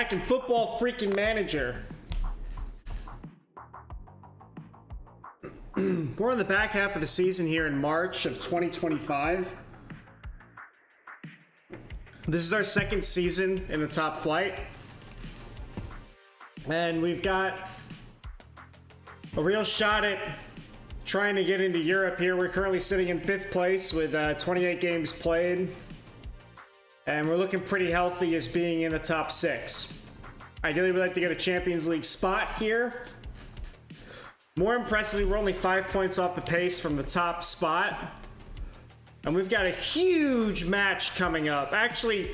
back in Football Freaking Manager. We're on the back half of the season here in March of 2025. This is our second season in the top flight. And we've got a real shot at trying to get into Europe here. We're currently sitting in 5th place with 28 games played. And we're looking pretty healthy as being in the top 6. Ideally, we'd like to get a Champions League spot here. More impressively, we're only 5 points off the pace from the top spot. And we've got a huge match coming up. Actually,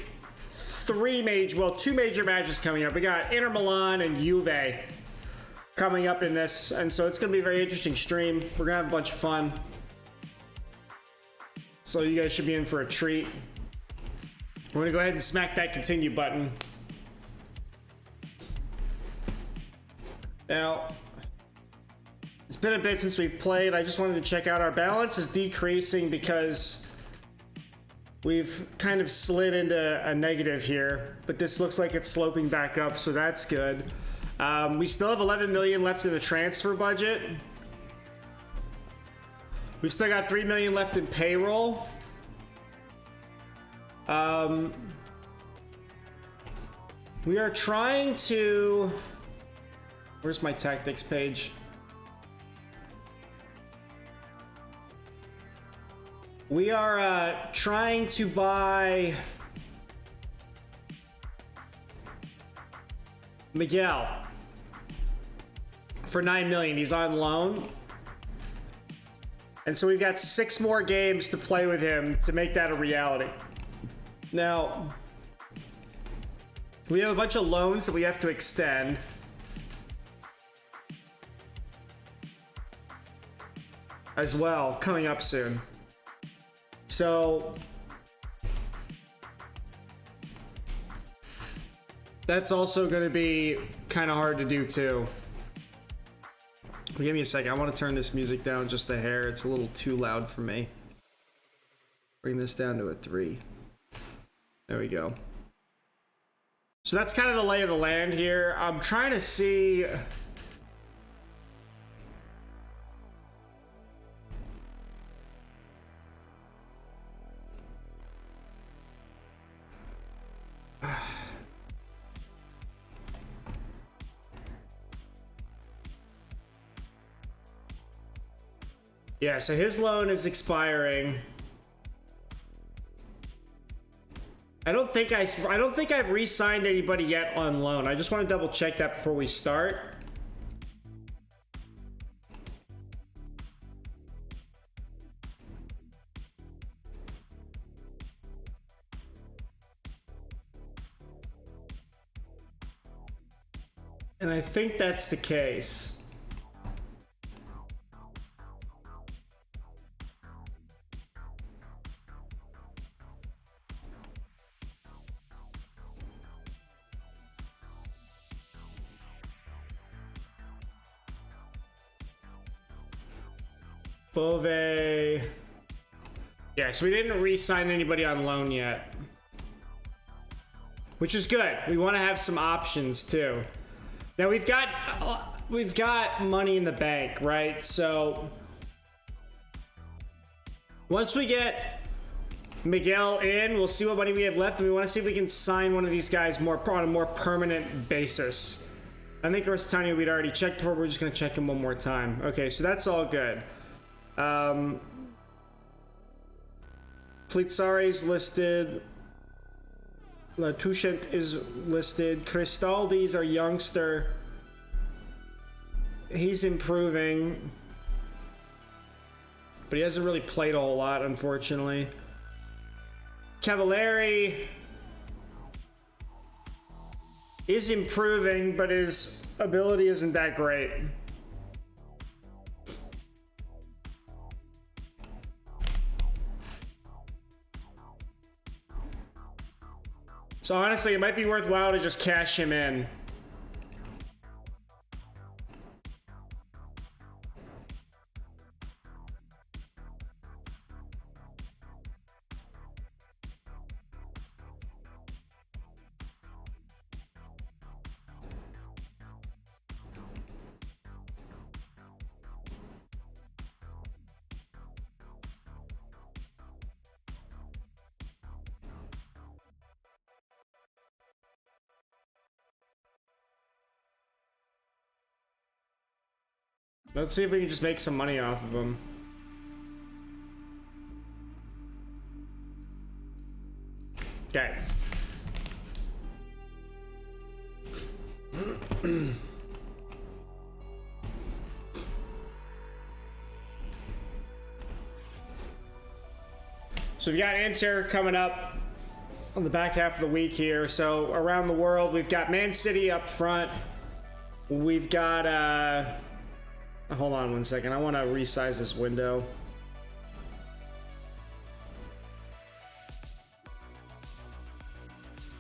two major matches coming up. We got Inter Milan and Juve coming up in this. And so it's going to be a very interesting stream. We're going to have a bunch of fun. So you guys should be in for a treat. We're going to go ahead and smack that continue button. Now, it's been a bit since we've played. I just wanted to check out our balance is decreasing because we've kind of slid into a negative here, but this looks like it's sloping back up, so that's good. We still have 11 million left in the transfer budget. We've still got 3 million left in payroll. We are trying to... Where's my tactics page? We are trying to buy Miguel for 9 million. He's on loan. And so we've got 6 more games to play with him to make that a reality. Now, we have a bunch of loans that we have to extend. As well, coming up soon. So that's also going to be kind of hard to do too. Give me a second. I want to turn this music down just a hair. It's a little too loud for me. Bring this down to a 3. There we go. So that's kind of the lay of the land here. I'm trying to see... Yeah, so his loan is expiring. I don't think I've re-signed anybody yet on loan. I just want to double check that before we start. And I think that's the case. Bove. Yeah, so we didn't re-sign anybody on loan yet. Which is good. We want to have some options too. Now we've got money in the bank, right? So once we get Miguel in, we'll see what money we have left, and we want to see if we can sign one of these guys on a more permanent basis. I think Rostani we'd already checked before. We're just going to check him one more time. Okay, so that's all good. Plitzari's listed. Latushent is listed. Cristaldi's our youngster. He's improving. But he hasn't really played a whole lot, unfortunately. Cavalieri is improving, but his ability isn't that great. So honestly, it might be worthwhile to just cash him in. Let's see if we can just make some money off of them. Okay. So we've got Inter coming up on the back half of the week here. So around the world, we've got Man City up front. We've got, hold on one second. I want to resize this window.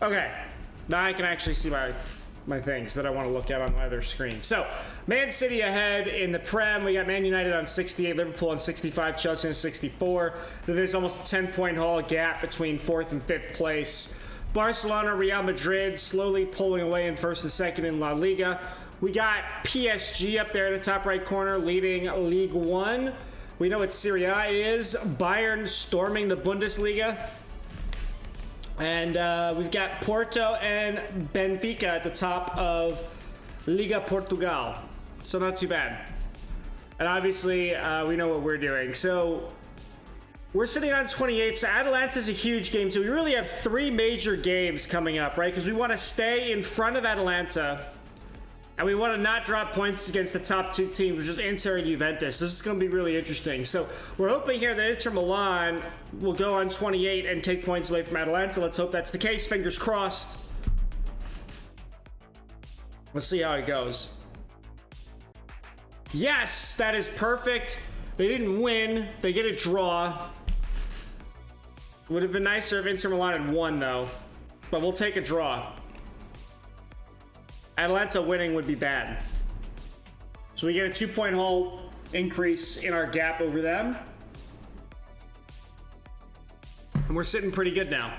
Okay, now I can actually see my things that I want to look at on my other screen. So, Man City ahead in the Prem. We got Man United on 68, Liverpool on 65, Chelsea on 64. Then there's almost a 10-point haul gap between 4th and 5th place. Barcelona, Real Madrid slowly pulling away in 1st and 2nd in La Liga. We got PSG up there in the top right corner leading Ligue 1. We know what Serie A is. Bayern storming the Bundesliga. And we've got Porto and Benfica at the top of Liga Portugal. So not too bad. And obviously, we know what we're doing. So we're sitting on 28. So Atalanta's a huge game too. We really have 3 major games coming up, right? Because we want to stay in front of Atalanta. And we want to not drop points against the top 2 teams, which is Inter and Juventus. This is going to be really interesting. So we're hoping here that Inter Milan will go on 28 and take points away from Atalanta. Let's hope that's the case. Fingers crossed. Let's see how it goes. Yes, that is perfect. They didn't win. They get a draw. Would have been nicer if Inter Milan had won, though. But we'll take a draw. Atalanta winning would be bad. So we get a 2-point haul increase in our gap over them. And we're sitting pretty good now.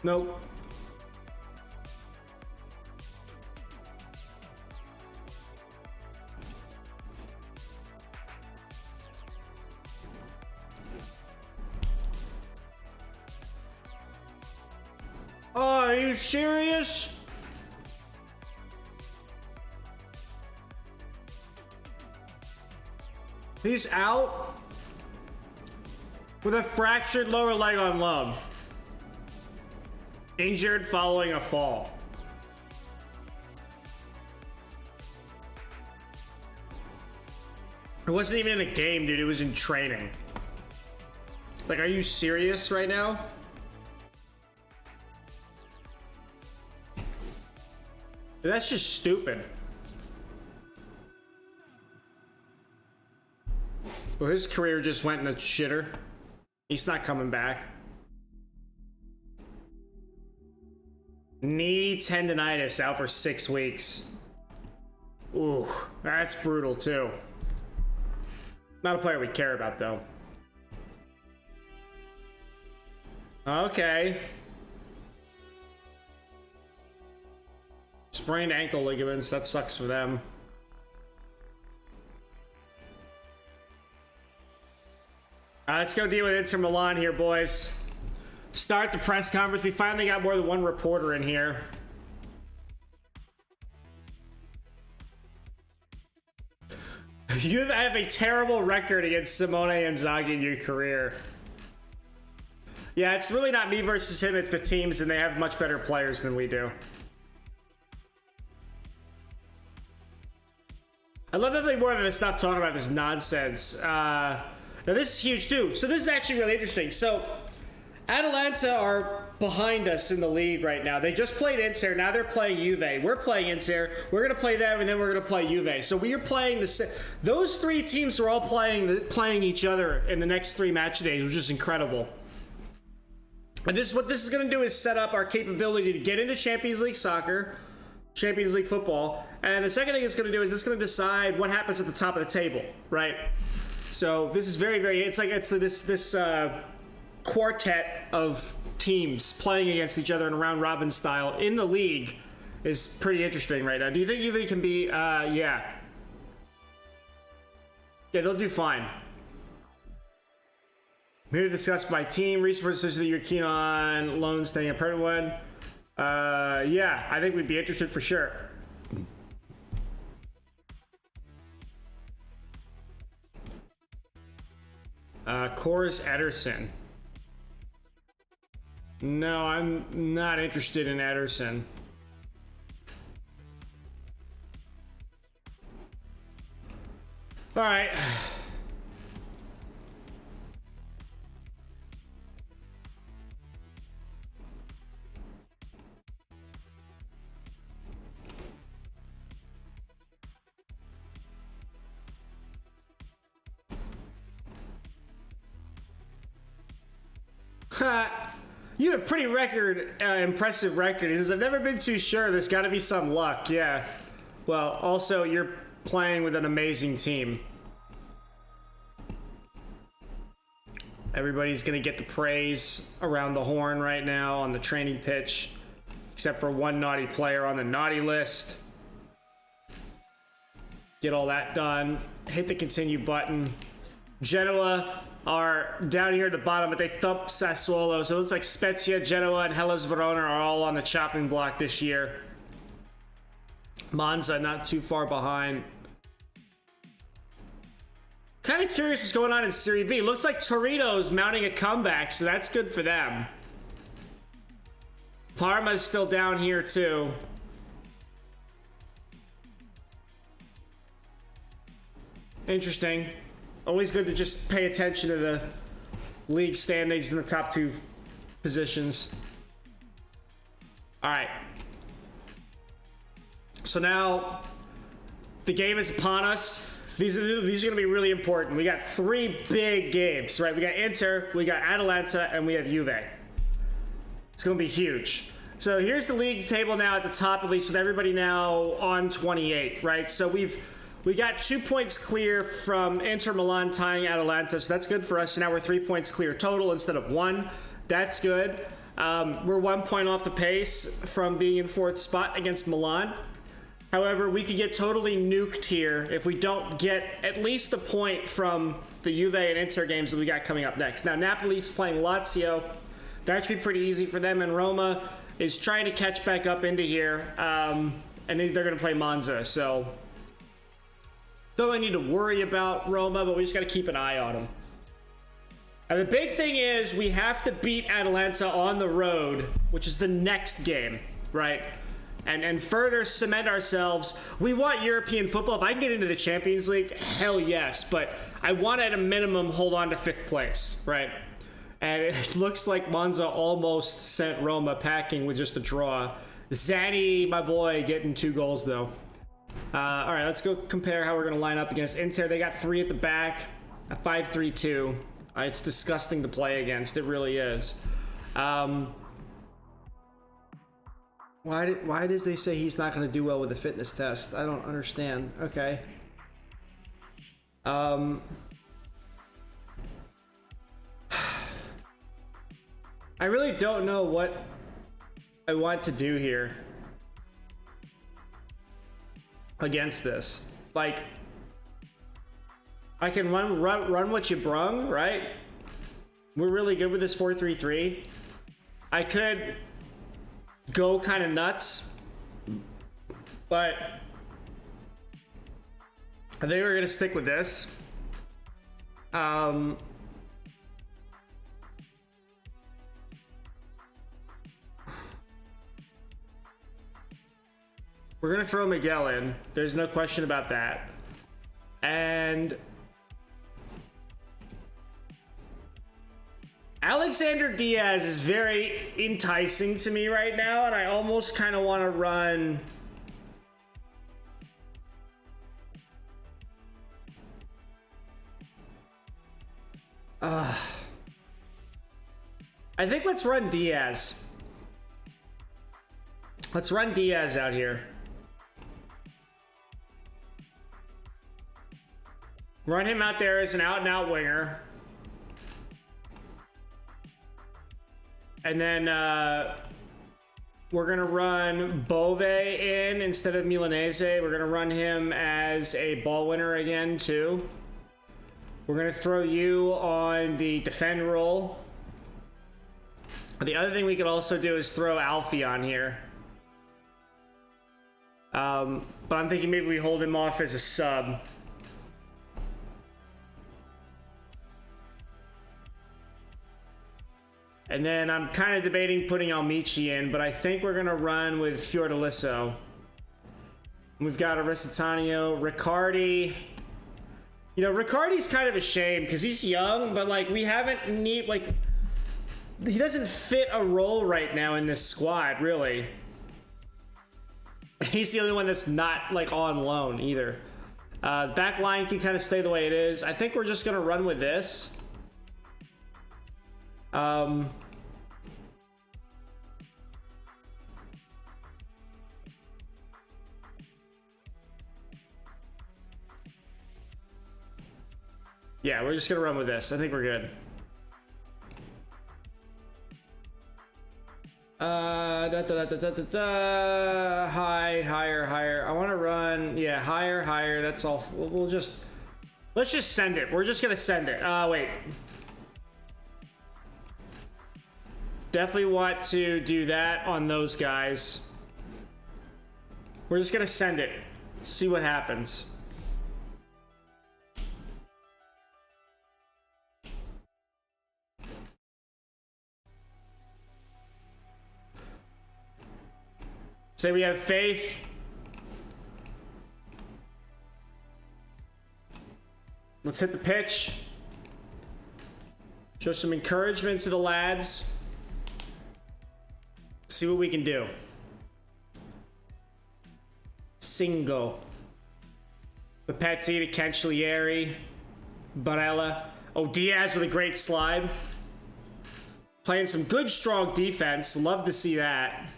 Nope. Oh, are you serious? He's out with a fractured lower leg on loan. Injured following a fall. It wasn't even in a game, dude. It was in training. Like, are you serious right now? That's just stupid. Well, his career just went in the shitter. He's not coming back. Knee tendonitis out for 6 weeks. Ooh, that's brutal too. Not a player we care about though. Okay. Sprained ankle ligaments, that sucks for them. Let's go deal with Inter Milan here, boys. Start the press conference. We finally got more than one reporter in here. You have a terrible record against Simone Inzaghi in your career. Yeah, it's really not me versus him, it's the teams, and they have much better players than we do. I love that they wanted to stop talking about this nonsense. Now, this is huge, too. So this is actually really interesting. So Atalanta are behind us in the league right now. They just played Inter. Now they're playing Juve. We're playing Inter. We're going to play them, and then we're going to play Juve. So we are playing those 3 teams are all playing each other in the next 3 match days, which is incredible. And what this is going to do is set up our capability to get into Champions League soccer, Champions League football. And the second thing it's going to do is it's going to decide what happens at the top of the table, right? So this is very, very, it's like, it's this quartet of teams playing against each other in a round robin style in the league is pretty interesting right now. Do you think Juve can be, yeah, they'll do fine. Here to discuss my team. Recent decisions that you're keen on loan staying at Pertwood. Yeah, I think we'd be interested for sure. Chorus Ederson. No, I'm not interested in Ederson. All right. You have a pretty impressive record. He says, I've never been too sure. There's got to be some luck. Yeah. Well, also, you're playing with an amazing team. Everybody's going to get the praise around the horn right now on the training pitch, except for one naughty player on the naughty list. Get all that done. Hit the continue button. Genoa are down here at the bottom, but they thump Sassuolo. So it looks like Spezia, Genoa, and Hellas Verona are all on the chopping block this year. Monza not too far behind. Kind of curious what's going on in Serie B. Looks like Torino's mounting a comeback, so that's good for them. Parma's still down here too. Interesting. Always good to just pay attention to the league standings in the top two positions. All right. So now the game is upon us. These are going to be really important. We got three big games, right? We got Inter, we got Atalanta, and we have Juve. It's going to be huge. So here's the league table now at the top, at least with everybody now on 28, right? So we got 2 points clear from Inter Milan tying Atalanta, so that's good for us. So now we're 3 points clear total instead of one. That's good. We're 1 point off the pace from being in fourth spot against Milan. However, we could get totally nuked here if we don't get at least a point from the Juve and Inter games that we got coming up next. Now, Napoli's playing Lazio. That should be pretty easy for them, and Roma is trying to catch back up into here, and they're going to play Monza, so don't really need to worry about Roma, but we just got to keep an eye on them. And the big thing is we have to beat Atalanta on the road, which is the next game, right? And further cement ourselves. We want European football. If I can get into the Champions League, hell yes. But I want at a minimum hold on to fifth place, right? And it looks like Monza almost sent Roma packing with just a draw. Zani, my boy, getting 2 goals though. All right, let's go compare how we're going to line up against Inter. They got 3 at the back, a 5-3-2. It's disgusting to play against. It really is. Why does they say he's not going to do well with the fitness test? I don't understand. Okay. I really don't know what I want to do here against this. Like, I can run what you brung, right? We're really good with this 4-3-3. I could go kind of nuts, but I think we're gonna stick with this. We're gonna throw Miguel in. There's no question about that. And Alexander Diaz is very enticing to me right now, and I almost kind of want to run I think let's run Diaz. Let's run Diaz out here. Run him out there as an out-and-out winger. And then we're going to run Bove in instead of Milanese. We're going to run him as a ball winner again, too. We're going to throw you on the defend role. The other thing we could also do is throw Alfie on here. But I'm thinking maybe we hold him off as a sub. And then I'm kind of debating putting Almici in, but I think we're going to run with Fiordaliso. We've got Aristotanio, Riccardi. You know, Riccardi's kind of a shame because he's young, but like we haven't he doesn't fit a role right now in this squad, really. He's the only one that's not like on loan either. Back line can kind of stay the way it is. I think we're just going to run with this. Yeah, we're just gonna run with this. I think we're good. Higher. I want to run, yeah, higher. That's all. Let's just send it. We're just gonna send it. Wait. Definitely want to do that on those guys. We're just gonna send it. See what happens. Say we have faith. Let's hit the pitch. Show some encouragement to the lads. See what we can do. Singo. Papetti to Cancellieri. Barella. Oh, Diaz with a great slide. Playing some good, strong defense. Love to see that.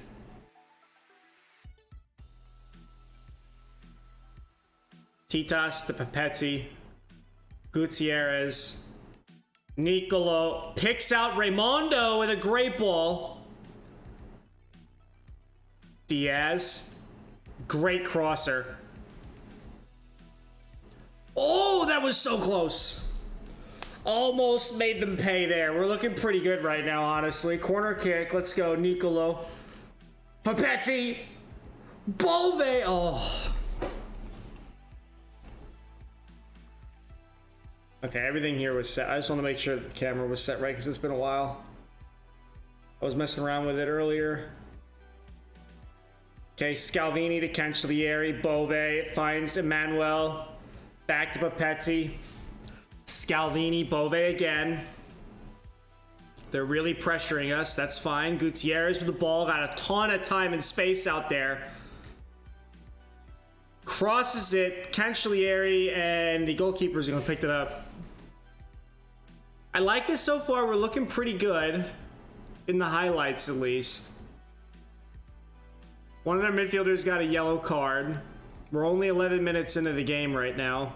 Titas to Papetti. Gutierrez. Nicolo picks out Raimondo with a great ball. Diaz. Great crosser. Oh, that was so close. Almost made them pay there. We're looking pretty good right now, honestly. Corner kick. Let's go, Nicolo. Papetti. Bove. Oh. Okay, everything here was set. I just want to make sure that the camera was set right because it's been a while. I was messing around with it earlier. Okay, Scalvini to Cancellieri. Bove finds Emmanuel. Back to Papetti. Scalvini, Bove again. They're really pressuring us. That's fine. Gutierrez with the ball. Got a ton of time and space out there. Crosses it. Cancellieri and the goalkeeper's going to pick it up. I like this so far. We're looking pretty good. In the highlights, at least. One of their midfielders got a yellow card. We're only 11 minutes into the game right now.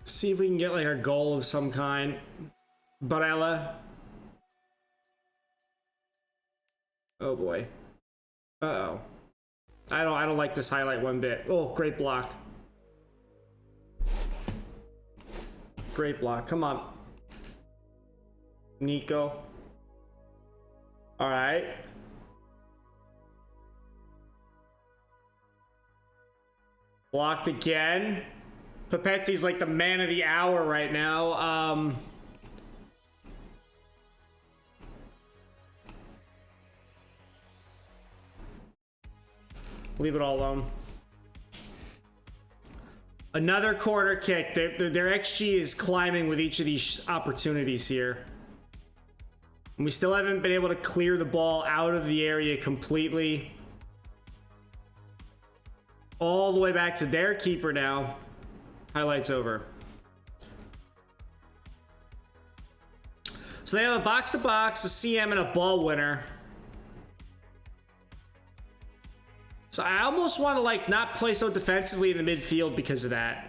See if we can get like a goal of some kind. Barella. Oh boy. Uh-oh. I don't like this highlight one bit. Oh, great block. Great block. Come on. Nico. All right. Blocked again. Papetti's like the man of the hour right now. Leave it all alone. Another corner kick. Their XG is climbing with each of these opportunities here. And we still haven't been able to clear the ball out of the area completely. All the way back to their keeper now. Highlights over. So they have a box-to-box, a CM, and a ball winner. So I almost want to like not play so defensively in the midfield because of that.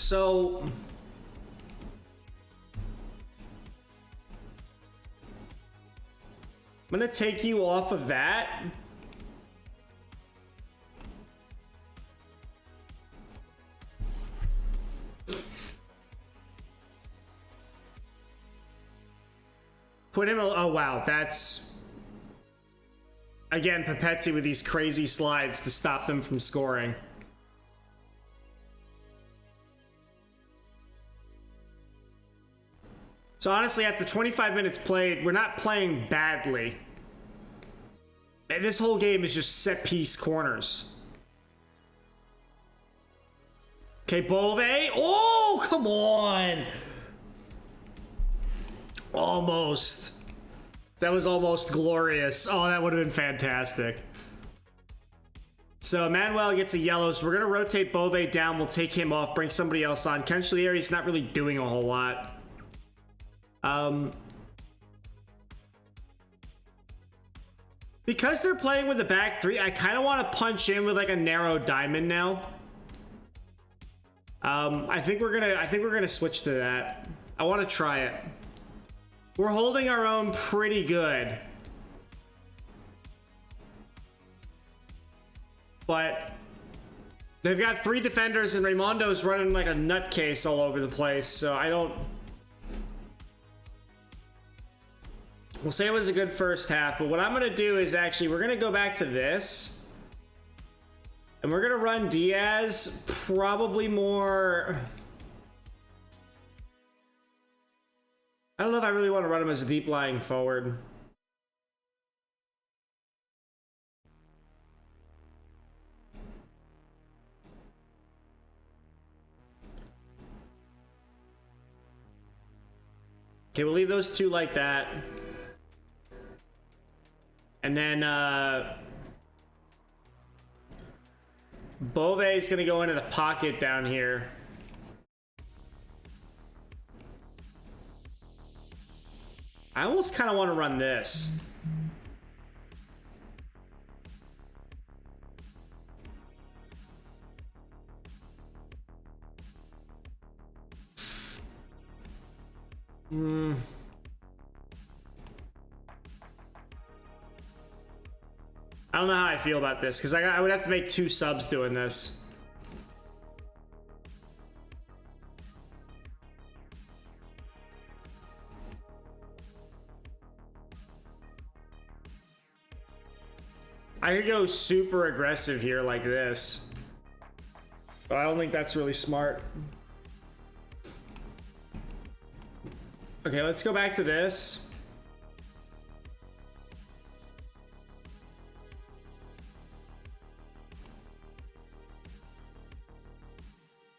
So I'm gonna take you off of that. Put him, oh wow, that's again Papetti with these crazy slides to stop them from scoring. So honestly, after 25 minutes played, we're not playing badly. And this whole game is just set piece corners. Okay, Bove. Oh, come on. Almost. That was almost glorious. Oh, that would have been fantastic. So Manuel gets a yellow, so we're going to rotate Bove down. We'll take him off, bring somebody else on. Cancellieri's not really doing a whole lot. Because they're playing with the back three, I kind of want to punch in with like a narrow diamond now. I think we're gonna switch to that. I want to try it. We're holding our own pretty good. But they've got three defenders and Raimondo's running like a nutcase all over the place, so I don't... We'll say it was a good first half, but what I'm going to do is actually, we're going to go back to this. And we're going to run Diaz probably more... I don't know if I really want to run him as a deep lying forward. Okay, we'll leave those two like that. And then Bove is going to go into the pocket down here. I almost kind of want to run this. I don't know how I feel about this, because I would have to make two subs doing this. I could go super aggressive here like this, but I don't think that's really smart. Okay, let's go back to this.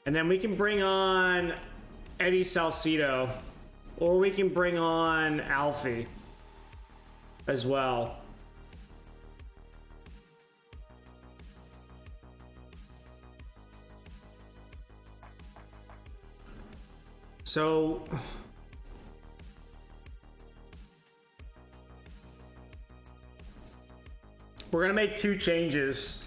And then we can bring on Eddie Salcido, or we can bring on Alfie as well. So we're gonna make two changes.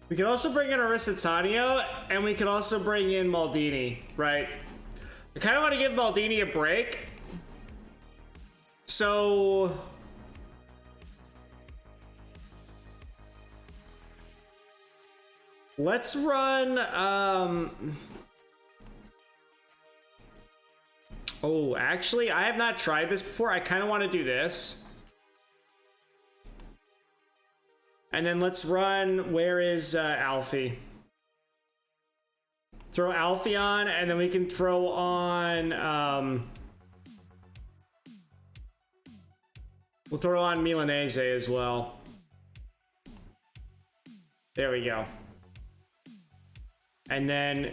We could also bring in Aristitanio, and we could also bring in Maldini, right? I kind of want to give Maldini a break. So let's run, oh, actually, I have not tried this before. I kind of want to do this. And then let's run, where is Alfie? Throw Alfie on, and then we can throw on, we'll throw on Milanese as well. There we go. And then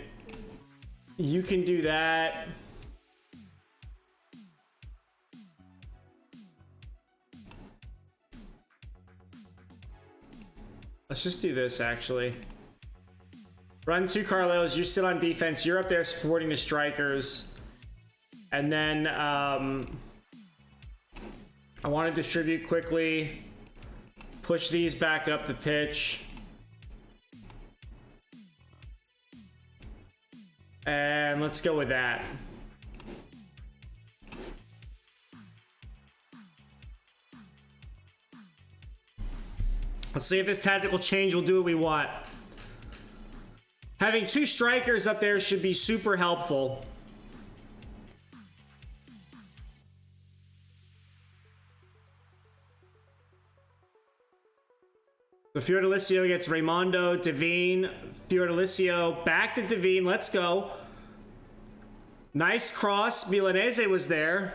you can do that. Let's just do this, actually. Run two Carlos, you sit on defense, you're up there supporting the strikers. And then I want to distribute quickly. Push these back up the pitch. And let's go with that. Let's see if this tactical change will do what we want. Having two strikers up there should be super helpful. The Fiordalicio gets Raimondo, Devine, Fiordalicio back to Devine. Let's go. Nice cross. Milanese was there.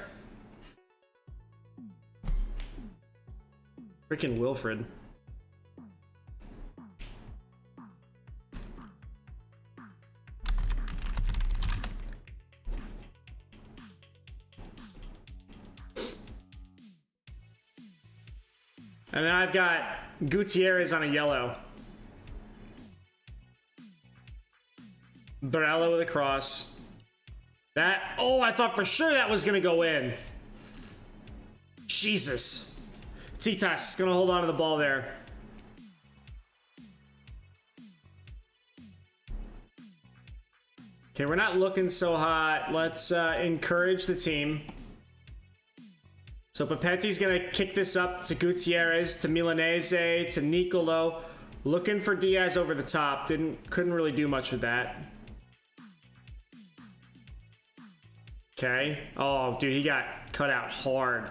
Freaking Wilfred. And then I've got Gutierrez on a yellow. Barella with a cross. That, oh, I thought for sure that was gonna go in. Jesus. Titas gonna hold on to the ball there. Okay, we're not looking so hot. Let's encourage the team. So Papetti's gonna kick this up to Gutierrez, to Milanese, to Nicolo. Looking for Diaz over the top. Couldn't really do much with that. Okay. Oh, dude, he got cut out hard.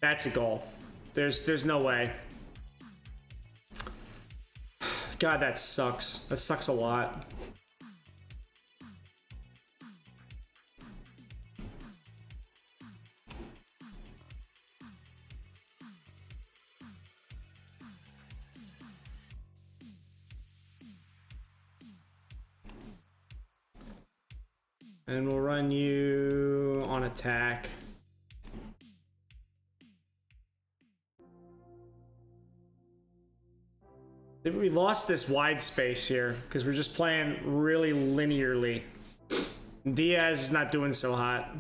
That's a goal. There's no way. God, that sucks. That sucks a lot. And we'll run you on attack. We lost this wide space here because we're just playing really linearly. Diaz is not doing so hot.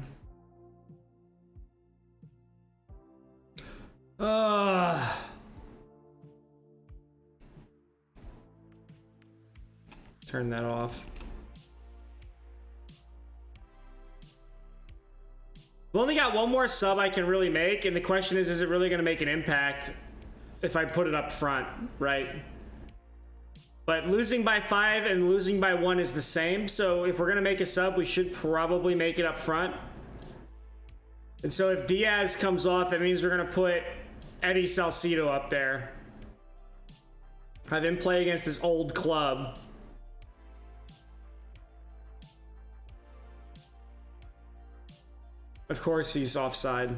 Turn that off. We've only got one more sub I can really make, and the question is it really going to make an impact if I put it up front, right? But losing by 5 and losing by 1 is the same, so if we're going to make a sub, we should probably make it up front. And so if Diaz comes off, that means we're going to put Eddie Salcido up there. Have him play against this old club. Of course he's offside.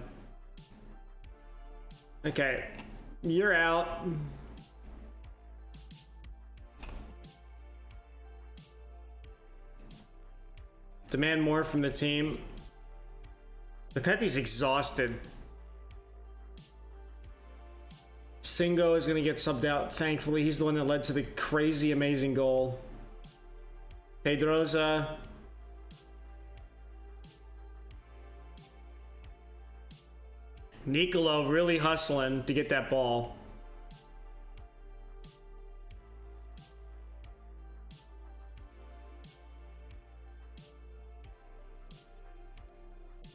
Okay, you're out. Demand more from the team. Papetti's exhausted. Singo is going to get subbed out, thankfully. He's the one that led to the crazy, amazing goal. Pedrosa. Nicolo really hustling to get that ball.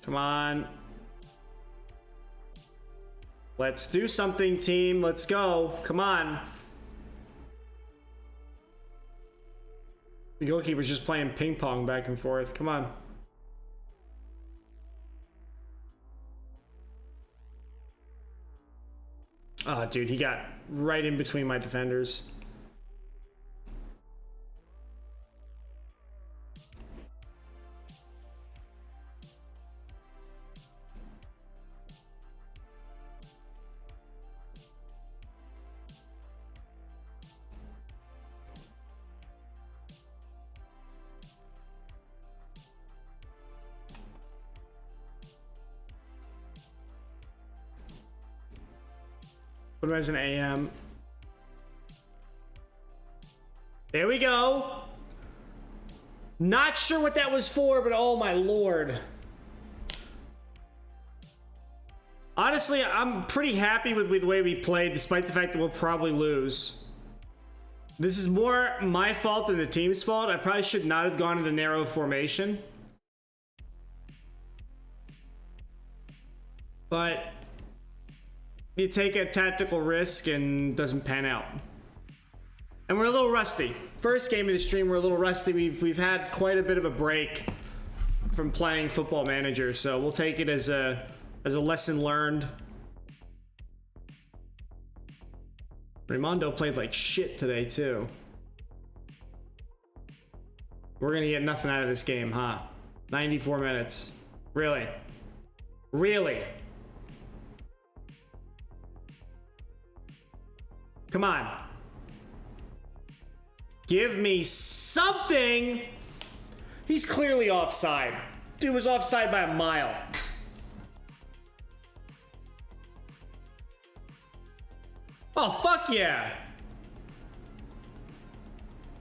Come on. Let's do something, team. Let's go. Come on. The goalkeeper's just playing ping pong back and forth. Come on. Oh, dude, he got right in between my defenders. Put him as an AM. There we go. Not sure what that was for, but oh my lord. Honestly, I'm pretty happy with the way we played, despite the fact that we'll probably lose. This is more my fault than the team's fault. I probably should not have gone to the narrow formation. But you take a tactical risk and it doesn't pan out. And we're a little rusty. First game of the stream, we're a little rusty. We've had quite a bit of a break from playing Football Manager, so we'll take it as a lesson learned. Raimondo played like shit today too. We're gonna get nothing out of this game, huh? 94 minutes. Really? Really? Come on. Give me something! He's clearly offside. Dude was offside by a mile. Oh, fuck yeah.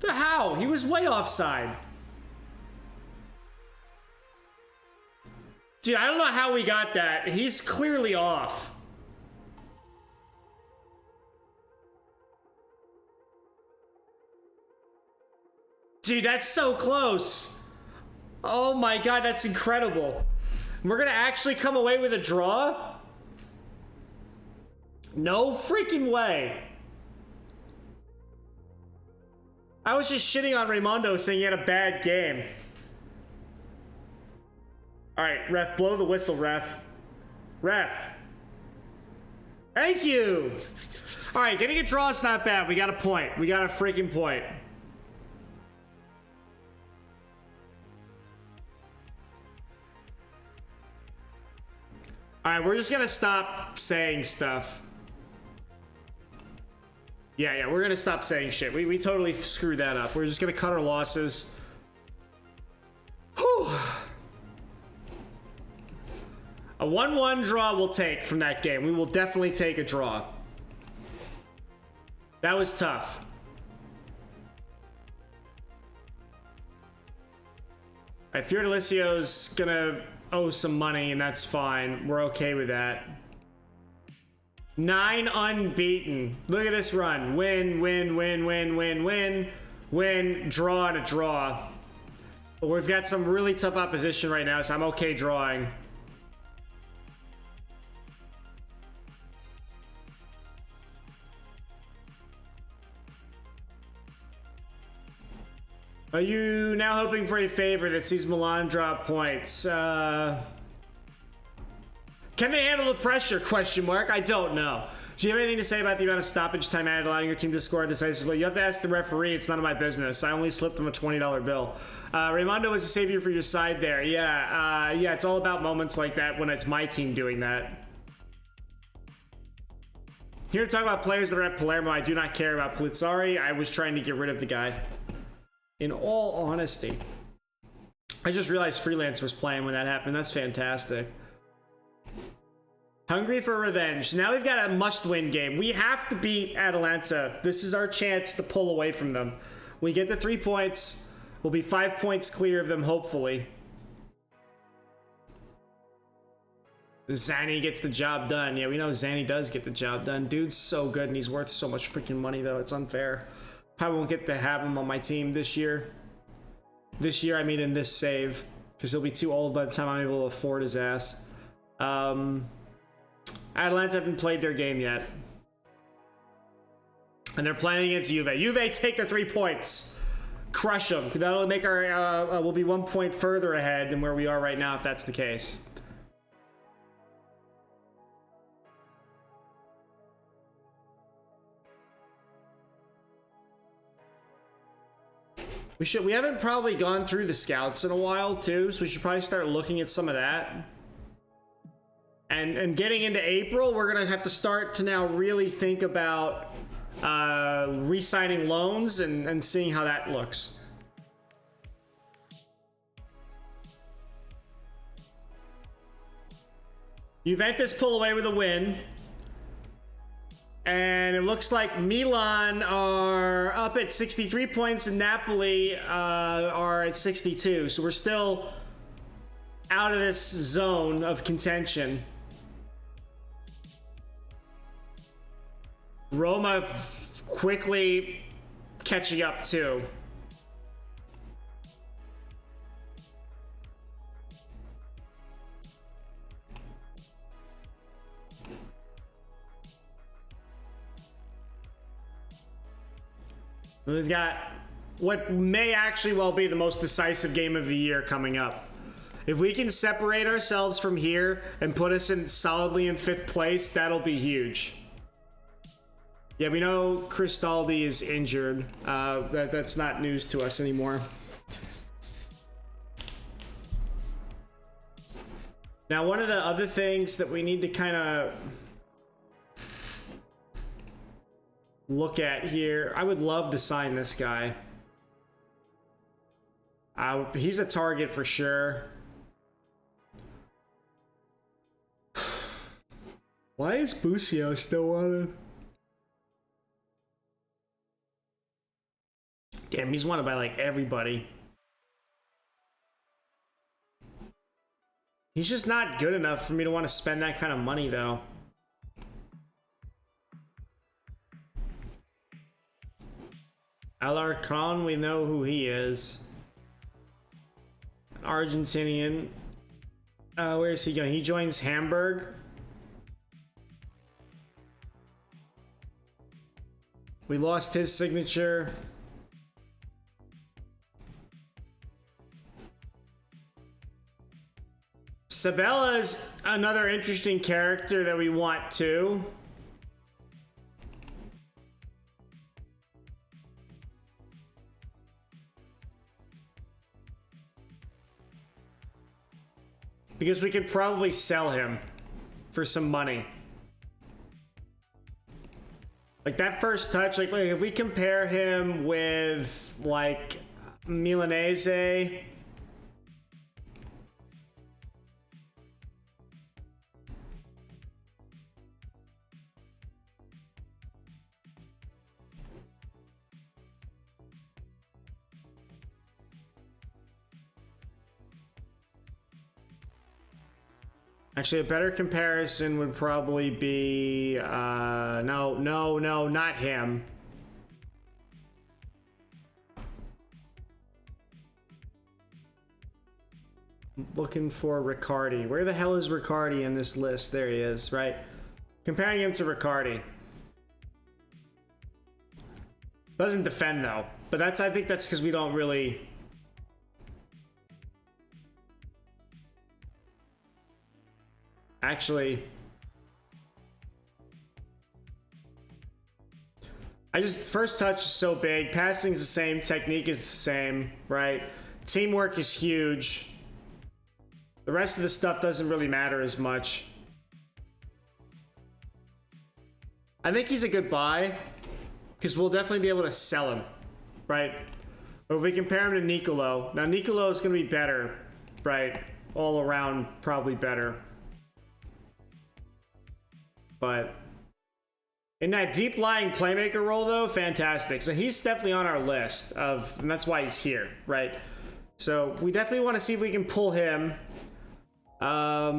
The how? He was way offside. Dude, I don't know how we got that. He's clearly off. Dude, that's so close. Oh my god, that's incredible. We're gonna actually come away with a draw? No freaking way. I was just shitting on Raimondo saying he had a bad game. Alright, ref, blow the whistle, ref. Ref. Thank you. Alright, getting a draw is not bad. We got a point. We got a freaking point. Alright, we're just gonna stop saying stuff. Yeah, we're gonna stop saying shit. We totally screwed that up. We're just gonna cut our losses. Whew. A 1-1 draw we'll take from that game. We will definitely take a draw. That was tough. Alright, Fiordellicio's gonna owe some money, and that's fine. We're okay with that. 9 unbeaten. Look at this run. Win, win, win, win, win, win. Win, draw, and a draw. But we've got some really tough opposition right now, so I'm okay drawing. Are you now hoping for a favor that sees Milan drop points? Can they handle the pressure? Question mark. I don't know. Do you have anything to say about the amount of stoppage time added, allowing your team to score decisively? You have to ask the referee. It's none of my business. I only slipped him a $20 bill. Raimondo was a savior for your side there. Yeah, it's all about moments like that when it's my team doing that. Here to talk about players that are at Palermo. I do not care about Polizzari. I was trying to get rid of the guy. In all honesty. I just realized Freelance was playing when that happened. That's fantastic. Hungry for revenge. Now we've got a must-win game. We have to beat Atalanta. This is our chance to pull away from them. We get the 3 points. We'll be 5 points clear of them, hopefully. Zani gets the job done. Yeah, we know Zani does get the job done. Dude's so good, and he's worth so much freaking money, though. It's unfair. Probably won't get to have him on my team this year. This year, I mean in this save. Because he'll be too old by the time I'm able to afford his ass. Atalanta haven't played their game yet. And they're playing against Juve. Juve, take the 3 points. Crush them. That'll make our... we'll be 1 point further ahead than where we are right now if that's the case. We haven't probably gone through the scouts in a while too, so we should probably start looking at some of that. And getting into April, we're gonna have to start to now really think about re-signing loans and seeing how that looks. Juventus pull away with a win. And it looks like Milan are up at 63 points and Napoli are at 62. So we're still out of this zone of contention. Roma quickly catching up too. We've got what may actually well be the most decisive game of the year coming up. If we can separate ourselves from here and put us in solidly in 5th place, that'll be huge. Yeah, we know Cristaldi is injured. That's not news to us anymore. Now, one of the other things that we need to kind of look at here, I would love to sign this guy. He's a target for sure. Why is Busio still wanted? Damn, he's wanted by like everybody. He's just not good enough for me to want to spend that kind of money though. Alarcon, we know who he is. An Argentinian. Where is he going? He joins Hamburg. We lost his signature. Sabella's another interesting character that we want too. Because we could probably sell him for some money. Like that first touch, like if we compare him with like Milanese, actually, a better comparison would probably be, no, not him. Looking for Riccardi. Where the hell is Riccardi in this list? There he is, right? Comparing him to Riccardi. Doesn't defend though, but I think that's because we don't really. Actually, first touch is so big, passing's the same, technique is the same, right? Teamwork is huge. The rest of the stuff doesn't really matter as much. I think he's a good buy, because we'll definitely be able to sell him, right? Or if we compare him to Nicolo. Now, Nicolo is going to be better, right? All around, probably better. But in that deep-lying playmaker role, though, fantastic. So he's definitely on our list of, and that's why he's here, right? So we definitely want to see if we can pull him. I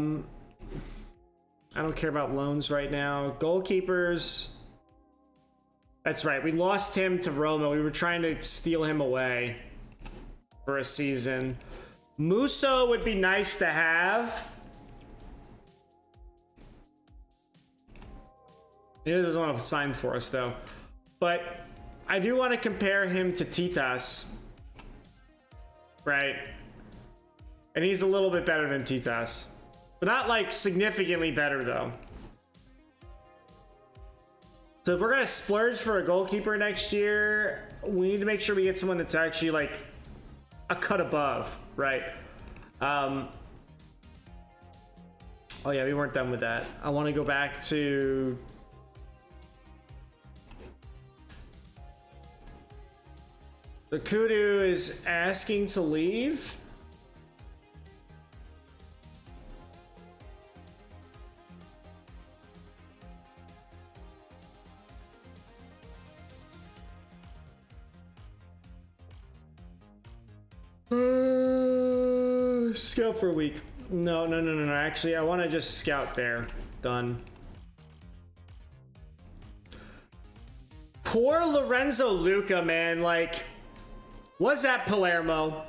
don't care about loans right now. Goalkeepers. That's right. We lost him to Roma. We were trying to steal him away for a season. Musso would be nice to have. He doesn't want to sign for us, though. But I do want to compare him to Titas. Right? And he's a little bit better than Titas. But not, like, significantly better, though. So if we're going to splurge for a goalkeeper next year, we need to make sure we get someone that's actually, like, a cut above, right? Oh, yeah, we weren't done with that. I want to go back to... The Kudu is asking to leave. Scout for a week. No. Actually, I want to just scout there. Done. Poor Lorenzo Luca, man. Like, was at Palermo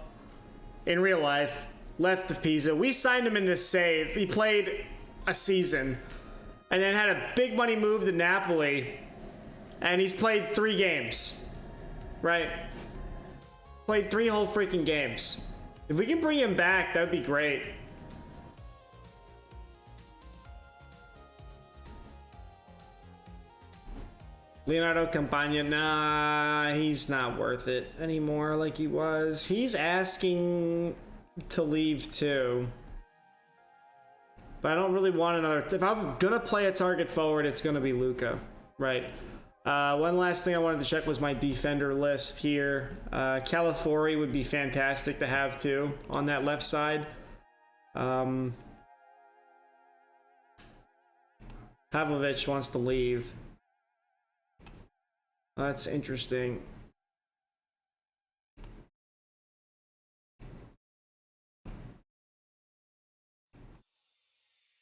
in real life, left of Pisa. We signed him in this save. He played a season and then had a big money move to Napoli, and he's played 3 games, right? Played 3 whole freaking games. If we can bring him back, that would be great. Leonardo Campagna, nah, he's not worth it anymore like he was. He's asking to leave too. But I don't really want another. If I'm gonna play a target forward, it's gonna be Luca, right? One last thing I wanted to check was my defender list here. Calafiori would be fantastic to have too on that left side. Pavlovic wants to leave. That's interesting.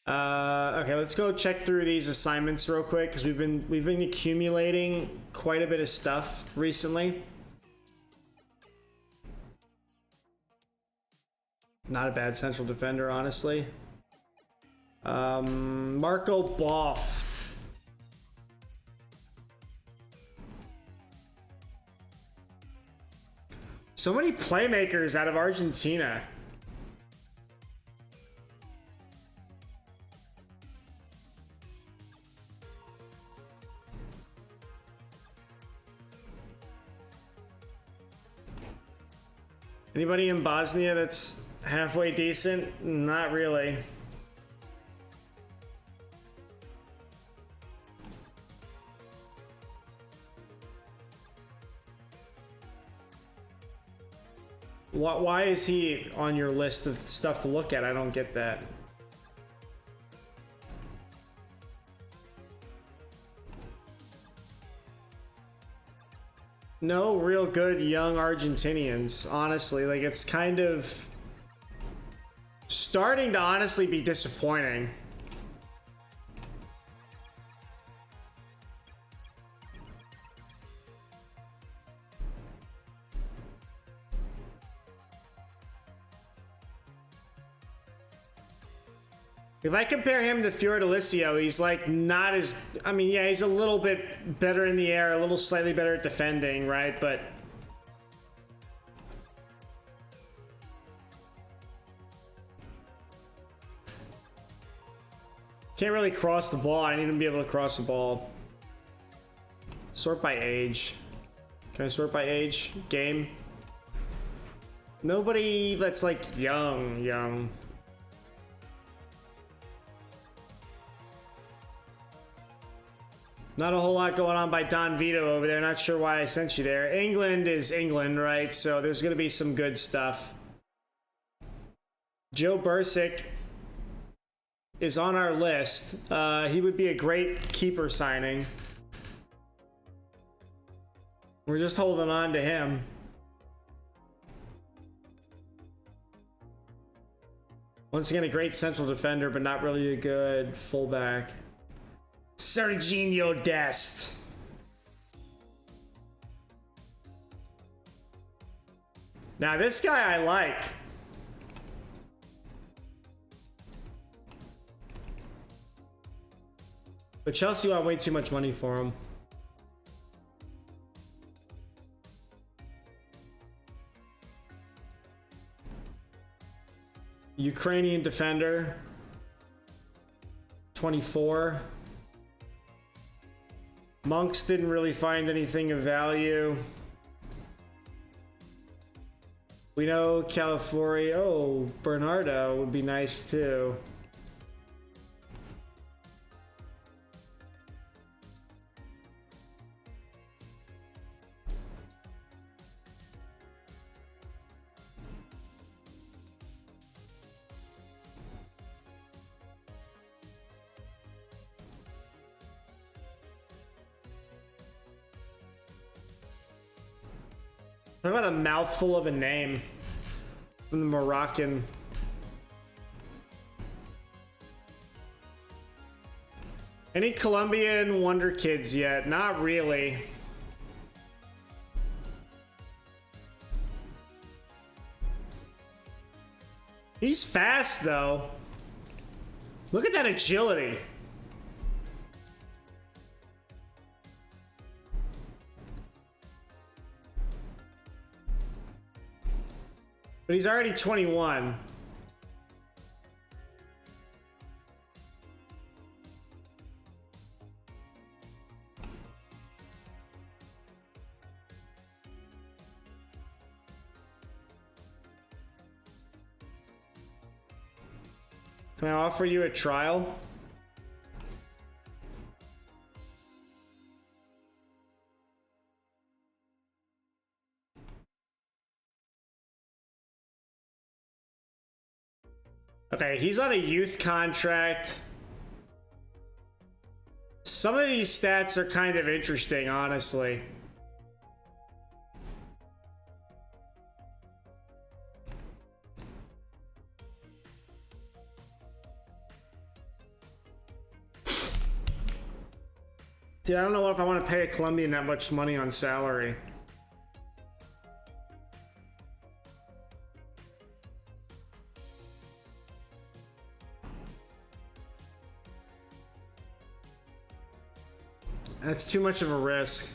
Okay, let's go check through these assignments real quick because we've been accumulating quite a bit of stuff recently. Not a bad central defender, honestly. Marco Boff. So many playmakers out of Argentina. Anybody in Bosnia that's halfway decent? Not really. Why is he on your list of stuff to look at? I don't get that. No real good young Argentinians, honestly. Like, it's kind of starting to honestly be disappointing. If I compare him to Fiordalicio, he's like not as, I mean, yeah, he's a little bit better in the air, a little slightly better at defending, right? But can't really cross the ball. I need to be able to cross the ball. Sort by age. Can I sort by age? Game. Nobody that's like young. Not a whole lot going on by Don Vito over there. Not sure why I sent you there. England is England, right? So there's going to be some good stuff. Joe Bursick is on our list. He would be a great keeper signing. We're just holding on to him. Once again, a great central defender, but not really a good fullback. Serginho Dest. Now this guy I like. But Chelsea want way too much money for him. Ukrainian defender. 24. Monks didn't really find anything of value. We know Calafiori. Oh, Bernardo would be nice too. Talk about a mouthful of a name from the Moroccan. Any Colombian wonder kids yet? Not really. He's fast, though. Look at that agility. But he's already 21. Can I offer you a trial? Okay, he's on a youth contract. Some of these stats are kind of interesting, honestly. Dude, I don't know if I want to pay a Colombian that much money on salary. That's too much of a risk.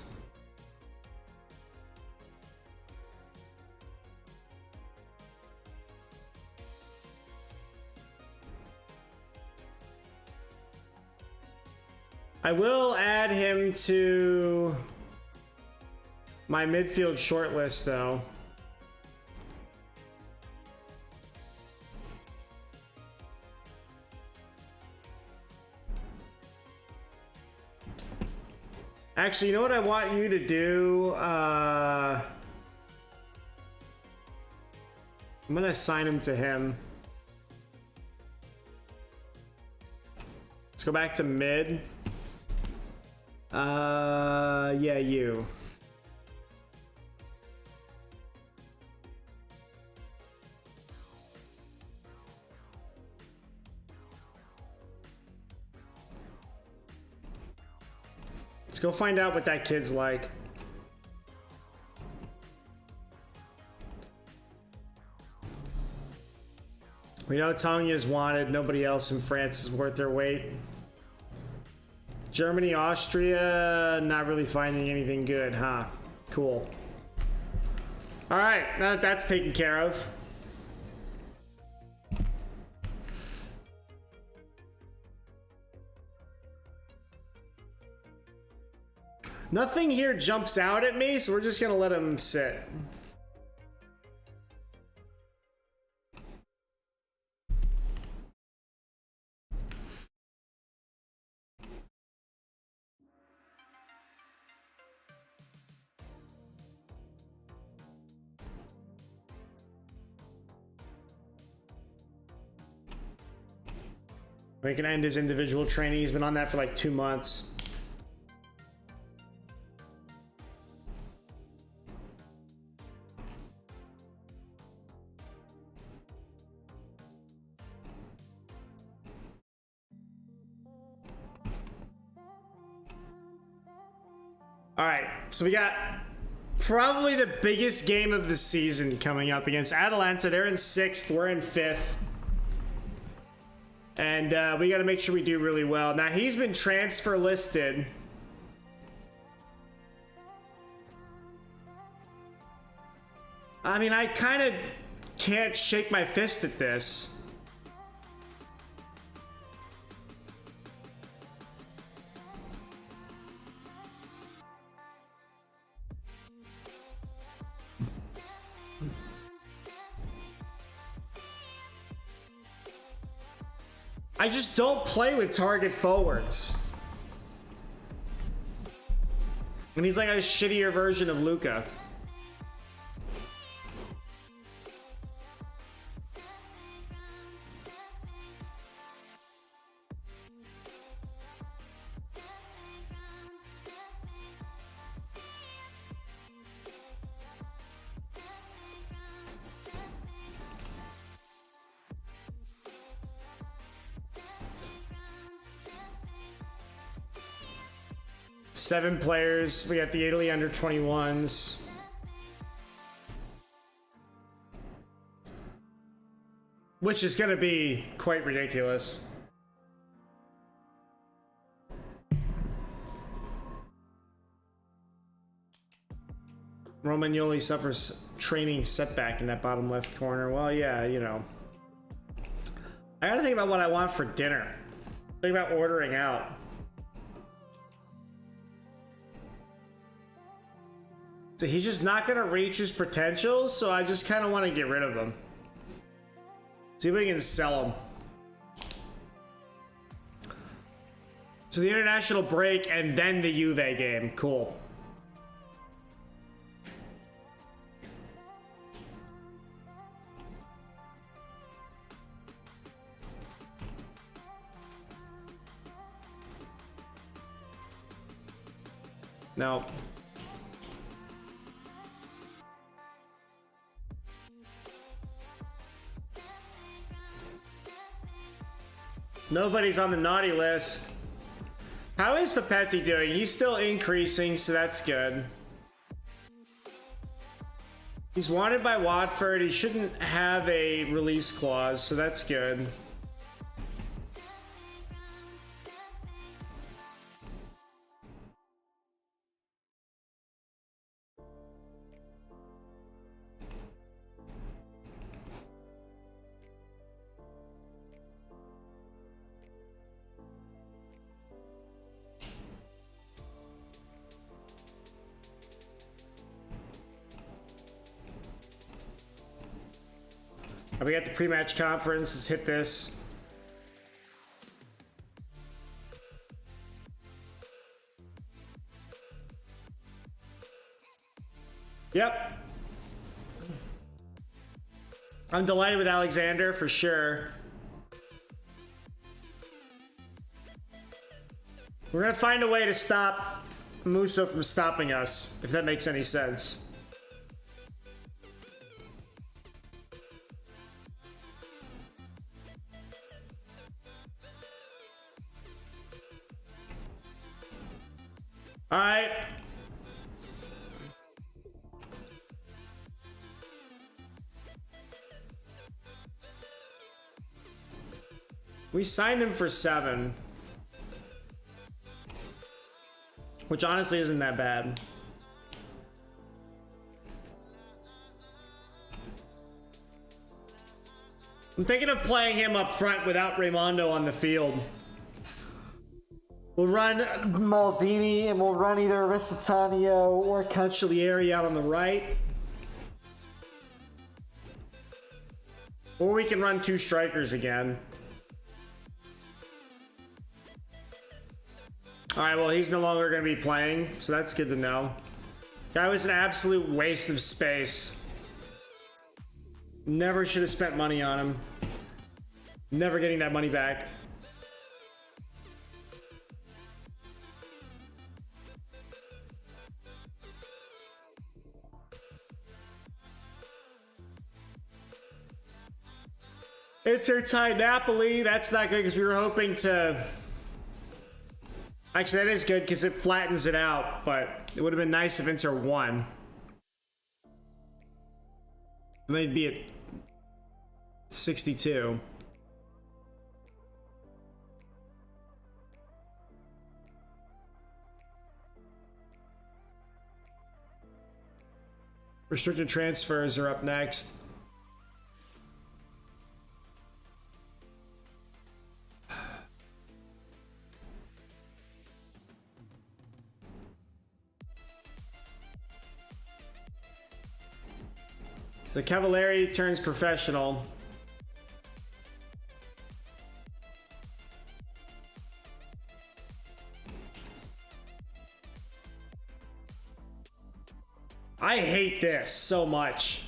I will add him to my midfield shortlist, though. Actually, you know what I want you to do? I'm gonna assign him to him. Let's go back to mid. Yeah, you. Let's go find out what that kid's like. We know Tanya's wanted. Nobody else in France is worth their weight. Germany, Austria, not really finding anything good, huh? Cool. All right, now that that's taken care of. Nothing here jumps out at me, so we're just gonna let him sit. We can end his individual training. He's been on that for like 2 months. All right, so we got probably the biggest game of the season coming up against Atalanta. They're in 6th, we're in 5th. And we got to make sure we do really well. Now, he's been transfer listed. I mean, I kind of can't shake my fist at this. I just don't play with target forwards. And he's like a shittier version of Luka. Seven players. We got the Italy under 21s. which is going to be quite ridiculous. Romagnoli suffers training setback in that bottom left corner. Well, yeah, you know. I gotta think about what I want for dinner. Think about ordering out. So he's just not gonna reach his potential, so I just kind of want to get rid of him. See if we can sell him. So the international break and then the Juve game. Cool. No. Nobody's on the naughty list. How is Papetti doing? He's still increasing, so that's good. He's wanted by Watford. He shouldn't have a release clause, so that's good. We got the pre-match conference. Let's hit this. Yep. I'm delighted with Alexander for sure. We're gonna find a way to stop Musso from stopping us, if that makes any sense. All right. We signed him for 7. Which honestly isn't that bad. I'm thinking of playing him up front without Raimondo on the field. We'll run Maldini and we'll run either Risatanio or Cancellieri out on the right. Or we can run 2 strikers again. Alright, well, he's no longer going to be playing, so that's good to know. Guy was an absolute waste of space. Never should have spent money on him. Never getting that money back. Inter tie Napoli. That's not good because we were hoping to... Actually, that is good because it flattens it out, but it would have been nice if Inter won. And they'd be at 62. Restricted transfers are up next. So Cavalieri turns professional. I hate this so much.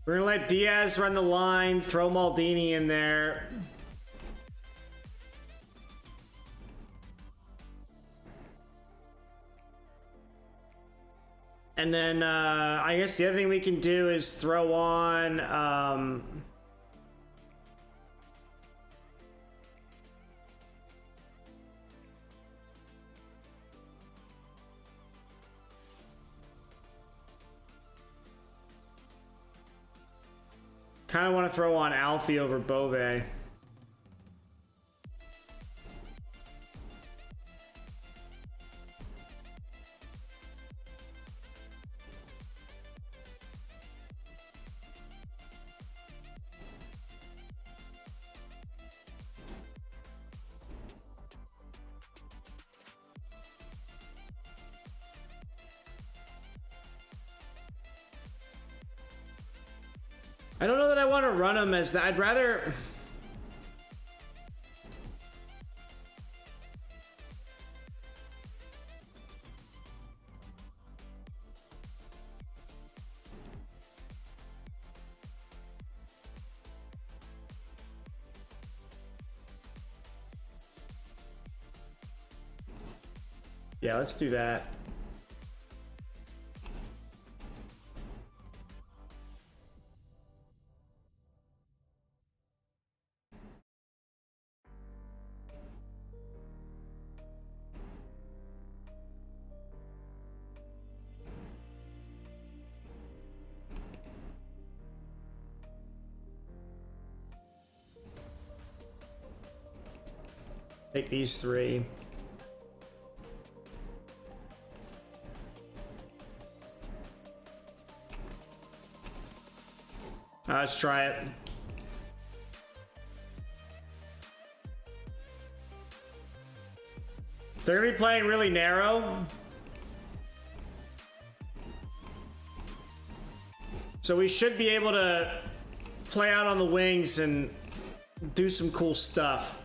We're gonna let Diaz run the line, throw Maldini in there. And then I guess the other thing we can do is throw on Kind of want to throw on Alfie over Bove. I don't know that I want to run him as that. I'd rather... Yeah, let's do that. Take these three. Let's try it. They're gonna be playing really narrow. So we should be able to play out on the wings and do some cool stuff.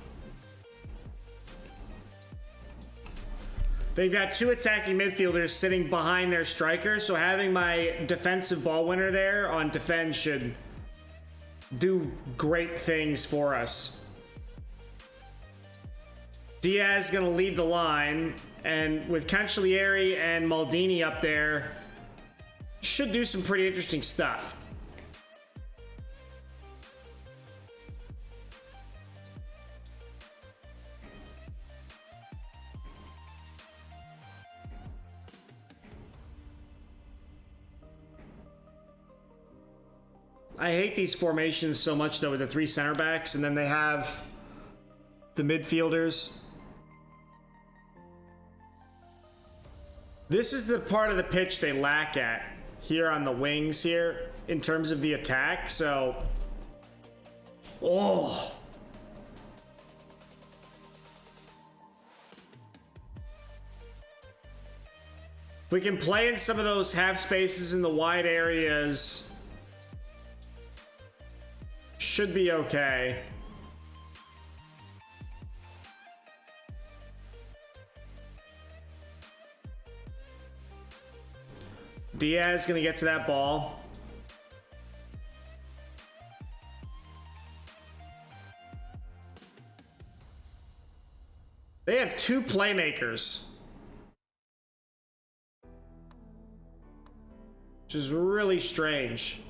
They've got two attacking midfielders sitting behind their striker, so having my defensive ball winner there on defense should do great things for us. Diaz is going to lead the line, and with Cancellieri and Maldini up there, should do some pretty interesting stuff. I hate these formations so much, though, with the three center backs, and then they have the midfielders. This is the part of the pitch they lack at here on the wings here in terms of the attack, so... Oh! If we can play in some of those half spaces in the wide areas... should be okay. Diaz gonna get to that ball. They have two playmakers, which is really strange.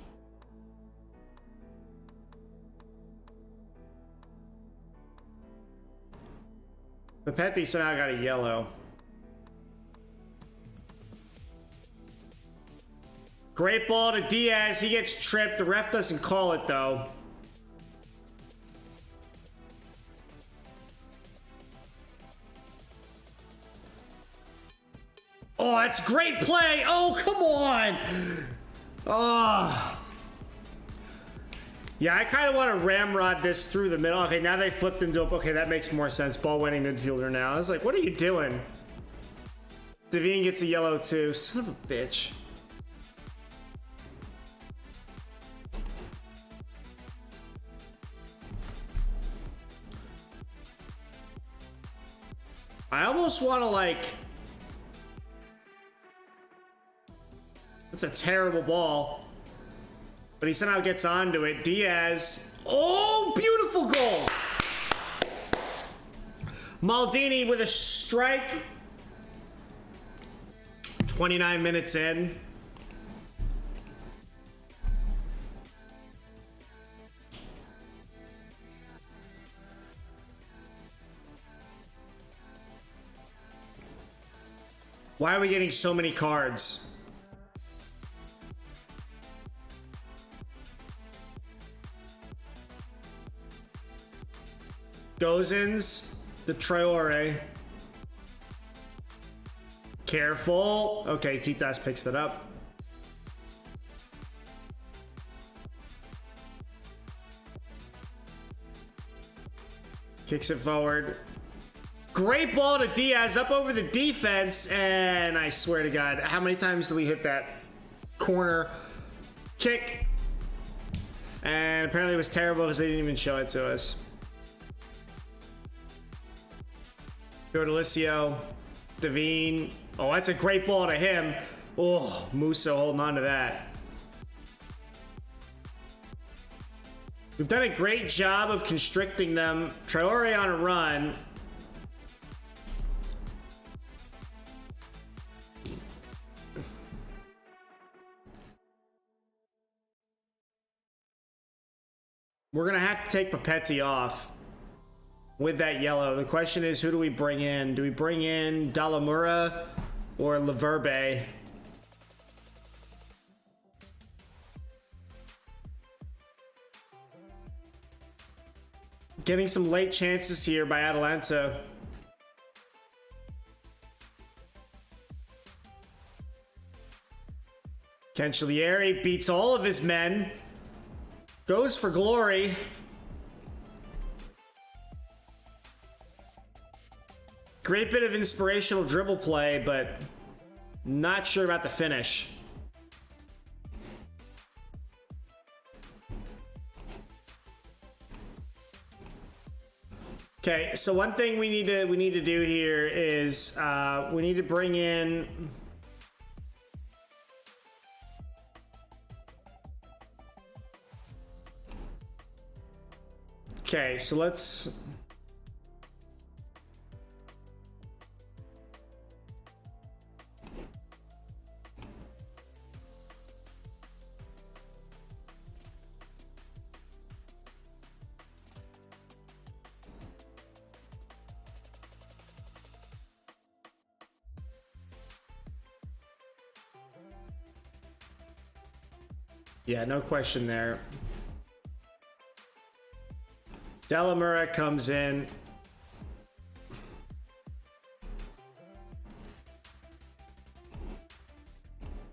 Papetti somehow got a yellow. Great ball to Diaz. He gets tripped. The ref doesn't call it, though. Oh, that's great play. Oh, come on. Oh. Yeah, I kind of want to ramrod this through the middle. Okay, now they flipped into... Okay, that makes more sense. Ball-winning midfielder now. I was like, what are you doing? Devine gets a yellow, too. Son of a bitch. I almost want to, like... That's a terrible ball. But he somehow gets onto it. Diaz. Oh, beautiful goal. Maldini with a strike. 29 minutes in. Why are we getting so many cards? Gozens, the Traore. Careful. Okay, Titas picks it up. Kicks it forward. Great ball to Diaz up over the defense. And I swear to God, how many times do we hit that corner kick? And apparently it was terrible because they didn't even show it to us. Gordolicio, Devine. Oh, that's a great ball to him. Oh, Musso holding on to that. We've done a great job of constricting them. Traore on a run. We're going to have to take Papetti off with that yellow. The question is, who do we bring in? Do we bring in Dallamura or Laverbe? Getting some late chances here by Atalanta. Cancellieri beats all of his men. Goes for glory. Great bit of inspirational dribble play, but not sure about the finish. Okay, so one thing we need to do here is we need to bring in okay, so let's yeah, no question there. Dallamura comes in.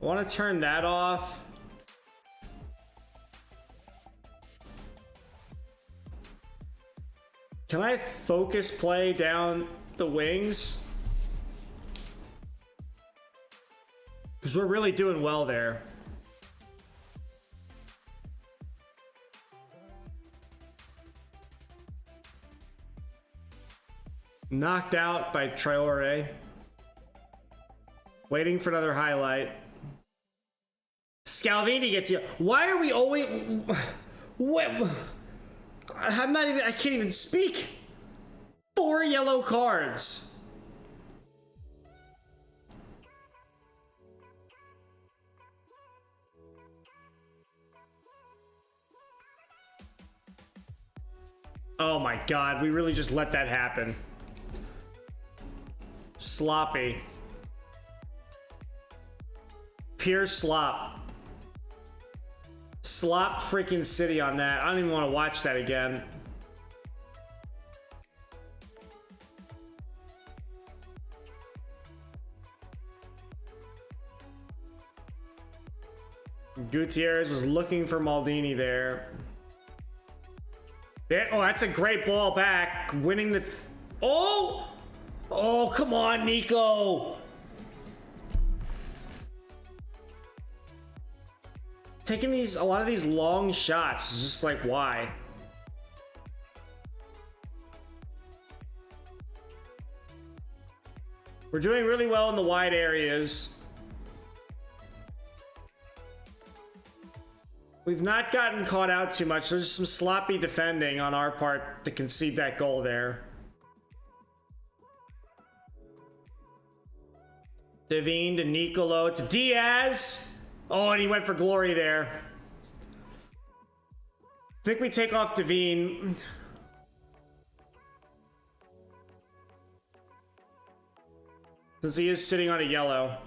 I want to turn that off. Can I focus play down the wings? Because we're really doing well there. Knocked out by Traore. Waiting for another highlight. Scalvini gets you. Why are we always... What? I'm not even... I can't even speak. 4 yellow cards. Oh my God, we really just let that happen. Sloppy. Pure slop. Slop freaking city on that. I don't even want to watch that again. Gutierrez was looking for Maldini there. Oh, that's a great ball back. Winning the... Oh! Oh, come on, Nico. Taking a lot of these long shots is just like, why? We're doing really well in the wide areas. We've not gotten caught out too much. There's some sloppy defending on our part to concede that goal there. Devine to Nicolo to Diaz. Oh, and he went for glory there. I think we take off Devine. Since he is sitting on a yellow.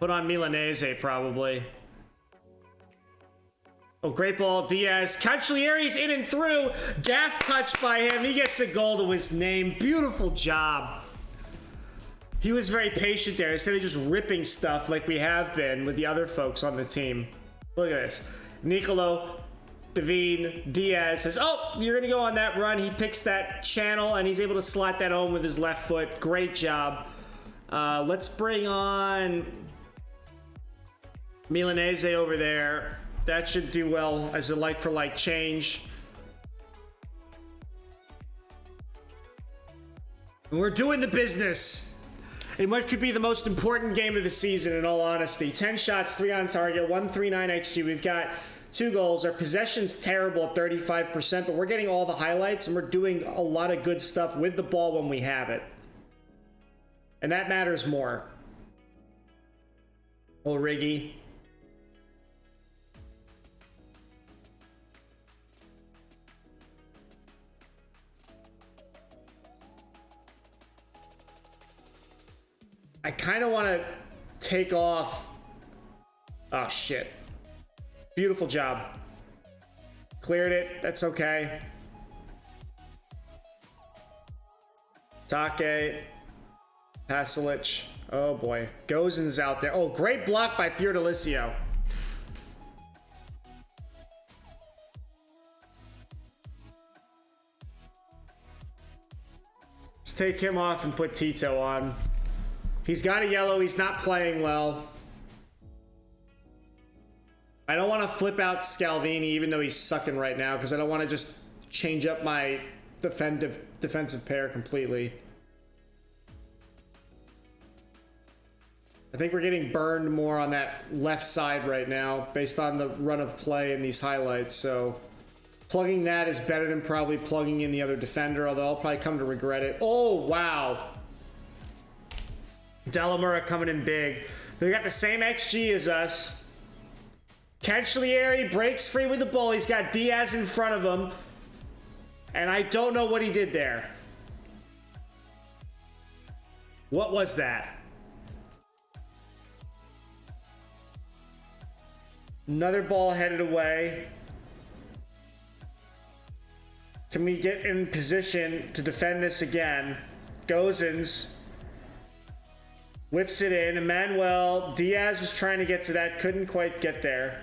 Put on Milanese, probably. Oh, great ball, Diaz. Cancellieri's in and through. Daft touch by him. He gets a goal to his name. Beautiful job. He was very patient there instead of just ripping stuff like we have been with the other folks on the team. Look at this. Nicolo, Davine, Diaz says, oh, you're going to go on that run. He picks that channel, and he's able to slot that home with his left foot. Great job. Let's bring on Milanese over there. That should do well as a like-for-like change. And we're doing the business in what could be the most important game of the season, in all honesty. 10 shots, 3 on target, 139 XG. We've got 2 goals. Our possession's terrible at 35%, but we're getting all the highlights, and we're doing a lot of good stuff with the ball when we have it. And that matters more. Riggy. I kind of want to take off. Oh, shit. Beautiful job. Cleared it. That's okay. Take. Pasalic. Oh, boy. Gozen's out there. Oh, great block by Fiordalicio. Just take him off and put Tito on. He's got a yellow. He's not playing well. I don't want to flip out Scalvini, even though he's sucking right now, because I don't want to just change up my defensive pair completely. I think we're getting burned more on that left side right now, based on the run of play in these highlights. So plugging that is better than probably plugging in the other defender, although I'll probably come to regret it. Oh, wow. Delamura coming in big. They got the same XG as us. Cancellieri breaks free with the ball. He's got Diaz in front of him. And I don't know what he did there. What was that? Another ball headed away. Can we get in position to defend this again? Gozens whips it in. Emmanuel Diaz was trying to get to that. Couldn't quite get there.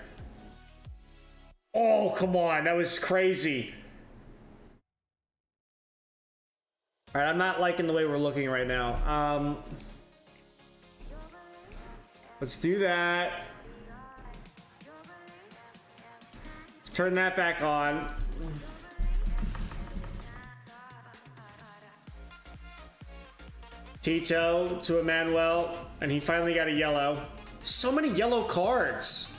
Oh, come on. That was crazy. All right, I'm not liking the way we're looking right now. Let's do that. Let's turn that back on. Tito to Emmanuel, and he finally got a yellow. So many yellow cards.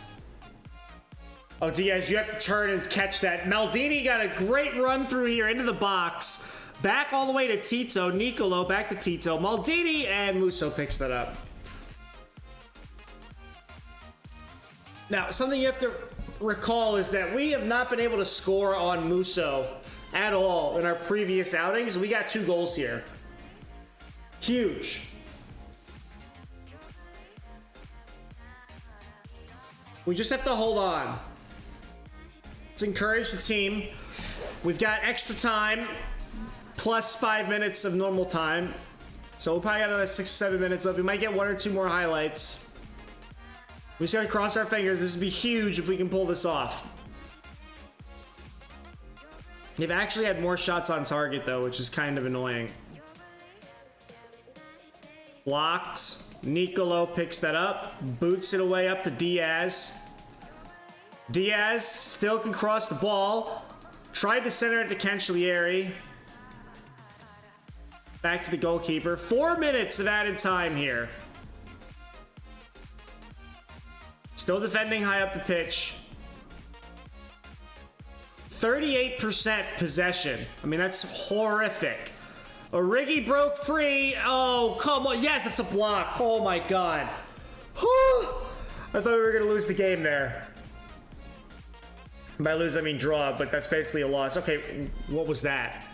Oh, Diaz, you have to turn and catch that. Maldini got a great run through here into the box. Back all the way to Tito. Nicolo back to Tito. Maldini, and Musso picks that up. Now, something you have to recall is that we have not been able to score on Musso at all in our previous outings. We got 2 goals here. Huge. We just have to hold on. Let's encourage the team. We've got extra time, plus 5 minutes of normal time. So we'll probably got another 6 or 7 minutes left. We might get 1 or 2 more highlights. We just gotta cross our fingers. This would be huge if we can pull this off. They've actually had more shots on target, though, which is kind of annoying. Blocked. Nicolo picks that up. Boots it away up to Diaz. Diaz still can cross the ball. Tried to center it to Cancellieri. Back to the goalkeeper. 4 minutes of added time here. Still defending high up the pitch. 38% possession. I mean, that's horrific. Origi broke free. Oh, come on. Yes, that's a block. Oh, my God. Whew. I thought we were going to lose the game there. By lose, I mean draw, but that's basically a loss. Okay, what was that?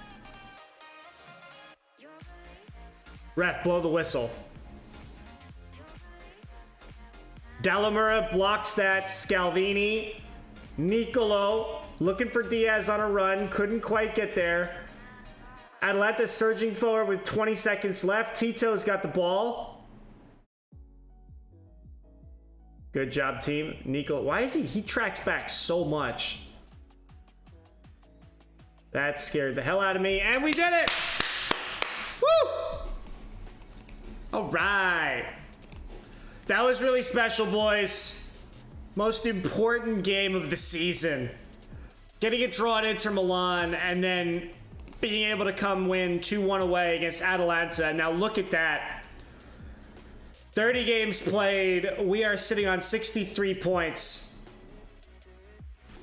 Ref, blow the whistle. Delamura blocks that. Scalvini Nicolo looking for Diaz on a run. Couldn't quite get there. Atalanta surging forward with 20 seconds left. Tito's got the ball. Good job, team. Nico, why is he tracks back so much? That scared the hell out of me, and we did it! Woo! All right. That was really special, boys. Most important game of the season. Getting a draw at Inter Milan, and then being able to come win 2-1 away against Atalanta. Now look at that. 30 games played. We are sitting on 63 points.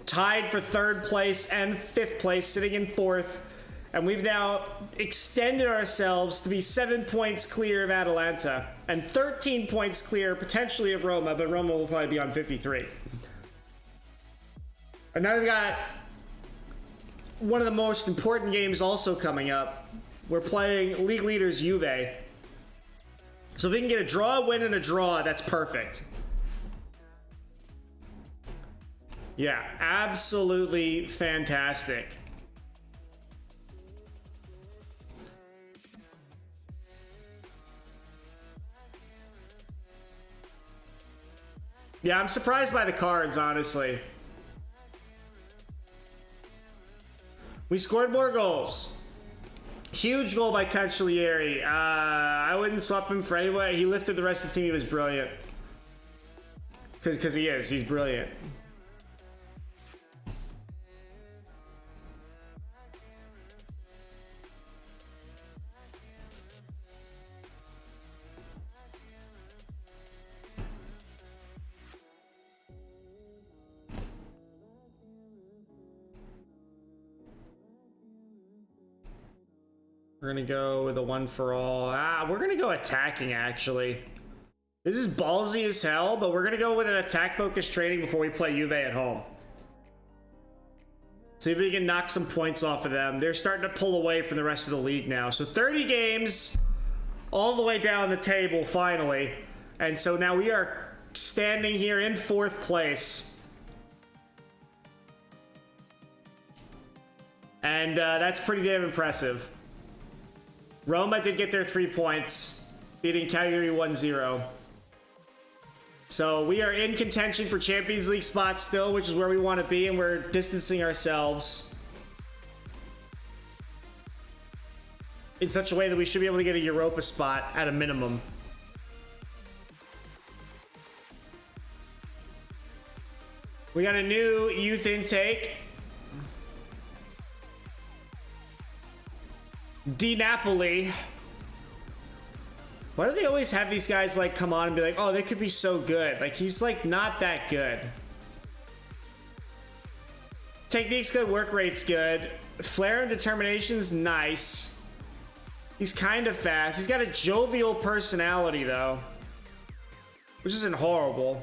Tied for third place and fifth place, sitting in fourth. And we've now extended ourselves to be 7 points clear of Atalanta and 13 points clear potentially of Roma, but Roma will probably be on 53. And now we've got one of the most important games also coming up. We're playing league leaders Juve. So if we can get a draw, win, and a draw, that's perfect. Yeah, absolutely fantastic. Yeah, I'm surprised by the cards, honestly. We scored more goals. Huge goal by Cancellieri. I wouldn't swap him for anyway. He lifted the rest of the team. He was brilliant. Because he is. He's brilliant. We're gonna go with a one for all. We're gonna go attacking, actually. This is ballsy as hell, but we're gonna go with an attack-focused trading before we play Juve at home. See if we can knock some points off of them. They're starting to pull away from the rest of the league now. So 30 games, all the way down the table, finally. And so now we are standing here in fourth place. And that's pretty damn impressive. Roma did get their 3 points, beating Cagliari 1-0. So we are in contention for Champions League spots still, which is where we want to be, and we're distancing ourselves in such a way that we should be able to get a Europa spot at a minimum. We got a new youth intake. Napoli. Why do they always have these guys like come on and be like, oh, they could be so good? Like, he's like not that good. Technique's good, work rate's good. Flair and determination's nice. He's kind of fast. He's got a jovial personality though, which isn't horrible.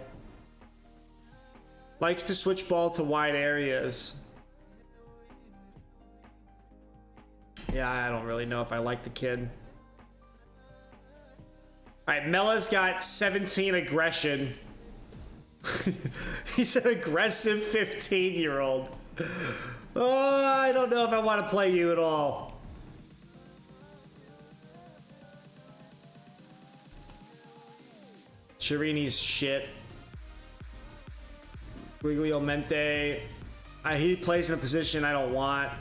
Likes to switch ball to wide areas. Yeah, I don't really know if I like the kid. All right, Mella's got 17 aggression. He's an aggressive 15-year-old. Oh, I don't know if I want to play you at all. Chirini's shit. Guigliomente. He plays in a position I don't want.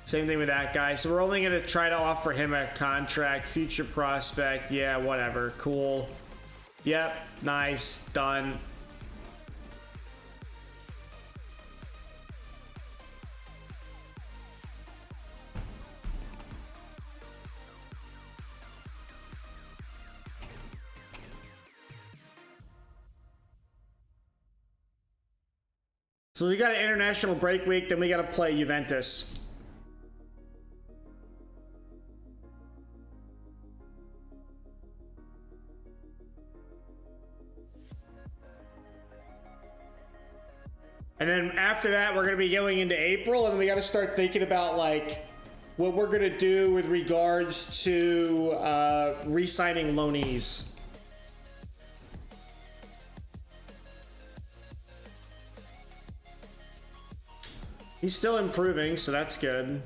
Same thing with that guy. So we're only going to try to offer him a contract. Future prospect. Yeah, whatever. Cool. Yep. Nice. Done. So we got an international break week, then we got to play Juventus. And then after that, we're going to be going into April, and then we got to start thinking about like what we're going to do with regards to re-signing loanees. He's still improving, so that's good.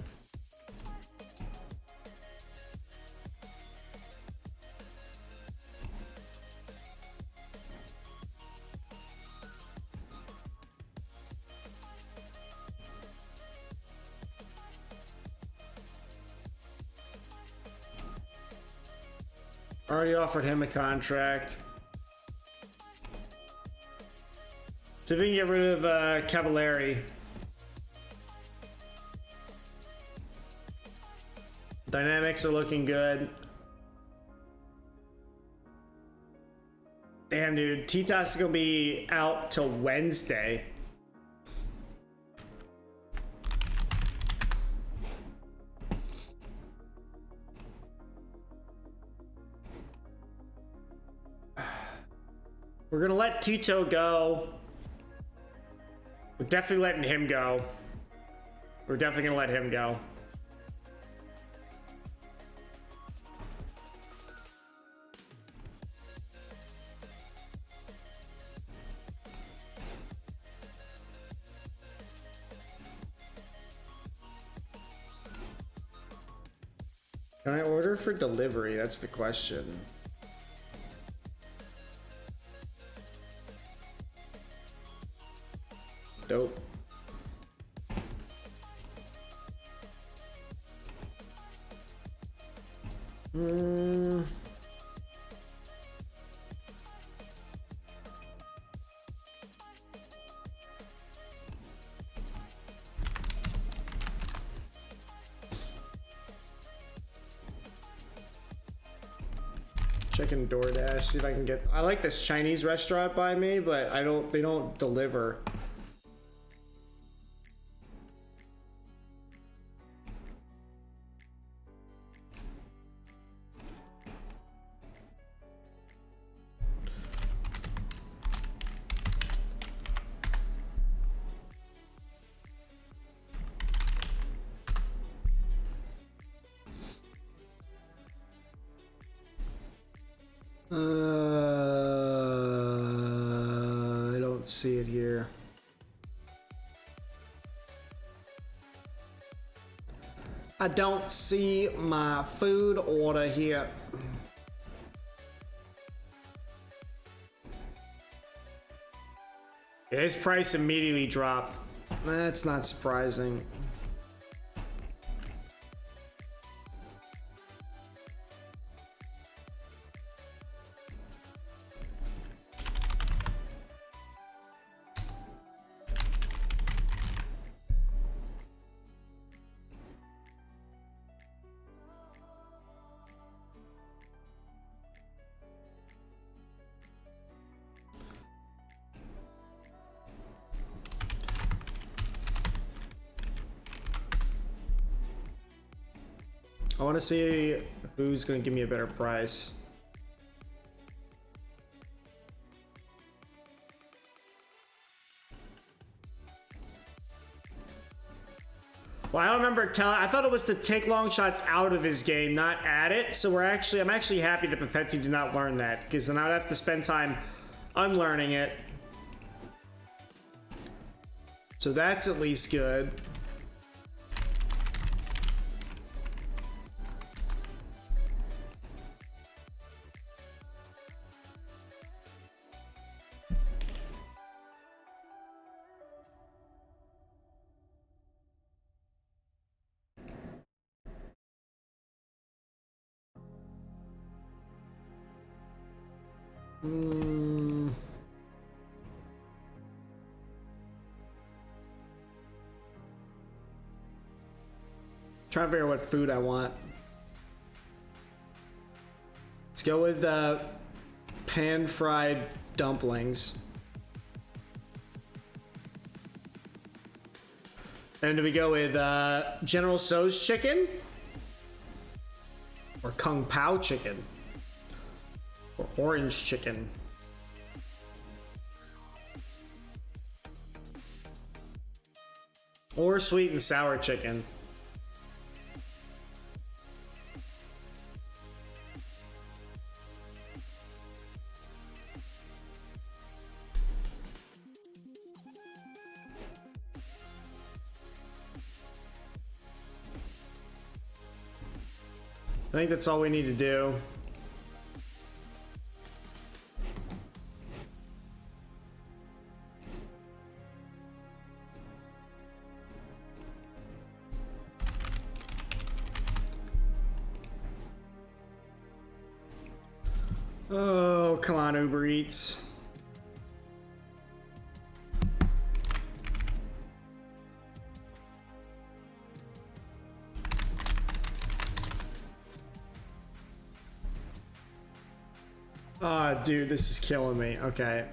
Already offered him a contract. So if we can get rid of Cavallari. Dynamics are looking good. Damn, dude. Titas is going to be out till Wednesday. We're going to let Tito go. We're definitely letting him go. We're definitely going to let him go. Can I order for delivery? That's the question. Dope. Checking DoorDash, see if I can get. I like this Chinese restaurant by me, but they don't deliver. I don't see it here. I don't see my food order here. His price immediately dropped. That's not surprising. I want to see who's going to give me a better price. Well, I don't remember telling. I thought it was to take long shots out of his game, not add it. So I'm actually happy that Perfetti did not learn that, because then I'd have to spend time unlearning it. So that's at least good. Trying to figure out what food I want. Let's go with pan-fried dumplings. And do we go with General Tso's chicken? Or Kung Pao chicken? Or orange chicken? Or sweet and sour chicken? think that's all we need to do. Oh, come on, Uber Eats. Oh, dude, this is killing me. Okay.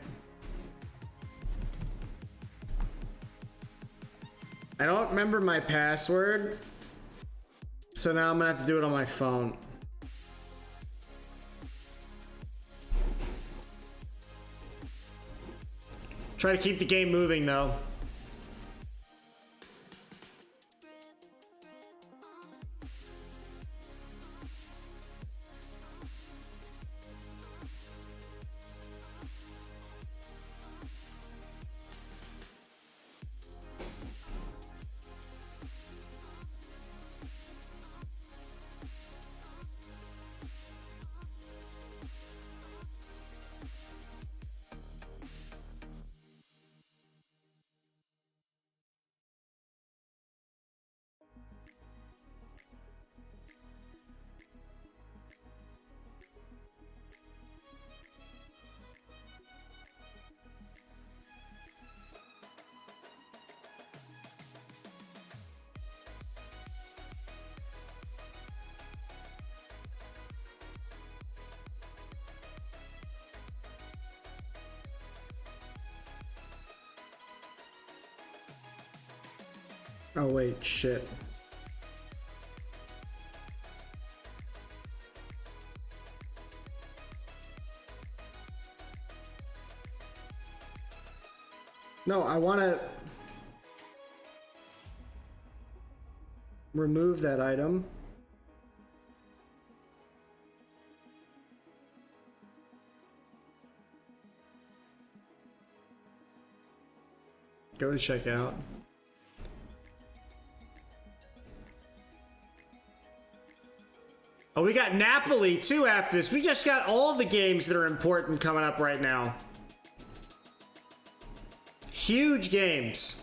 I don't remember my password, so now I'm gonna have to do it on my phone. Try to keep the game moving, though. Oh, wait, shit. No, I want to remove that item. Go to checkout. Oh, we got Napoli too after this. We just got all the games that are important coming up right now. Huge games.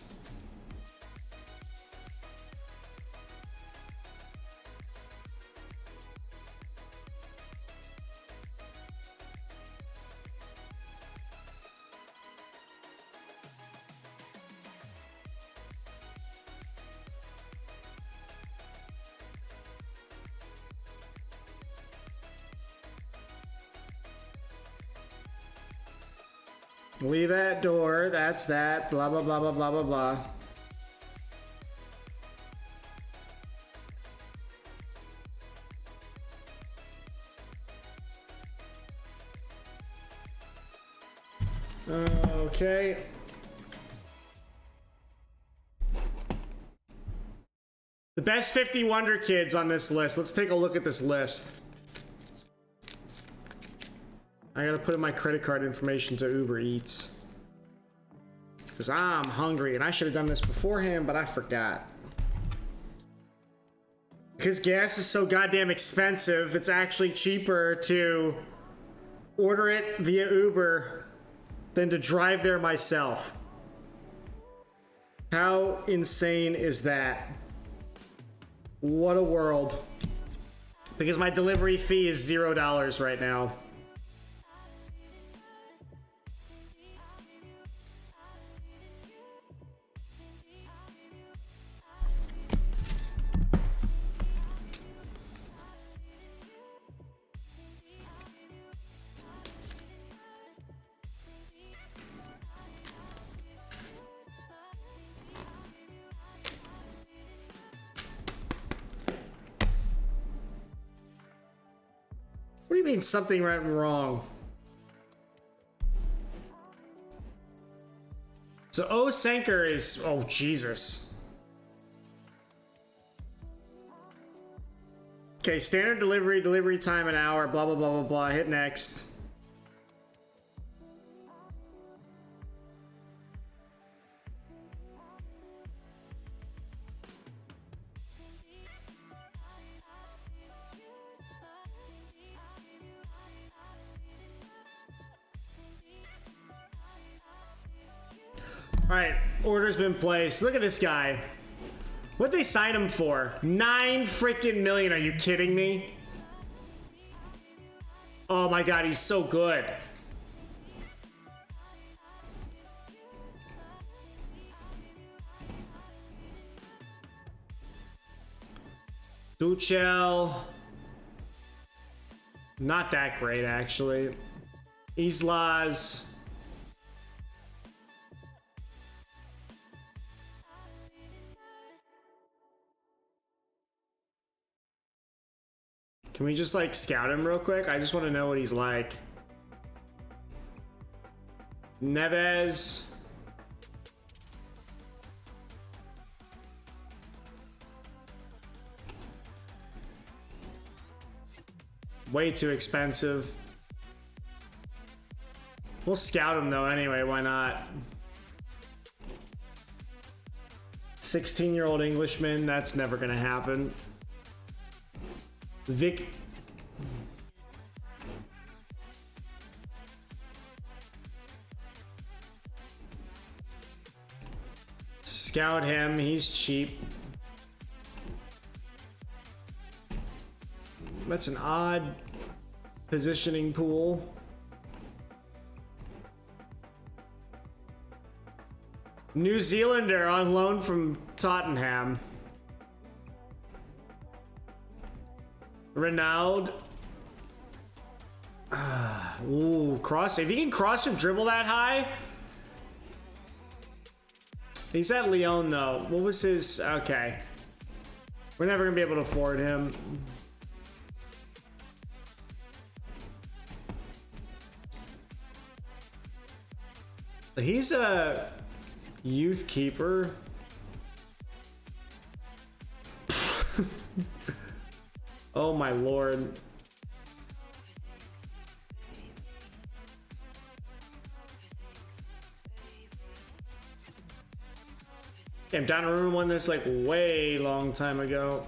Leave that door, that's that, blah, blah, blah, blah, blah, blah, blah. Okay. The best 50 Wonder Kids on this list. Let's take a look at this list. I gotta put in my credit card information to Uber Eats. Because I'm hungry, and I should have done this beforehand, but I forgot. Because gas is so goddamn expensive, it's actually cheaper to order it via Uber than to drive there myself. How insane is that? What a world. Because my delivery fee is $0 right now. What do you mean something went wrong? So Senker is, oh Jesus. Okay, standard delivery time an hour, blah blah blah blah blah, hit next. Alright, order's been placed. Look at this guy. What'd they sign him for? 9 freaking million. Are you kidding me? Oh my god, he's so good. Duchel. Not that great, actually. Islas. Can we just like scout him real quick? I just want to know what he's like. Neves. Way too expensive. We'll scout him though anyway, why not? 16-year-old Englishman, that's never gonna happen. Vic. Scout him, he's cheap. That's an odd positioning pool. New Zealander on loan from Tottenham. Ronaldo. Ooh, cross. If he can cross and dribble that high. He's at Lyon though. What was his? Okay. We're never gonna be able to afford him. He's a youth keeper. Oh my lord. Damn, Donnarumma won this like way long time ago.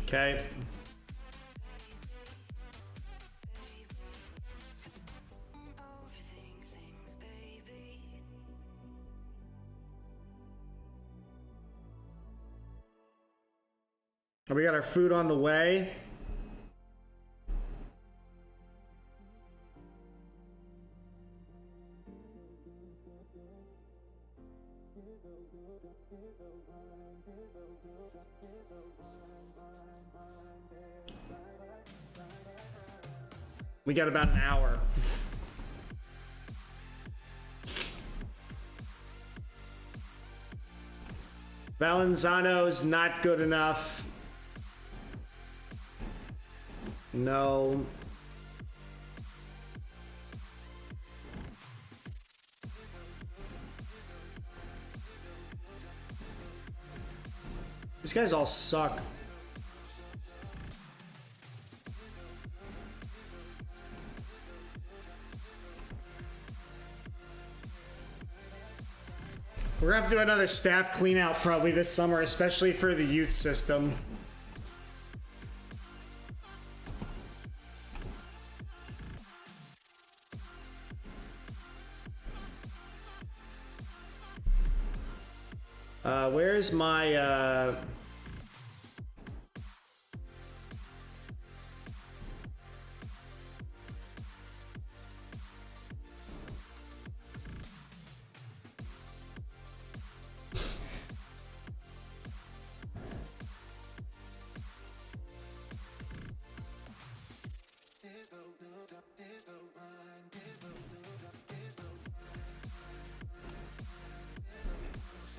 Okay. We got our food on the way. We got about an hour. Valenzano's not good enough. No. These guys all suck. We're gonna have to do another staff clean out probably this summer, especially for the youth system. Where's my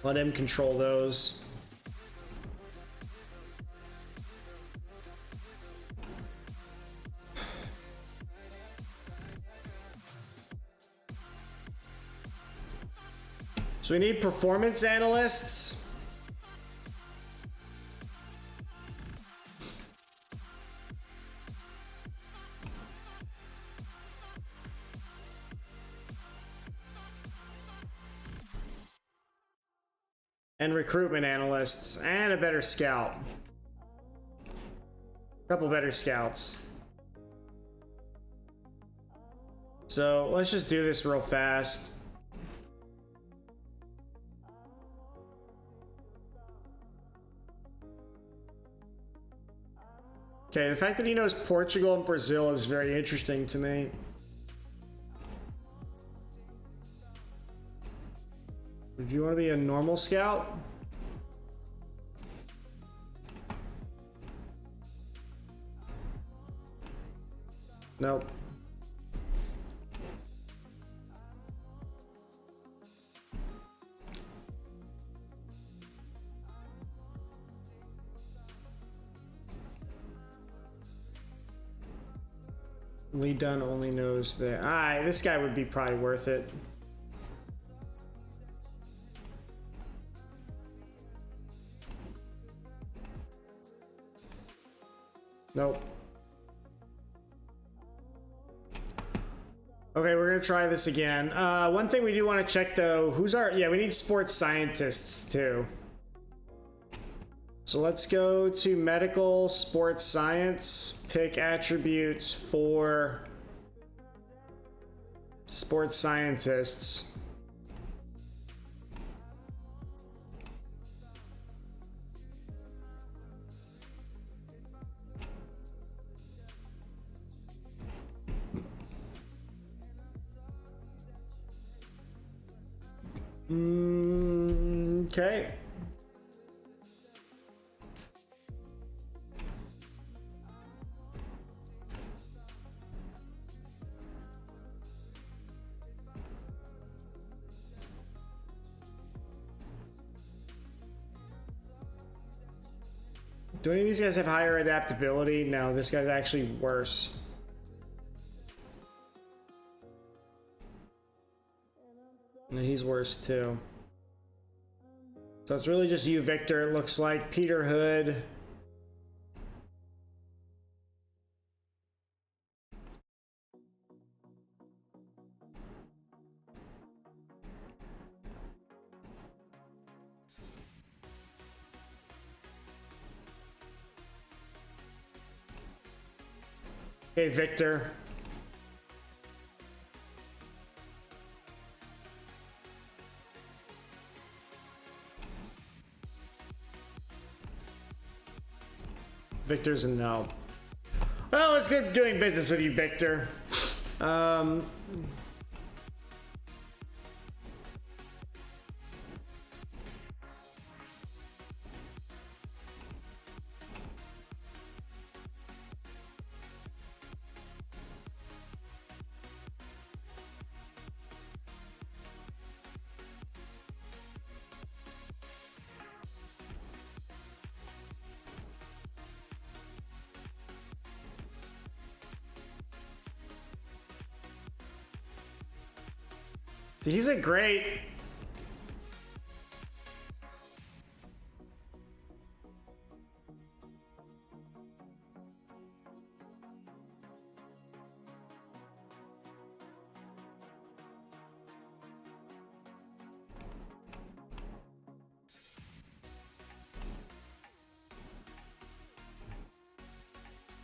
let him control those. So we need performance analysts. And recruitment analysts, and a better scout. A couple better scouts. So let's just do this real fast. Okay, the fact that he knows Portugal and Brazil is very interesting to me. Would you want to be a normal scout? Nope. Lee Dunn only knows that. Alright, this guy would be probably worth it. Nope. Okay, we're gonna try this again. One thing we do want to check though, who's our, yeah, we need sports scientists too. So let's go to medical sports science, pick attributes for sports scientists. Okay. Do any of these guys have higher adaptability? No, this guy's actually worse. And he's worse too. So it's really just you, Victor. It looks like Peter Hood. Okay, Victor. Victor's a no. Well, let's get doing business with you, Victor. He's a great...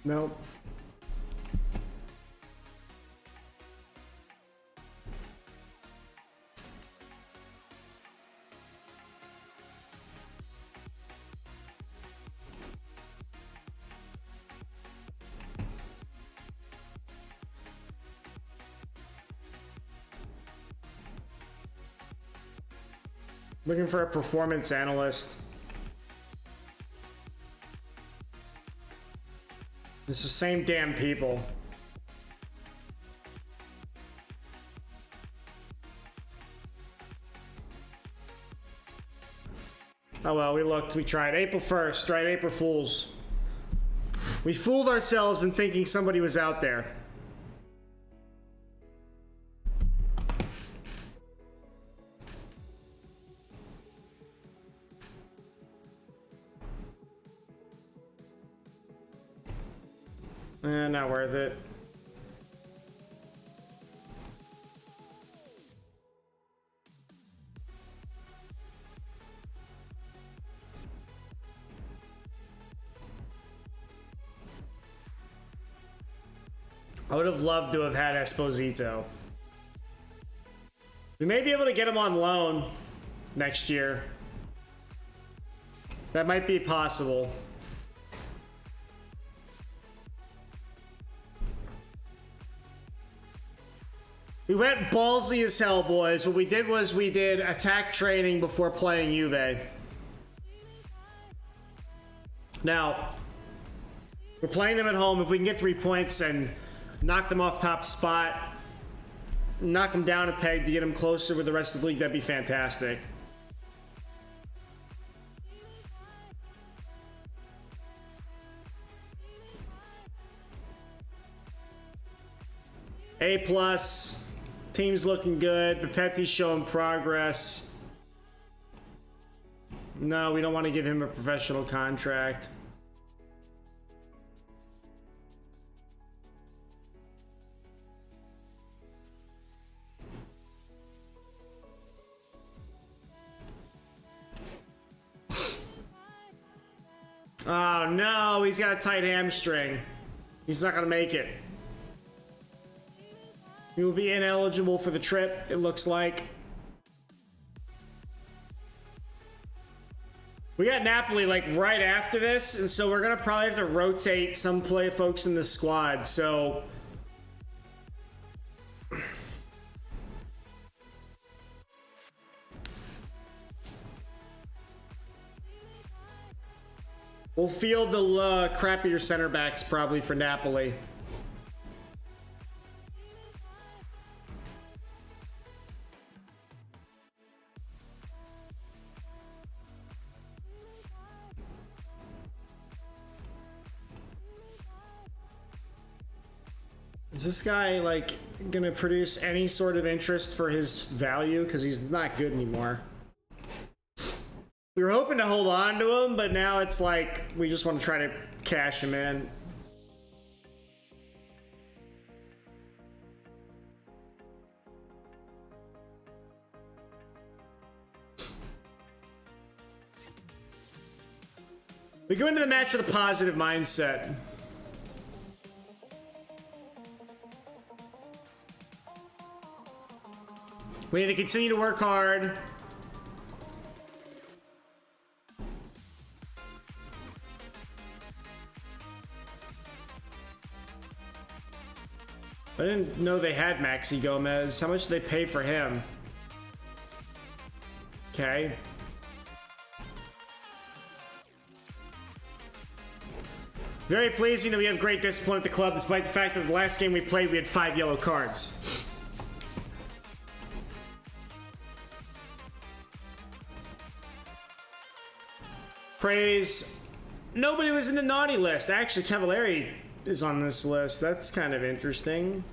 Nope. Looking for a performance analyst. It's the same damn people. Oh well, we looked, we tried. April 1st, right? April Fools. We fooled ourselves in thinking somebody was out there. Not worth it. I would have loved to have had Esposito. We may be able to get him on loan next year. That might be possible. We went ballsy as hell, boys. What we did was we did attack training before playing Juve. Now, we're playing them at home. If we can get 3 points and knock them off top spot, knock them down a peg to get them closer with the rest of the league, that'd be fantastic. A+. Team's looking good. Papetti's showing progress. No, we don't want to give him a professional contract. Oh no, he's got a tight hamstring. He's not going to make it. He will be ineligible for the trip, it looks like. We got Napoli like right after this, and so we're gonna probably have to rotate some folks in the squad. So we'll field the crappier center backs probably for Napoli. Is this guy, like, gonna produce any sort of interest for his value? Because he's not good anymore. We were hoping to hold on to him, but now it's like we just want to try to cash him in. We go into the match with a positive mindset. We need to continue to work hard. I didn't know they had Maxi Gomez. How much did they pay for him? Okay. Very pleasing that we have great discipline at the club, despite the fact that the last game we played, we had 5 yellow cards. Praise. Nobody was in the naughty list. Actually, Cavalieri is on this list. That's kind of interesting.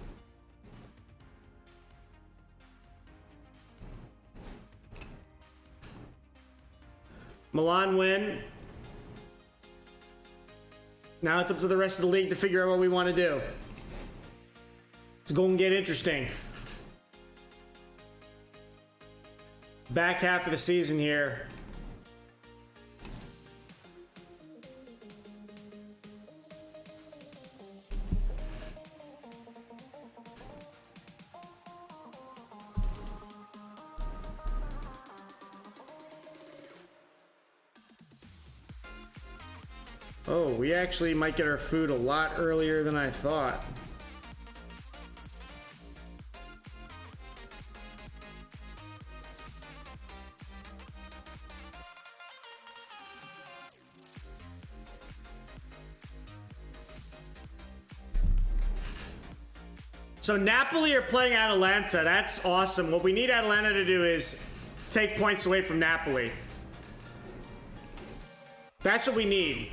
Milan win. Now it's up to the rest of the league to figure out what we want to do. It's going to get interesting. Back half of the season here. Oh, we actually might get our food a lot earlier than I thought. So Napoli are playing Atalanta. That's awesome. What we need Atalanta to do is take points away from Napoli. That's what we need.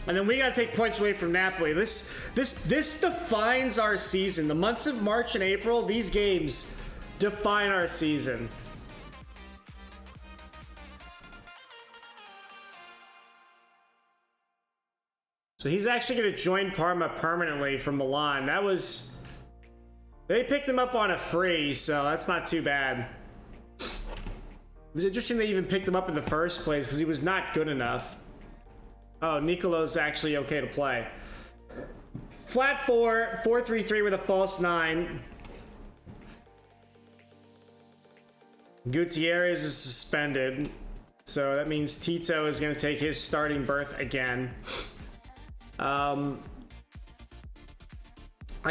And then we got to take points away from Napoli. This defines our season. The months of March and April, these games define our season. So he's actually going to join Parma permanently from Milan. That was... They picked him up on a free, so that's not too bad. It was interesting they even picked him up in the first place because he was not good enough. Oh, Nicolo's actually okay to play. Flat 4, 4-3-3 with a false 9. Gutierrez is suspended, so that means Tito is going to take his starting berth again. I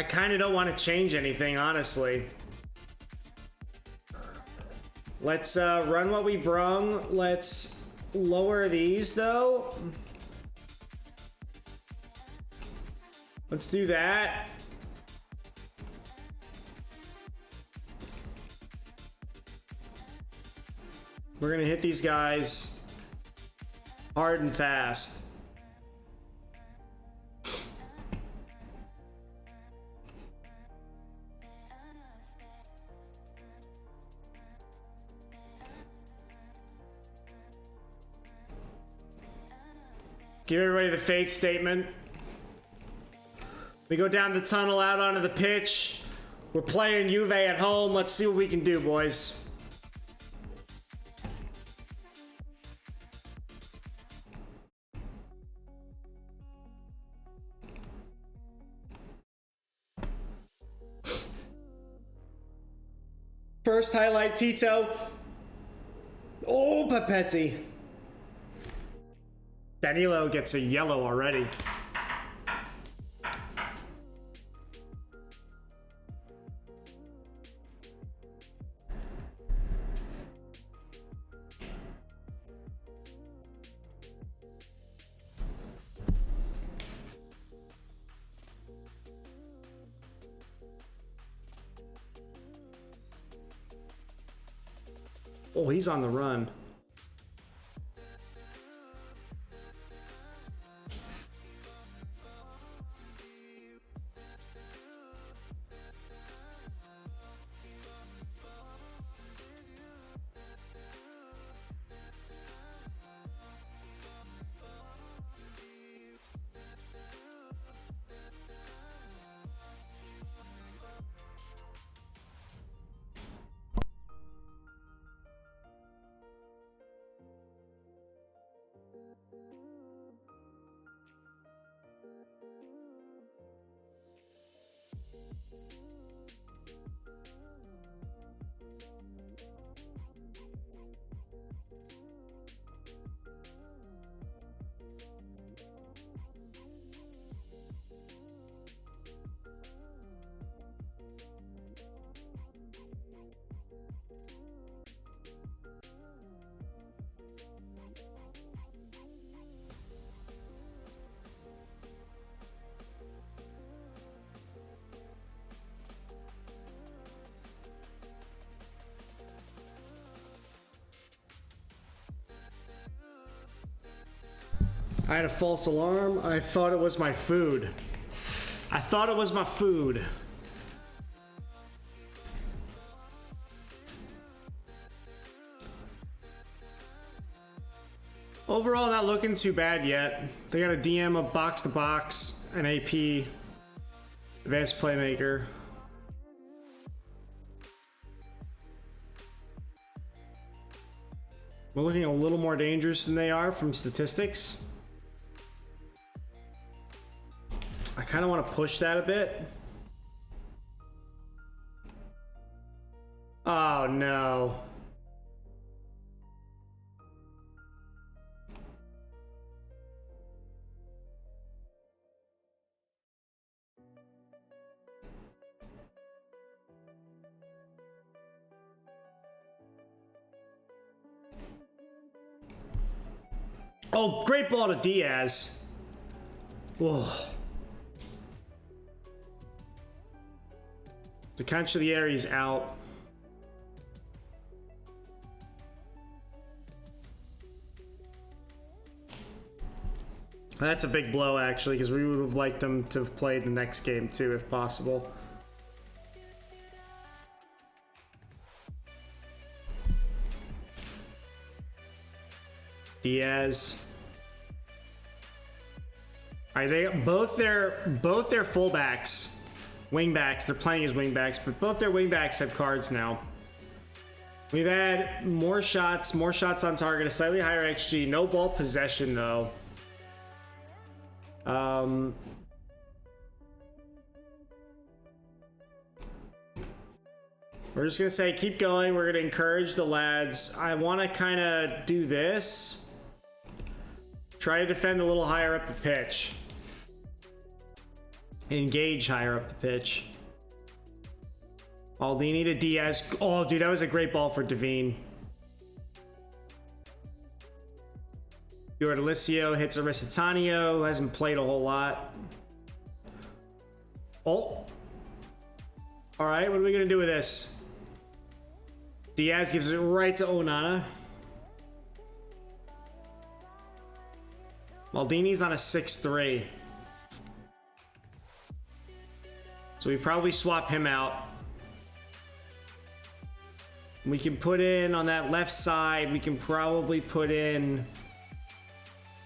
kind of don't want to change anything, honestly. Let's run what we brung. Let's lower these, though. Let's do that. We're gonna hit these guys hard and fast. Give everybody the faith statement. We go down the tunnel out onto the pitch. We're playing Juve at home. Let's see what we can do, boys. First highlight, Tito. Oh, Papetti. Danilo gets a yellow already. Oh, he's on the run. I had a false alarm. I thought it was my food. I thought it was my food. Overall, not looking too bad yet. They got a DM, a box-to-box, an AP, advanced playmaker. We're looking a little more dangerous than they are from statistics. I kind of want to push that a bit. Oh no. Oh, great ball to Diaz. Whoa. The Cancellieri's out. That's a big blow, actually, because we would have liked them to have played the next game, too, if possible. Diaz. All right, they got both their fullbacks, wingbacks. They're playing as wingbacks, but both their wingbacks have cards now. We've had more shots on target, a slightly higher XG, no ball possession though. We're just going to say keep going. We're going to encourage the lads. I want to kind of do this. Try to defend a little higher up the pitch. Engage higher up the pitch. Maldini to Diaz. Oh, dude, that was a great ball for Devine. Giordalicio hits Arisitanio, who hasn't played a whole lot. Oh. All right, what are we going to do with this? Diaz gives it right to Onana. Maldini's on a 6-3. So we probably swap him out. We can put in on that left side, we can probably put in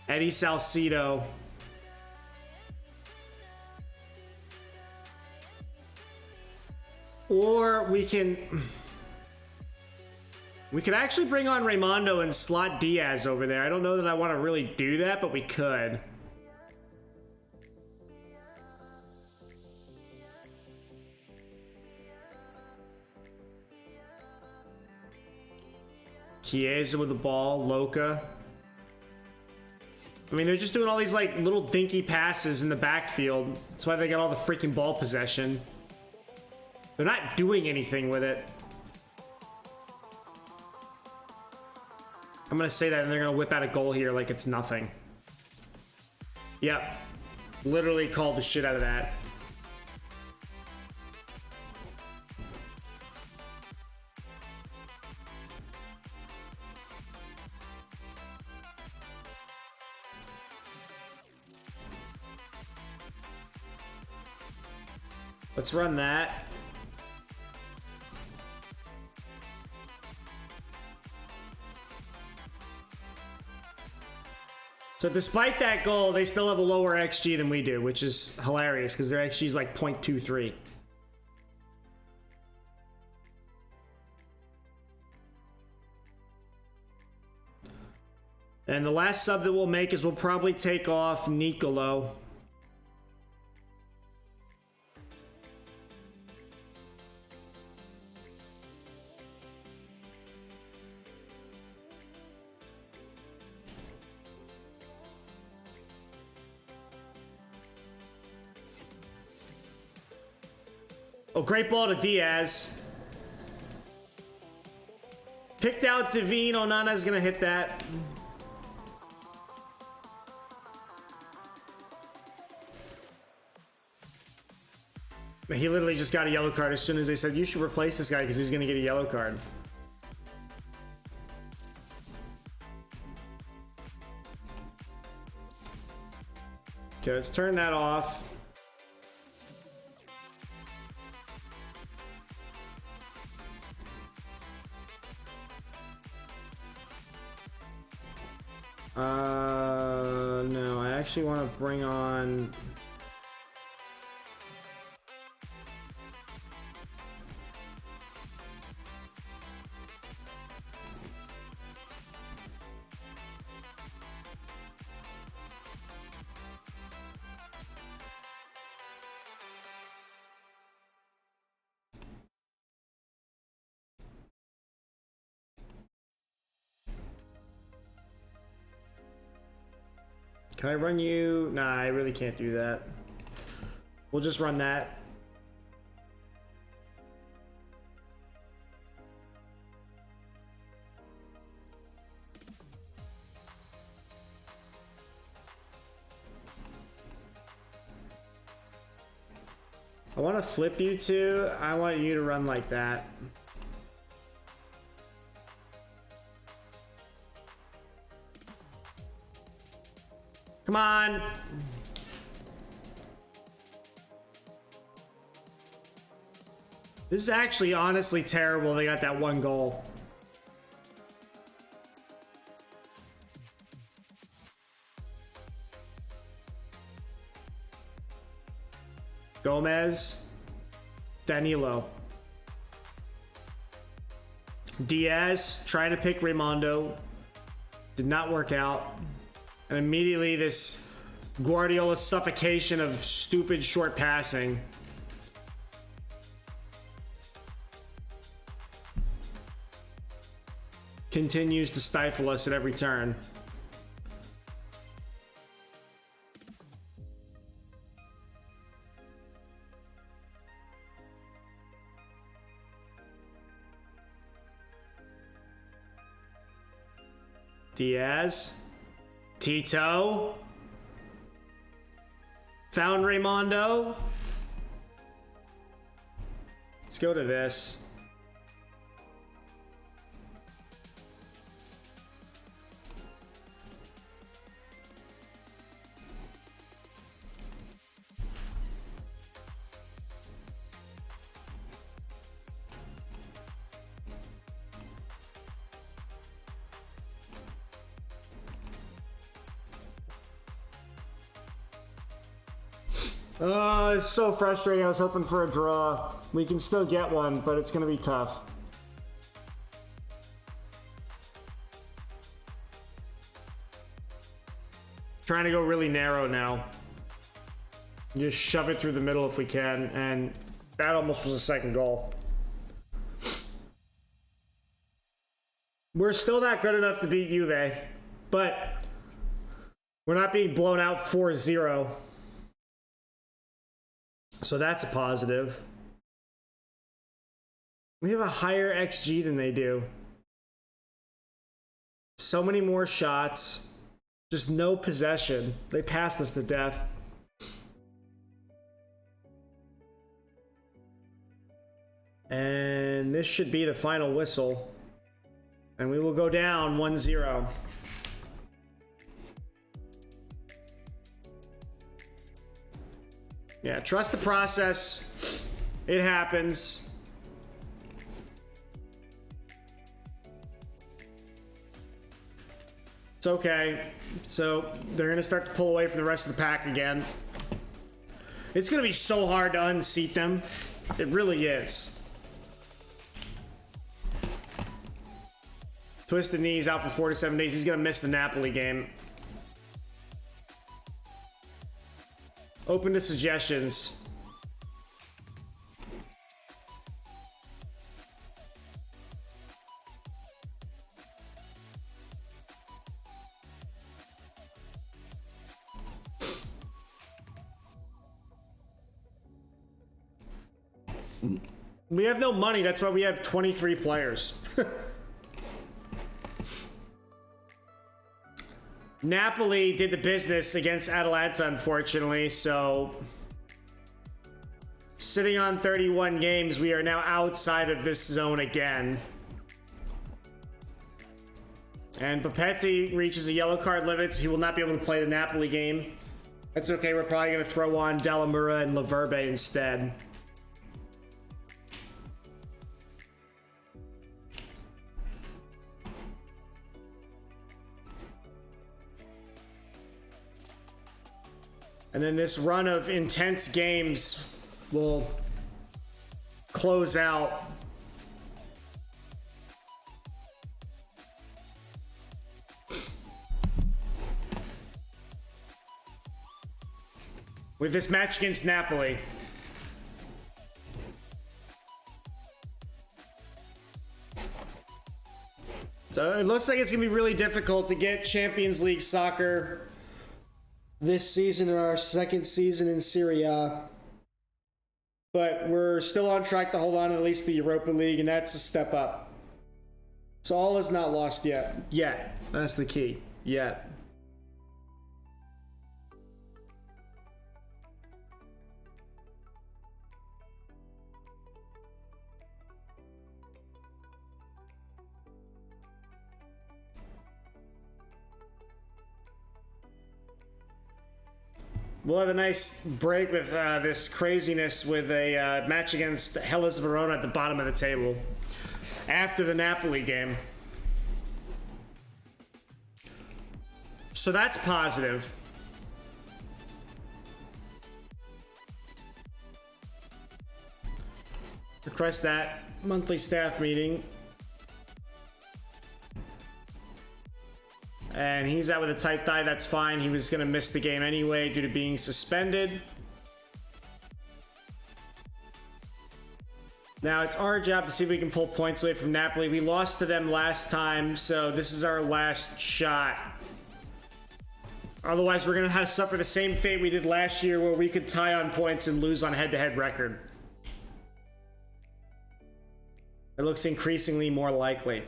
Eddie Salcido. Or we could actually bring on Raimondo and slot Diaz over there. I don't know that I want to really do that, but we could. Chiesa with the ball, Loca. I mean, they're just doing all these like little dinky passes in the backfield. That's why they got all the freaking ball possession. They're not doing anything with it. I'm gonna say that and they're gonna whip out a goal here like it's nothing. Yep. Literally called the shit out of that. Let's run that. So despite that goal, they still have a lower XG than we do, which is hilarious because their XG is like 0.23. And the last sub that we'll make is we'll probably take off Nicolo. Oh, great ball to Diaz. Picked out Devine. Onana's gonna hit that. He literally just got a yellow card as soon as they said, you should replace this guy because he's gonna get a yellow card. Okay, let's turn that off. No, I actually want to bring on... Can I run you? Nah, I really can't do that. We'll just run that. I want to flip you two. I want you to run like that. Come on. This is actually honestly terrible. They got that one goal. Gomez. Danilo. Diaz trying to pick Raimondo. Did not work out. And immediately this Guardiola suffocation of stupid short passing. continues to stifle us at every turn. Diaz. Tito. Found Raimondo. Let's go to this. It's so frustrating. I was hoping for a draw. We can still get one, but it's going to be tough. Trying to go really narrow now. Just shove it through the middle if we can, and that almost was a second goal. We're still not good enough to beat Juve, but we're not being blown out 4-0. So that's a positive. We have a higher XG than they do. So many more shots. Just no possession. They passed us to death. And this should be the final whistle. And we will go down 1-0. Yeah, trust the process. It happens. It's okay. So they're going to start to pull away from the rest of the pack again. It's going to be so hard to unseat them. It really is. Twisted knees out for 4 to 7 days. He's going to miss the Napoli game. Open to suggestions. We have no money. That's why we have 23 players. Napoli did the business against Atalanta, unfortunately, so sitting on 31 games, we are now outside of this zone again. And Papetti reaches a yellow card limit, so he will not be able to play the Napoli game. That's okay, we're probably going to throw on Delamura and Laverbe instead. And then this run of intense games will close out. With this match against Napoli. So it looks like it's going to be really difficult to get Champions League soccer this season in our second season in Serie A. But we're still on track to hold on to at least the Europa League, and that's a step up. So all is not lost yet. Yet. That's the key. Yet. We'll have a nice break with this craziness with a match against Hellas Verona at the bottom of the table after the Napoli game. So that's positive. Request that monthly staff meeting. And he's out with a tight thigh. That's fine. He was going to miss the game anyway due to being suspended. Now it's our job to see if we can pull points away from Napoli. We lost to them last time, so this is our last shot. Otherwise, we're going to have to suffer the same fate we did last year where we could tie on points and lose on head-to-head record. It looks increasingly more likely.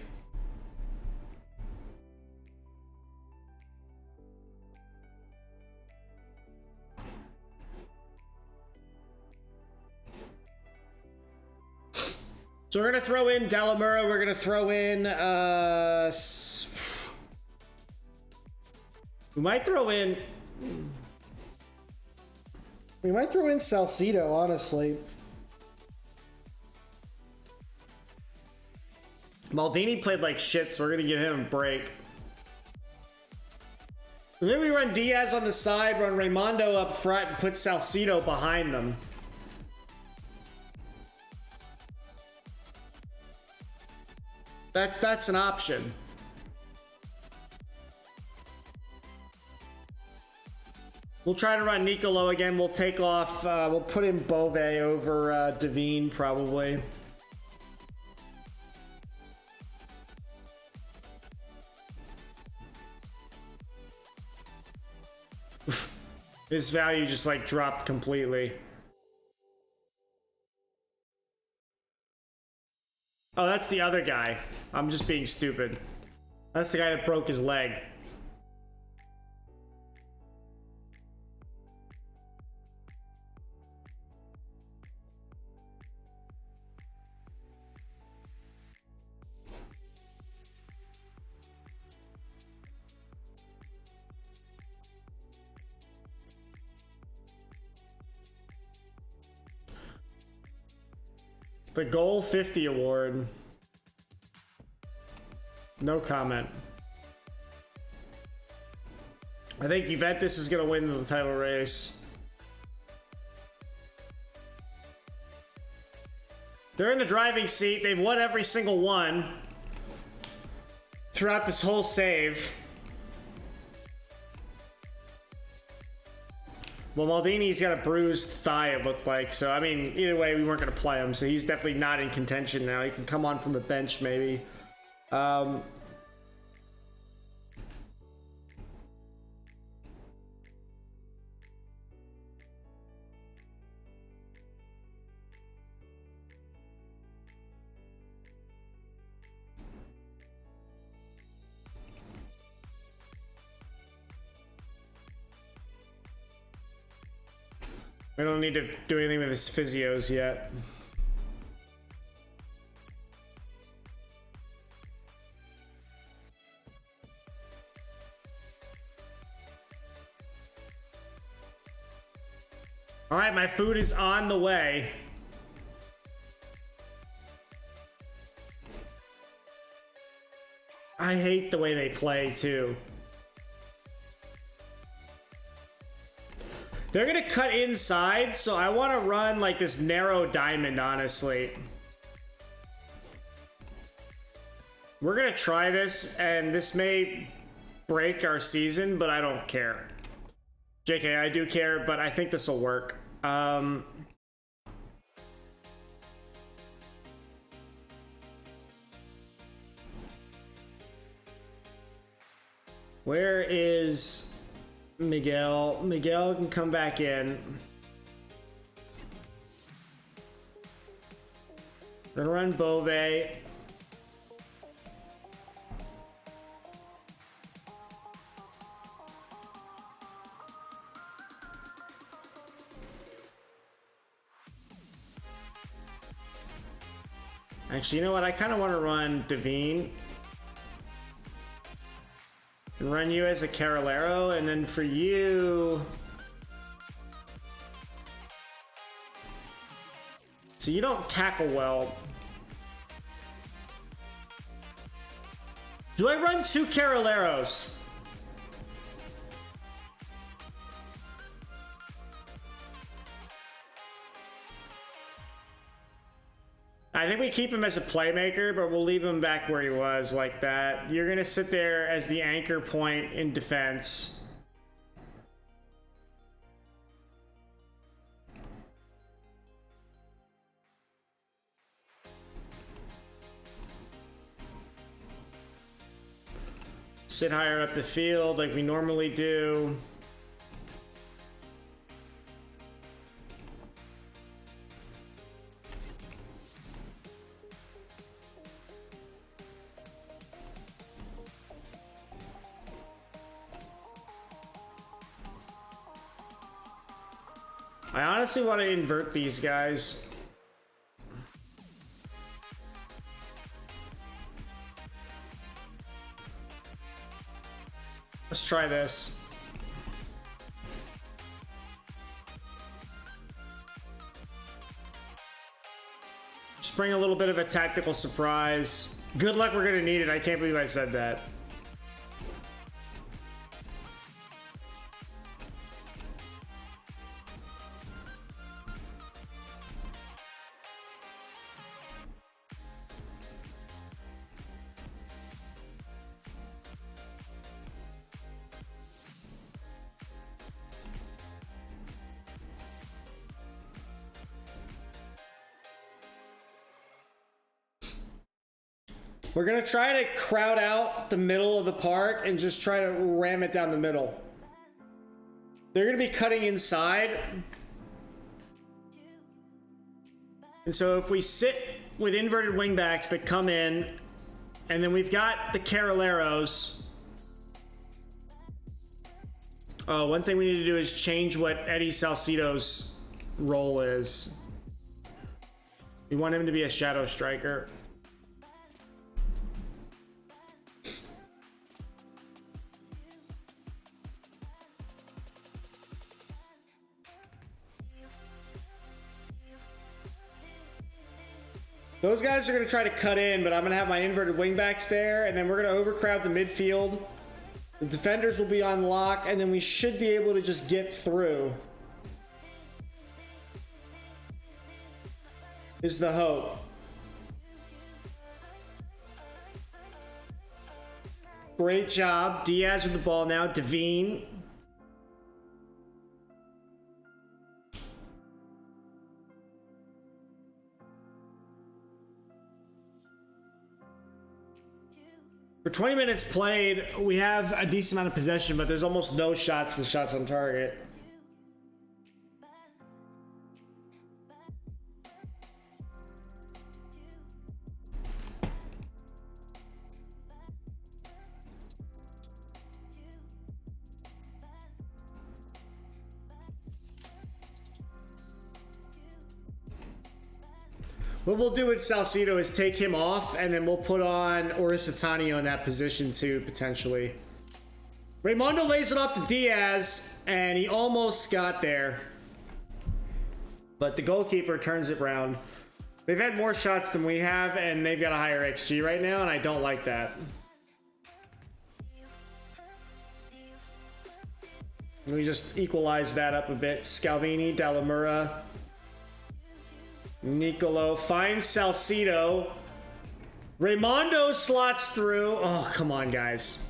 So we're going to throw in Delamura. We're going to throw in... we might throw in Salcido, honestly. Maldini played like shit, so we're going to give him a break. Maybe we run Diaz on the side, run Raimondo up front, and put Salcido behind them. That's an option. We'll try to run Nicolo again. We'll take off, we'll put in Bove over Devine, probably. His value just like dropped completely. Oh, that's the other guy. I'm just being stupid. That's the guy that broke his leg. The Goal 50 award. No comment. I think Juventus is going to win the title race. They're in the driving seat. They've won every single one throughout this whole save. Well, Maldini's got a bruised thigh, it looked like. So, I mean, either way, we weren't going to play him. So he's definitely not in contention now. He can come on from the bench, maybe. We don't need to do anything with his physios yet. All right, my food is on the way. I hate the way they play, too. They're gonna cut inside, so I want to run like this narrow diamond, honestly. We're gonna try this, and this may break our season, but I don't care. JK, I do care, but I think this will work. Where is Miguel? Miguel can come back in. We're gonna run Bove. Actually, you know what? I kind of want to run Devine. And run you as a Carolero, and then for you... So you don't tackle well. Do I run two Caroleros? I think we keep him as a playmaker, but we'll leave him back where he was, like that. You're going to sit there as the anchor point in defense. Sit higher up the field like we normally do. I honestly want to invert these guys. Let's try this. Just bring a little bit of a tactical surprise. Good luck, we're gonna need it. I can't believe I said that. We're gonna try to crowd out the middle of the park and just try to ram it down the middle. They're gonna be cutting inside. And so if we sit with inverted wingbacks that come in, and then we've got the Carrilleros. One thing we need to do is change what Eddie Salcido's role is. We want him to be a shadow striker. Those guys are going to try to cut in, but I'm going to have my inverted wingbacks there, and then we're going to overcrowd the midfield. The defenders will be on lock, and then we should be able to just get through. Is the hope. Great job. Diaz with the ball now. Devine. For 20 minutes played, we have a decent amount of possession, but there's almost no shots and shots on target. What we'll do with Salcido is take him off, and then we'll put on Orisatani in that position too, potentially. Raymondo lays it off to Diaz, and he almost got there. But the goalkeeper turns it round. They've had more shots than we have, and they've got a higher XG right now, and I don't like that. We just equalize that up a bit. Scalvini, Dallamura. Nicolo finds Salcido. Raymondo slots through. Oh, come on, guys.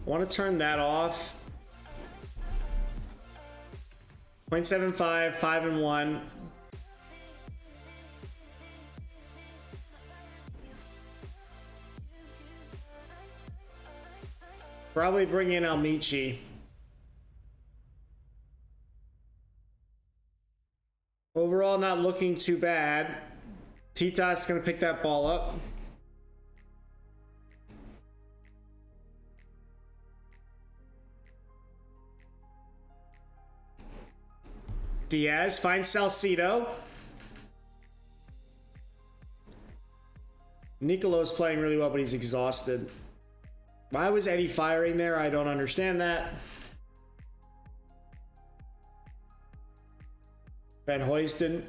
I want to turn that off. 0.75, 5-1. Probably bring in Almichi. Overall, not looking too bad. Tita's going to pick that ball up. Diaz finds Salcido. Nicolo's playing really well, but he's exhausted. Why was Eddie firing there? I don't understand that. Van Hoysten.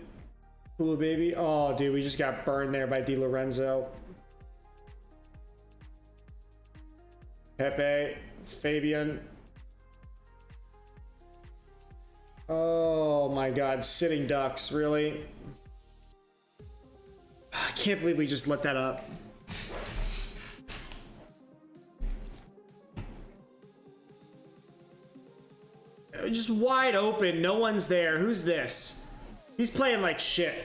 Hula baby. Oh, dude, we just got burned there by Di Lorenzo. Pepe. Fabian. Oh my god, sitting ducks, really? I can't believe we just let that up. Just wide open, no one's there. Who's this? He's playing like shit.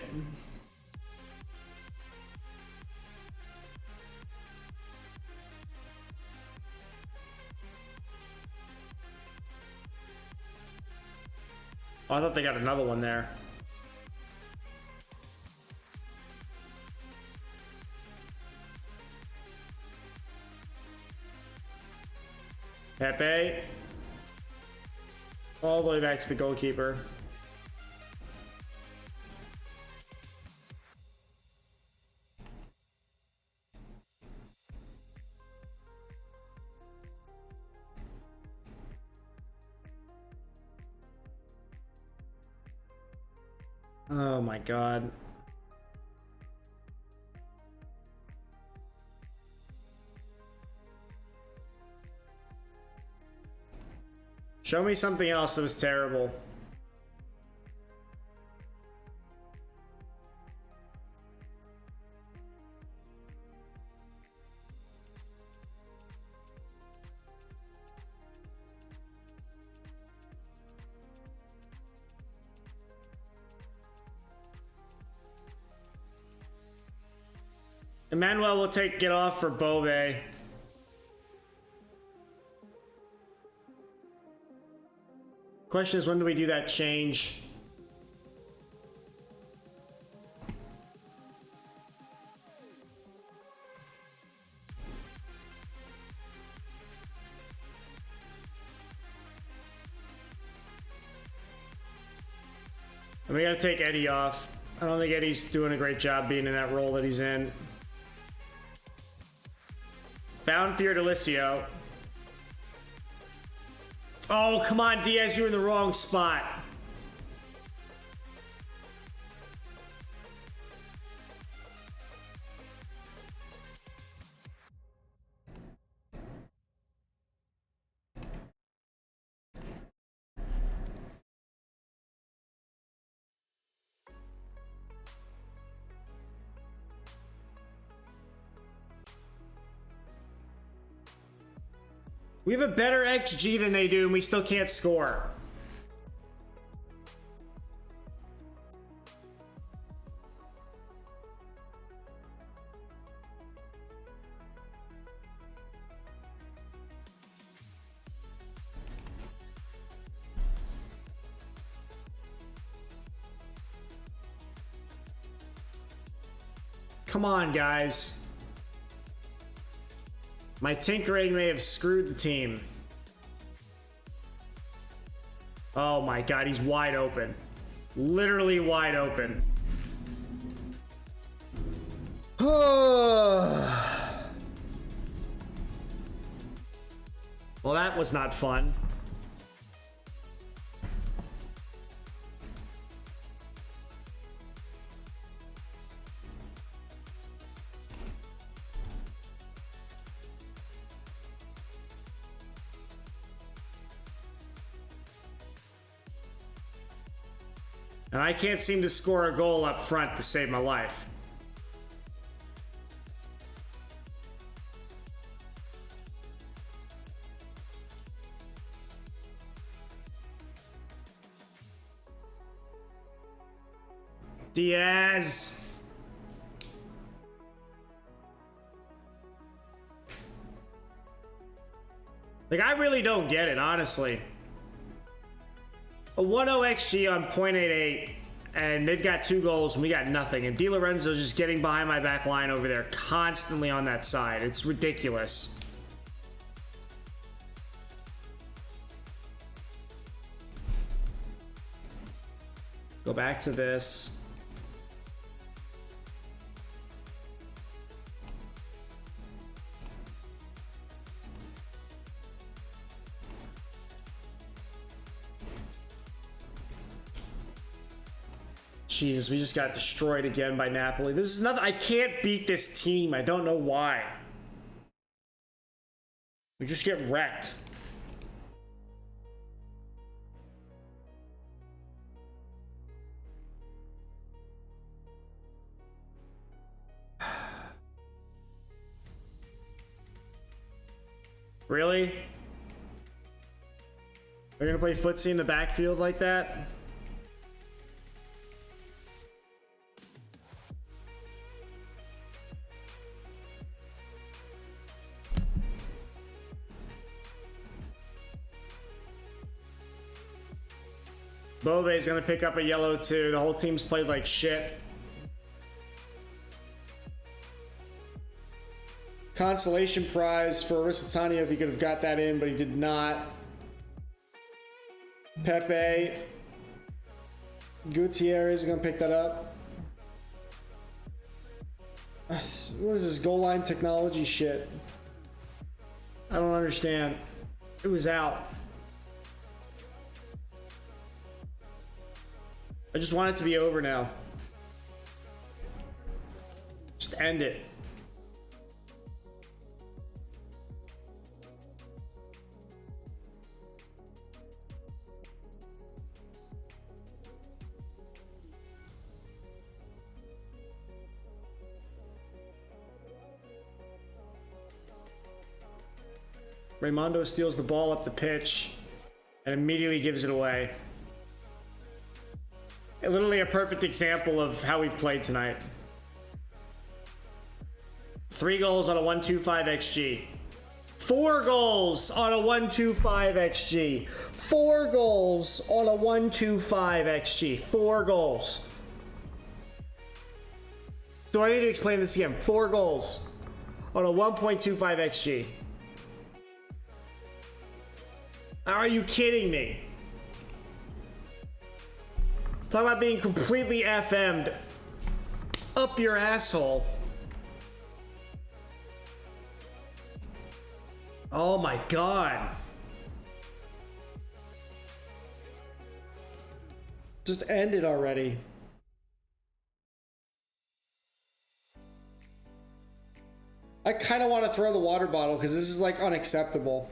Oh, I thought they got another one there. Pepe. All the way back to the goalkeeper. Oh my god. Show me something else that was terrible. Emmanuel will get off for Bove. Question is, when do we do that change? And we gotta take Eddie off. I don't think Eddie's doing a great job being in that role that he's in. Found Fiordalicio. Oh, come on, Diaz, you're in the wrong spot. We have a better XG than they do, and we still can't score. Come on, guys. My tinkering may have screwed the team. Oh my god, he's wide open. Literally wide open. Well, that was not fun. And I can't seem to score a goal up front to save my life. Diaz. Like, I really don't get it, honestly. A 1-0 XG on 0.88, and they've got 2 goals, and we got nothing. And Di Lorenzo's just getting behind my back line over there, constantly on that side. It's ridiculous. Go back to this. Jesus, we just got destroyed again by Napoli. This is nothing. I can't beat this team. I don't know why. We just get wrecked. Really? We're gonna play footsie in the backfield like that? Bove's gonna pick up a yellow too. The whole team's played like shit. Consolation prize for Aristotania if he could have got that in, but he did not. Pepe. Gutierrez is gonna pick that up. What is this goal line technology shit? I don't understand. It was out. I just want it to be over now. Just end it. Raimondo steals the ball up the pitch and immediately gives it away. Literally a perfect example of how we've played tonight. 3 goals on a 1.25 XG. 4 goals on a 1.25 XG. 4 goals on a 1.25 XG. 4 goals. Do I need to explain this again? 4 goals on a 1.25 XG. Are you kidding me? Talk about being completely FM'd up your asshole. Oh my god. Just end it already. I kind of want to throw the water bottle because this is like unacceptable.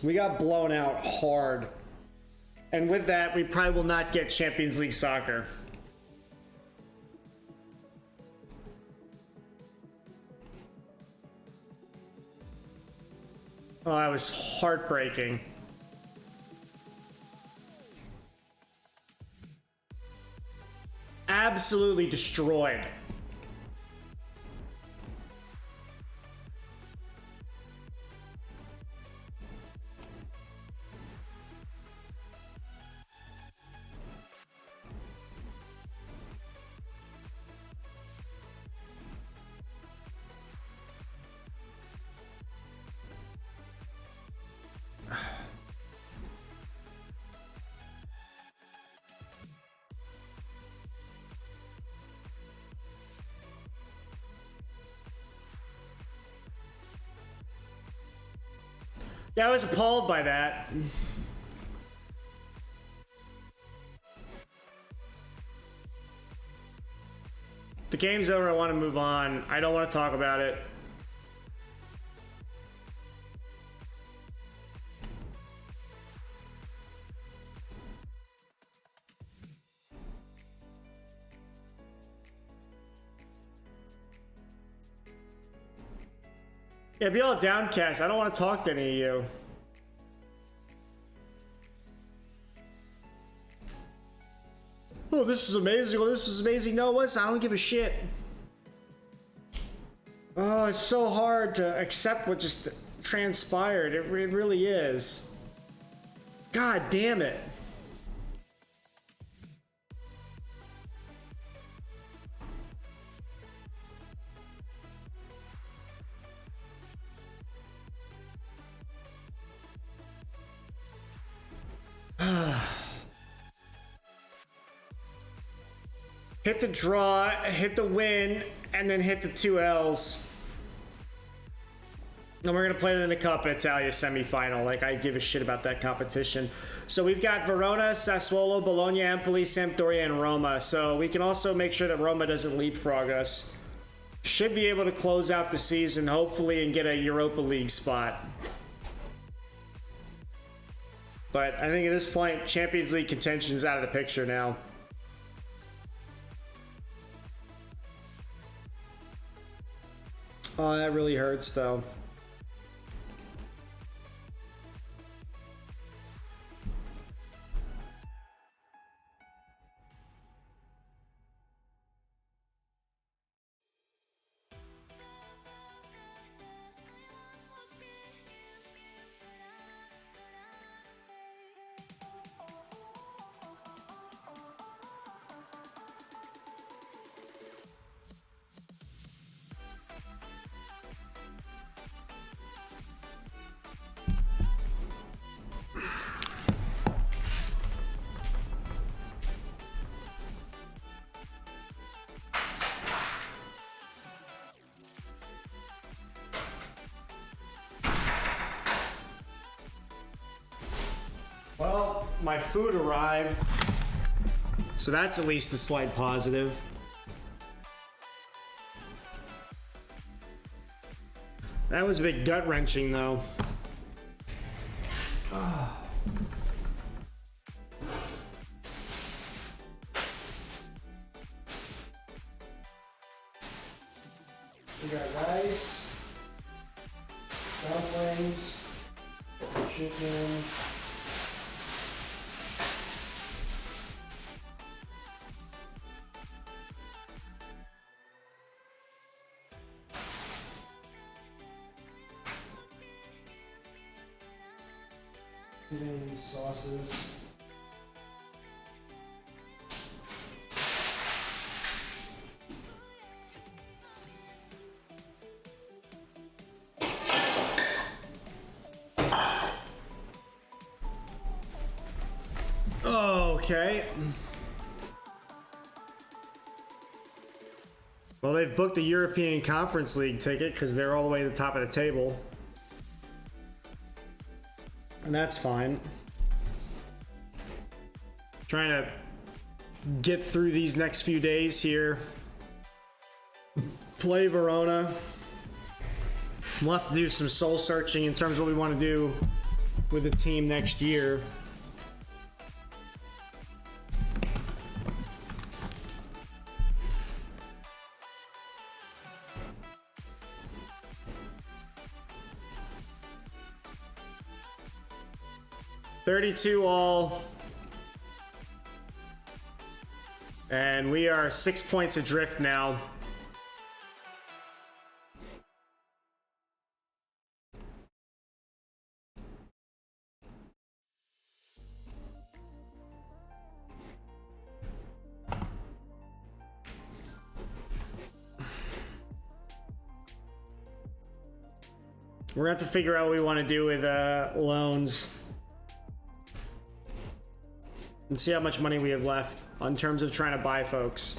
We got blown out hard. And with that, we probably will not get Champions League soccer. Oh, that was heartbreaking. Absolutely destroyed. Yeah, I was appalled by that. The game's over. I want to move on. I don't want to talk about it. Yeah, be all downcast. I don't want to talk to any of you. Oh, this was amazing. Oh, this was amazing. No, it wasn't. I don't give a shit. Oh, it's so hard to accept what just transpired. It really is. God damn it. Hit the draw, hit the win, and then hit the 2 L's. And we're gonna play them in the Coppa Italia semifinal. Like, I give a shit about that competition. So we've got Verona, Sassuolo, Bologna, Empoli, Sampdoria, and Roma. So we can also make sure that Roma doesn't leapfrog us. Should be able to close out the season, hopefully, and get a Europa League spot. But I think at this point, Champions League contention's out of the picture now. Oh, that really hurts, though. my food arrived. So that's at least a slight positive. That was a bit gut-wrenching, though. We got rice, dumplings, chicken. These sauces. Okay. Well, they've booked the European Conference League ticket because they're all the way to the top of the table. And that's fine. Trying to get through these next few days here. Play Verona. We'll have to do some soul searching in terms of what we want to do with the team next year. $32-all. And we are 6 points adrift now. We're gonna have to figure out what we want to do with loans. And see how much money we have left in terms of trying to buy folks.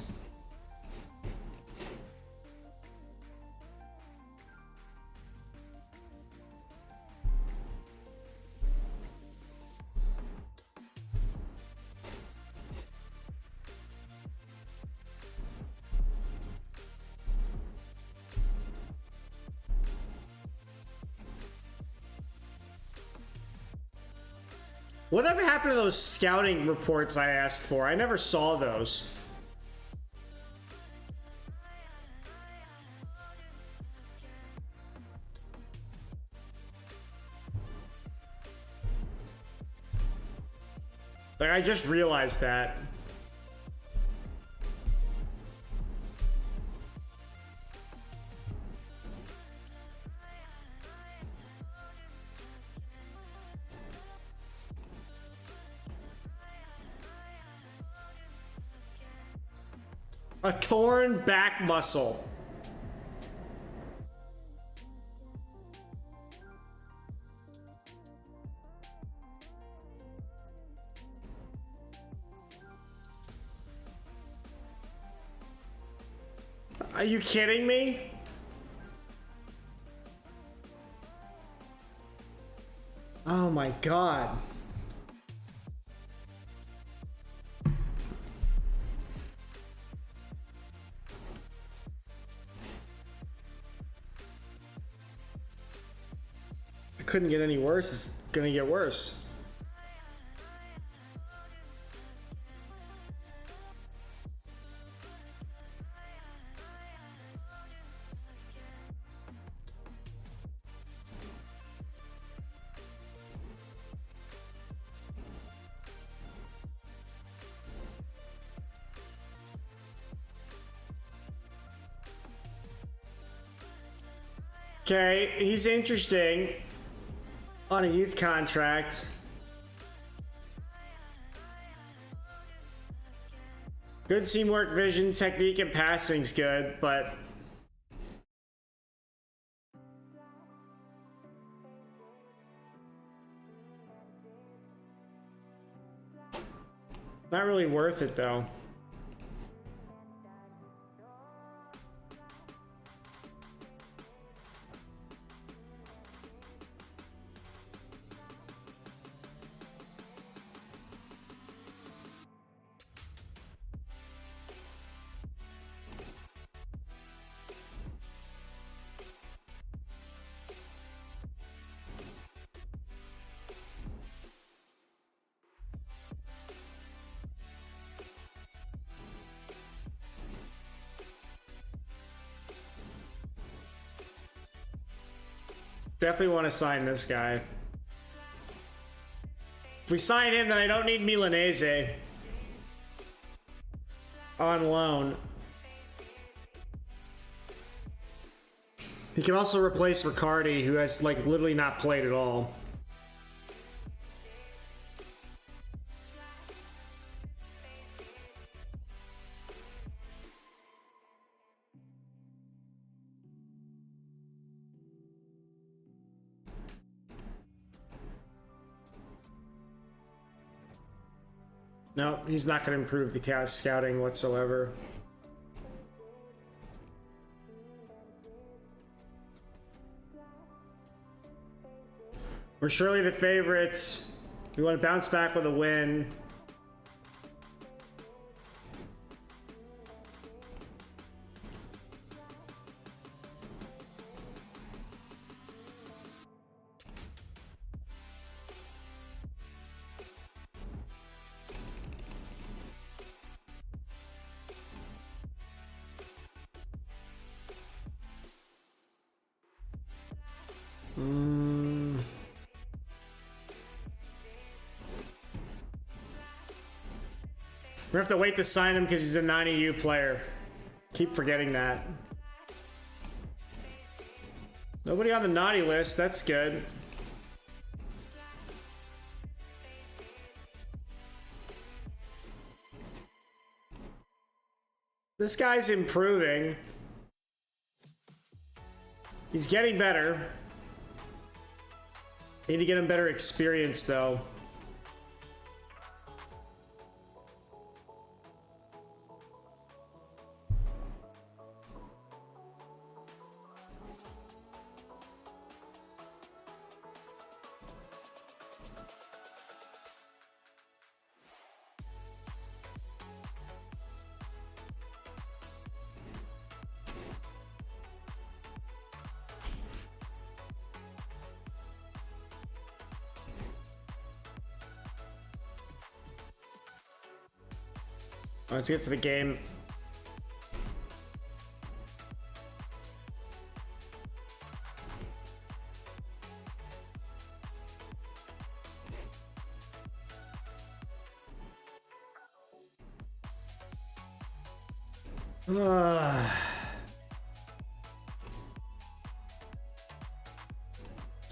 Whatever happened to those scouting reports I asked for? I never saw those. Like, I just realized that. A torn back muscle. Are you kidding me? Oh my God. Couldn't get any worse. It's gonna get worse. Okay, he's interesting. On a youth contract. Good teamwork, vision, technique, and passing's good, but not really worth it though. Definitely want to sign this guy. If we sign him, then I don't need Milanese on loan. He can also replace Riccardi, who has like literally not played at all. No, he's not going to improve the scouting whatsoever. We're surely the favorites. We want to bounce back with a win. We have to wait to sign him because he's a 90U player. Keep forgetting that. Nobody on the naughty list. That's good. This guy's improving. He's getting better. Need to get him better experience, though. Let's get to the game. Let's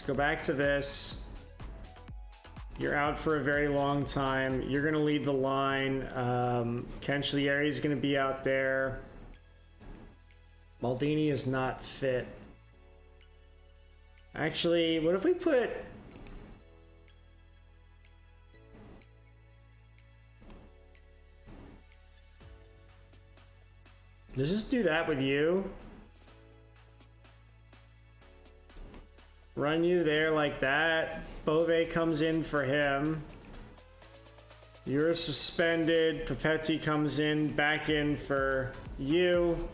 go back to this. You're out for a very long time. You're going to lead the line. Cancellieri is going to be out there. Maldini is not fit. Actually, what if we put... Let's just do that with you. Run you there like that. Bove comes in for him. You're suspended. Papetti comes in, back in for you.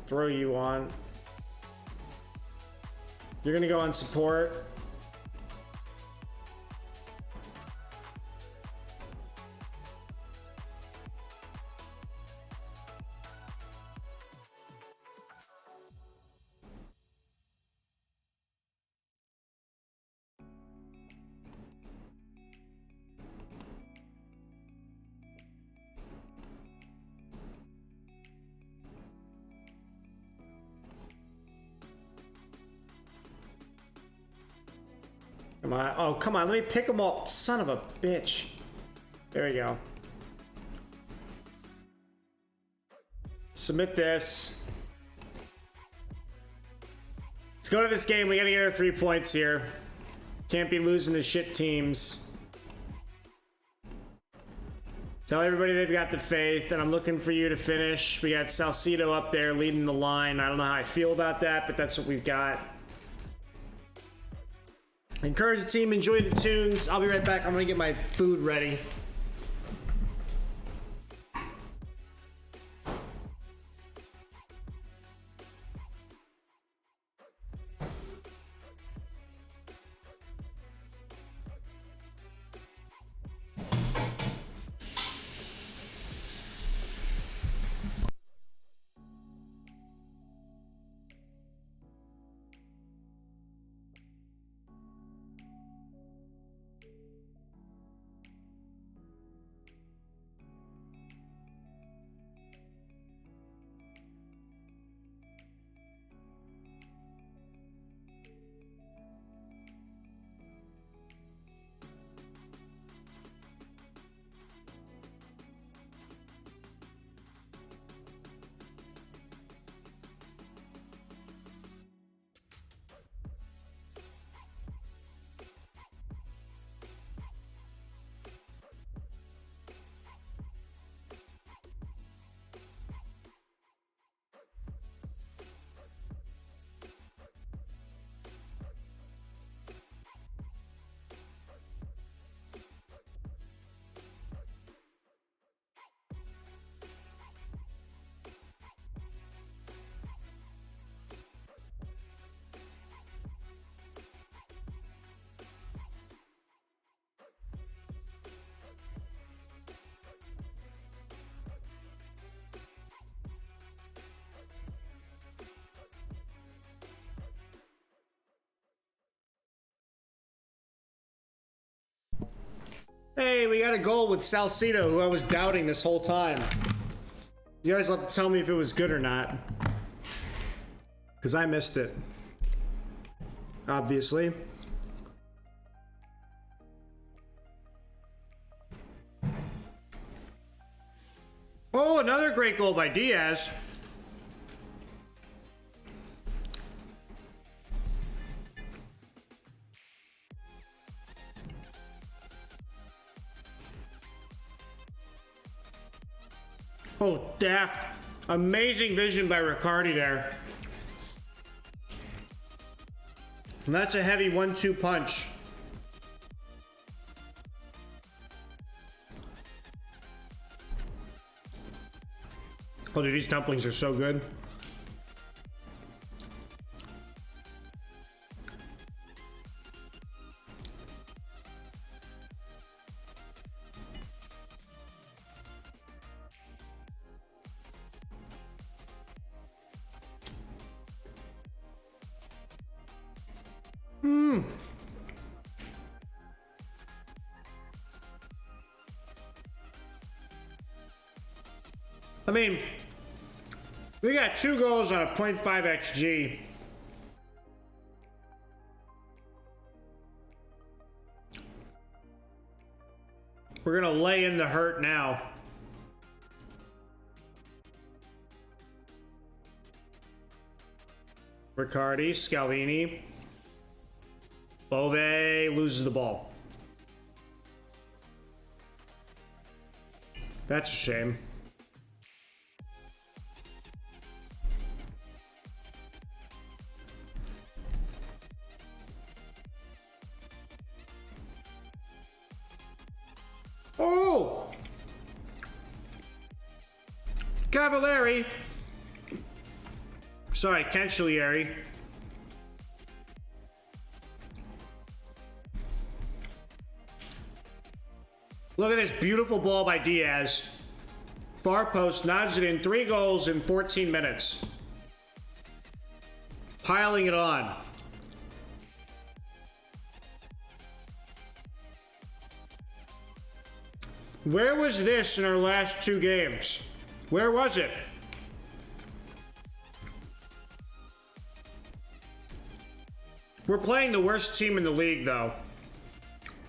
Throw you on. You're gonna go on support. Come on. Oh, come on. Let me pick them all. Son of a bitch. There we go. Submit this. Let's go to this game. We gotta get our 3 points here. Can't be losing to shit teams. Tell everybody they've got the faith, and I'm looking for you to finish. We got Salcido up there leading the line. I don't know how I feel about that, but that's what we've got. Encourage the team, enjoy the tunes. I'll be right back. I'm gonna get my food ready. Hey, we got a goal with Salcido, who I was doubting this whole time. You guys will have to tell me if it was good or not. Because I missed it. Obviously. Oh, another great goal by Diaz. Oh, daft. Amazing vision by Riccardi there. And that's a heavy 1-2 punch. Oh, dude, these dumplings are so good. I mean, we got 2 goals on a .5 XG. We're gonna lay in the hurt now. Riccardi, Scalvini. Bove loses the ball. That's a shame. Oh! Cavalieri. Sorry, Cancellieri. Look at this beautiful ball by Diaz. Far post, nods it in. 3 goals in 14 minutes. Piling it on. Where was this in our last 2 games? Where was it? We're playing the worst team in the league, though.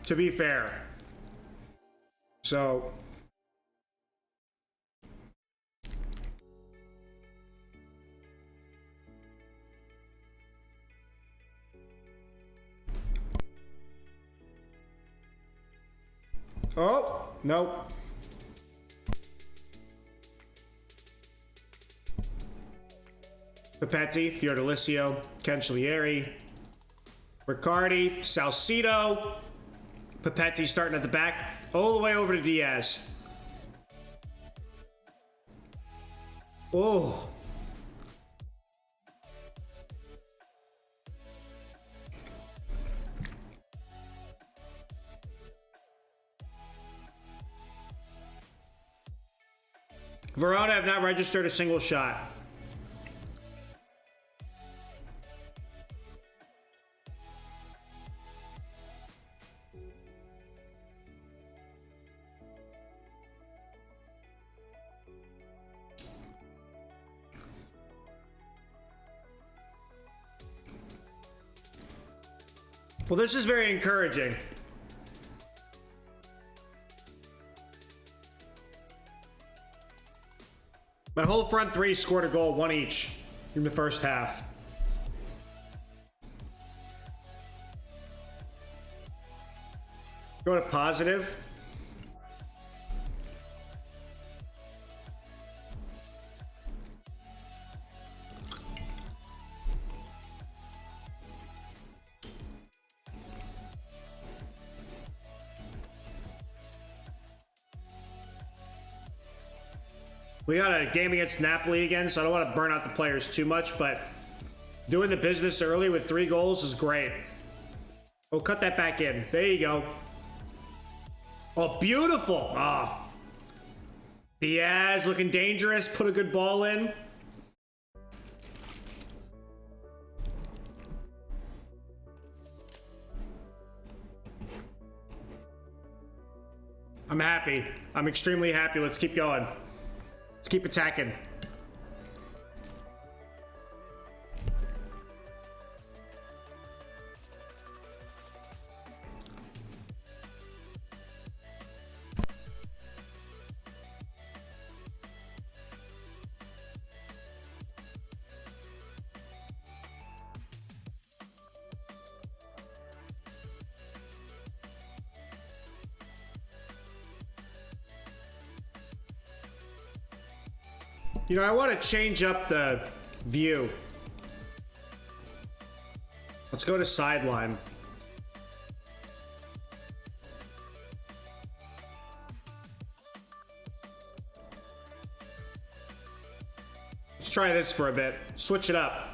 To be fair. So... Oh, nope. Papetti, Fiordalicio, Cancellieri. Riccardi, Salcido. Papetti starting at the back. All the way over to Diaz. Oh. Verona have not registered a single shot. Well, this is very encouraging. My whole front three scored a goal, one each, in the first half. Go to positive. We got a game against Napoli again, so I don't want to burn out the players too much, but doing the business early with 3 goals is great. We'll cut that back in. There you go. Oh, beautiful. Ah. Oh. Diaz looking dangerous. Put a good ball in. I'm happy. I'm extremely happy. Let's keep going. Let's keep attacking. You know, I want to change up the view. Let's go to sideline. Let's try this for a bit. Switch it up.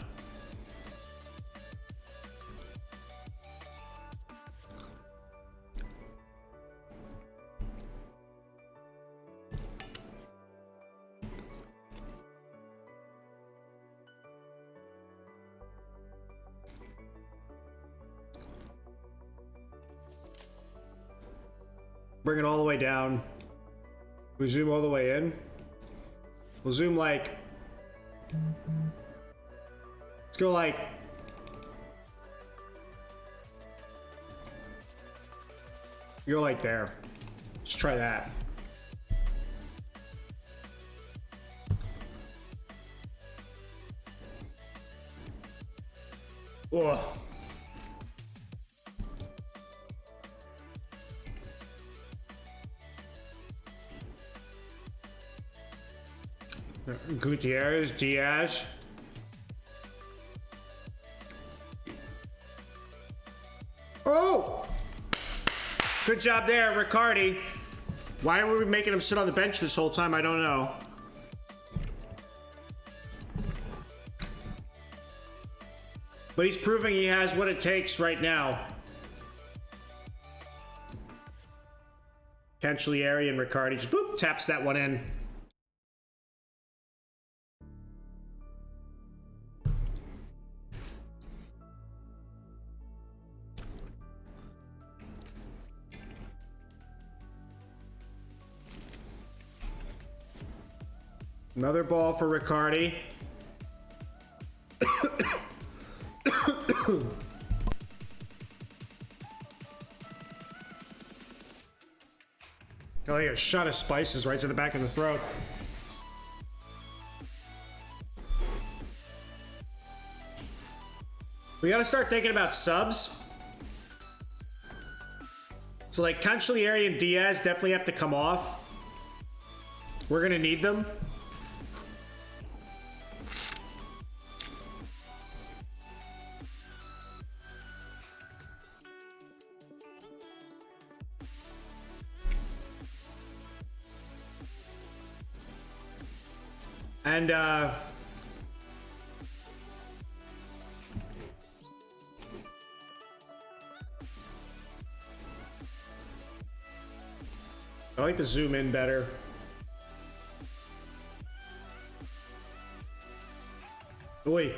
Bring it all the way down. We zoom all the way in. We'll zoom like... Let's go like... Go like there. Let's try that. Whoa. Gutierrez, Diaz. Oh! Good job there, Riccardi. Why were we making him sit on the bench this whole time? I don't know. But he's proving he has what it takes right now. Cancellieri and Riccardi just boop, taps that one in. Another ball for Riccardi. Oh, yeah, a shot of spices right to the back of the throat. We gotta start thinking about subs. So, like, Cancellieri and Diaz definitely have to come off. We're gonna need them. And I like to zoom in better. Oi.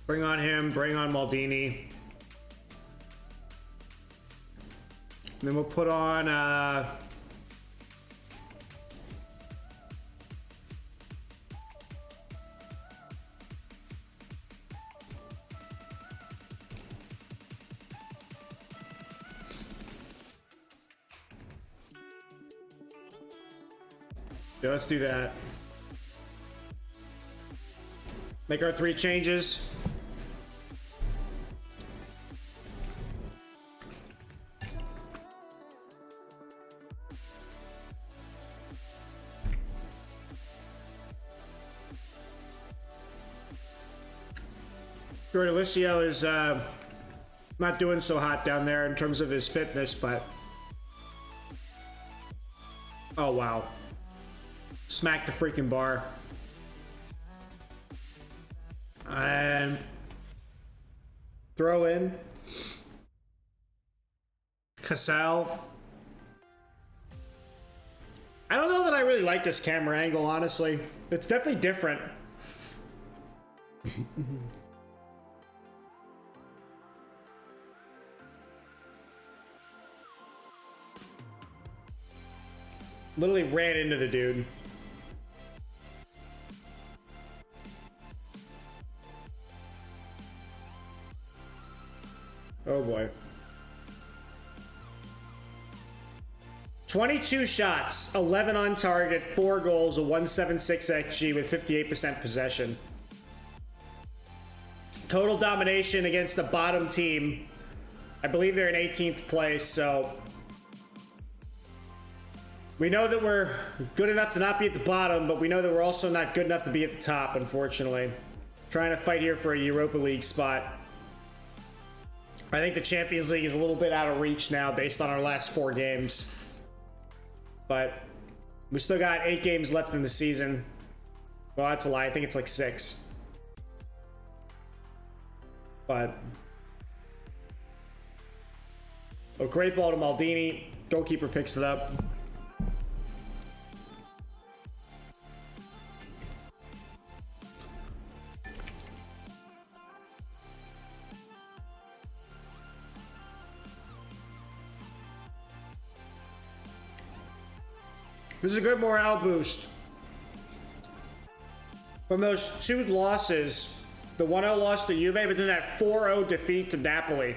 Bring on him, bring on Maldini. And then we'll put on yeah, let's do that. Make our 3 changes. Alicio is not doing so hot down there in terms of his fitness, but oh wow, smacked the freaking bar. And throw in Casal. I don't know that I really like this camera angle, honestly. It's definitely different. Literally ran into the dude. Oh boy. 22 shots, 11 on target, 4 goals, a 176 XG with 58% possession. Total domination against the bottom team. I believe they're in 18th place, so we know that we're good enough to not be at the bottom, but we know that we're also not good enough to be at the top, unfortunately. Trying to fight here for a Europa League spot. I think the Champions League is a little bit out of reach now based on our last 4 games. But we still got 8 games left in the season. Well, that's a lie. I think it's like 6. But a great ball to Maldini. Goalkeeper picks it up. This is a good morale boost. From those 2 losses, the 1-0 loss to Juve, but then that 4-0 defeat to Napoli.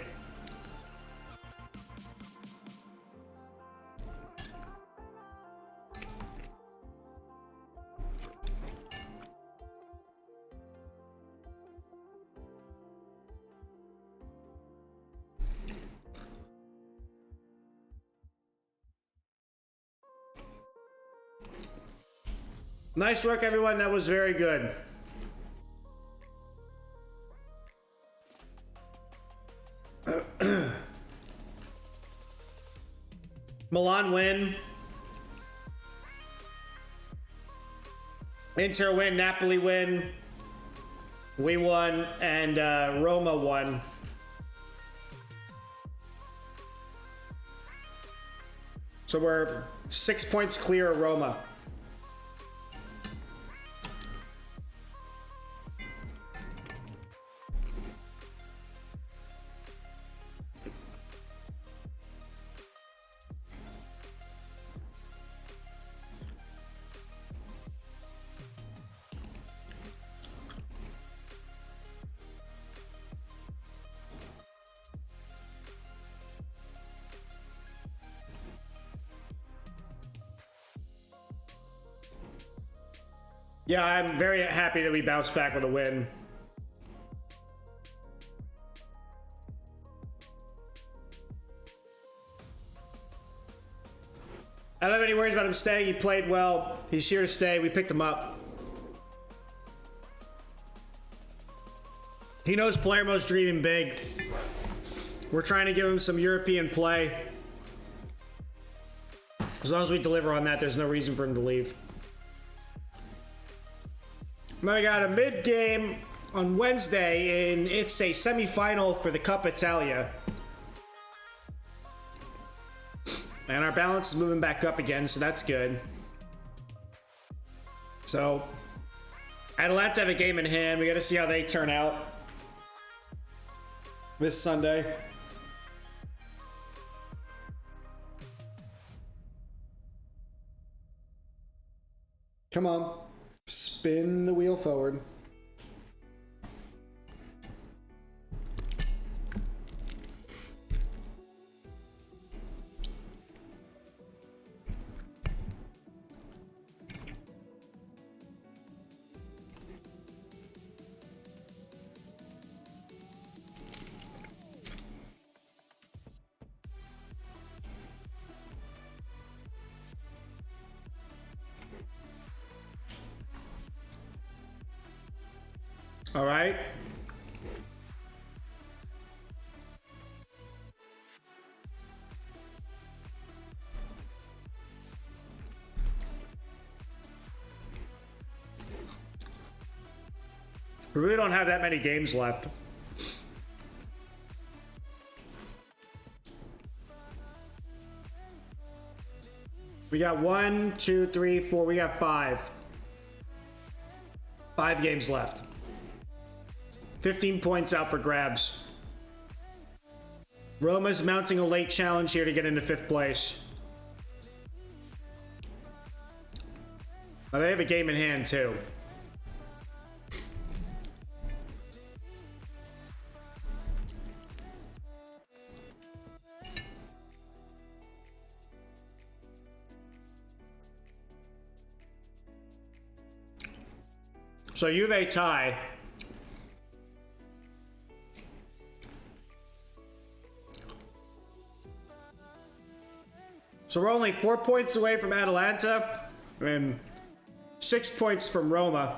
Nice work, everyone. That was very good. Milan win. Inter win. Napoli win. We won. And Roma won. So we're 6 points clear of Roma. Yeah, I'm very happy that we bounced back with a win. I don't have any worries about him staying. He played well. He's here to stay. We picked him up. He knows Palermo's dreaming big. We're trying to give him some European play. As long as we deliver on that, there's no reason for him to leave. Now we got a mid-game on Wednesday, and it's a semi-final for the Coppa Italia. And our balance is moving back up again, so that's good. So, Atalanta have a game in hand. We got to see how they turn out this Sunday. Come on. Spin the wheel forward. All right. We really don't have that many games left. We got 1, 2, 3, 4. We got 5. 5 games left. 15 points out for grabs. Roma's mounting a late challenge here to get into 5th place. Now they have a game in hand too. So Juve tie. So we're only 4 points away from Atalanta and 6 points from Roma.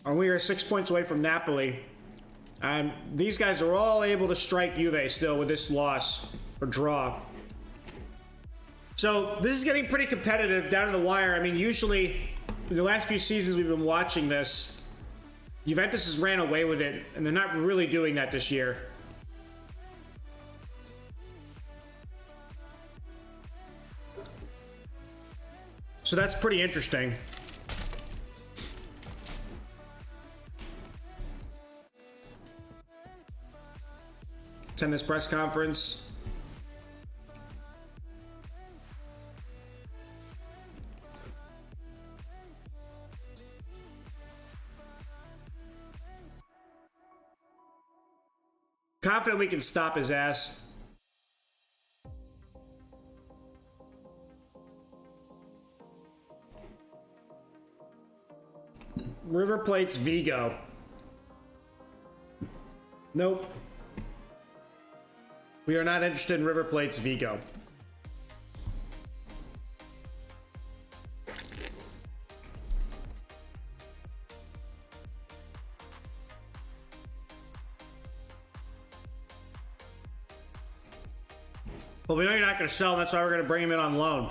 And we are 6 points away from Napoli. And these guys are all able to strike Juve still with this loss or draw. So this is getting pretty competitive down to the wire. I mean, usually in the last few seasons we've been watching this, Juventus has ran away with it, and they're not really doing that this year. So that's pretty interesting. Attend this press conference. Confident we can stop his ass. River Plate's Vigo. Nope. We are not interested in River Plate's Vigo. Well, we know you're not going to sell him. That's why we're going to bring him in on loan.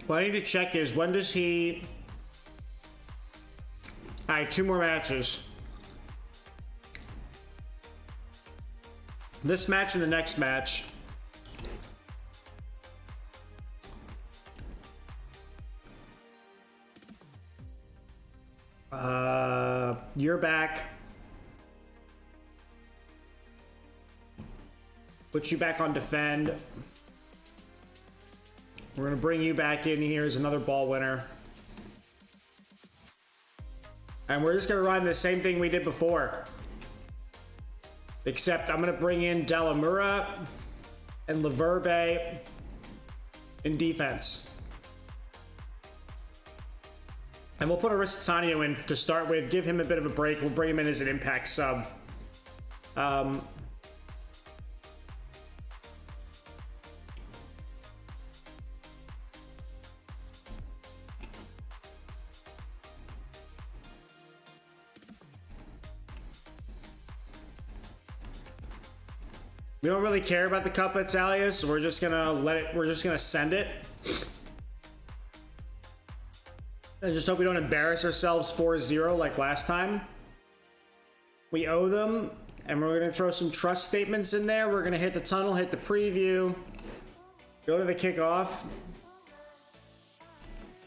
What I need to check is, when does he... Alright, 2 more matches. This match and the next match. You're back. Put you back on defend. We're going to bring you back in here as another ball winner. And we're just going to run the same thing we did before. Except I'm going to bring in Delamura and Laverbe in defense. And we'll put Aristotanio in to start with, give him a bit of a break. We'll bring him in as an impact sub. We don't really care about the Cup Italia, so we're just gonna we're just gonna send it. I just hope we don't embarrass ourselves 4-0 like last time. We owe them, and we're gonna throw some trust statements in there. We're gonna hit the tunnel, hit the preview, go to the kickoff,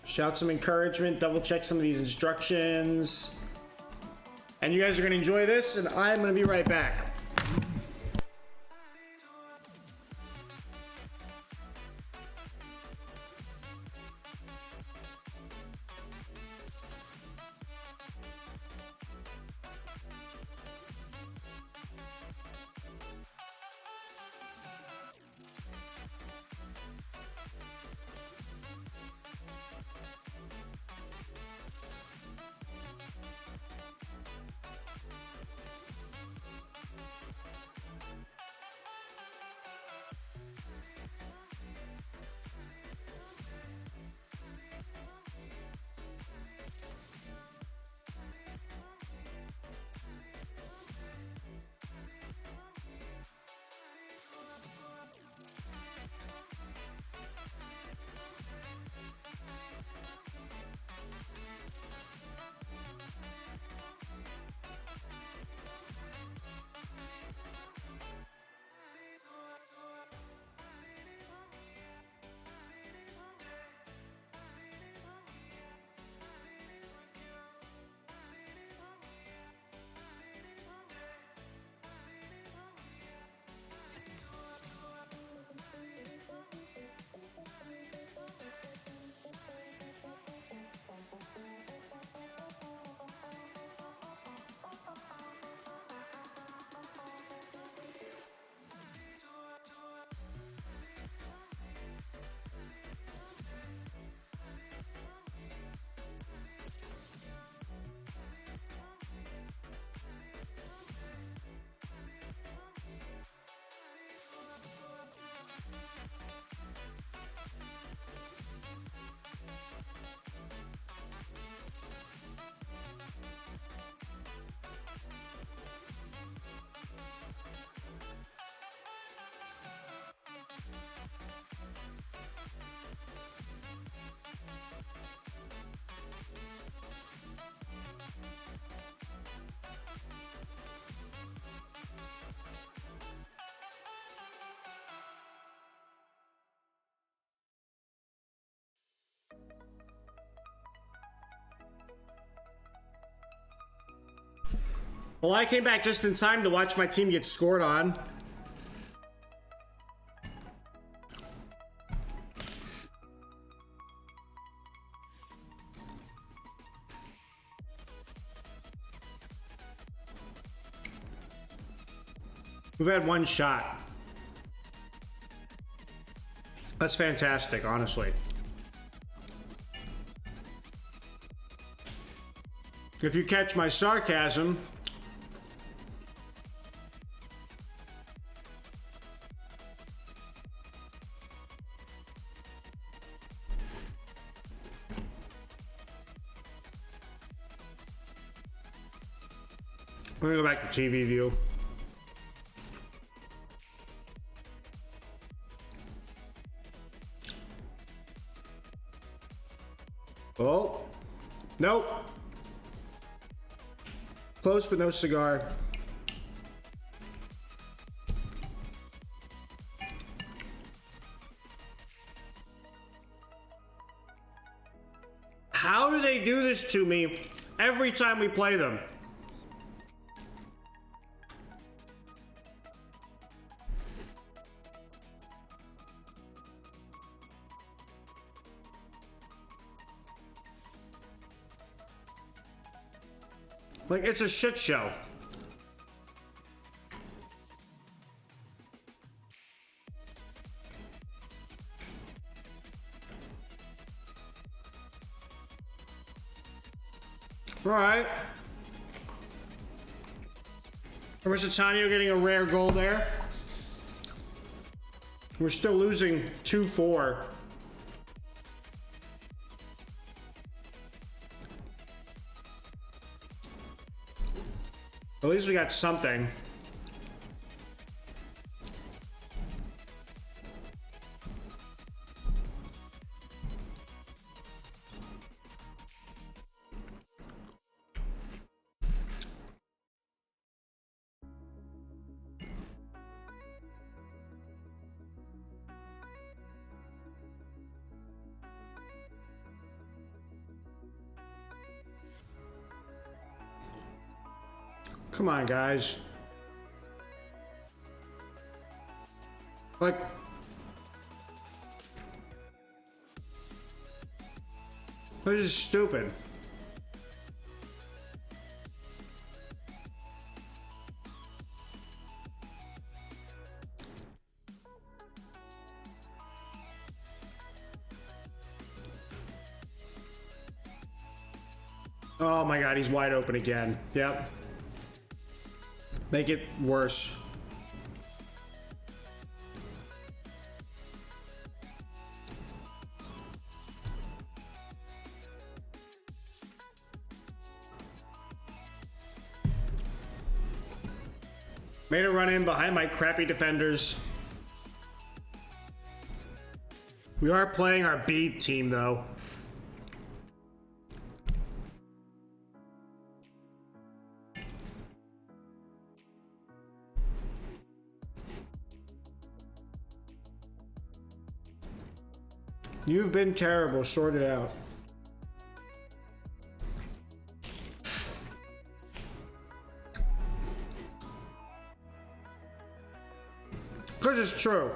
shout some encouragement, double check some of these instructions. And you guys are gonna enjoy this, and I'm gonna be right back. Well, I came back just in time to watch my team get scored on. We've had one shot. That's fantastic, honestly. If you catch my sarcasm, let me go back to TV view. Oh, nope. Close but no cigar. How do they do this to me every time we play them? Like, it's a shit show. All right. Tanya getting a rare goal there. We're still losing 2-4. At least we got something. Come on, guys. Like, this is stupid. Oh my God, he's wide open again. Yep. Make it worse. Made a run in behind my crappy defenders. We are playing our B team though. You've been terrible. Sort it out. Because it's true.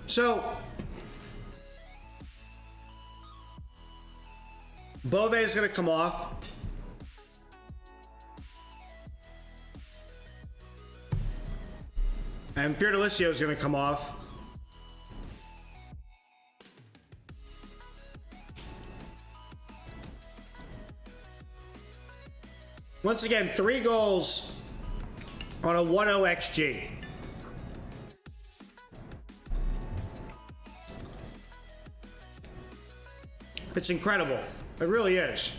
So, Bove is going to come off. And Fiordalicio is going to come off. Once again, 3 goals on a 1-0 XG. It's incredible. It really is.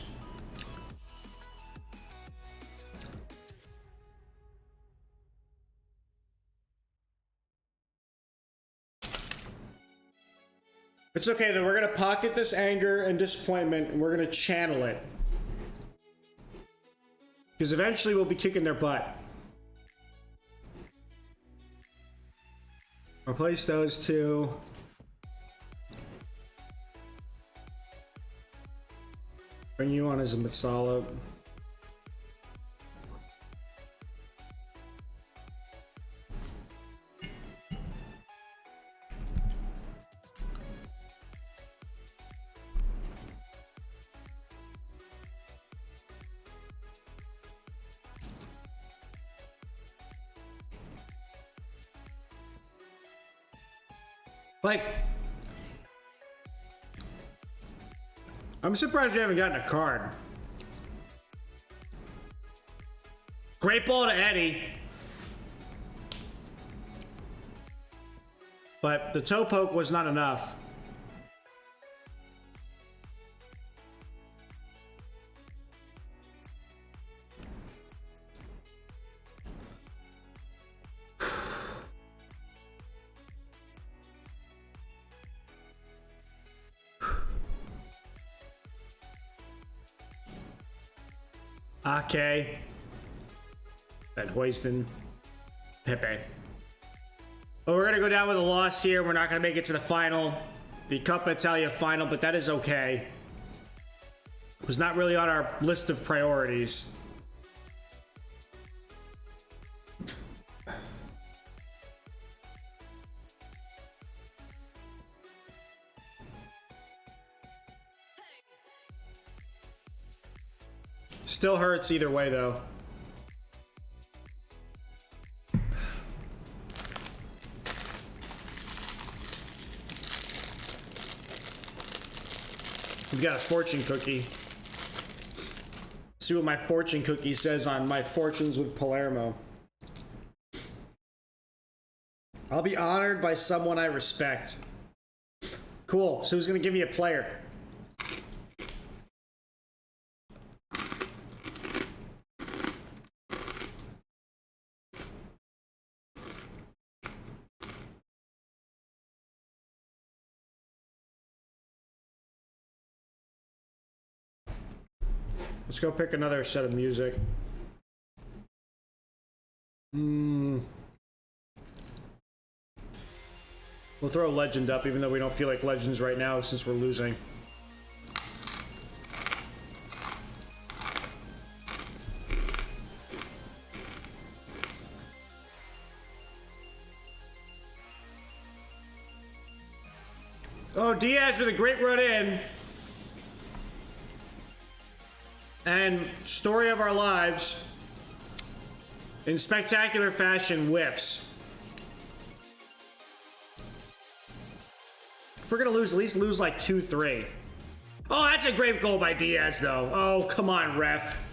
It's okay though, we're gonna pocket this anger and disappointment and we're gonna channel it. Because eventually we'll be kicking their butt. Replace those two. Bring you on as a Masala. Like, I'm surprised we haven't gotten a card. Great ball to Eddie. But the toe poke was not enough. Ake, Van Hoysten, Pepe. But we're going to go down with a loss here. We're not going to make it to the final, the Coppa Italia final, but that is okay. It was not really on our list of priorities. Still hurts either way, though. We've got a fortune cookie. See what my fortune cookie says on my fortunes with Palermo. I'll be honored by someone I respect. Cool. So who's going to give me a player? Let's go pick another set of music. We'll throw a legend up, even though we don't feel like legends right now since we're losing. Oh, Diaz with a great run in. And story of our lives, in spectacular fashion, whiffs. If we're gonna lose, at least lose like 2-3. Oh, that's a great goal by Diaz, though. Oh, come on, ref.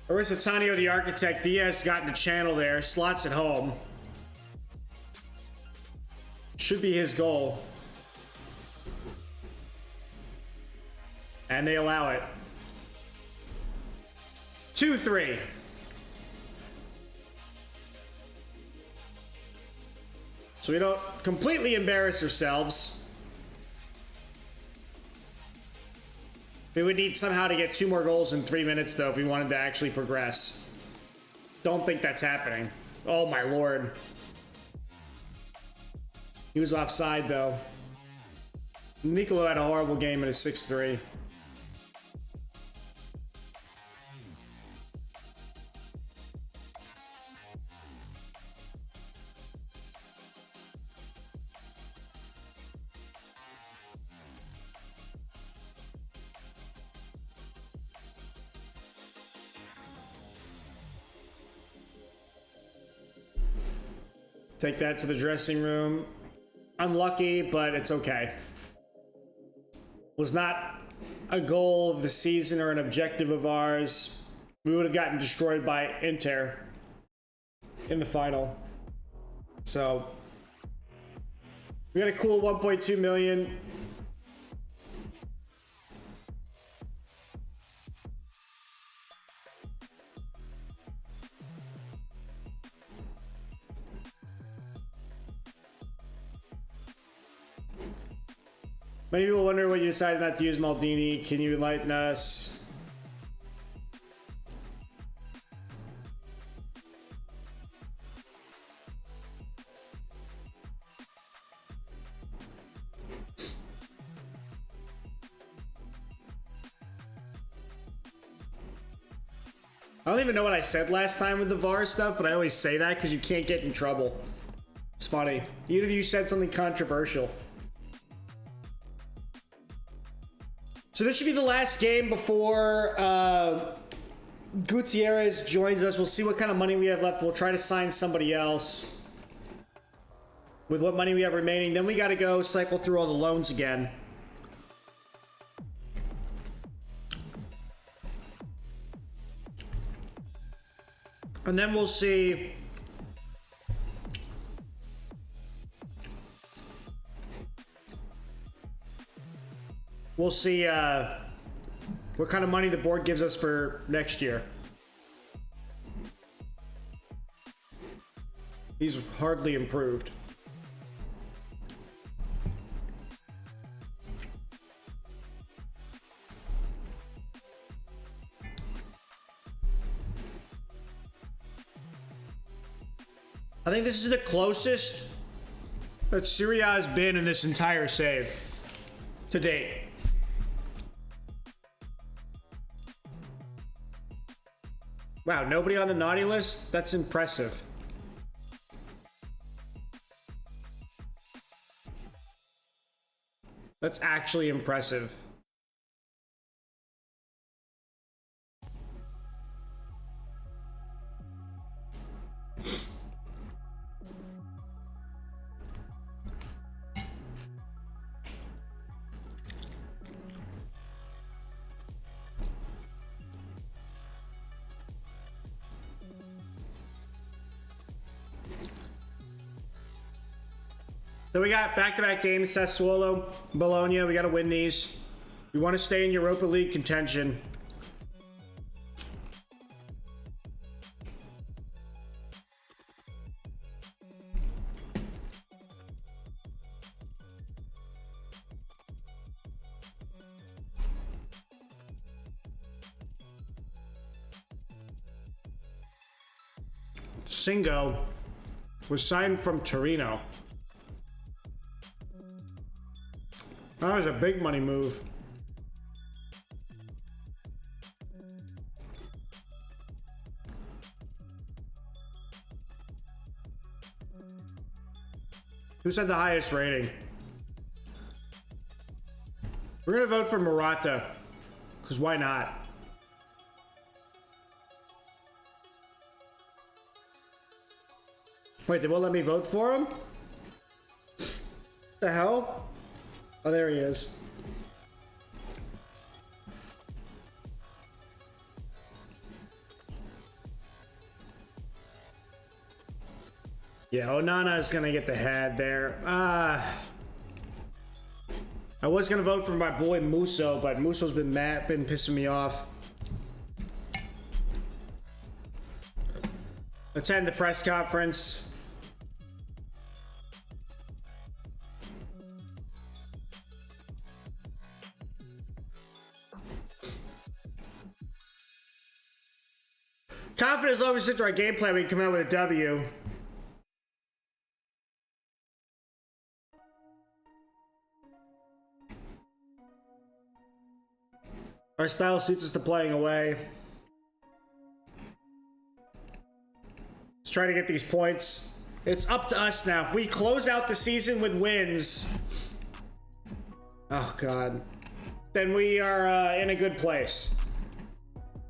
Aristotanio, the architect. Diaz got in the channel there. Slots it home. Should be his goal. And they allow it. 2-3. So we don't completely embarrass ourselves. We would need somehow to get 2 more goals in 3 minutes, though, if we wanted to actually progress. Don't think that's happening. Oh, my lord. He was offside, though. Nicolo had a horrible game at a 6-3. Take that to the dressing room. Unlucky, but it's okay. Was not a goal of the season or an objective of ours. We would have gotten destroyed by Inter in the final. So we got a cool 1.2 million. Many people wonder why you decided not to use Maldini. Can you enlighten us? I don't even know what I said last time with the VAR stuff, but I always say that because you can't get in trouble. It's funny. Either of you said something controversial. So this should be the last game before Gutierrez joins us. We'll see what kind of money we have left. We'll try to sign somebody else with what money we have remaining. Then we got to go cycle through all the loans again. And then we'll see what kind of money the board gives us for next year. He's hardly improved. I think this is the closest that Serie A has been in this entire save to date. Wow, nobody on the naughty list? That's impressive. That's actually impressive. So we got back-to-back games, Sassuolo, Bologna. We got to win these. We want to stay in Europa League contention. Singo was signed from Torino. That was a big money move. Who's had the highest rating? We're gonna vote for Morata, because why not? Wait, they won't let me vote for him? The hell? Oh, there he is. Yeah, Onana is gonna get the head there. I was gonna vote for my boy Musso, but Musso's been pissing me off. Attend the press conference. Confident as long as we stick to our game plan, we can come out with a W. Our style suits us to playing away. Let's try to get these points. It's up to us now. If we close out the season with wins, oh God, then we are in a good place.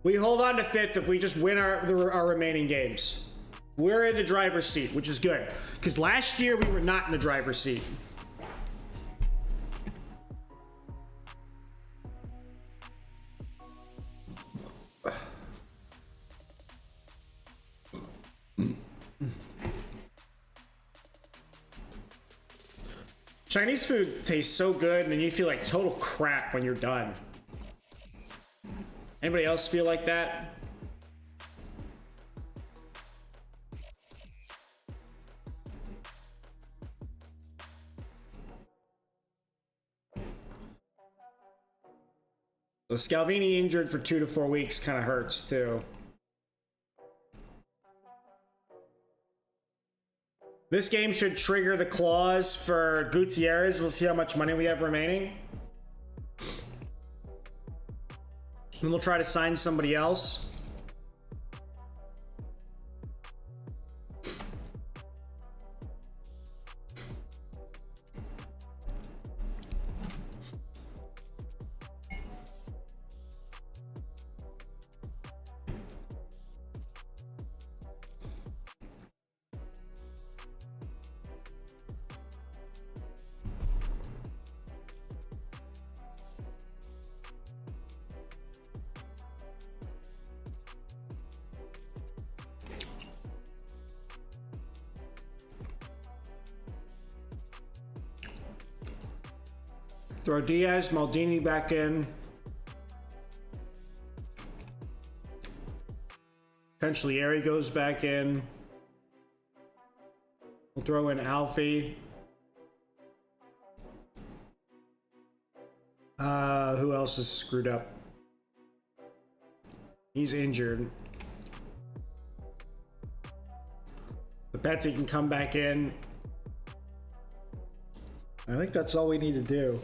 We hold on to 5th if we just win our remaining games. We're in the driver's seat, which is good. Because last year we were not in the driver's seat. Chinese food tastes so good, and then you feel like total crap when you're done. Anybody else feel like that? So Scalvini injured for 2 to 4 weeks kind of hurts too. This game should trigger the clause for Gutierrez. We'll see how much money we have remaining. And we'll try to sign somebody else. Throw Diaz, Maldini back in. Potentially Ari goes back in. We'll throw in Alfie. Who else is screwed up? He's injured. But Betsy can come back in. I think that's all we need to do.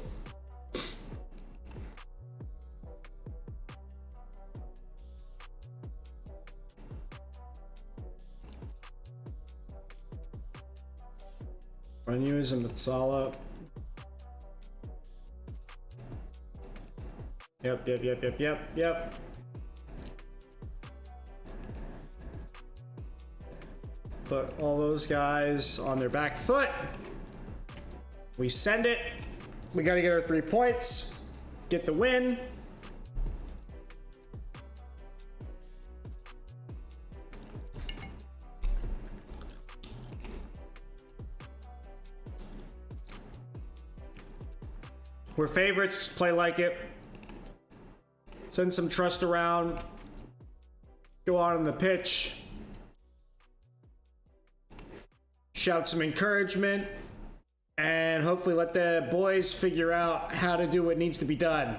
Menus and Matsala. Yep. Put all those guys on their back foot. We send it. We got to get our 3 points. Get the win. We're favorites, play like it. Send some trust around. Go on the pitch. Shout some encouragement. And hopefully let the boys figure out how to do what needs to be done.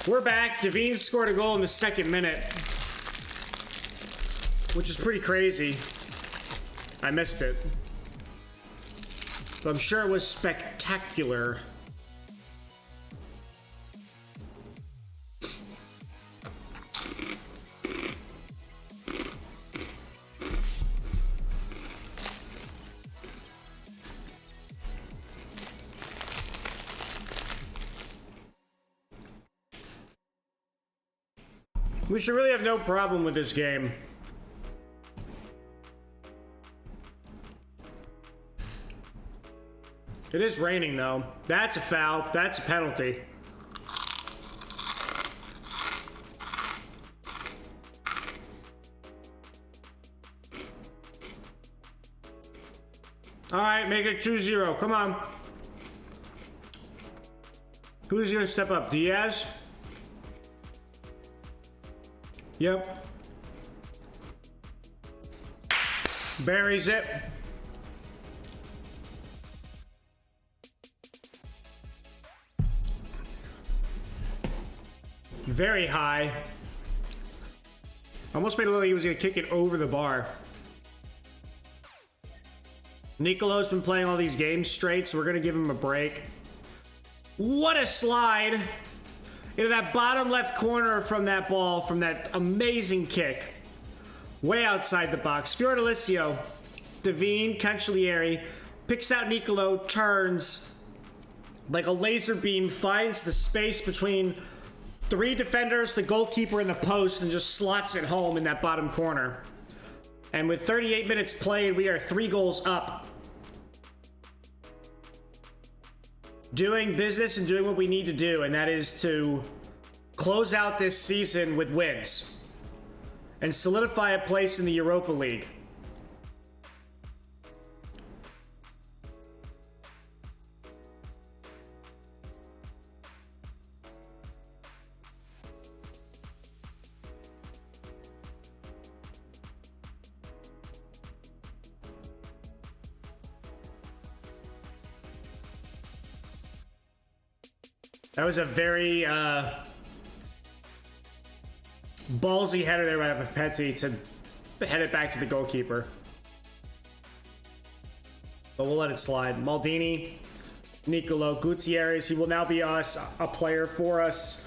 We're back. Devine scored a goal in the second minute, which is pretty crazy. I missed it. But I'm sure it was spectacular. We should really have no problem with this game. It is raining, though. That's a foul. That's a penalty. All right, make it 2-0. Come on. Who's going to step up? Diaz? Yep. Buries it. Very high. Almost made it look like he was going to kick it over the bar. Nicolo's been playing all these games straight, so we're going to give him a break. What a slide into that bottom left corner from that ball, from that amazing kick. Way outside the box. Fiordalicio, Devine, Cancellieri, picks out Nicolo, turns like a laser beam, finds the space between three defenders, the goalkeeper, and the post, and just slots it home in that bottom corner. And with 38 minutes played, we are 3 goals up. Doing business and doing what we need to do, and that is to close out this season with wins and solidify a place in the Europa League. That was a very ballsy header there by Pezzi to head it back to the goalkeeper. But we'll let it slide. Maldini, Nicolo, Gutierrez, he will now be a player for us.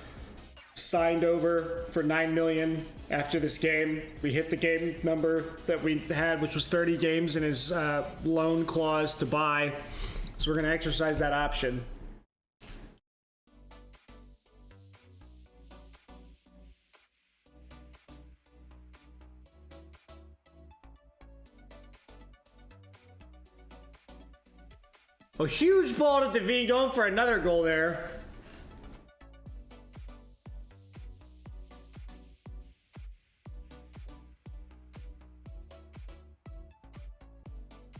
signed over for $9 million after this game. We hit the game number that we had, which was 30 games in his loan clause to buy. So we're going to exercise that option. A huge ball to Devine, going for another goal there.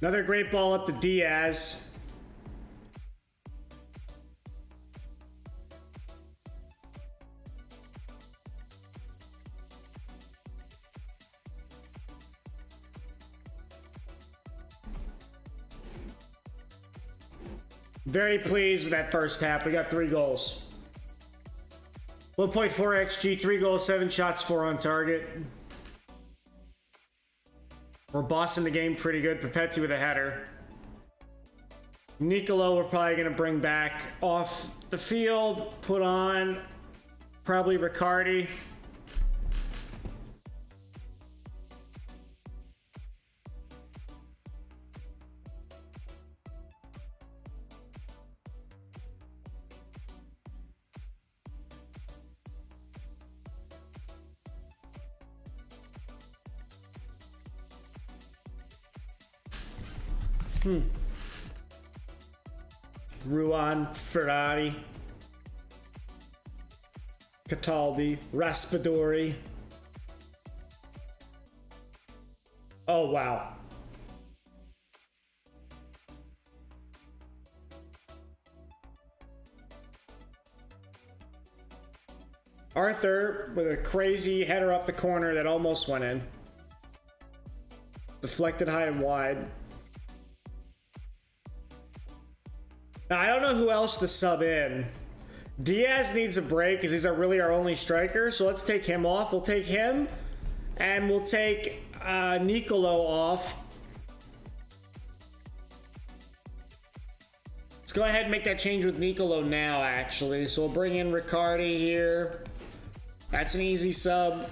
Another great ball up to Diaz. Very pleased with that first half. We got 3 goals. 1.4 XG, 3 goals, 7 shots, 4 on target. We're bossing the game pretty good. Papetti with a header. Nicolo, we're probably going to bring back off the field. Put on probably Riccardi. Ruan, Ferrari, Cataldi, Raspadori. Oh, wow. Arthur with a crazy header off the corner that almost went in. Deflected high and wide. Now, I don't know who else to sub in. Diaz needs a break because he's really our only striker. So let's take him off. We'll take him. And we'll take Nicolo off. Let's go ahead and make that change with Nicolo now, actually. So we'll bring in Riccardi here. That's an easy sub.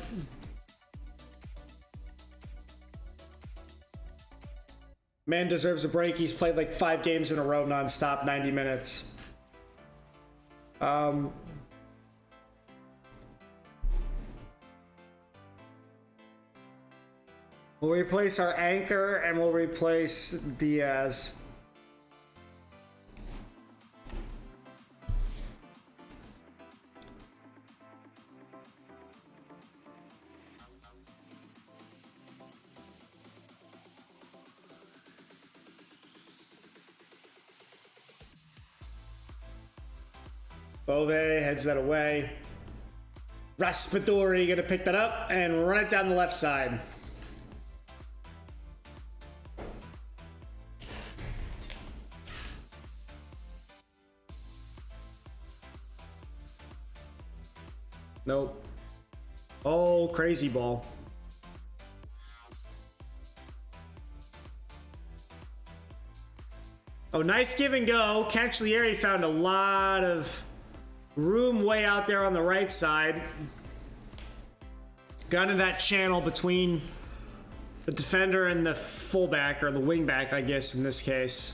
Man deserves a break. He's played like 5 games in a row non-stop, 90 minutes. We'll replace our anchor and we'll replace Diaz. Bove heads that away. Raspadori gonna pick that up and run it down the left side. Nope. Oh, crazy ball. Oh, nice give and go. Cancellieri found a lot of room way out there on the right side. Got in that channel between the defender and the fullback, or the wingback, I guess, in this case.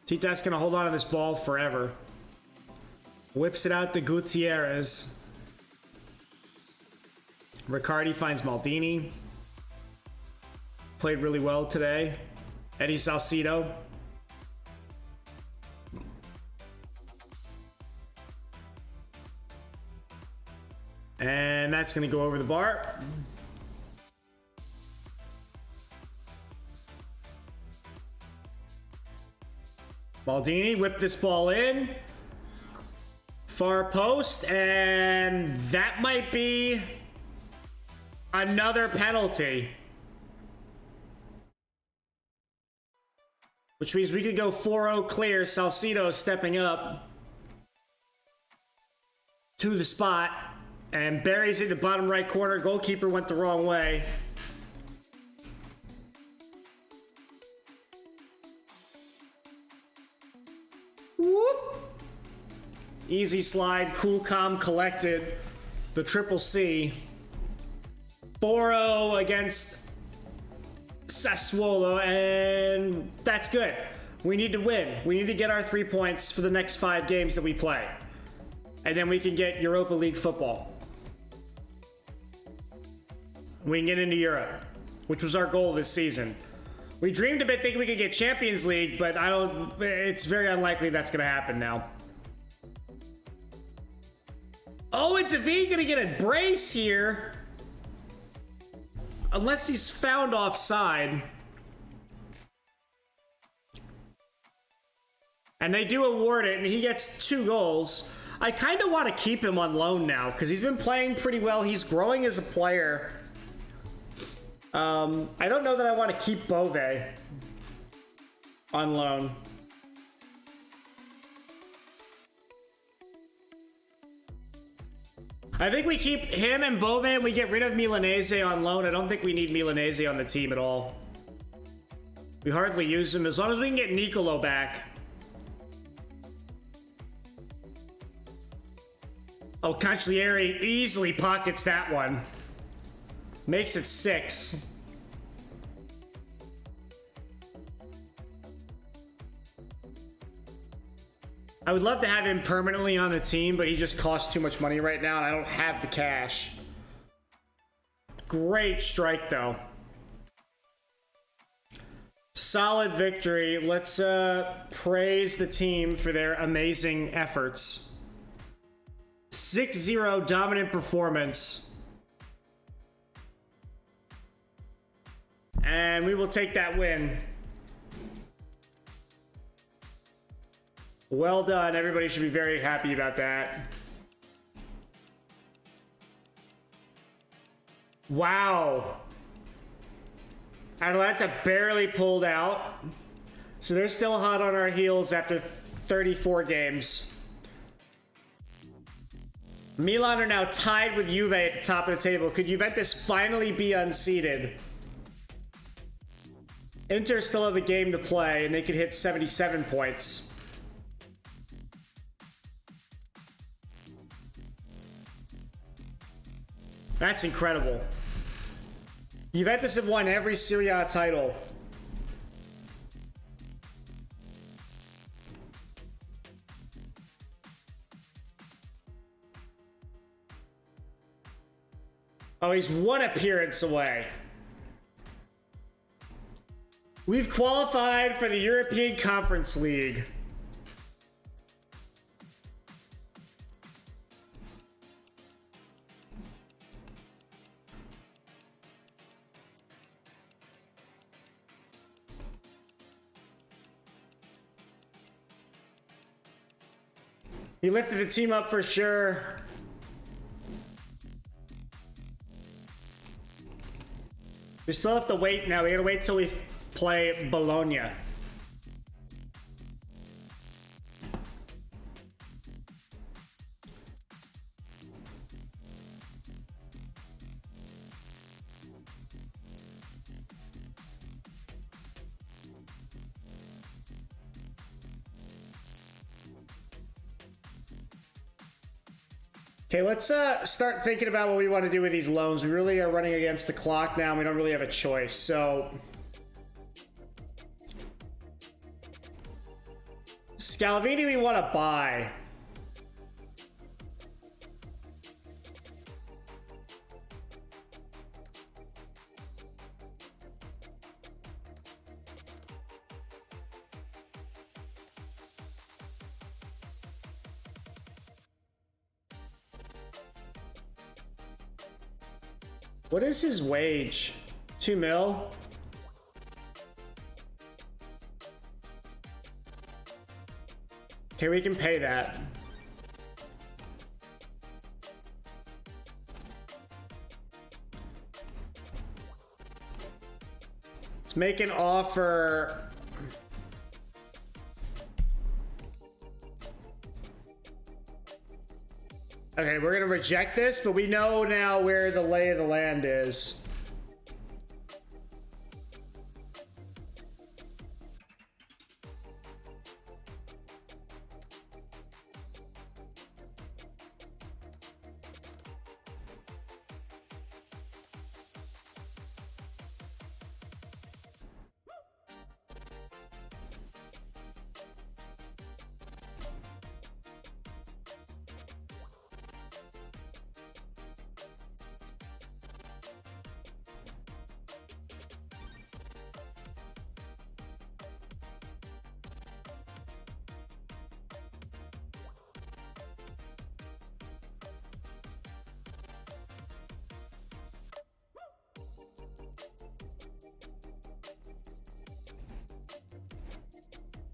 Tita's gonna hold on to this ball forever. Whips it out to Gutierrez. Riccardi finds Maldini. Played really well today. Eddie Salcido. And that's going to go over the bar. Maldini whipped this ball in. Far post, and that might be another penalty. Which means we could go 4-0 clear. Salcido stepping up to the spot and buries it in the bottom right corner. Goalkeeper went the wrong way. Whoop. Easy slide, cool, calm, collected. The triple C. 4-0 against Sassuolo, and that's good. We need to win. We need to get our 3 points for the next 5 games that we play. And then we can get Europa League football. We can get into Europe, which was our goal this season. We dreamed a bit thinking we could get Champions League, but it's very unlikely that's going to happen now. Oh, and David going to get a brace here. Unless he's found offside. And they do award it, and he gets 2 goals. I kind of want to keep him on loan now, because he's been playing pretty well. He's growing as a player. I don't know that I want to keep Bove on loan. I think we keep him and Bove and we get rid of Milanese on loan. I don't think we need Milanese on the team at all. We hardly use him as long as we can get Nicolo back. Oh, Cancellieri easily pockets that one. Makes it 6. I would love to have him permanently on the team, but he just costs too much money right now, and I don't have the cash. Great strike, though. Solid victory. Let's praise the team for their amazing efforts. 6-0 dominant performance. And we will take that win. Well done. Everybody should be very happy about that. Wow. Atalanta barely pulled out. So they're still hot on our heels after 34 games. Milan are now tied with Juve at the top of the table. Could Juventus finally be unseated? Inter still have a game to play, and they could hit 77 points. That's incredible. Juventus have won every Serie A title. Oh, he's 1 appearance away. We've qualified for the European Conference League. He lifted the team up for sure. We still have to wait now. We gotta wait till we play Bologna. Okay, let's start thinking about what we want to do with these loans. We really are running against the clock now, and we don't really have a choice. So, Scalvini we want to buy. What is his wage? 2 mil? Okay, we can pay that. Let's make an offer. Okay, we're gonna reject this, but we know now where the lay of the land is.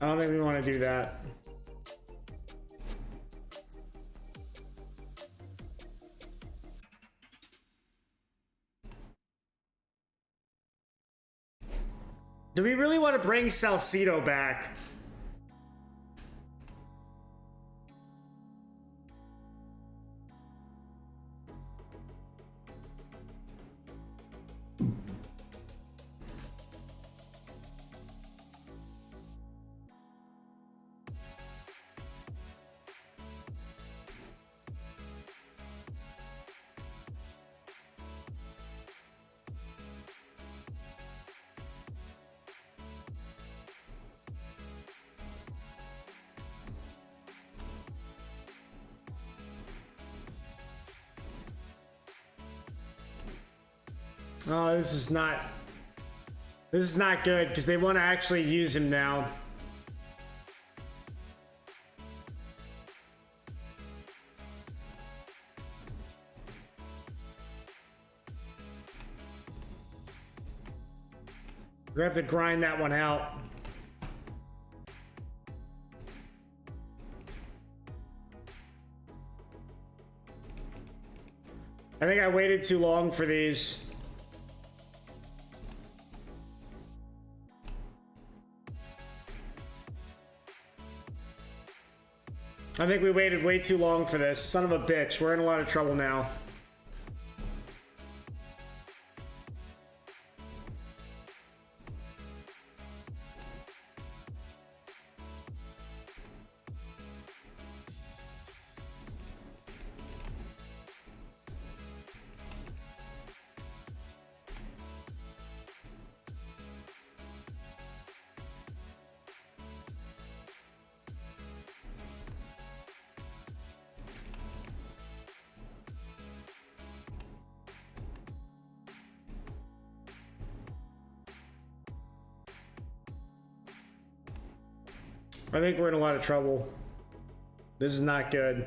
I don't think we want to do that. Do we really want to bring Salcido back? Oh, this is not good because they want to actually use him now. We're gonna have to grind that one out. I think I waited too long for these. I think we waited way too long for this. Son of a bitch. We're in a lot of trouble now. I think we're in a lot of trouble. This is not good.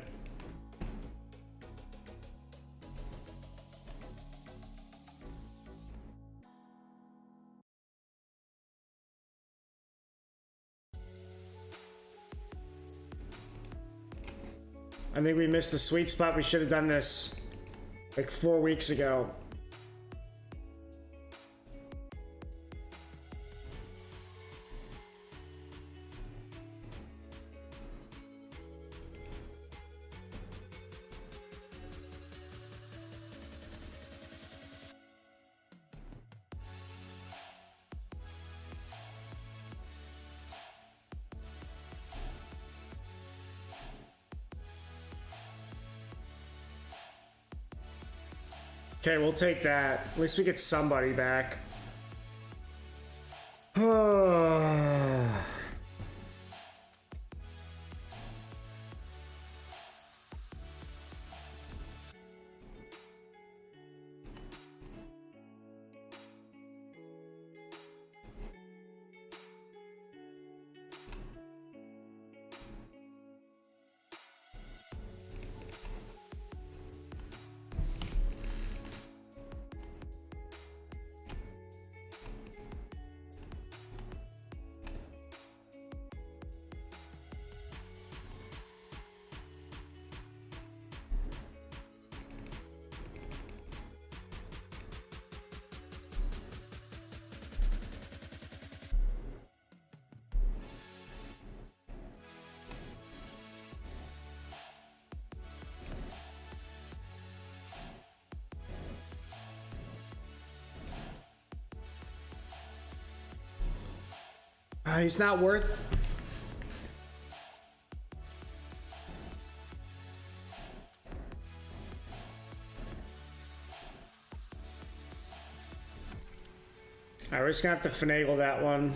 I think we missed the sweet spot. We should have done this like 4 weeks ago. Okay, we'll take that. At least we get somebody back. He's not worth. Alright, we're just gonna have to finagle that one.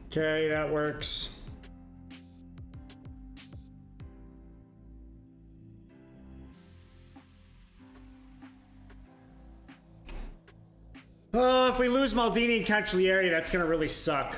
Okay, that works. If we lose Maldini and Cancellieri, that's gonna really suck.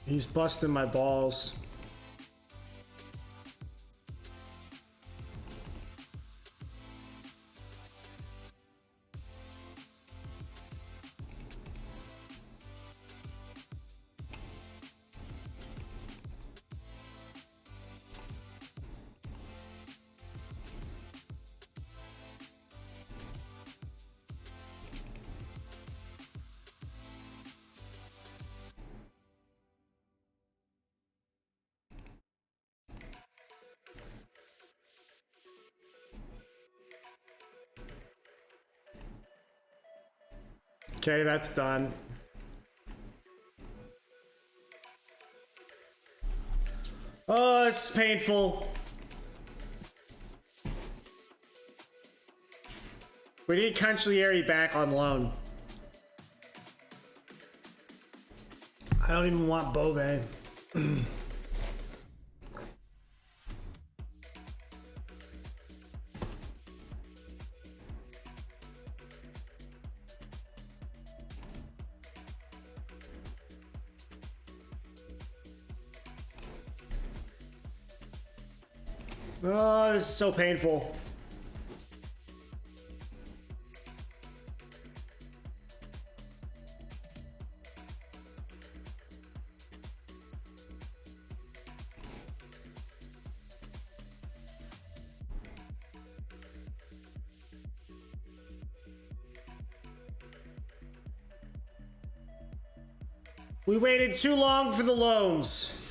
He's busting my balls. Okay, that's done. Oh, this is painful. We need Cancellieri back on loan. I don't even want Bove. Oh, this is so painful. We waited too long for the loans.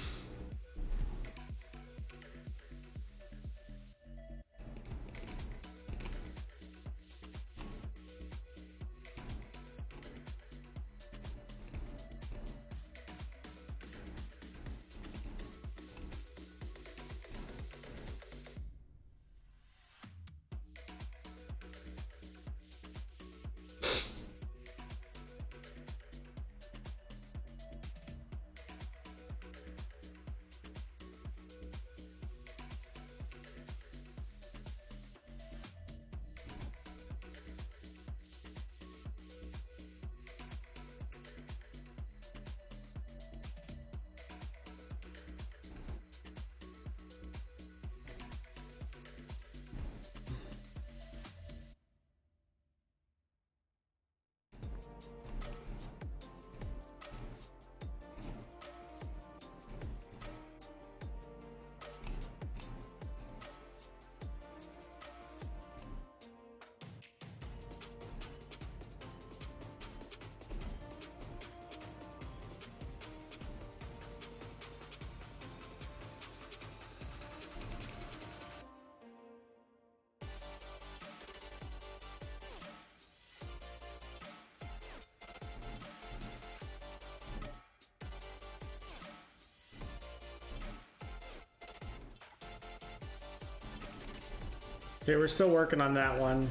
Okay, we're still working on that one.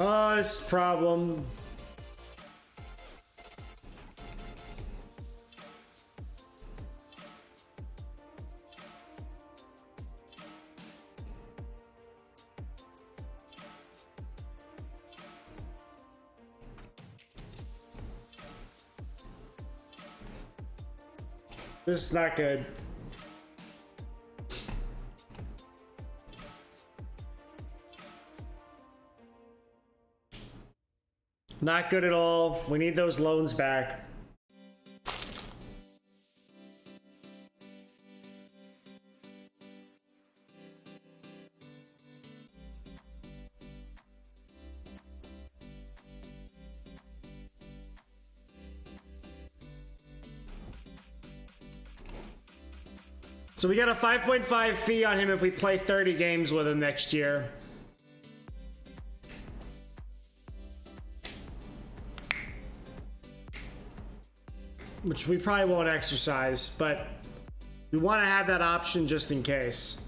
Oh, this problem. This is not good. Not good at all. We need those loans back. So we got a 5.5 fee on him if we play 30 games with him next year. Which we probably won't exercise, but we want to have that option just in case.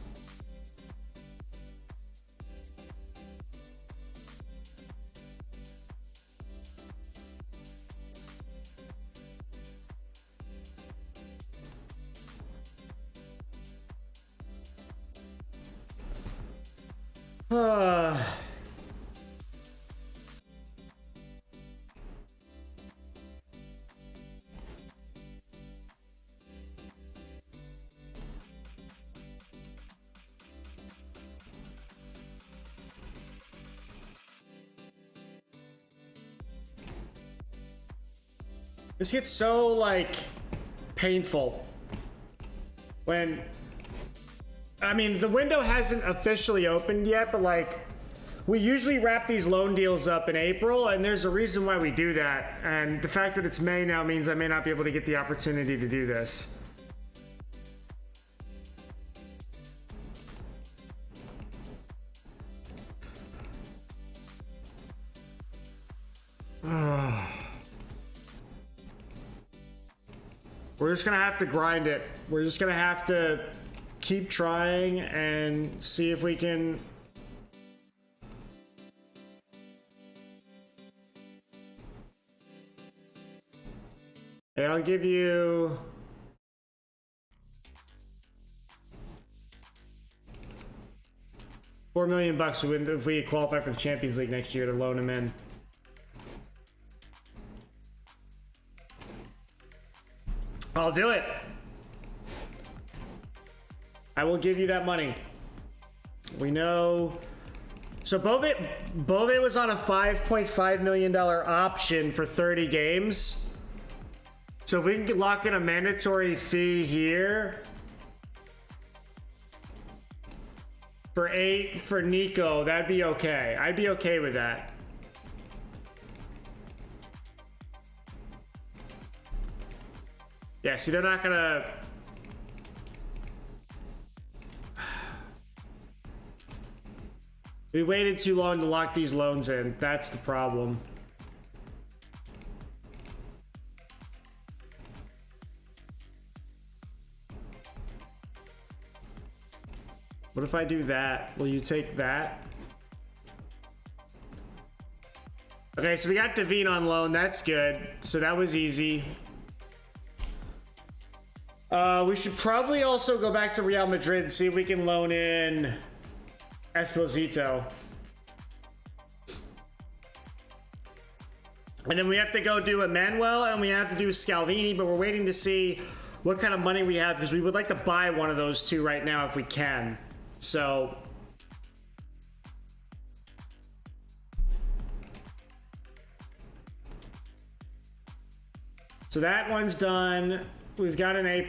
This gets so, like, painful when, I mean, the window hasn't officially opened yet, but, like, we usually wrap these loan deals up in April, and there's a reason why we do that. And the fact that it's May now means I may not be able to get the opportunity to do this. We're just gonna have to grind it. We're just gonna have to keep trying and see if we can. Hey, I'll give you $4 million if we qualify for the Champions League next year to loan him in. I'll do it. I will give you that money. We know. So Bove was on a $5.5 million option for 30 games. So if we can lock in a mandatory fee here for 8 for Nico, that'd be okay. I'd be okay with that. Yeah, see, they're not gonna. We waited too long to lock these loans in. That's the problem. What if I do that? Will you take that? Okay, so we got Devine on loan. That's good. So that was easy. We should probably also go back to Real Madrid and see if we can loan in Esposito. And then we have to go do Emmanuel and we have to do Scalvini, but we're waiting to see what kind of money we have because we would like to buy one of those two right now if we can. So that one's done. We've got an A+.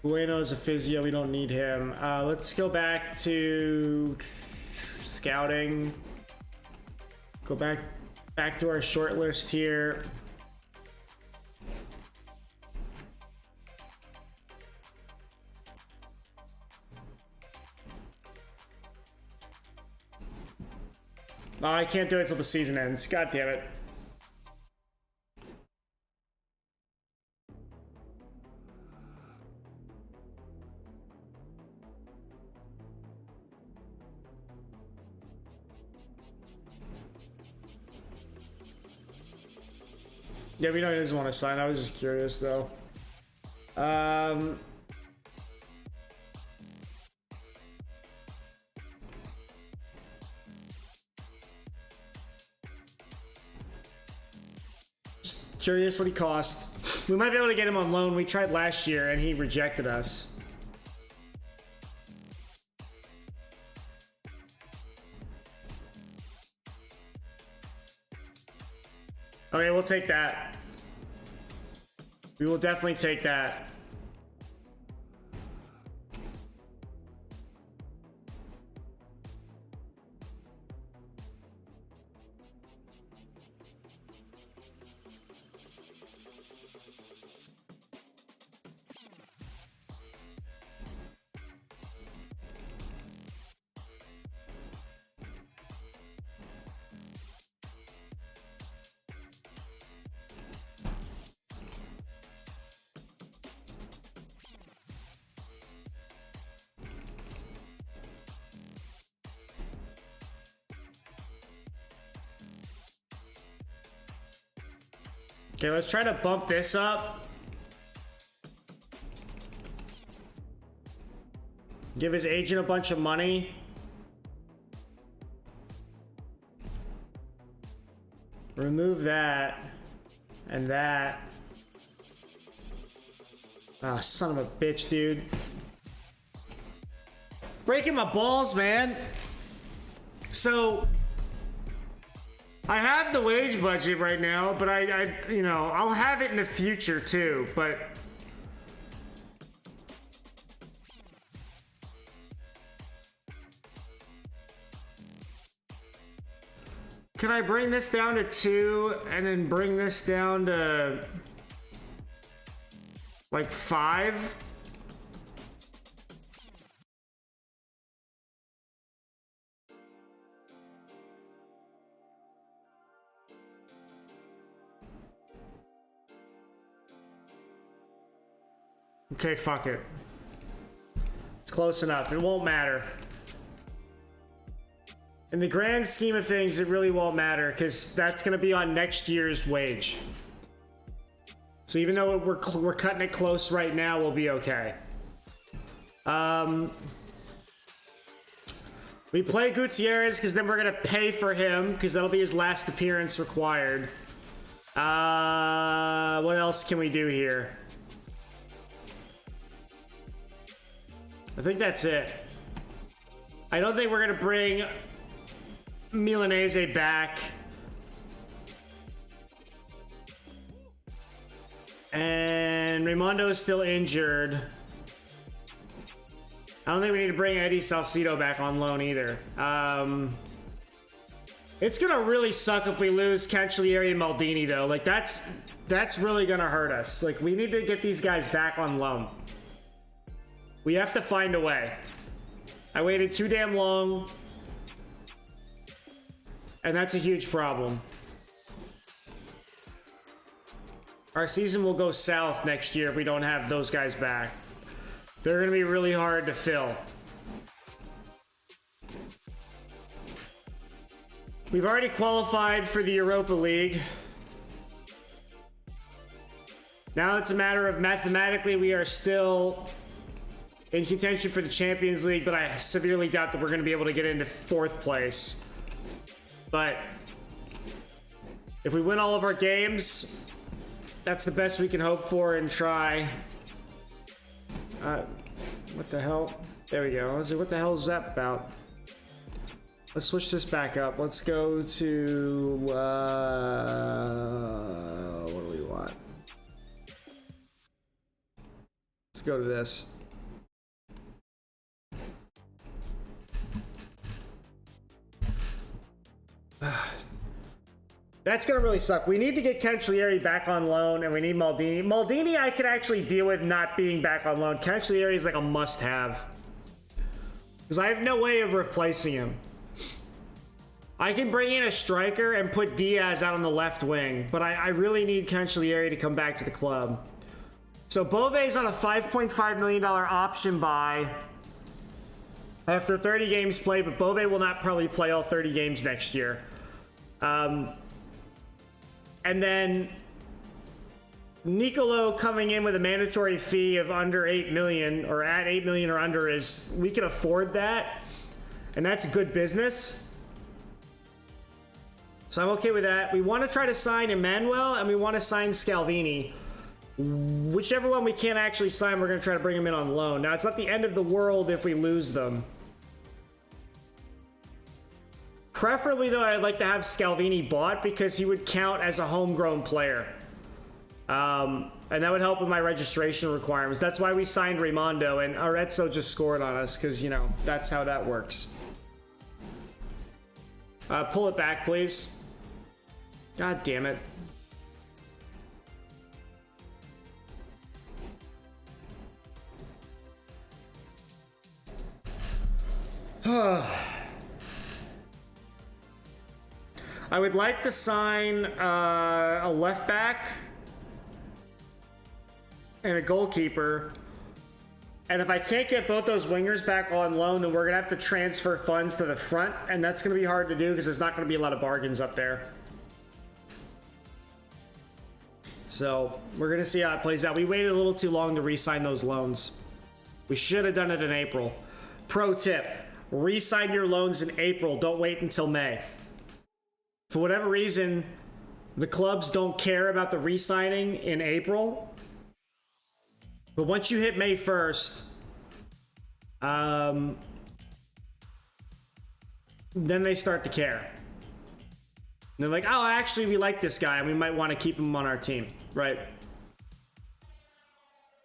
Bueno's a physio. We don't need him. Let's go back to scouting. Go back to our short list here. Oh, I can't do it until the season ends. God damn it. Yeah, we know he doesn't want to sign. I was just curious, though. Just curious what he cost. We might be able to get him on loan. We tried last year, and he rejected us. Okay, we'll take that. We will definitely take that. Okay, let's try to bump this up. Give his agent a bunch of money. Remove that. And that. Ah, oh, son of a bitch, dude. Breaking my balls, man. So... I have the wage budget right now, but I you know, I'll have it in the future too, but can I bring this down to 2 and then bring this down to like 5? Okay, fuck it. It's close enough. It won't matter. In the grand scheme of things, it really won't matter because that's going to be on next year's wage. So even though we're cutting it close right now, we'll be okay. We play Gutierrez because then we're going to pay for him because that'll be his last appearance required. What else can we do here? I think that's it. I don't think we're going to bring Milanese back. And Raimondo's still injured. I don't think we need to bring Eddie Salcido back on loan either. It's going to really suck if we lose Cancellieri and Maldini, though. Like, that's really going to hurt us. Like, we need to get these guys back on loan. We have to find a way. I waited too damn long. And that's a huge problem. Our season will go south next year if we don't have those guys back. They're going to be really hard to fill. We've already qualified for the Europa League. Now it's a matter of mathematically we are still in contention for the Champions League, but I severely doubt that we're going to be able to get into 4th place. But if we win all of our games, that's the best we can hope for and try. What the hell? There we go. I was like, what the hell is that about? Let's switch this back up. Let's go to, what do we want? Let's go to this. That's going to really suck. We need to get Cancellieri back on loan, and we need Maldini. Maldini I could actually deal with not being back on loan. Cancellieri is like a must-have. Because I have no way of replacing him. I can bring in a striker and put Diaz out on the left wing, but I really need Cancellieri to come back to the club. So Bove's on a $5.5 million option buy after 30 games played, but Bove will not probably play all 30 games next year. And then Nicolo coming in with a mandatory fee of under 8 million, or at 8 million or under, is, we can afford that, and that's good business. So I'm okay with that. We want to try to sign Emmanuel, and we want to sign Scalvini. Whichever one we can't actually sign, we're going to try to bring him in on loan. Now, it's not the end of the world if we lose them. Preferably, though, I'd like to have Scalvini bought because he would count as a homegrown player. And that would help with my registration requirements. That's why we signed Raimondo, and Arezzo just scored on us because, you know, that's how that works. Pull it back, please. God damn it. I would like to sign a left back and a goalkeeper. And if I can't get both those wingers back on loan, then we're going to have to transfer funds to the front. And that's going to be hard to do because there's not going to be a lot of bargains up there. So we're going to see how it plays out. We waited a little too long to re-sign those loans. We should have done it in April. Pro tip, re-sign your loans in April. Don't wait until May. For whatever reason, the clubs don't care about the re-signing in April. But once you hit May 1st, then they start to care. And they're like, oh, actually, we like this guy, and we might want to keep him on our team, right?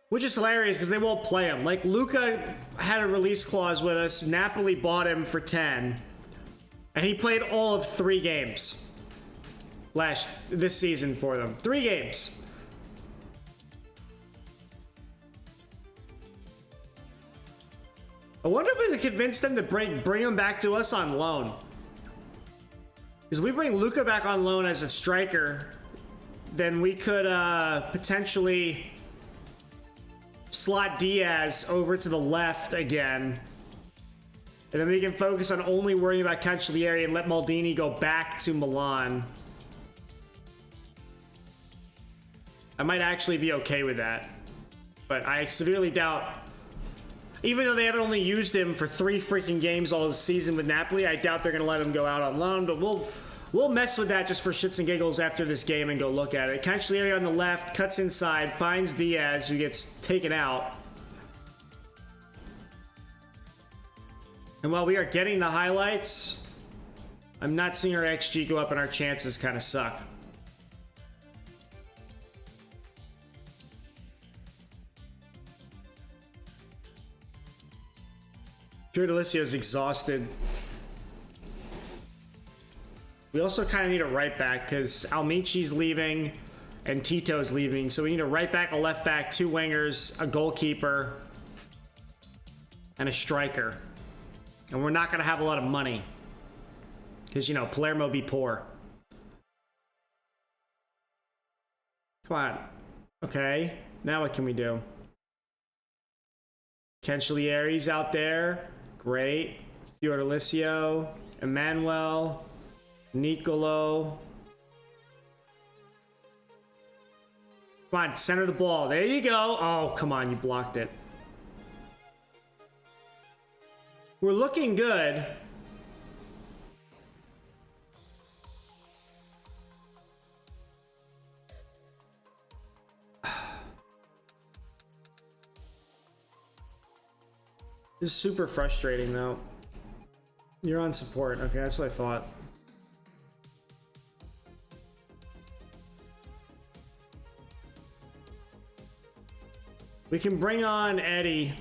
Which is hilarious, because they won't play him. Like, Luca had a release clause with us. Napoli bought him for 10. And he played all of 3 games this season for them. 3 games. I wonder if we could convince them to bring him back to us on loan. Because we bring Luca back on loan as a striker, then we could potentially slot Diaz over to the left again. And then we can focus on only worrying about Cancellieri and let Maldini go back to Milan. I might actually be okay with that. But I severely doubt... Even though they haven't only used him for 3 freaking games all the season with Napoli, I doubt they're going to let him go out on loan. But we'll mess with that just for shits and giggles after this game and go look at it. Cancellieri on the left, cuts inside, finds Diaz, who gets taken out. And while we are getting the highlights, I'm not seeing our XG go up and our chances kind of suck. Fiordelizio's exhausted. We also kind of need a right back because Almici's leaving and Tito's leaving. So we need a right back, a left back, 2 wingers, a goalkeeper, and a striker. And we're not going to have a lot of money because, you know, Palermo be poor. Come on. Okay. Now what can we do? Cancellieri's out there. Great. Fiordalizio, Emmanuel, Nicolo. Come on, center the ball. There you go. Oh, come on, you blocked it. We're looking good. This is super frustrating, though. You're on support. Okay, that's what I thought. We can bring on Eddie.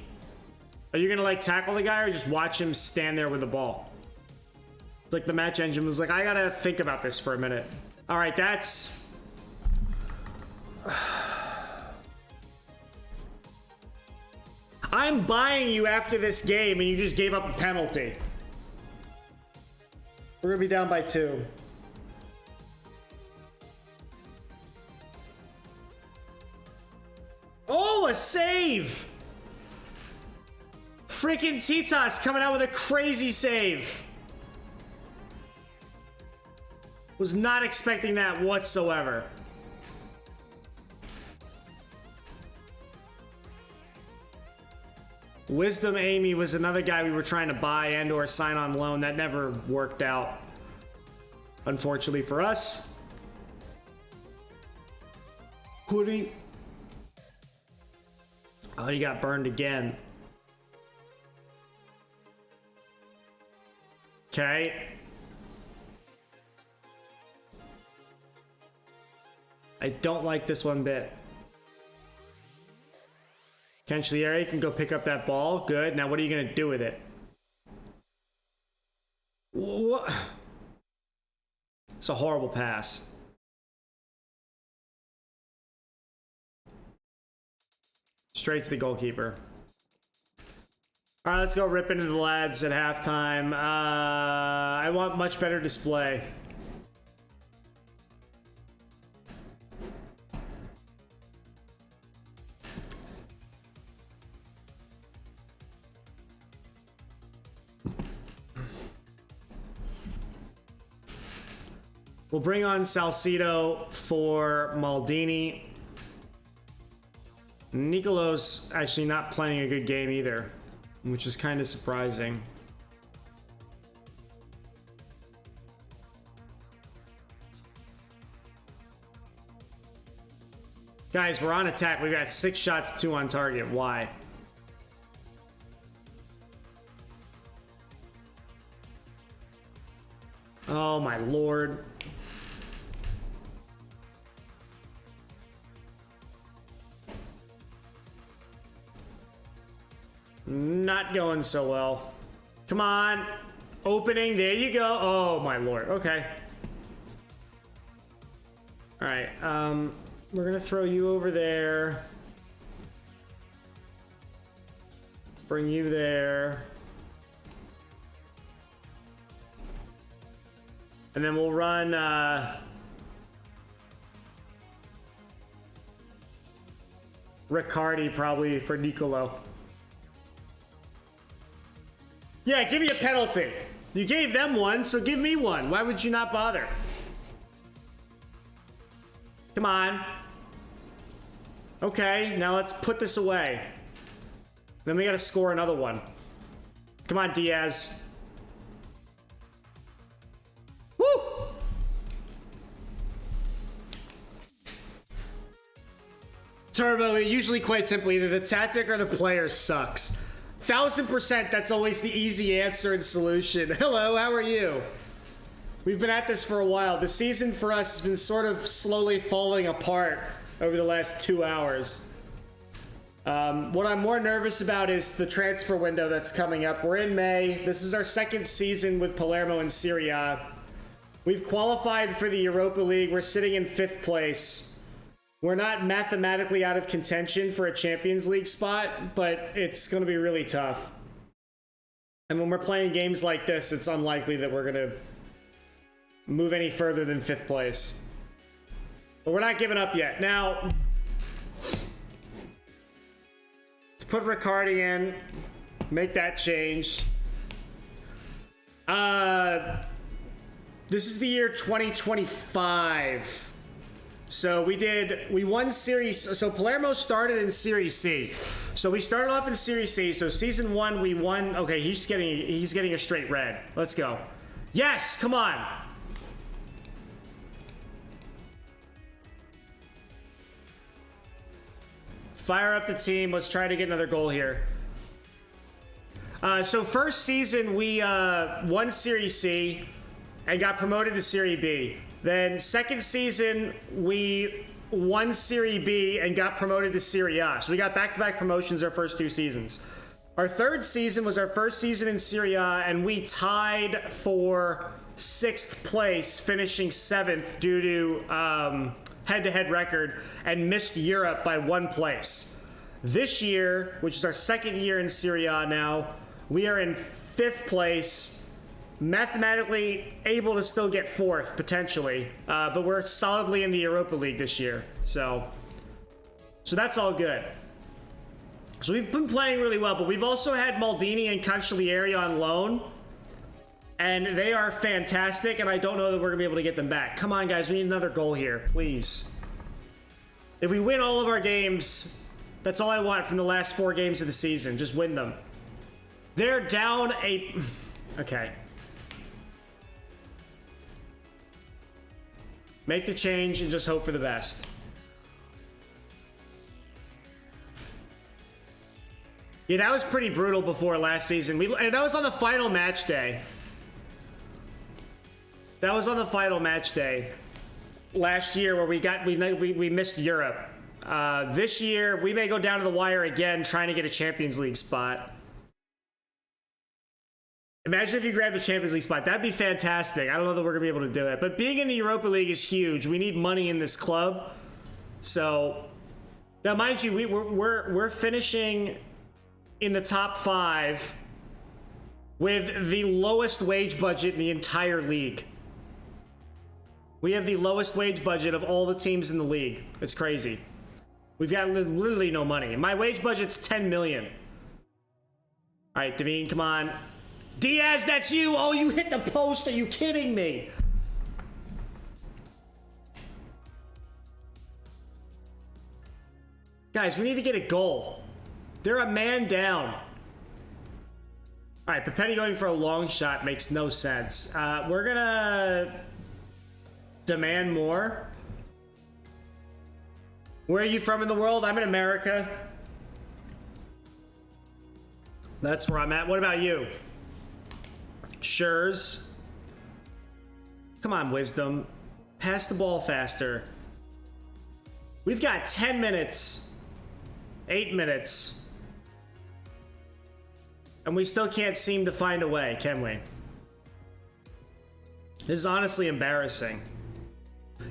Are you gonna like tackle the guy or just watch him stand there with the ball? It's like the match engine was like, I gotta think about this for a minute. All right, that's... I'm buying you after this game and you just gave up a penalty. We're gonna be down by 2. Oh, a save! Freaking Titas coming out with a crazy save. Was not expecting that whatsoever. Wisdom Amy was another guy we were trying to buy and or sign on loan. That never worked out, unfortunately for us. Hoodie. Oh, he got burned again. Okay. I don't like this one bit. Cancelliere can go pick up that ball. Good. Now what are you going to do with it? What? It's a horrible pass. Straight to the goalkeeper. All right, let's go rip into the lads at halftime. I want much better display. We'll bring on Salcido for Maldini. Nicolo's actually not playing a good game either, which is kind of surprising. Guys, we're on attack. We've got 6 shots, 2 on target. Why? Oh my lord. Not going so well. Come on. Opening. There you go. Oh, my lord. Okay. All right. We're going to throw you over there. Bring you there. And then we'll run... Riccardi probably for Nicolo. Yeah, give me a penalty. You gave them one, so give me one. Why would you not bother? Come on. Okay, now let's put this away. Then we gotta score another one. Come on, Diaz. Woo! Turbo, usually quite simply, either the tactic or the player sucks. 1000%, that's always the easy answer and solution. Hello, how are you? We've been at this for a while. The season for us has been sort of slowly falling apart over the last 2 hours. What I'm more nervous about is the transfer window that's coming up. We're in May. This is our 2nd season with Palermo in Serie A. We've qualified for the Europa League. We're sitting in 5th place. We're not mathematically out of contention for a Champions League spot, but it's going to be really tough. And when we're playing games like this, it's unlikely that we're going to move any further than 5th place. But we're not giving up yet. Now, to put Riccardi in, make that change. This is the year 2025. So we won Series, so Palermo started in Series C. So we started off in Series C, so season 1 we won, okay, he's getting a straight red. Let's go. Yes, come on. Fire up the team, let's try to get another goal here. So first season we won Series C and got promoted to Serie B. Then second season, we won Serie B and got promoted to Serie A. So we got back-to-back promotions our first 2 seasons. Our third season was our first season in Serie A, and we tied for 6th place, finishing 7th due to head-to-head record, and missed Europe by 1 place. This year, which is our 2nd year in Serie A now, we are in 5th place, mathematically able to still get 4th potentially, but we're solidly in the Europa League this year, so that's all good. So we've been playing really well, but we've also had Maldini and Cancelliere on loan, and they are fantastic, and I don't know that we're gonna be able to get them back. Come on, guys, we need another goal here, please. If we win all of our games, That's all I want from the last 4 games of the season. Just win them. They're down a... Okay. Make the change and just hope for the best. Yeah, that was pretty brutal before last season. And that was on the final match day. That was on the final match day last year where we missed Europe. This year we may go down to the wire again trying to get a Champions League spot. Imagine if you grabbed a Champions League spot. That'd be fantastic. I don't know that we're gonna be able to do it, but being in the Europa League is huge. We need money in this club. So now, mind you, we're finishing in the top 5 with the lowest wage budget in the entire league. We have the lowest wage budget of all the teams in the league. It's crazy. We've got literally no money. My wage budget's 10 million. All right, Devine, come on. Diaz, that's you. Oh, you hit the post. Are you kidding me? Guys, we need to get a goal. They're a man down. All right, Papetti going for a long shot makes no sense. We're gonna demand more. Where are you from in the world? I'm in America. That's where I'm at. What about you? Schurz. Come on, Wisdom. Pass the ball faster. We've got 10 minutes. 8 minutes. And we still can't seem to find a way, can we? This is honestly embarrassing.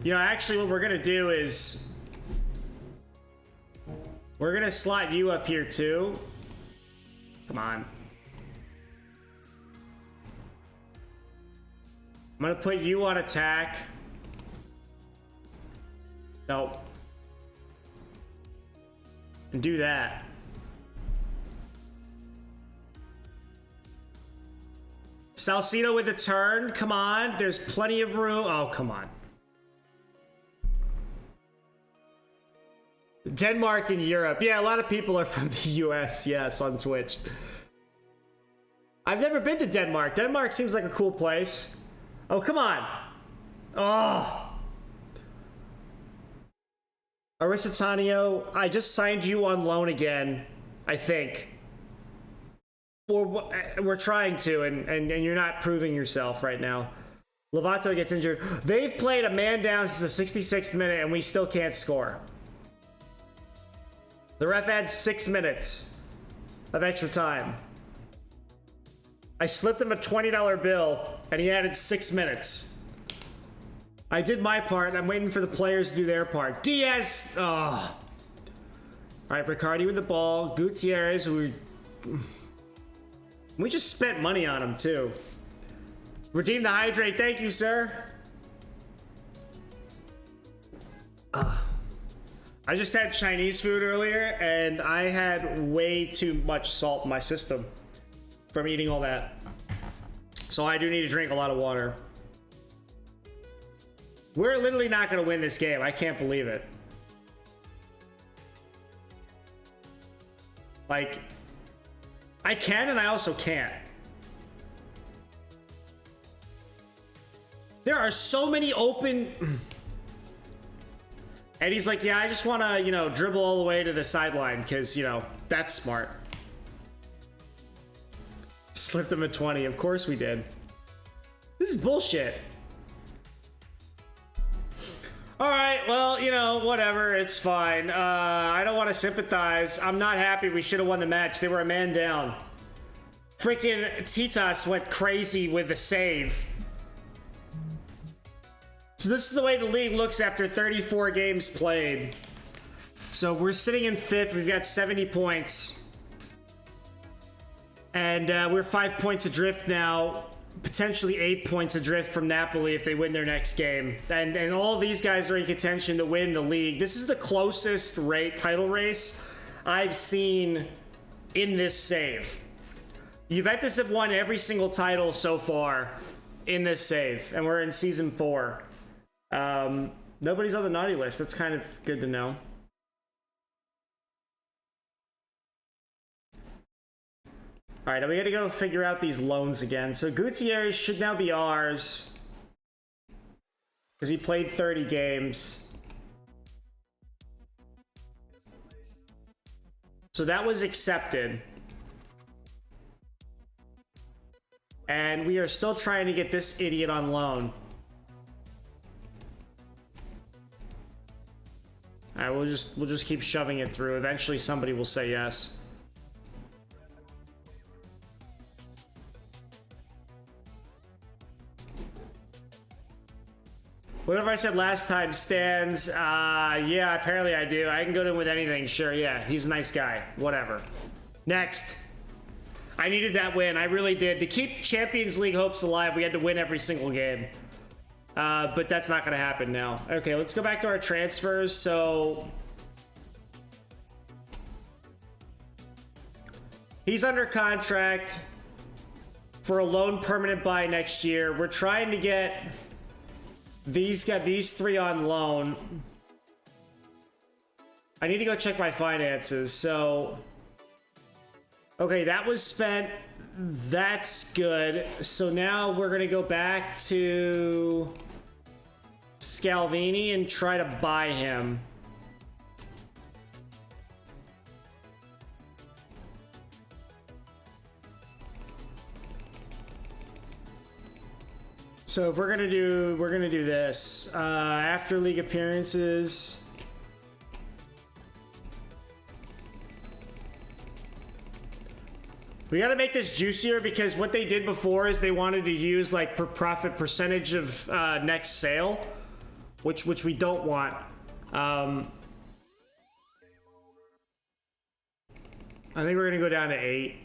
You know, actually what we're gonna do is we're gonna slot you up here too. Come on. I'm gonna put you on attack. Nope. And do that. Salcido with a turn. Come on. There's plenty of room. Oh, come on. Denmark and Europe. Yeah, a lot of people are from the US. Yes, on Twitch. I've never been to Denmark. Denmark seems like a cool place. Oh, come on. Oh. Aristotanio, I just signed you on loan again, I think. We're trying to, and you're not proving yourself right now. Lovato gets injured. They've played a man down since the 66th minute, and we still can't score. The ref adds 6 minutes of extra time. I slipped him a $20 bill, and he added 6 minutes. I did my part. I'm waiting for the players to do their part. Diaz! Oh. All right, Riccardi with the ball. Gutierrez, we just spent money on him, too. Redeem the hydrate. Thank you, sir. I just had Chinese food earlier, and I had way too much salt in my system from eating all that. So I do need to drink a lot of water. We're literally not going to win this game. I can't believe it. Like, I can and I also can't. There are so many open... And he's like, yeah, I just want to, you know, dribble all the way to the sideline because, you know, that's smart. Slipped him a 20. Of course we did. This is bullshit. All right, well, you know, whatever. It's fine. I don't want to sympathize. I'm not happy. We should have won the match. They were a man down. Freaking Titas went crazy with the save. So this is the way the league looks after 34 games played. So we're sitting in 5th. We've got 70 points. And we're 5 points adrift now. Potentially 8 points adrift from Napoli if they win their next game. And all these guys are in contention to win the league. This is the closest title race I've seen in this save. Juventus have won every single title so far in this save. And we're in season 4. Nobody's on the naughty list. That's kind of good to know. All right, now we got to go figure out these loans again. So Gutierrez should now be ours because he played 30 games. So that was accepted. And we are still trying to get this idiot on loan. All right, we'll just keep shoving it through. Eventually somebody will say yes. Whatever I said last time stands. Yeah, apparently I do. I can go to him with anything. Sure, yeah. He's a nice guy. Whatever. Next. I needed that win. I really did. To keep Champions League hopes alive, we had to win every single game. But that's not going to happen now. Okay, let's go back to our transfers. So he's under contract for a loan permanent buy next year. We're trying to get these three on loan. I need to go check my finances. So, okay, that was spent. That's good. So now we're going to go back to Scalvini and try to buy him. So if we're gonna do this after league appearances. We gotta make this juicier because what they did before is they wanted to use like profit percentage of next sale, which we don't want. I think we're gonna go down to 8.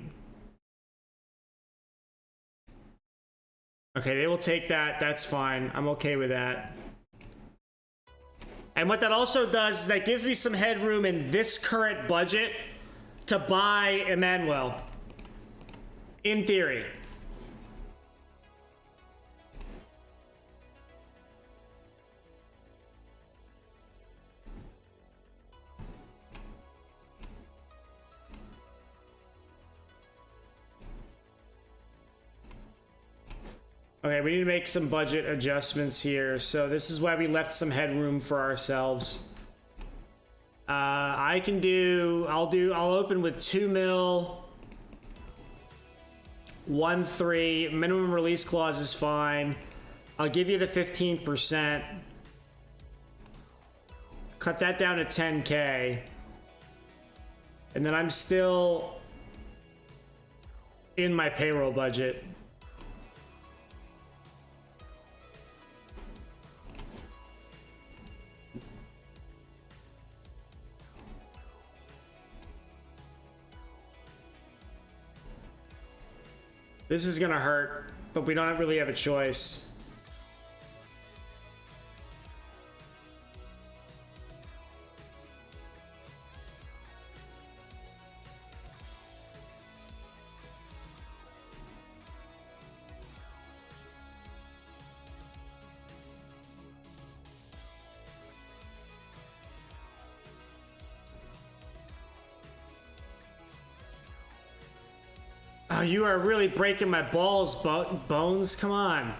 Okay, they will take that. That's fine. I'm okay with that. And what that also does is that gives me some headroom in this current budget to buy Emmanuel. In theory. Okay, we need to make some budget adjustments here. So this is why we left some headroom for ourselves. I'll open with 2 mil, 1.3. Minimum release clause is fine. I'll give you the 15%. Cut that down to 10K. And then I'm still in my payroll budget. This is gonna hurt, but we don't really have a choice. Oh, you are really breaking my balls, Bones. Come on.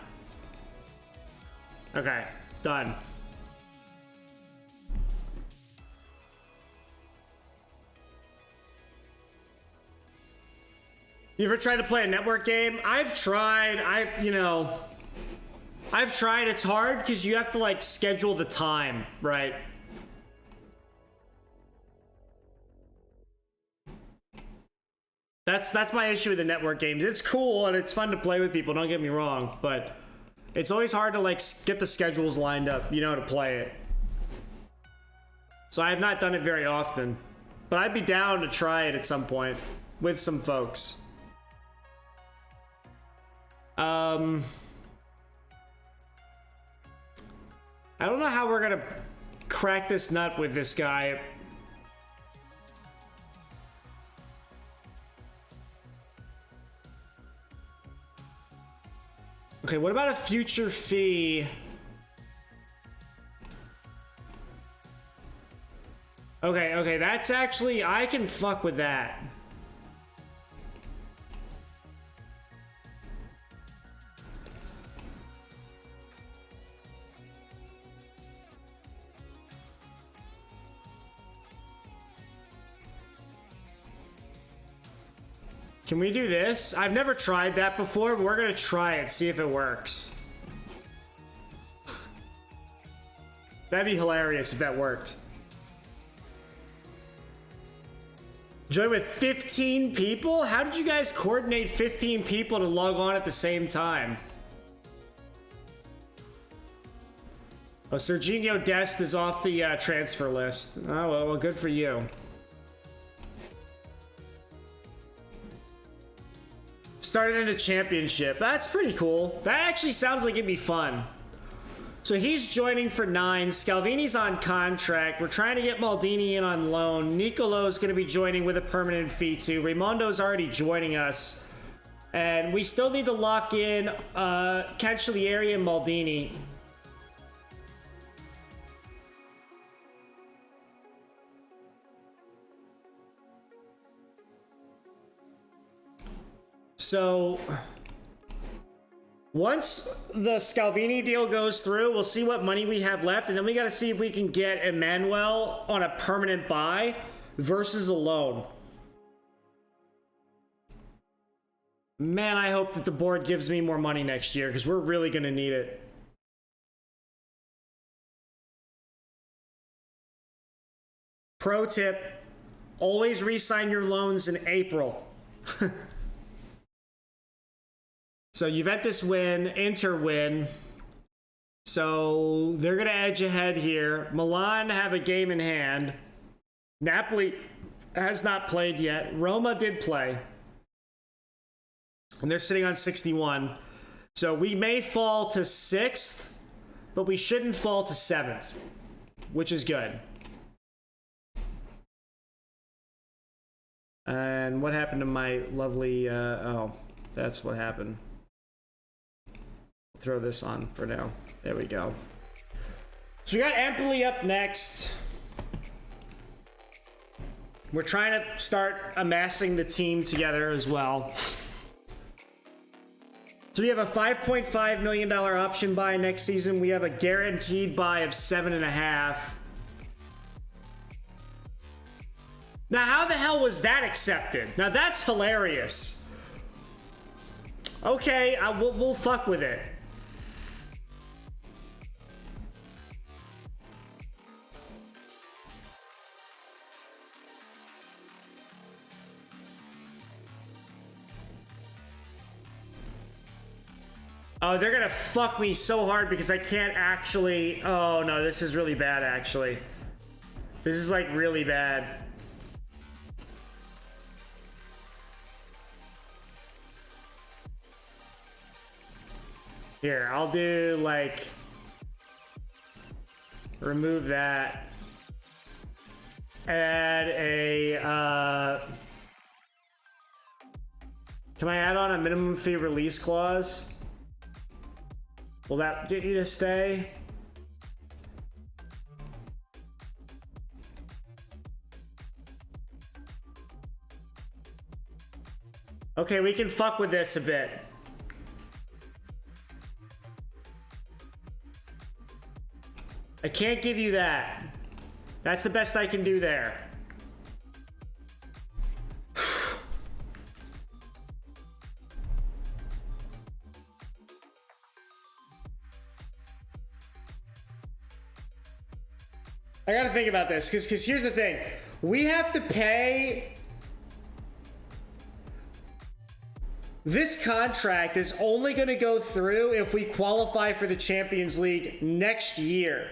Okay, done. You ever tried to play a network game? I've tried. I've tried. It's hard because you have to like schedule the time, right? That's my issue with the network games. It's cool and it's fun to play with people, don't get me wrong, but it's always hard to like get the schedules lined up, to play it. So I have not done it very often, but I'd be down to try it at some point with some folks. I don't know how we're gonna crack this nut with this guy. Okay, what about a future fee? Okay, that's actually, I can fuck with that. Can we do this? I've never tried that before, but we're gonna try it, see if it works. That'd be hilarious if that worked. Join with 15 people? How did you guys coordinate 15 people to log on at the same time? Oh, Serginho Dest is off the transfer list. Oh, well, good for you. Started in the championship. That's pretty cool. That actually sounds like it'd be fun. So he's joining for 9. Scalvini's on contract. We're trying to get Maldini in on loan. Nicolo's going to be joining with a permanent fee too. Raimondo's already joining us. And we still need to lock in Cancellieri and Maldini. So once the Scalvini deal goes through, we'll see what money we have left, and then we got to see if we can get Emmanuel on a permanent buy versus a loan. Man, I hope that the board gives me more money next year, because we're really going to need it. Pro tip, always re-sign your loans in April. So Juventus win, Inter win. So they're going to edge ahead here. Milan have a game in hand. Napoli has not played yet. Roma did play. And they're sitting on 61. So we may fall to 6th, but we shouldn't fall to 7th, which is good. And what happened to my lovely... oh, that's what happened. Throw this on for now. There we go. So we got Empoli up next. We're trying to start amassing the team together as well. So we have a $5.5 million option buy next season. We have a guaranteed buy of 7.5. Now, how the hell was that accepted? Now, that's hilarious. Okay, we'll fuck with it. Oh, they're gonna fuck me so hard because I can't actually... Oh, no, this is really bad, actually. This is, like, really bad. Here, I'll do, like... Remove that. Add a, Can I add on a minimum fee release clause? Will that get you to stay? Okay, we can fuck with this a bit. I can't give you that. That's the best I can do there. I gotta think about this, because here's the thing. We have to pay... This contract is only going to go through if we qualify for the Champions League next year.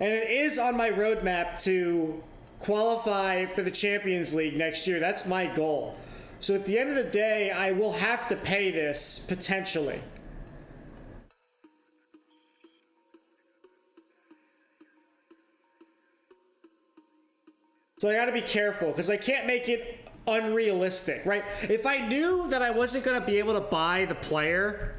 And it is on my roadmap to qualify for the Champions League next year. That's my goal. So at the end of the day, I will have to pay this, potentially. So I gotta be careful, because I can't make it unrealistic, right? If I knew that I wasn't gonna be able to buy the player,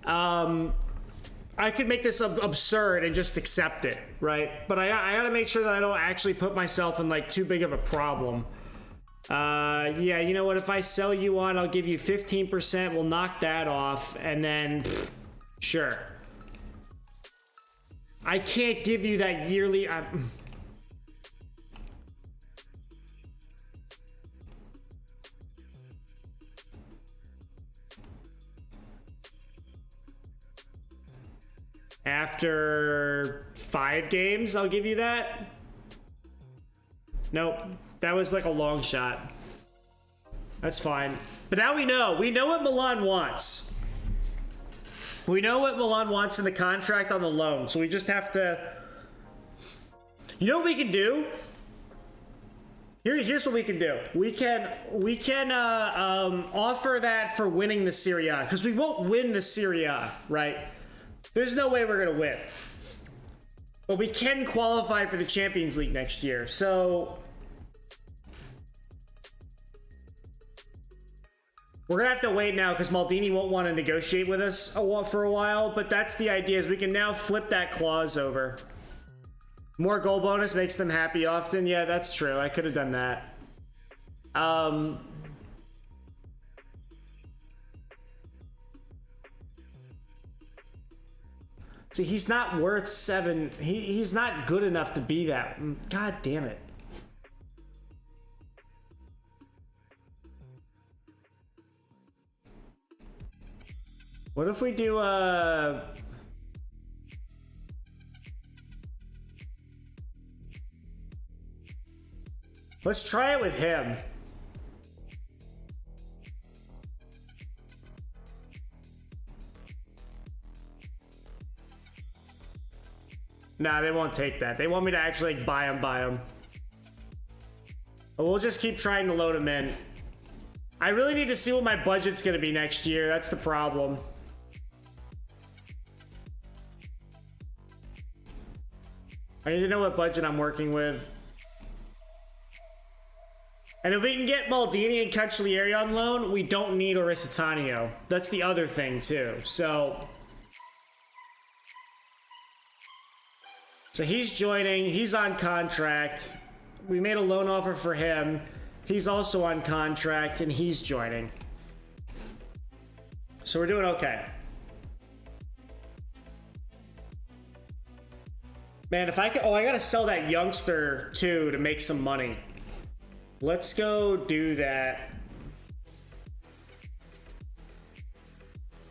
I could make this absurd and just accept it, right? But I gotta make sure that I don't actually put myself in like too big of a problem. Yeah, you know what? If I sell you on, I'll give you 15%. We'll knock that off, and then sure. I can't give you that yearly. after 5 games. I'll give you that. Nope. That was like a long shot. That's fine. But now we know. We know what Milan wants. We know what Milan wants in the contract on the loan. So we just have to... You know what we can do? Here's what we can do. We can offer that for winning the Serie A. Because we won't win the Serie A, right? There's no way we're going to win. But we can qualify for the Champions League next year. So... We're going to have to wait now because Maldini won't want to negotiate with us for a while. But that's the idea, is we can now flip that clause over. More goal bonus makes them happy often. Yeah, that's true. I could have done that. See, he's not worth 7. He's not good enough to be that. God damn it. What if we do let's try it with him. Nah, they won't take that. They want me to actually like, buy him. But we'll just keep trying to load him in. I really need to see what my budget's gonna be next year. That's the problem. I need to know what budget I'm working with. And if we can get Maldini and Cancellieri on loan, we don't need Orisatanio. That's the other thing, too. So he's joining. He's on contract. We made a loan offer for him. He's also on contract, and he's joining. So we're doing okay. Man, if I could... Oh, I gotta sell that youngster, too, to make some money. Let's go do that.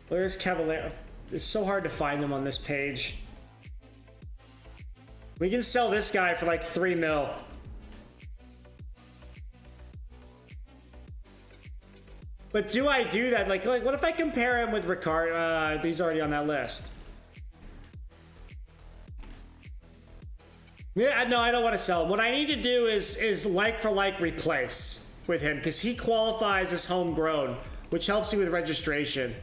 Where's Cavalier? It's so hard to find them on this page. We can sell this guy for like 3 mil. But do I do that? Like what if I compare him with Ricardo? He's already on that list. Yeah, no, I don't want to sell him. What I need to do is like for like replace with him because he qualifies as homegrown, which helps you with registration.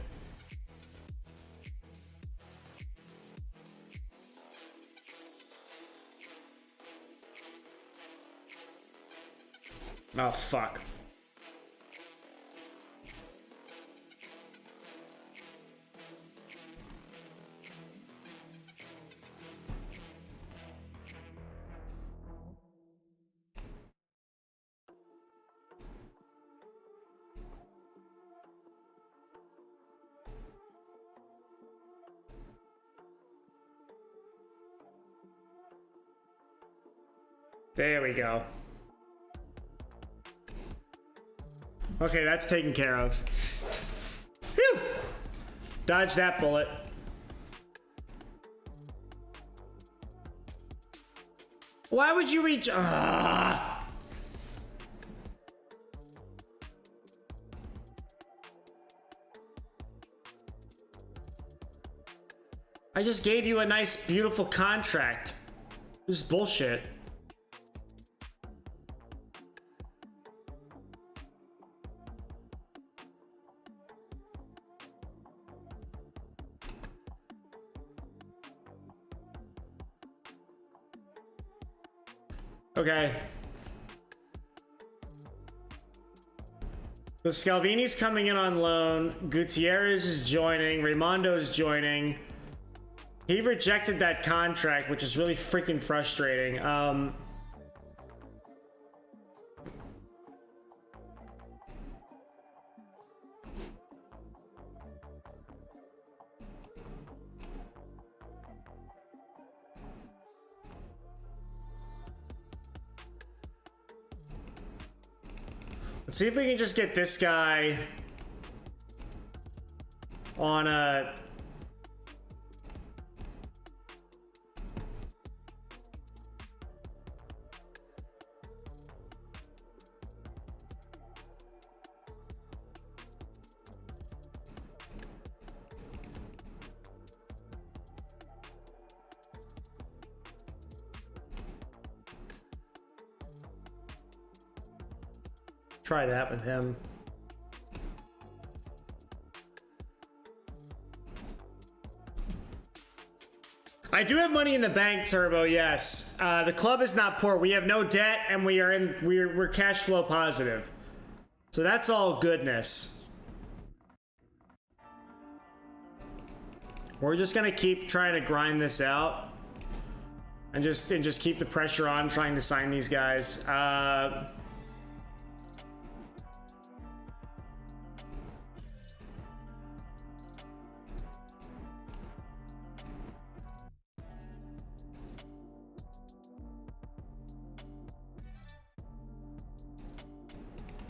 Oh, fuck. There we go. Okay, that's taken care of. Phew! Dodge that bullet. Why would you reach? I just gave you a nice, beautiful contract. This is bullshit. Okay. So Scalvini's coming in on loan. Gutierrez is joining. Raimondo is joining. He rejected that contract, which is really freaking frustrating. Let's see if we can just get this guy on a... Try that with him. I do have money in the bank, Turbo, yes. The club is not poor. We have no debt, and we're cash flow positive. So that's all goodness. We're just gonna keep trying to grind this out. And just keep the pressure on trying to sign these guys.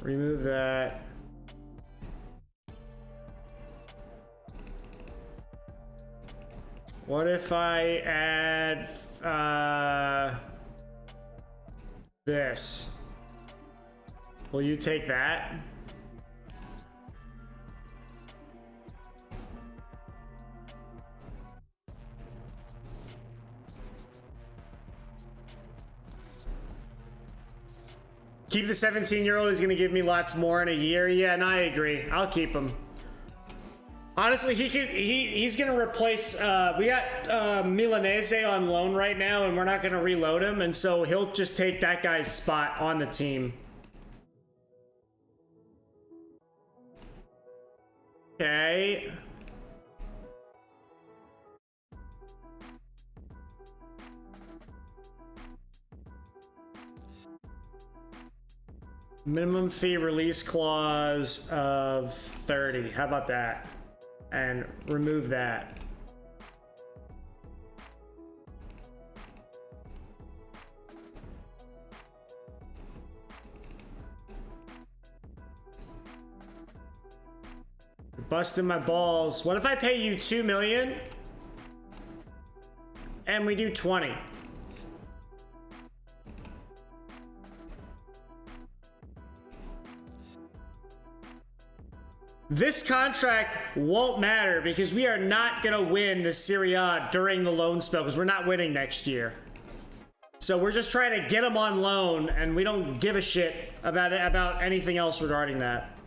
Remove that. What if I add this? Will you take that? Keep the 17-year-old. He's gonna give me lots more in a year. Yeah, and I agree. I'll keep him. Honestly, he's gonna replace. We got Milanese on loan right now, and we're not gonna reload him, and so he'll just take that guy's spot on the team. Okay. Minimum fee release clause of 30. How about that? And remove that. You're busting my balls. What if I pay you 2 million and we do 20? This contract won't matter because we are not going to win the Serie A during the loan spell because we're not winning next year. So we're just trying to get him on loan, and we don't give a shit about anything else regarding that.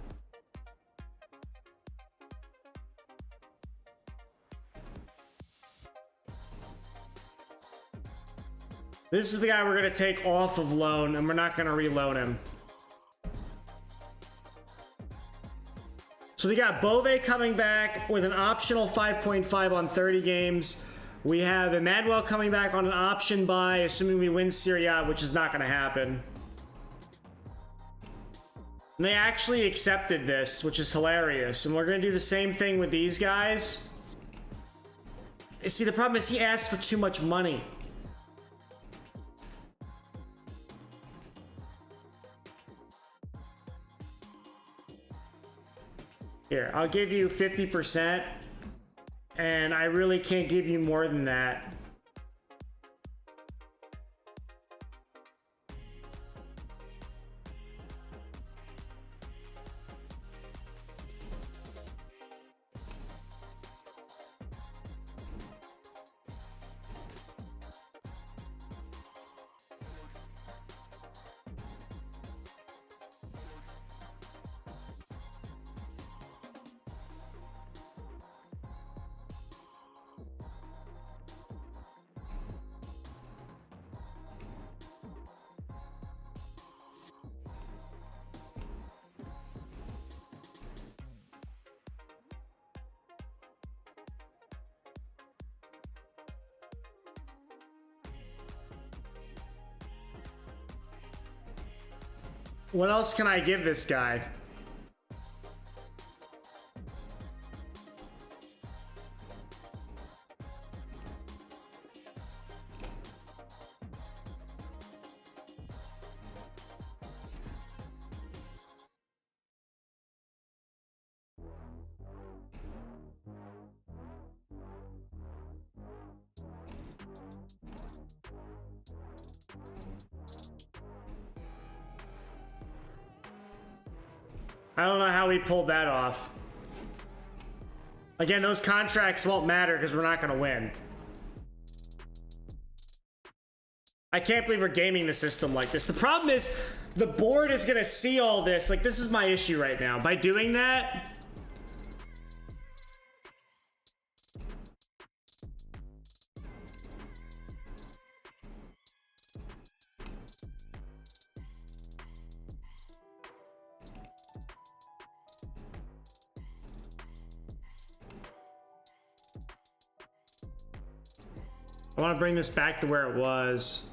This is the guy we're going to take off of loan, and we're not going to reloan him. So we got Bove coming back with an optional 5.5 on 30 games. We have Emmanuel coming back on an option buy, assuming we win Serie A, which is not going to happen. And they actually accepted this, which is hilarious. And we're going to do the same thing with these guys. See, the problem is he asked for too much money. Here, I'll give you 50%, and I really can't give you more than that. What else can I give this guy? I don't know how we pulled that off. Again, those contracts won't matter because we're not going to win. I can't believe we're gaming the system like this. The problem is, The board is gonna see all this. Like, this is my issue right now. By doing that, I want to bring this back to where it was.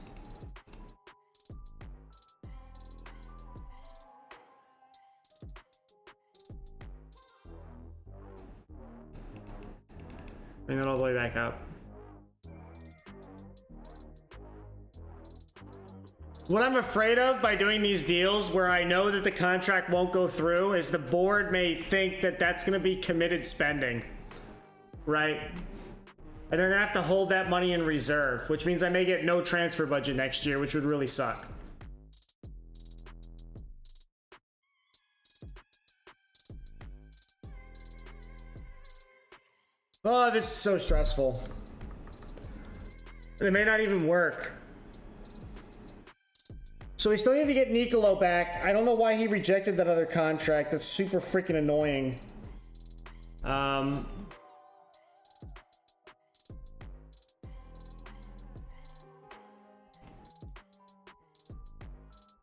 Bring that all the way back up. What I'm afraid of by doing these deals where I know that the contract won't go through is the board may think that that's going to be committed spending, right? And they're gonna have to hold that money in reserve, which means I may get no transfer budget next year, which would really suck. Oh, this is so stressful. And it may not even work. So we still need to get Nicolo back. I don't know why he rejected that other contract. That's super freaking annoying.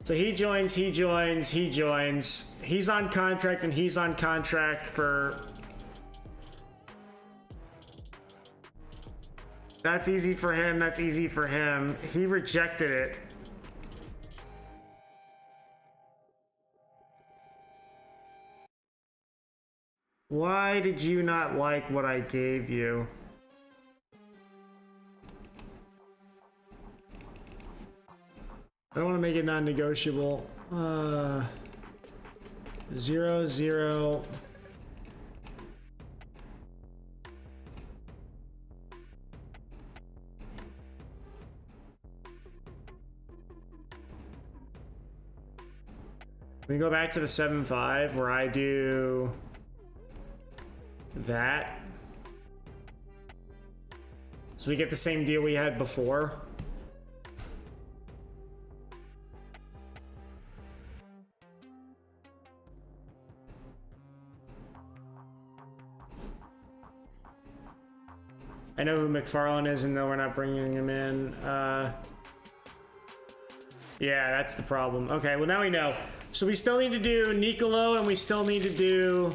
So he joins. He's on contract and he's on contract for... That's easy for him. That's easy for him. He rejected it. Why did you not like what I gave you? I don't want to make it non-negotiable. 0-0. We go back to the 7-5 where I do that. So we get the same deal we had before. I know who McFarlane is, and no, we're not bringing him in. Yeah, that's the problem. Okay, well now we know. So we still need to do Nicolo, and we still need to do...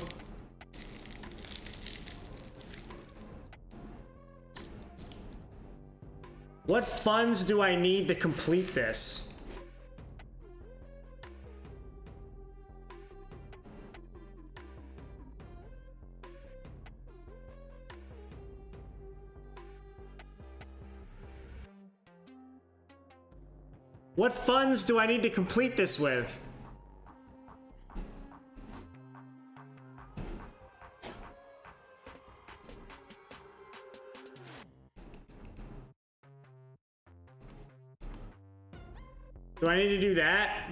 What funds do I need to complete this? What funds do I need to complete this with? Do I need to do that?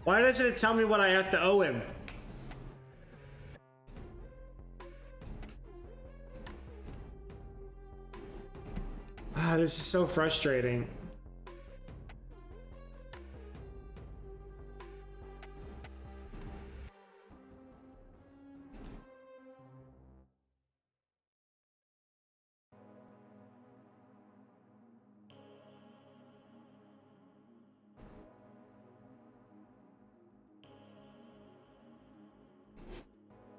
Why doesn't it tell me what I have to owe him? Ah, this is so frustrating.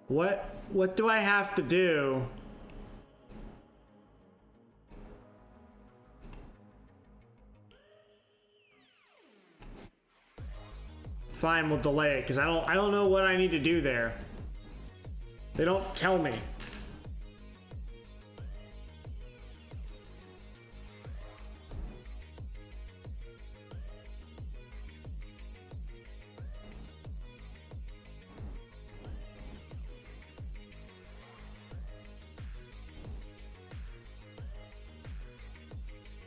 What do I have to do? Fine, we'll delay it because I don't know what I need to do there. They don't tell me.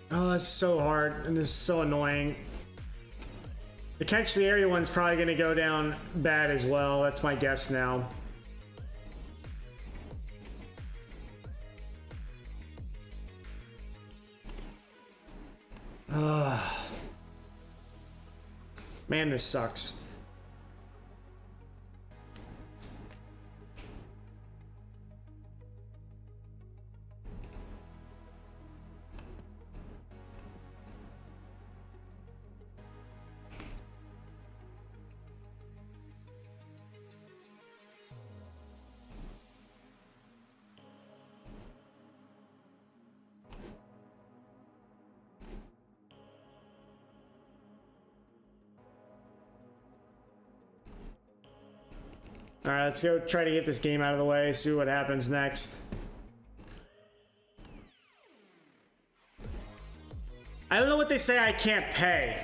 Oh, it's so hard and this is so annoying. The catch the area one's probably going to go down bad as well. That's my guess now. Man, this sucks. All right, let's go try to get this game out of the way, see what happens next. I don't know what they say I can't pay.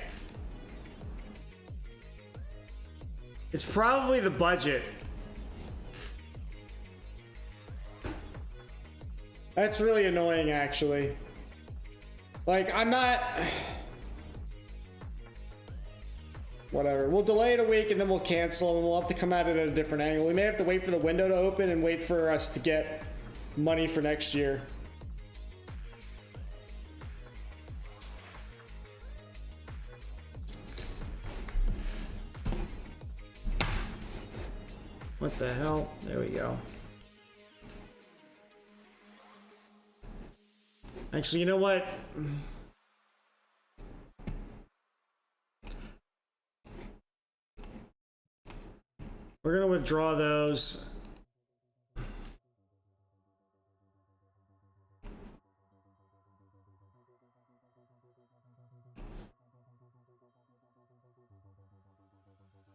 It's probably the budget. That's really annoying, actually. Like, I'm not... Whatever. We'll delay it a week and then we'll cancel and we'll have to come at it at a different angle. We may have to wait for the window to open and wait for us to get money for next year. What the hell? There we go. Actually, you know what? We're gonna withdraw those.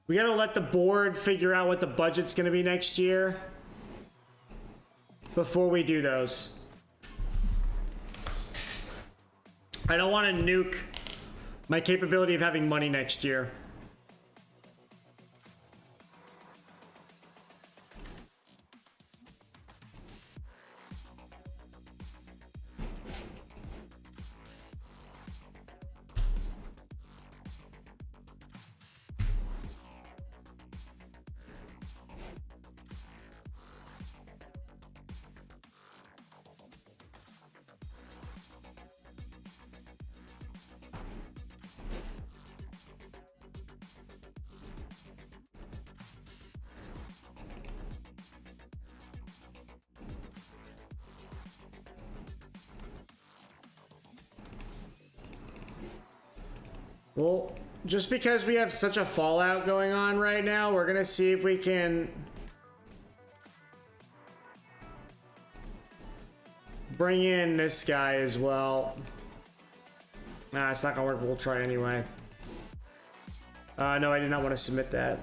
We gotta let the board figure out what the budget's gonna be next year before we do those. I don't want to nuke my capability of having money next year. Well, just because we have such a fallout going on right now, we're gonna see if we can bring in this guy as well. Nah, it's not gonna work. We'll try anyway. No, I did not want to submit that.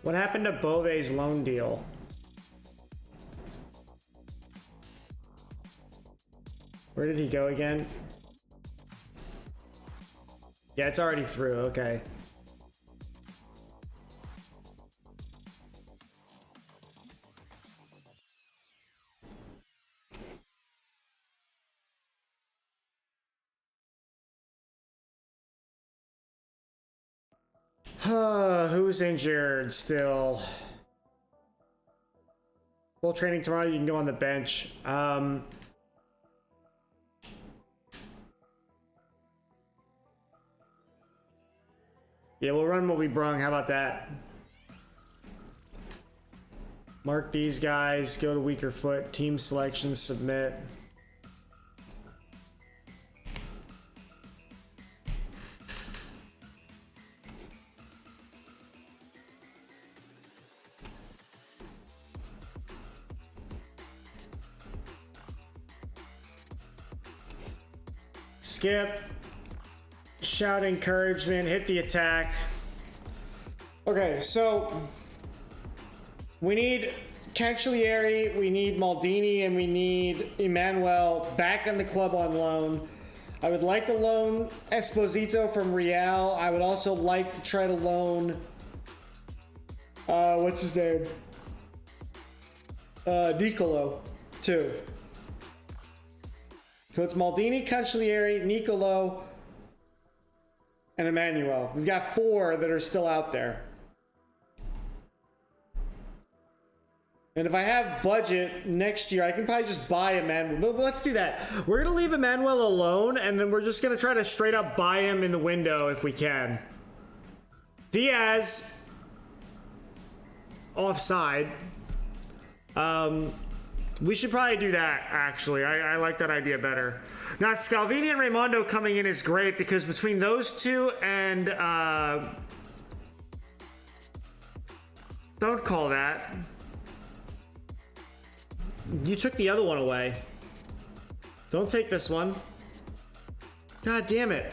What happened to Bove's loan deal? Where did he go again? Yeah, it's already through. Okay. Who's injured still? Full training tomorrow, you can go on the bench. Yeah, we'll run what we brung. How about that? Mark these guys, go to weaker foot, team selection, submit. Skip, shout encouragement, hit the attack. Okay, so we need Cancellieri, we need Maldini, and we need Emmanuel back in the club on loan. I would like to loan Esposito from Real. I would also like to try to loan... what's his name? Nicolo, too. So it's Maldini, Cancellieri, Nicolo, and Emmanuel. We've got 4 that are still out there. And if I have budget next year, I can probably just buy Emmanuel. But let's do that. We're going to leave Emmanuel alone, and then we're just going to try to straight up buy him in the window if we can. Diaz, offside. We should probably do that, actually. I like that idea better. Now, Scalvini and Raimondo coming in is great because between those two and... don't call that. You took the other one away. Don't take this one. God damn it.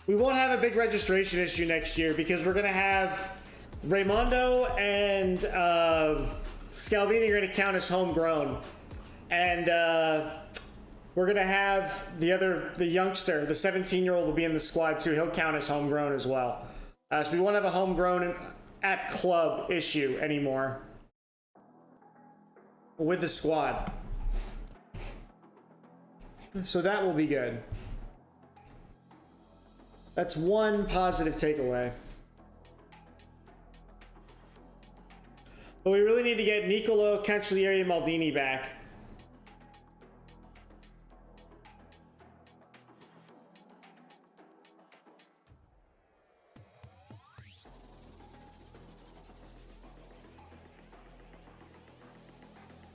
We won't have a big registration issue next year because we're going to have Raimondo and Scalvini are going to count as homegrown. And we're going to have the youngster, the 17-year-old will be in the squad too. He'll count as homegrown as well. So we won't have a homegrown at club issue anymore with the squad. So that will be good. That's one positive takeaway. But we really need to get Nicolo, Cancellieri, and Maldini back.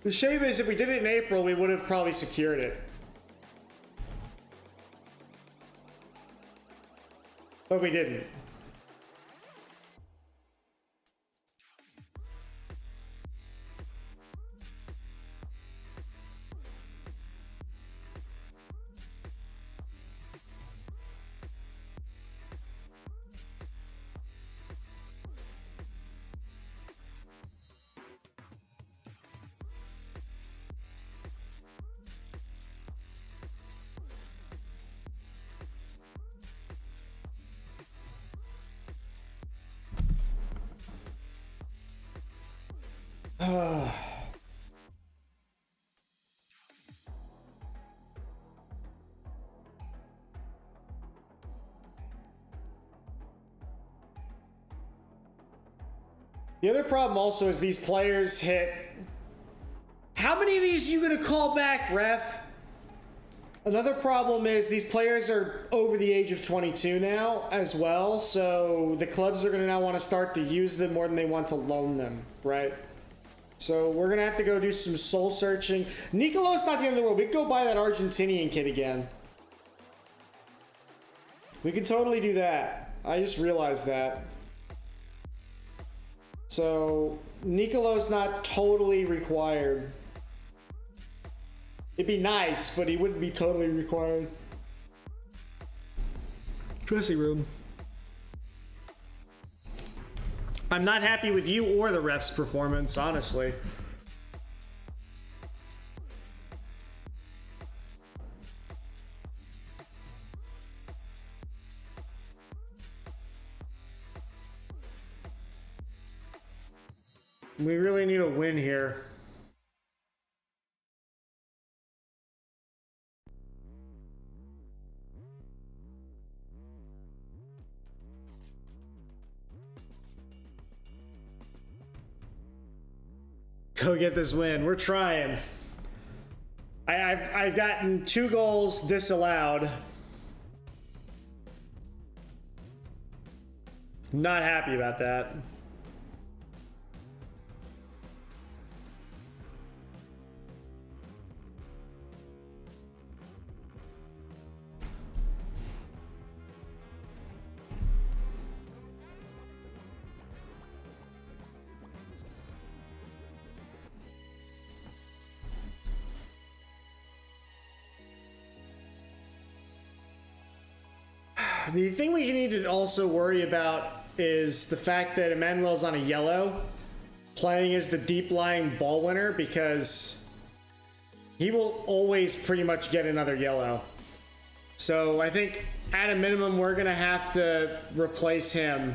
The shame is if we did it in April, we would have probably secured it. But we didn't. The other problem also is these players hit... How many of these are you going to call back, ref? Another problem is these players are over the age of 22 now as well, so the clubs are going to now want to start to use them more than they want to loan them, right? So we're going to have to go do some soul searching. Nicolo's not the end of the world. We can go buy that Argentinian kid again. We can totally do that. I just realized that. So Nicolo's not totally required. It'd be nice, but he wouldn't be totally required. Dressing room. I'm not happy with you or the ref's performance, honestly. We really need a win here. Go get this win. We're trying. I've gotten 2 goals disallowed. Not happy about that. The thing we need to also worry about is the fact that Emmanuel's on a yellow, playing as the deep-lying ball winner, because he will always pretty much get another yellow. So I think at a minimum, we're going to have to replace him.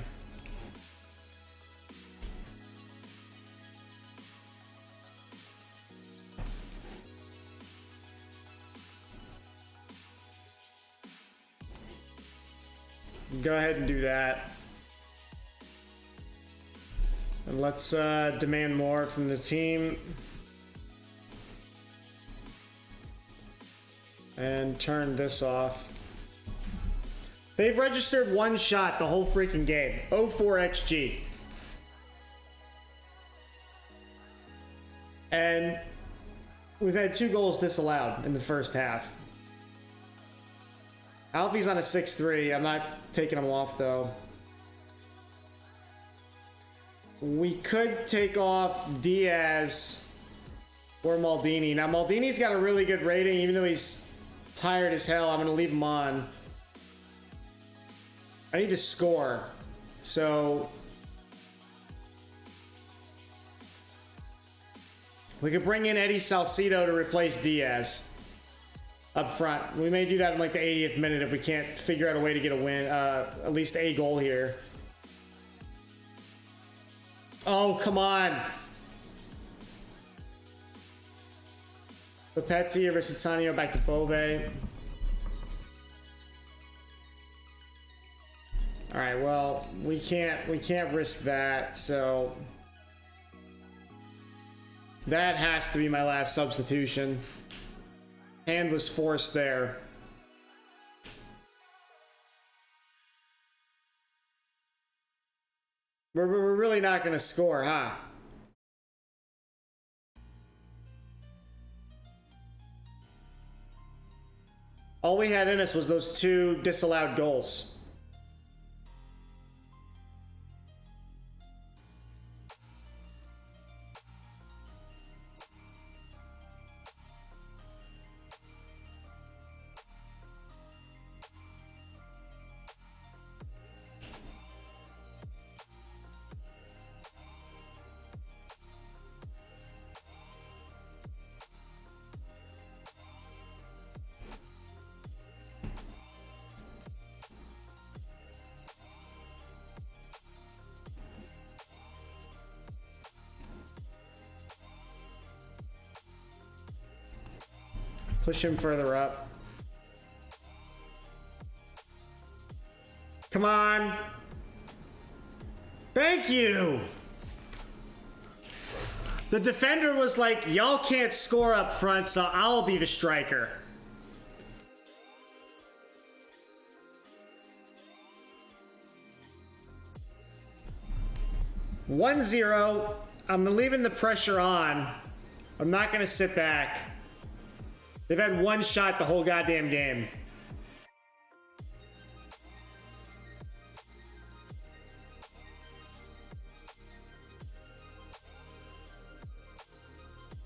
Go ahead and do that. And let's demand more from the team. And turn this off. They've registered one shot the whole freaking game. 0-4 XG. And we've had 2 goals disallowed in the first half. Alfie's on a 6-3. I'm not taking him off, though. We could take off Diaz or Maldini. Now, Maldini's got a really good rating, even though he's tired as hell. I'm going to leave him on. I need to score. So we could bring in Eddie Salcido to replace Diaz up front. We may do that in like the 80th minute if we can't figure out a way to get a win, at least a goal here. Oh, come on. Papezzi or Visitanio back to Bove. All right, well, we can't risk that, so that has to be my last substitution. Hand was forced there. We're really not going to score, huh? All we had in us was those 2 disallowed goals. Push him further up. Come on. Thank you. The defender was like, y'all can't score up front, so I'll be the striker. One 0. I'm leaving the pressure on. I'm not going to sit back. They've had one shot the whole goddamn game.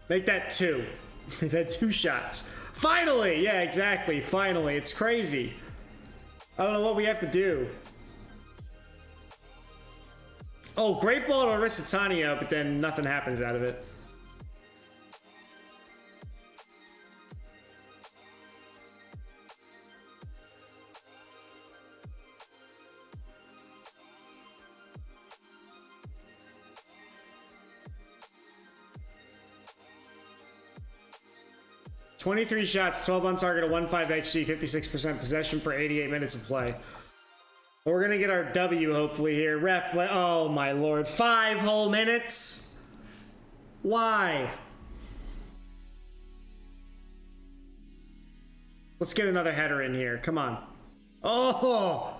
Make that 2. They've had 2 shots. Finally! Yeah, exactly. Finally. It's crazy. I don't know what we have to do. Oh, great ball to Aristotania, but then nothing happens out of it. .23 shots, 12 on target, a 1.5 XG, 56% possession for 88 minutes of play. We're gonna get our W hopefully here. Ref, oh my lord, 5 whole minutes? Why? Let's get another header in here, come on. Oh!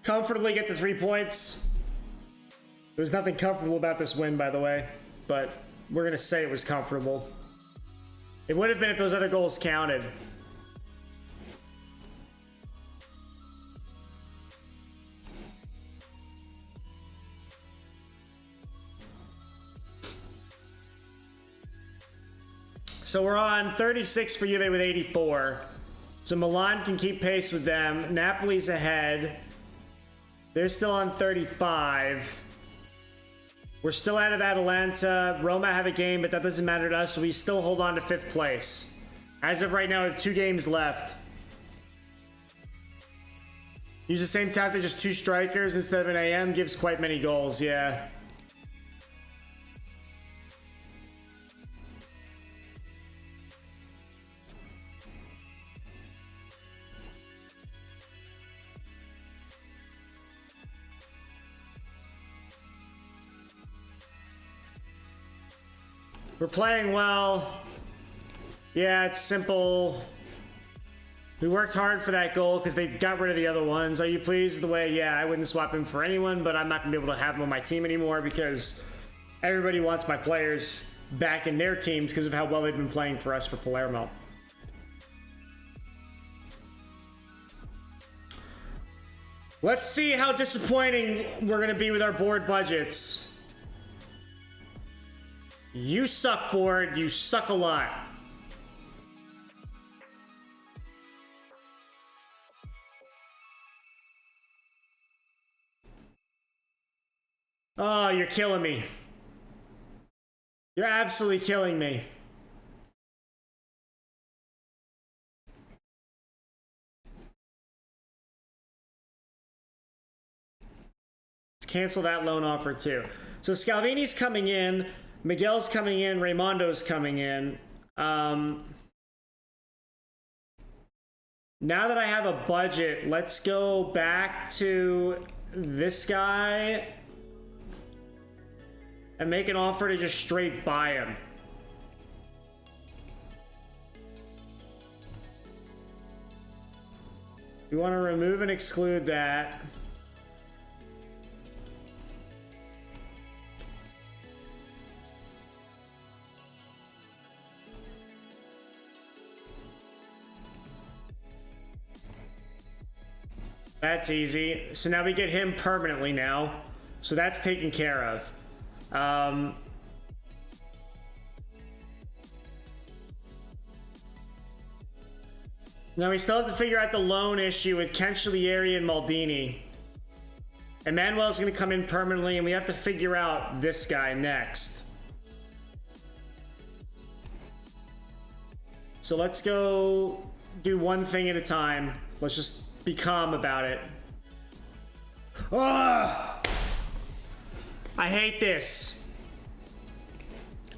Comfortably get the 3 points. There's nothing comfortable about this win, by the way, but we're gonna say it was comfortable. It would have been if those other goals counted. So we're on 36 for Juve with 84. So Milan can keep pace with them. Napoli's ahead. They're still on 35. We're still out of Atalanta. Roma have a game, but that doesn't matter to us, so we still hold on to 5th place. As of right now, we have 2 games left. Use the same tactic, just 2 strikers instead of an AM. Gives quite many goals, yeah. We're playing well. Yeah, it's simple. We worked hard for that goal because they got rid of the other ones. Are you pleased with the way? Yeah, I wouldn't swap him for anyone, but I'm not going to be able to have him on my team anymore because everybody wants my players back in their teams because of how well they've been playing for us for Palermo. Let's see how disappointing we're going to be with our board budgets. You suck, board. You suck a lot. Oh, you're killing me. You're absolutely killing me. Let's cancel that loan offer too. So Scalvini's coming in. Miguel's coming in, Raimondo's coming in. Now that I have a budget, let's go back to this guy and make an offer to just straight buy him. We want to remove and exclude that. That's easy. So now we get him permanently now. So that's taken care of. Now we still have to figure out the loan issue with Cancellieri and Maldini. Emmanuel's going to come in permanently, and we have to figure out this guy next. So let's go do one thing at a time. Let's just be calm about it. Ugh! I hate this.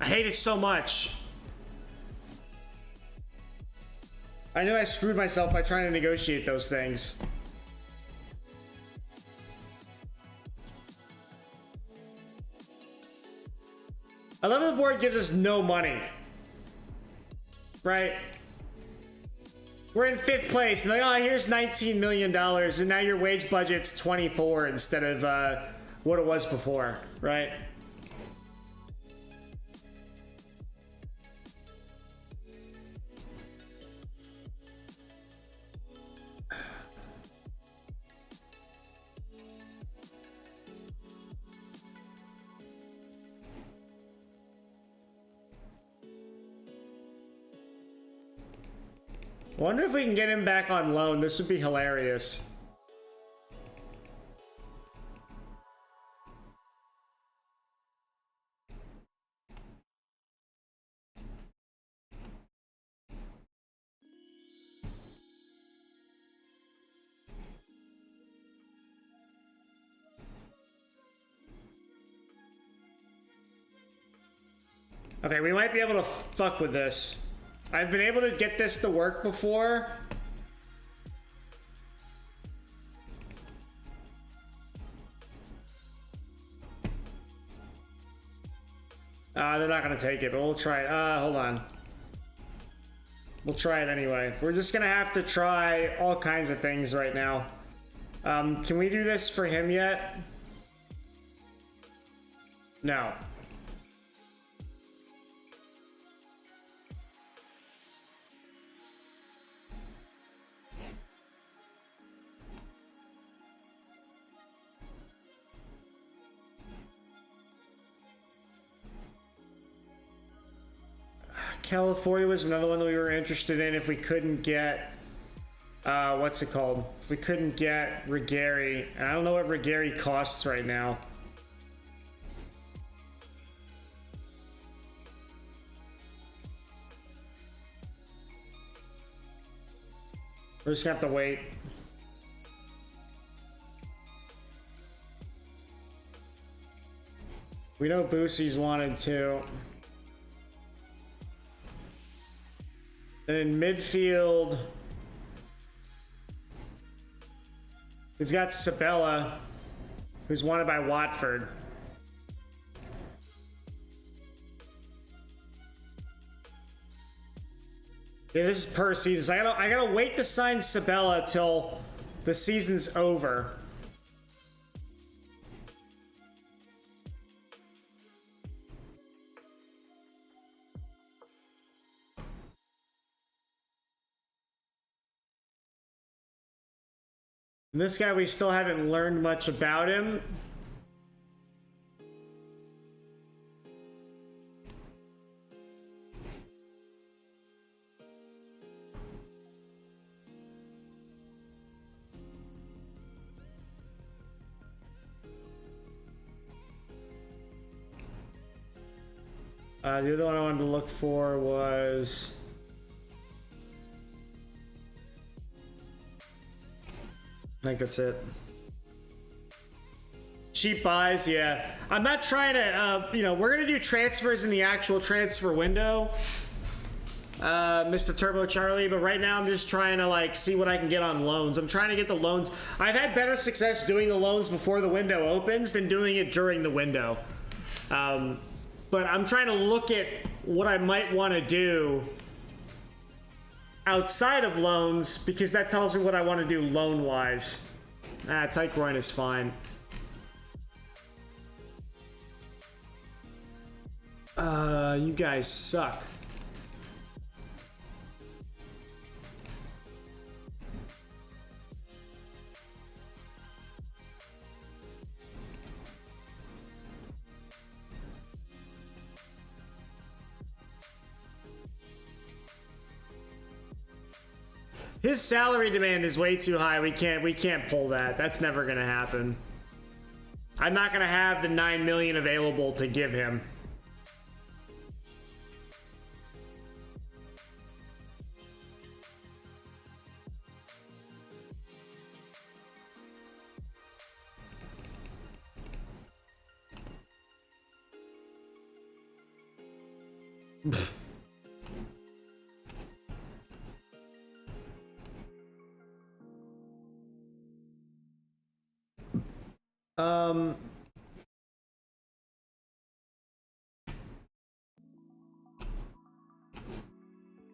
I hate it so much. I know I screwed myself by trying to negotiate those things. I love that the board gives us no money. Right? We're in 5th place. And like, oh, here's $19 million. And now your wage budget's 24 instead of what it was before. Right? Wonder if we can get him back on loan. This would be hilarious. Okay, we might be able to fuck with this. I've been able to get this to work before. They're not gonna take it, but we'll try it. Hold on. We'll try it anyway. We're just gonna have to try all kinds of things right now. Can we do this for him yet? No. California was another one that we were interested in if we couldn't get, what's it called? If we couldn't get Rigeri. And I don't know what Rigeri costs right now. We're just gonna have to wait. We know Boosie's wanted to. And in midfield, we've got Sabella, who's wanted by Watford. Yeah, this is per season. So I gotta wait to sign Sabella till the season's over. And this guy, we still haven't learned much about him. The other one I wanted to look for was... I think that's it. Cheap buys, yeah. I'm not trying to, you know, we're going to do transfers in the actual transfer window, Mr. Turbo Charlie, but right now I'm just trying to, like, see what I can get on loans. I'm trying to get the loans. I've had better success doing the loans before the window opens than doing it during the window. But I'm trying to look at what I might want to do outside of loans, because that tells me what I want to do loan-wise. Tight groin is fine. You guys suck. His salary demand is way too high. We can't pull that. That's never gonna happen. I'm not gonna have the 9 million available to give him.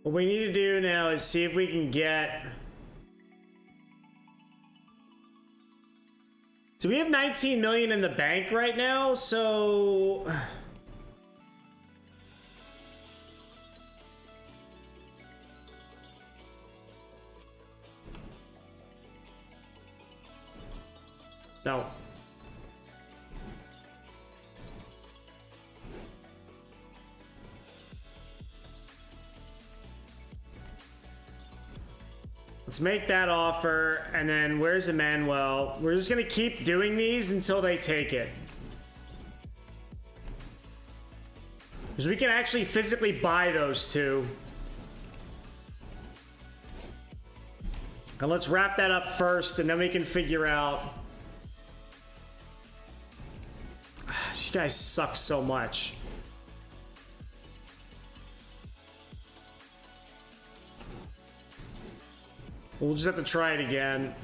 What we need to do now is see if we can get... So we have 19 million in the bank right now, so... No. Let's make that offer, and then where's Emmanuel? We're just gonna keep doing these until they take it. Because we can actually physically buy those two. And let's wrap that up first, and then we can figure out... You guys suck so much. We'll just have to try it again.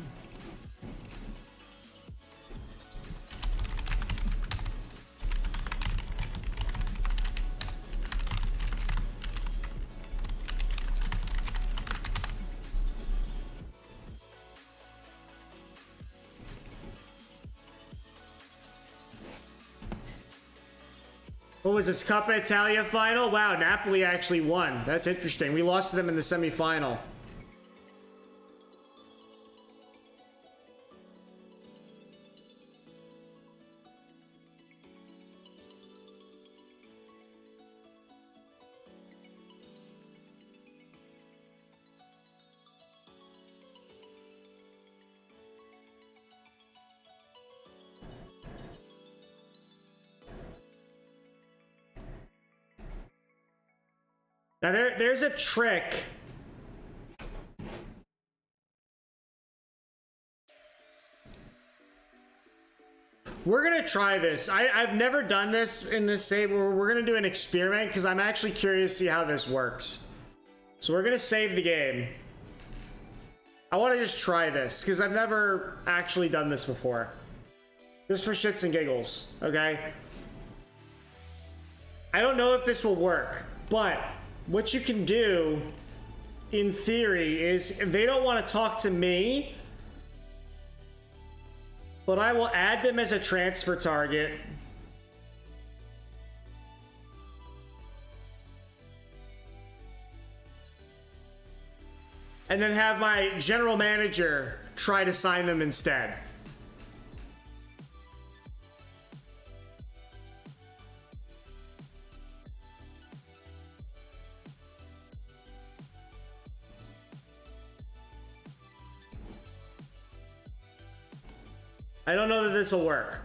What was this, Coppa Italia final? Wow, Napoli actually won. That's interesting. We lost to them in the semifinal. Now there's a trick. We're gonna try this. I've never done this in this save. We're gonna do an experiment because I'm actually curious to see how this works. So we're gonna save the game. I want to just try this because I've never actually done this before. Just for shits and giggles, okay? I don't know if this will work, but what you can do, in theory, is if they don't want to talk to me, but I will add them as a transfer target. And then have my general manager try to sign them instead. I don't know that this will work.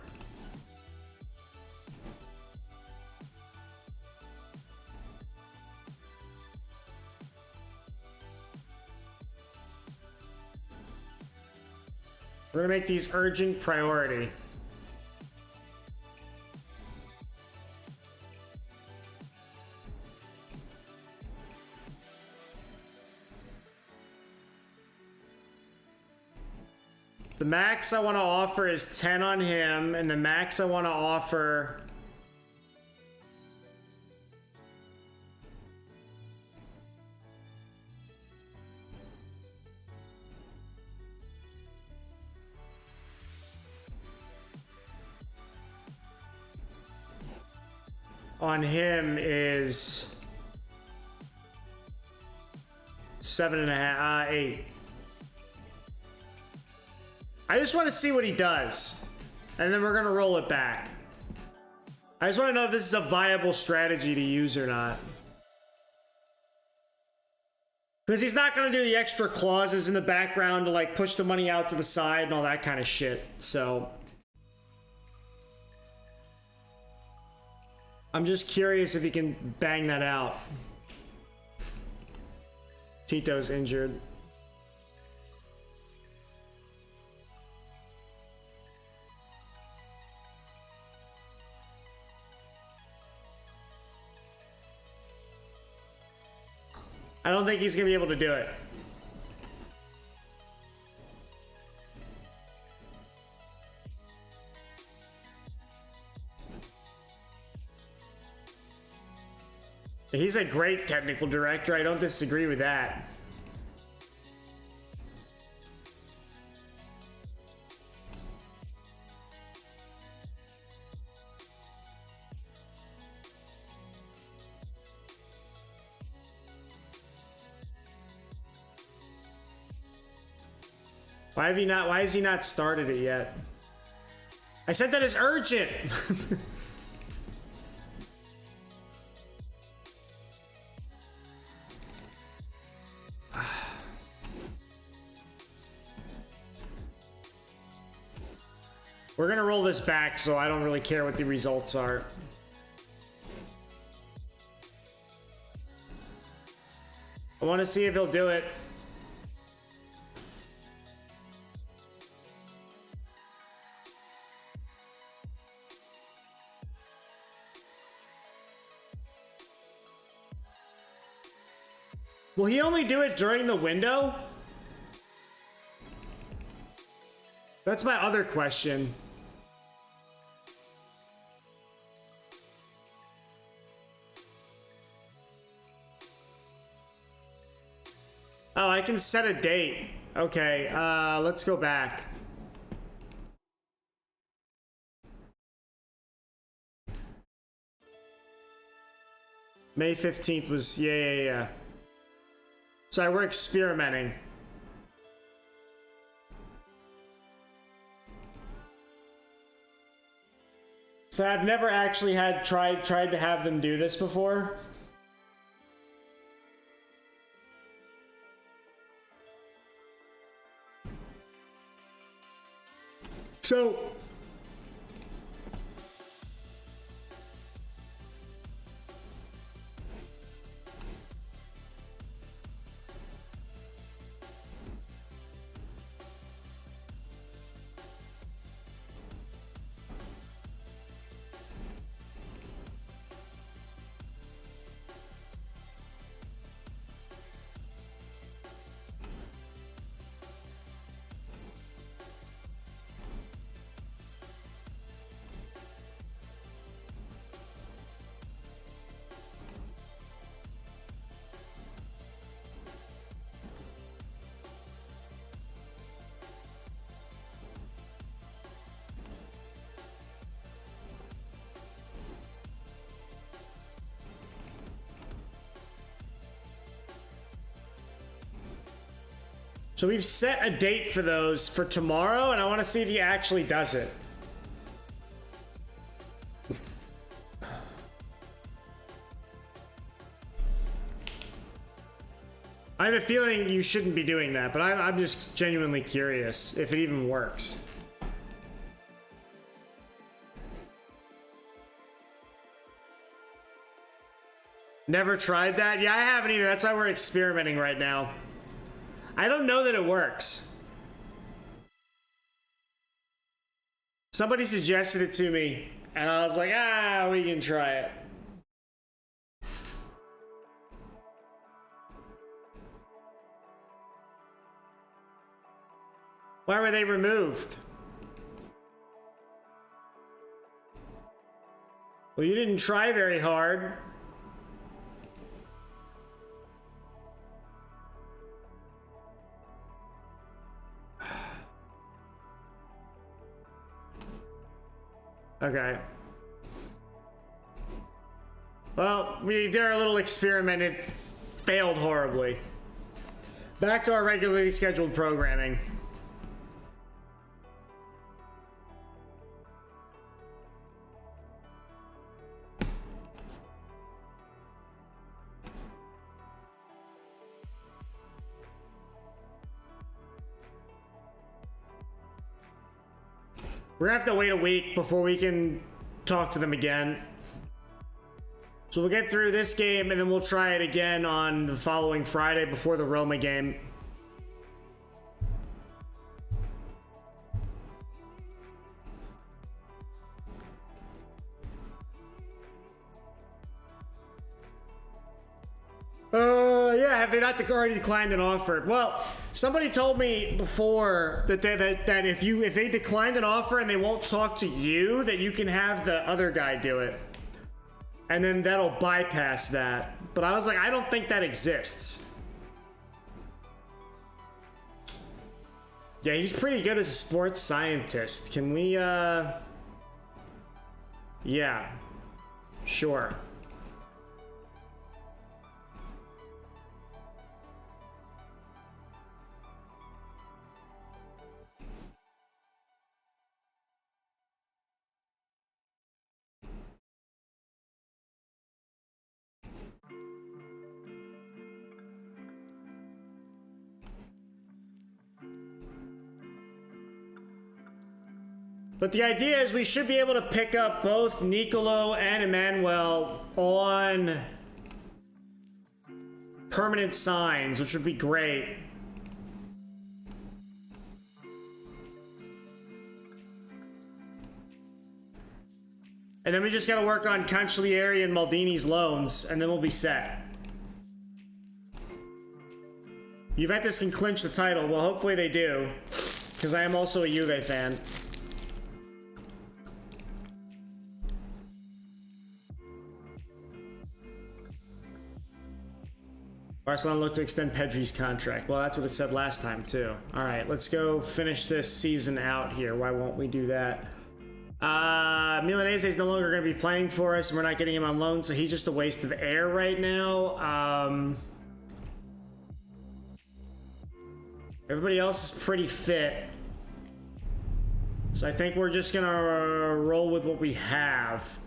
We're gonna make these urgent priority. The max I want to offer is 10 on him, and the max I want to offer on him is 7.5, 8. I just want to see what he does, and then we're gonna roll it back. I just want to know if this is a viable strategy to use or not. Because he's not gonna do the extra clauses in the background to like push the money out to the side and all that kind of shit, so. I'm just curious if he can bang that out. Tito's injured. I don't think he's gonna be able to do it. He's a great technical director. I don't disagree with that. Why has he not started it yet? I said that is urgent. We're gonna roll this back, so I don't really care what the results are. I want to see if he'll do it. Will he only do it during the window? That's my other question. Oh, I can set a date. Okay, let's go back. May 15th was, yeah. Sorry, we're experimenting. So I've never actually tried to have them do this before. So So we've set a date for those for tomorrow, and I want to see if he actually does it. I have a feeling you shouldn't be doing that, but I'm just genuinely curious if it even works. Never tried that? Yeah, I haven't either. That's why we're experimenting right now. I don't know that it works. Somebody suggested it to me, and I was like, we can try it. Why were they removed? Well, you didn't try very hard. Okay. Well, we did our little experiment. It failed horribly. Back to our regularly scheduled programming. We're gonna have to wait a week before we can talk to them again. So we'll get through this game and then we'll try it again on the following Friday before the Roma game. Yeah, have they not already declined an offer? Well, somebody told me before that if they declined an offer and they won't talk to you, that you can have the other guy do it. And then that'll bypass that. But I was like, I don't think that exists. Yeah, he's pretty good as a sports scientist. Can we, yeah. Sure. But the idea is we should be able to pick up both Nicolo and Emmanuel on permanent signs, which would be great. And then we just gotta work on Cancellieri and Maldini's loans, and then we'll be set. Juventus can clinch the title. Well, hopefully they do, because I am also a Juve fan. Barcelona look to extend Pedri's contract. Well, that's what it said last time, too. All right, let's go finish this season out here. Why won't we do that? Milanese is no longer going to be playing for us, and we're not getting him on loan, so he's just a waste of air right now. Everybody else is pretty fit. So I think we're just going to roll with what we have.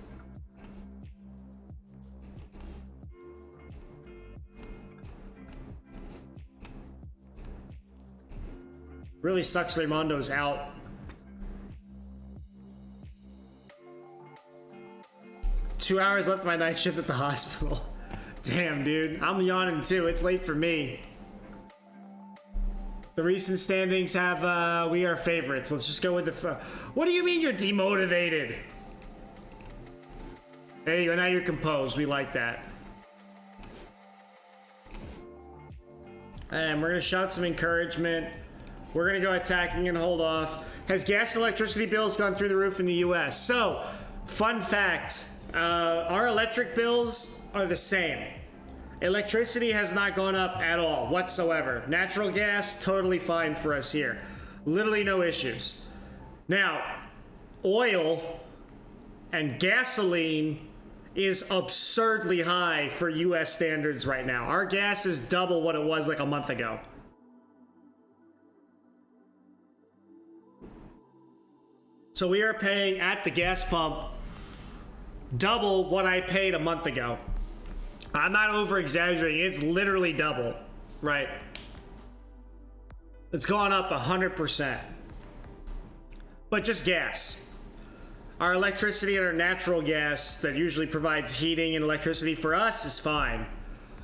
Really sucks Raimondo's out. Two hours left of my night shift at the hospital. Damn, dude. I'm yawning too. It's late for me. The recent standings have, we are favorites. Let's just go with the... What do you mean you're demotivated? There you go. Now you're composed. We like that. And we're going to shout some encouragement. We're going to go attacking and hold off. Has gas and electricity bills gone through the roof in the U.S.? So, fun fact. Our electric bills are the same. Electricity has not gone up at all, whatsoever. Natural gas, totally fine for us here. Literally no issues. Now, oil and gasoline is absurdly high for U.S. standards right now. Our gas is double what it was like a month ago. So we are paying at the gas pump double what I paid a month ago. I'm not over exaggerating. It's literally double, right? It's gone up 100%. But just gas. Our electricity and our natural gas that usually provides heating and electricity for us is fine.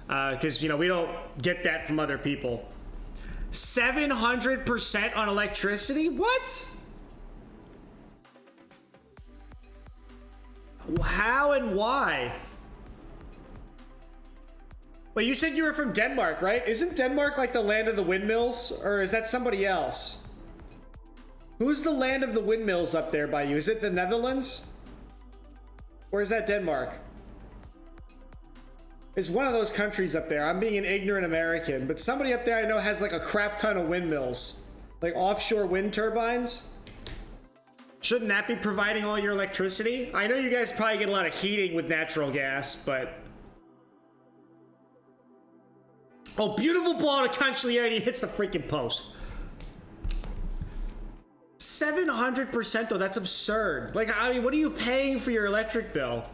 Because, you know, we don't get that from other people. 700% on electricity? What? How and why? Well, you said you were from Denmark, right? Isn't Denmark like the land of the windmills? Or is that somebody else? Who's the land of the windmills up there by you? Is it the Netherlands? Or is that Denmark? It's one of those countries up there. I'm being an ignorant American, but somebody up there I know has like a crap ton of windmills. Like offshore wind turbines. Shouldn't that be providing all your electricity? I know you guys probably get a lot of heating with natural gas, but... Oh, beautiful ball to Consigliere hits the freaking post. 700% though, that's absurd. Like, I mean, what are you paying for your electric bill?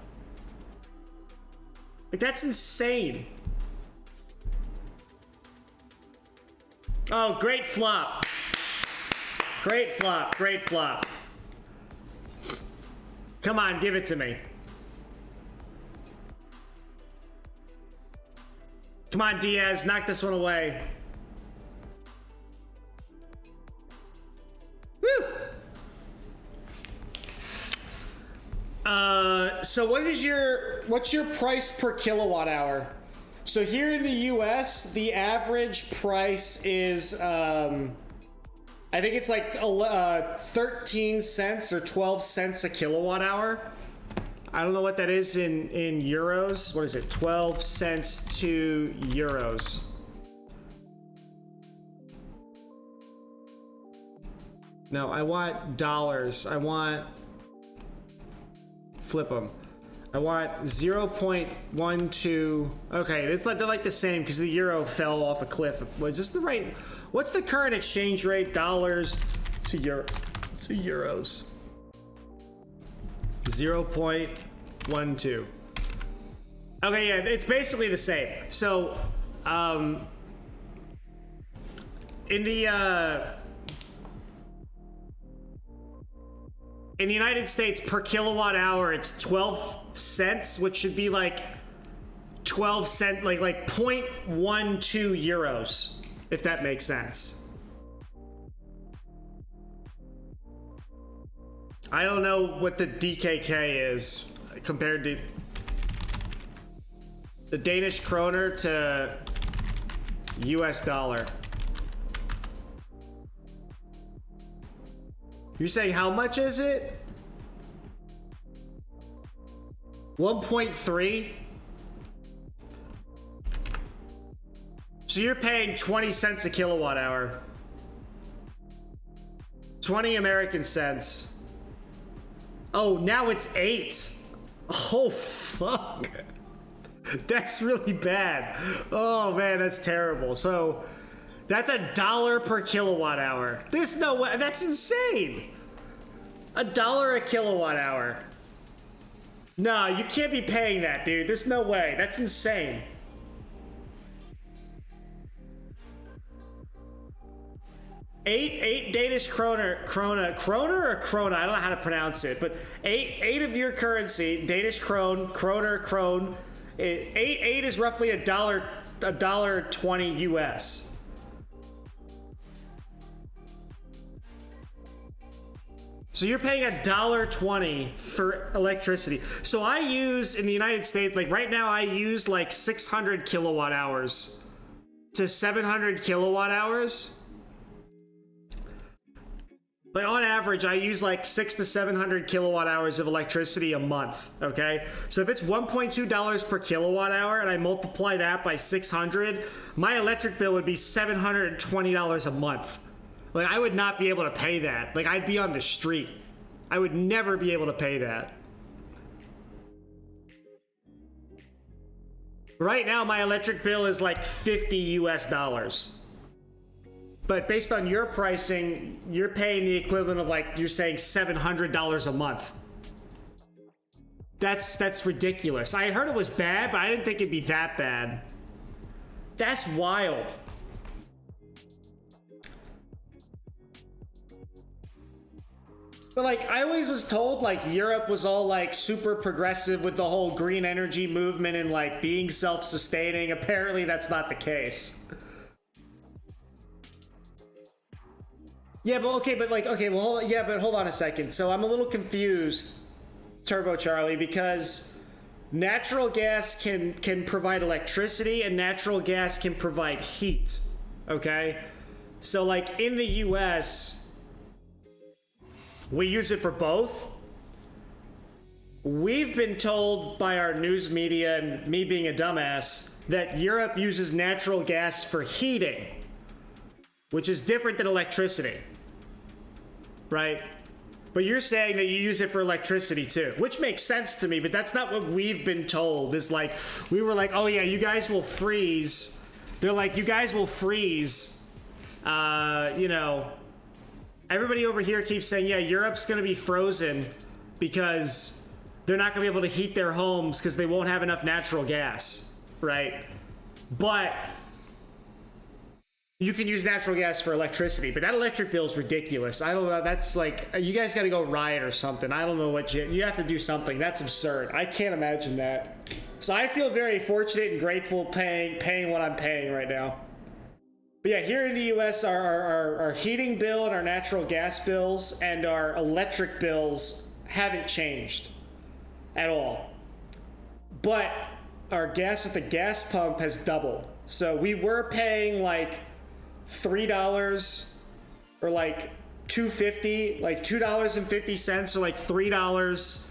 Like, that's insane. Oh, great flop. Great flop, great flop. Come on, give it to me. Come on, Diaz, knock this one away. Woo! So what's your price per kilowatt hour? So here in the US, the average price is, I think it's like 13 cents or 12 cents a kilowatt hour. I don't know what that is in euros. What is it? 12 cents to euros. No, I want dollars. I want... Flip them. I want 0.12. Okay, it's like they're like the same because the euro fell off a cliff. Was this the right? What's the current exchange rate? Dollars to euros. 0.12. Okay, yeah, it's basically the same. So, in the United States, per kilowatt hour, it's 12 cents, which should be like 12 cent, like 0.12 euros, if that makes sense. I don't know what the DKK is compared to the Danish kroner to US dollar. You're saying how much is it? 1.3? So you're paying 20 cents a kilowatt hour. 20 American cents. Oh, now it's 8. Oh, fuck. That's really bad. Oh, man, that's terrible. So... that's $1 per kilowatt hour. There's no way. That's insane. $1 a kilowatt hour. No, you can't be paying that, dude. There's no way. That's insane. Eight Danish kroner or krona? I don't know how to pronounce it, but eight of your currency, Danish krone, krone. Eight is roughly $1.20 US. So you're paying $1.20 for electricity. So I use, in the United States, like right now I use like 600 kilowatt hours to 700 kilowatt hours. Like on average, I use like 600 to 700 kilowatt hours of electricity a month, okay? So if it's $1.2 per kilowatt hour and I multiply that by 600, my electric bill would be $720 a month. Like, I would not be able to pay that. Like, I'd be on the street. I would never be able to pay that. Right now, my electric bill is like $50 US. But based on your pricing, you're paying the equivalent of, like, you're saying $700 a month. That's ridiculous. I heard it was bad, but I didn't think it'd be that bad. That's wild. But, like, I always was told, like, Europe was all, like, super progressive with the whole green energy movement and, like, being self-sustaining. Apparently, that's not the case. Yeah, but okay, but, like, okay, well, hold on a second. So I'm a little confused, Turbo Charlie, because natural gas can provide electricity and natural gas can provide heat, okay? So, like, in the US, we use it for both. We've been told by our news media, and me being a dumbass, that Europe uses natural gas for heating, which is different than electricity, right? But you're saying that you use it for electricity too, which makes sense to me, but that's not what we've been told. Is like, we were like, oh yeah, you guys will freeze. They're like, you guys will freeze, you know. Everybody over here keeps saying, yeah, Europe's going to be frozen because they're not going to be able to heat their homes because they won't have enough natural gas, right? But you can use natural gas for electricity, but that electric bill is ridiculous. I don't know. That's like, you guys got to go riot or something. I don't know what you have to do something. That's absurd. I can't imagine that. So I feel very fortunate and grateful paying what I'm paying right now. But yeah, here in the US, our heating bill and our natural gas bills and our electric bills haven't changed at all. But our gas at the gas pump has doubled. So we were paying like $3 or like $2.50, like $2.50 or like $3.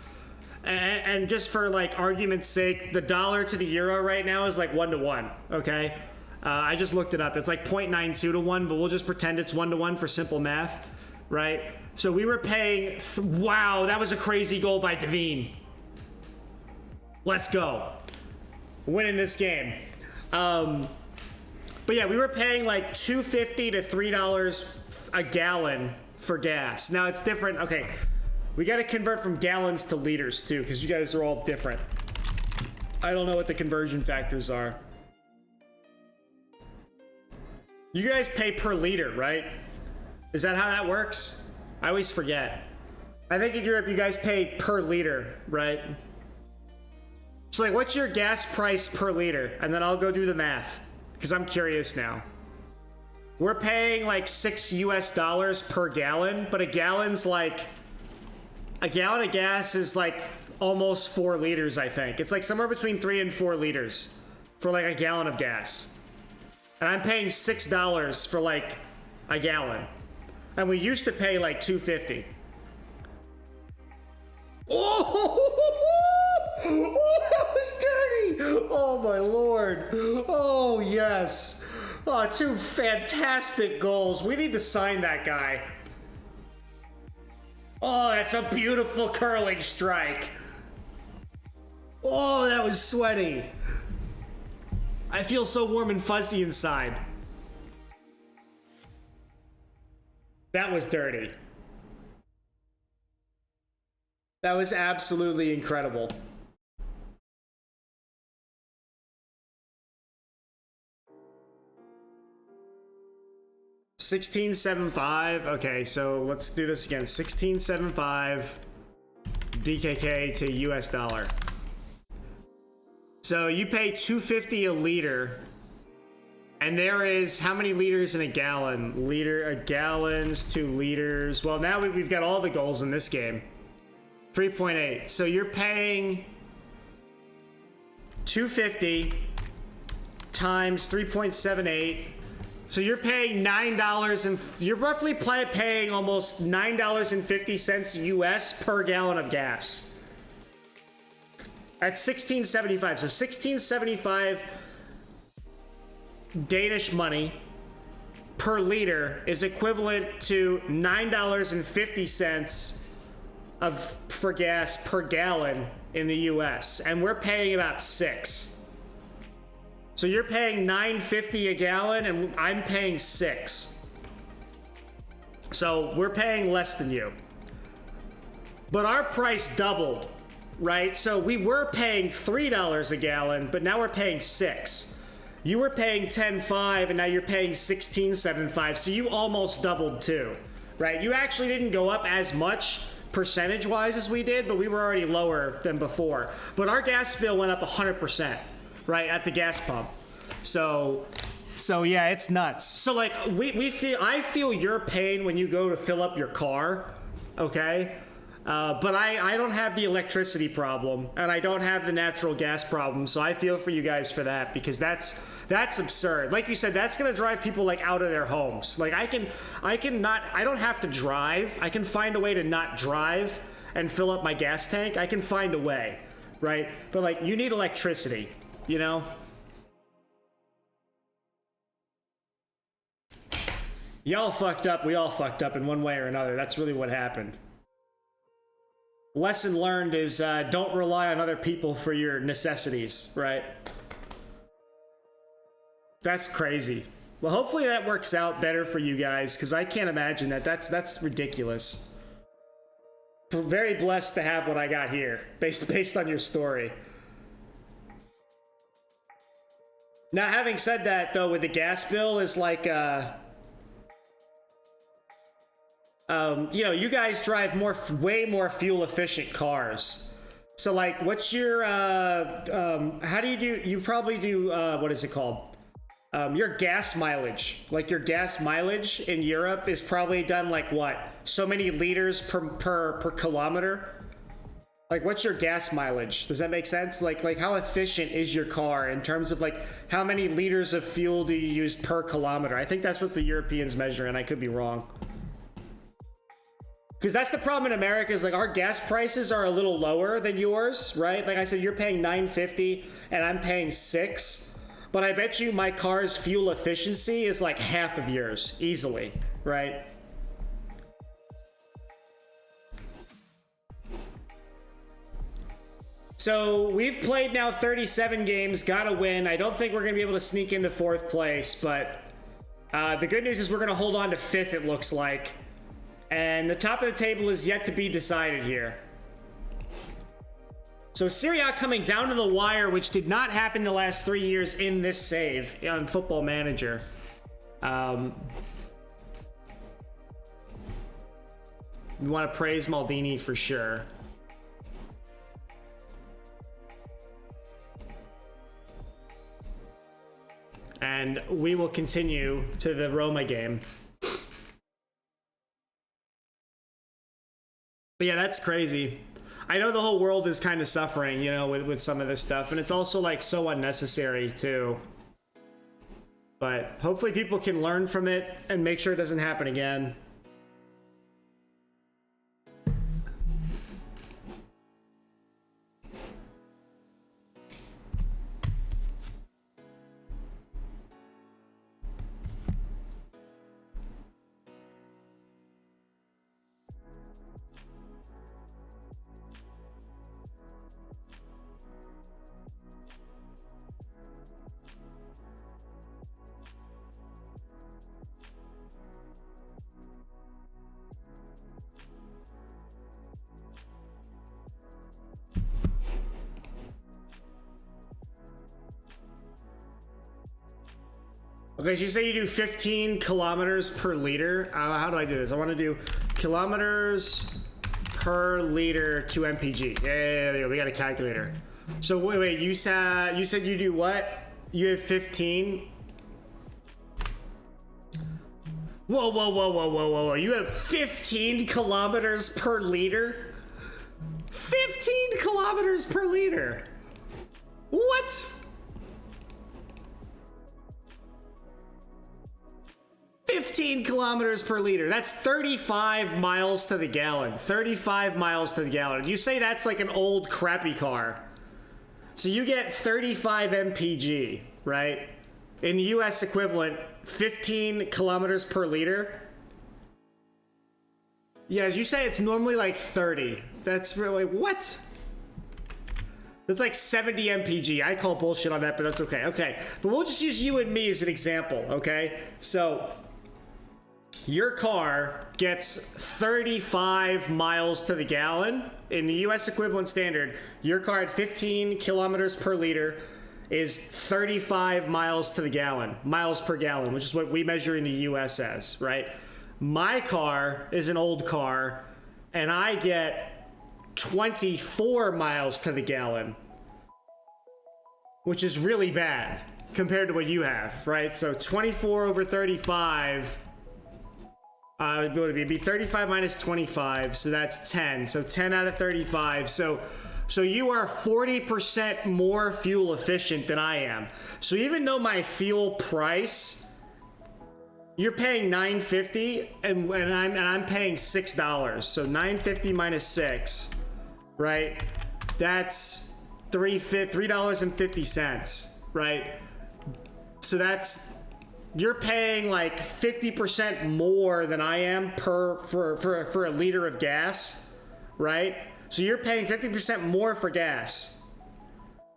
And just for like argument's sake, the dollar to the euro right now is like 1-to-1, okay? I just looked it up. It's like 0.92 to 1, but we'll just pretend it's 1-to-1 for simple math, right? So we were paying, wow, that was a crazy goal by Devine. Let's go. Winning this game. But yeah, we were paying like $2.50 to $3 a gallon for gas. Now it's different. Okay, we got to convert from gallons to liters too, because you guys are all different. I don't know what the conversion factors are. You guys pay per liter, right? Is that how that works? I always forget. I think in Europe you guys pay per liter, right? So like, what's your gas price per liter? And then I'll go do the math, because I'm curious now. We're paying like $6 per gallon, but a gallon of gas is like almost 4 liters, I think. It's like somewhere between 3 and 4 liters for like a gallon of gas. And I'm paying $6 for like a gallon. And we used to pay like $2.50. Oh, that was dirty. Oh my Lord. Oh yes. Oh, 2 fantastic goals. We need to sign that guy. Oh, that's a beautiful curling strike. Oh, that was sweaty. I feel so warm and fuzzy inside. That was dirty. That was absolutely incredible. $16.75. Okay, so let's do this again. $16.75 DKK to US dollar. So you pay $2.50 a liter, and there is how many liters in a gallon? Gallons to liters. Well, now we've got all the goals in this game. 3.8. So you're paying $2.50 times 3.78. So you're paying $9, and you're roughly paying almost $9.50 US per gallon of gas. At $16.75. So $16.75 Danish money per liter is equivalent to $9.50 for gas per gallon in the US, and we're paying about $6. So you're paying $9.50 a gallon, and I'm paying $6. So we're paying less than you. But our price doubled, right? So we were paying $3 a gallon, but now we're paying $6. You were paying $10.5 and now you're paying $16.75. So you almost doubled too, right? You actually didn't go up as much percentage-wise as we did, but we were already lower than before. But our gas bill went up 100%, right, at the gas pump. So yeah, it's nuts. So like I feel your pain when you go to fill up your car, okay? But I don't have the electricity problem and I don't have the natural gas problem, so I feel for you guys for that, because that's absurd. Like you said, that's gonna drive people like out of their homes. Like I don't have to drive. I can find a way to not drive and fill up my gas tank. I can find a way, right? But like you need electricity, you know? Y'all fucked up, we all fucked up in one way or another. That's really what happened. Lesson learned is don't rely on other people for your necessities, right? That's crazy. Well, hopefully that works out better for you guys, because I can't imagine that. That's ridiculous. We're very blessed to have what I got here, based on your story. Now, having said that, though, with the gas bill is like, you know, you guys drive way more fuel efficient cars. So like, what's your, how do you probably do, what is it called? Your gas mileage. Like your gas mileage in Europe is probably done like what? So many liters per kilometer? Like what's your gas mileage? Does that make sense? Like how efficient is your car in terms of like how many liters of fuel do you use per kilometer? I think that's what the Europeans measure, and I could be wrong. Because that's the problem in America, is like our gas prices are a little lower than yours, right? Like I said, you're paying $9.50 and I'm paying $6, but I bet you my car's fuel efficiency is like half of yours, easily, right? So we've played now 37 games, got a win. I don't think we're going to be able to sneak into 4th place, but the good news is we're going to hold on to 5th, it looks like. And the top of the table is yet to be decided here. So Serie A coming down to the wire, which did not happen the last 3 years in this save on Football Manager. We want to praise Maldini for sure. And we will continue to the Roma game. But yeah, that's crazy. I know the whole world is kind of suffering, you know, with some of this stuff. And it's also like so unnecessary too. But hopefully people can learn from it and make sure it doesn't happen again. Okay, so you say you do 15 kilometers per liter. How do I do this? I want to do kilometers per liter to MPG. Yeah, there you go. We got a calculator. So wait, you said you do what? You have 15. Whoa. You have 15 kilometers per liter? 15 kilometers per liter. What? 15 kilometers per liter. That's 35 miles to the gallon. 35 miles to the gallon. You say that's like an old crappy car. So you get 35 mpg, right? In US equivalent, 15 kilometers per liter. Yeah, as you say, it's normally like 30. That's really, what? That's like 70 mpg. I call bullshit on that, but that's okay. Okay, but we'll just use you and me as an example, okay? So your car gets 35 miles to the gallon. In the US equivalent standard, your car at 15 kilometers per liter is 35 miles to the gallon, miles per gallon, which is what we measure in the US as, right? My car is an old car, and I get 24 miles to the gallon, which is really bad compared to what you have, right? So 24 over 35, it'd be 35 minus 25, so that's 10. So 10 out of 35. So you are 40% more fuel efficient than I am. So even though my fuel price, you're paying $9.50 and I'm paying $6. So $9.50 minus 6, right? That's $3.50, right? So you're paying like 50% more than I am for a liter of gas, right? So you're paying 50% more for gas.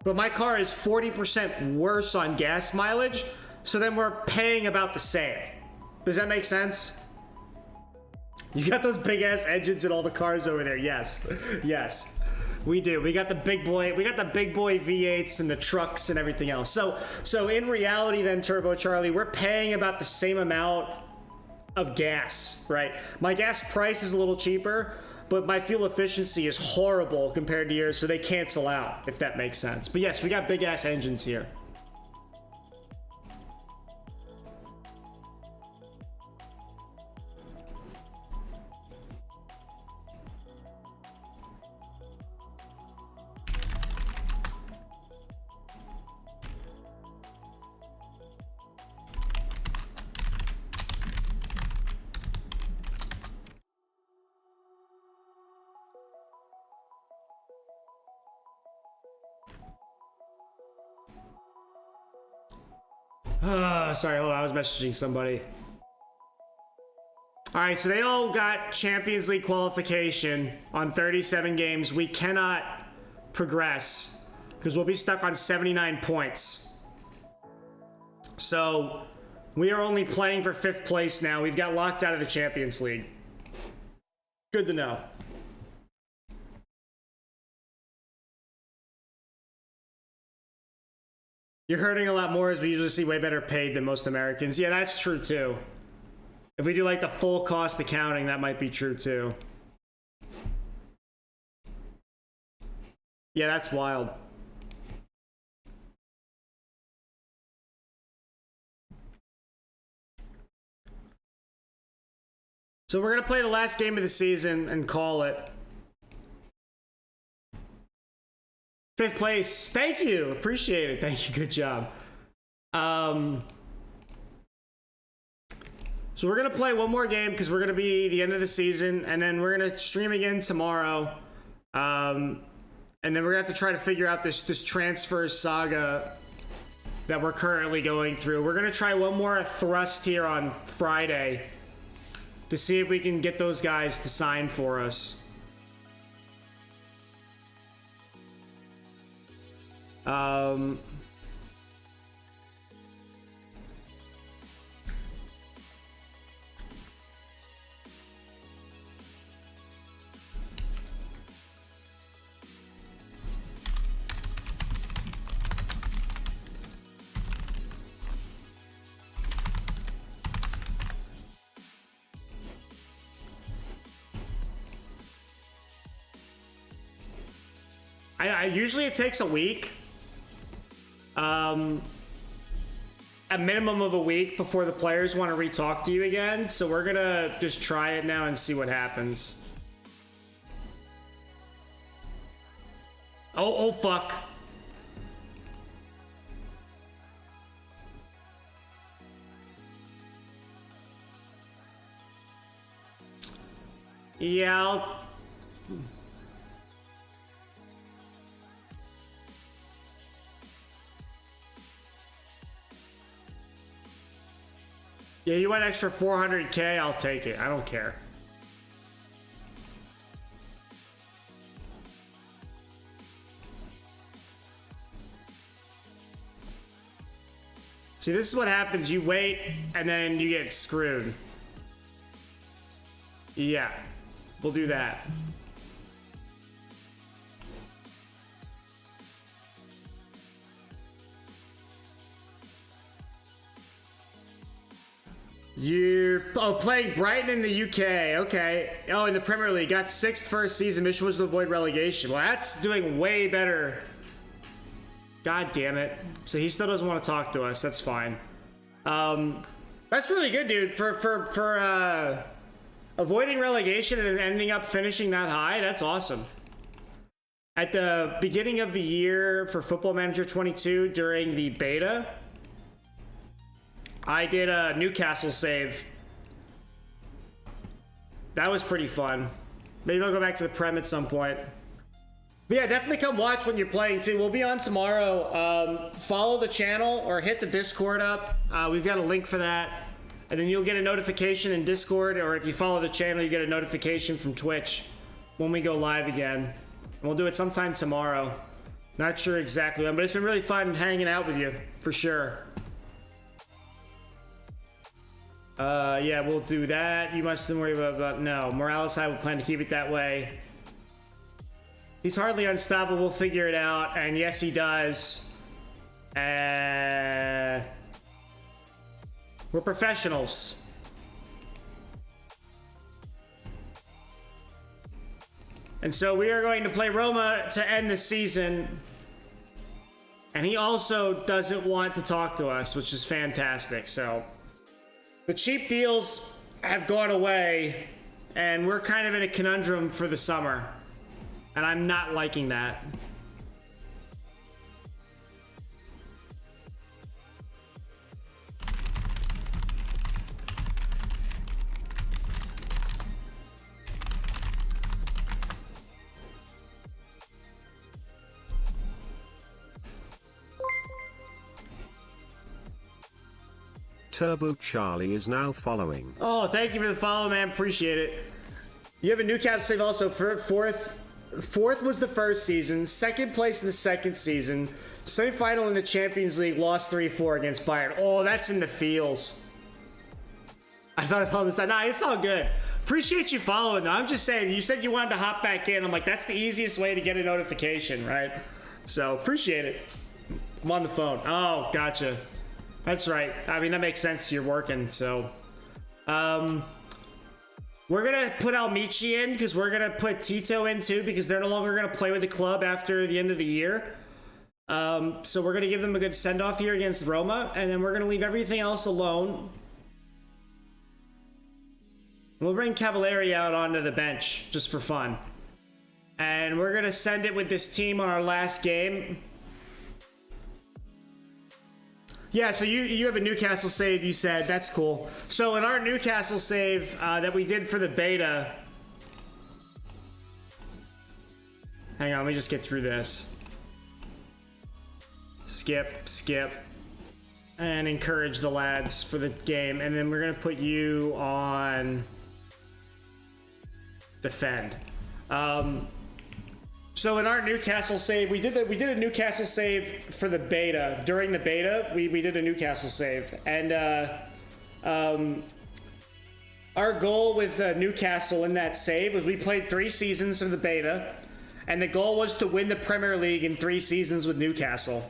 But my car is 40% worse on gas mileage, so then we're paying about the same. Does that make sense? You got those big ass engines in all the cars over there. Yes. Yes. We do. We got the big boy V8s and the trucks and everything else. So in reality then, Turbo Charlie, we're paying about the same amount of gas, right? My gas price is a little cheaper, but my fuel efficiency is horrible compared to yours, so they cancel out, if that makes sense. But yes, we got big ass engines here. Sorry, hold on, I was messaging somebody. Alright, so they all got Champions League qualification on 37 games. We cannot progress because we'll be stuck on 79 points. So we are only playing for 5th place now. We've got locked out of the Champions League. Good to know. You're hurting a lot more as we usually see way better paid than most Americans. Yeah, that's true too. If we do like the full cost accounting, that might be true too. Yeah, that's wild. So we're going to play the last game of the season and call it. 5th place. Thank you. Appreciate it. Thank you. Good job. So we're going to play one more game because we're going to be the end of the season, and then we're going to stream again tomorrow. And then we're going to have to try to figure out this transfer saga that we're currently going through. We're going to try one more thrust here on Friday to see if we can get those guys to sign for us. Usually it takes a week. A minimum of a week before the players want to re-talk to you again. So we're gonna just try it now and see what happens. Oh fuck. Yeah, yeah, you went extra 400K, I'll take it. I don't care. See, this is what happens. You wait, and then you get screwed. Yeah, we'll do that. You're playing Brighton in the UK. Okay. Oh, in the Premier League, got 6th first season. Mission was to avoid relegation. Well, that's doing way better. God damn it. So he still doesn't want to talk to us. That's fine. That's really good, dude. For avoiding relegation and ending up finishing that high, that's awesome. At the beginning of the year for Football Manager 22 during the beta, I did a Newcastle save. That was pretty fun. Maybe I'll go back to the Prem at some point. But yeah, definitely come watch when you're playing too. We'll be on tomorrow. Follow the channel or hit the Discord up. We've got a link for that. And then you'll get a notification in Discord, or if you follow the channel, you get a notification from Twitch when we go live again. And we'll do it sometime tomorrow. Not sure exactly when, but it's been really fun hanging out with you, for sure. Yeah, we'll do that. You mustn't worry about no. Morales high, we'll plan to keep it that way. He's hardly unstoppable, we'll figure it out. And yes, he does. We're professionals. And so we are going to play Roma to end the season. And he also doesn't want to talk to us, which is fantastic. So the cheap deals have gone away, and we're kind of in a conundrum for the summer. And I'm not liking that. Turbo Charlie is now following. Oh, thank you for the follow, man. Appreciate it. You have a Newcastle save also for fourth. Fourth was the first season. Second place in the second season. Semi-final in the Champions League. Lost 3-4 against Bayern. Oh, that's in the feels. I thought I followed this out. Nah, it's all good. Appreciate you following, though. I'm just saying, you said you wanted to hop back in. I'm like, that's the easiest way to get a notification, right? So, appreciate it. I'm on the phone. Oh, gotcha. That's right. I mean, that makes sense. You're working, so. We're going to put Almichi in because we're going to put Tito in too because they're no longer going to play with the club after the end of the year. So we're going to give them a good send-off here against Roma, and then we're going to leave everything else alone. We'll bring Cavalieri out onto the bench just for fun. And we're going to send it with this team on our last game. Yeah, so you have a Newcastle save, you said. That's cool. So in our Newcastle save that we did for the beta... Hang on, let me just get through this. Skip. And encourage the lads for the game. And then we're going to put you on... defend. So in our Newcastle save, we did a Newcastle save for the beta. During the beta, we did a Newcastle save. And our goal with Newcastle in that save was we played 3 seasons of the beta, and the goal was to win the Premier League in 3 seasons with Newcastle.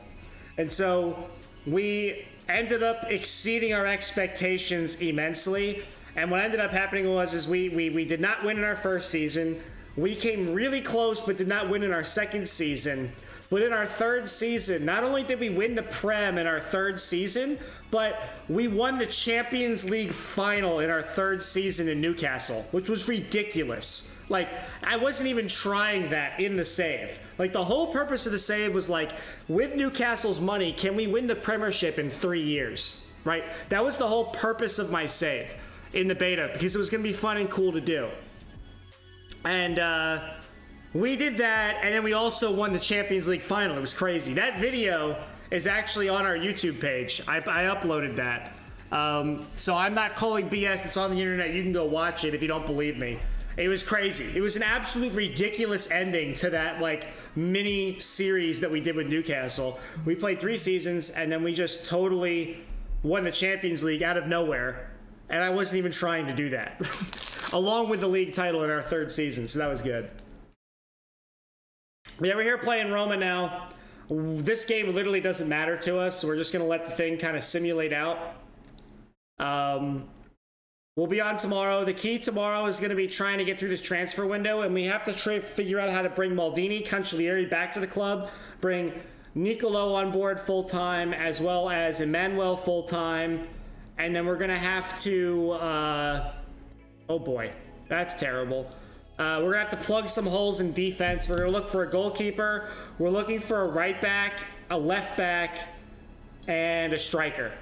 And so we ended up exceeding our expectations immensely. And what ended up happening was we did not win in our first season. We came really close, but did not win in our second season. But in our third season, not only did we win the Prem in our third season, but we won the Champions League final in our third season in Newcastle, which was ridiculous. Like, I wasn't even trying that in the save. Like, the whole purpose of the save was like, with Newcastle's money, can we win the Premiership in 3 years? Right? That was the whole purpose of my save in the beta, because it was going to be fun and cool to do. And we did that, and then we also won the Champions League final. It was crazy. That video is actually on our YouTube page. I uploaded that. So I'm not calling BS. It's on the internet. You can go watch it if you don't believe me. It was crazy. It was an absolute ridiculous ending to that like mini series that we did with Newcastle. We played 3 seasons, and then we just totally won the Champions League out of nowhere. And I wasn't even trying to do that. along with the league title in our third season, so that was good. Yeah, we're here playing Roma now. This game literally doesn't matter to us, so we're just going to let the thing kind of simulate out. We'll be on tomorrow. The key tomorrow is going to be trying to get through this transfer window, and we have to figure out how to bring Maldini, Cancellieri back to the club, bring Nicolo on board full-time, as well as Emmanuel full-time, and then we're going to have to... oh boy, that's terrible. We're going to have to plug some holes in defense. We're going to look for a goalkeeper. We're looking for a right back, a left back, and a striker.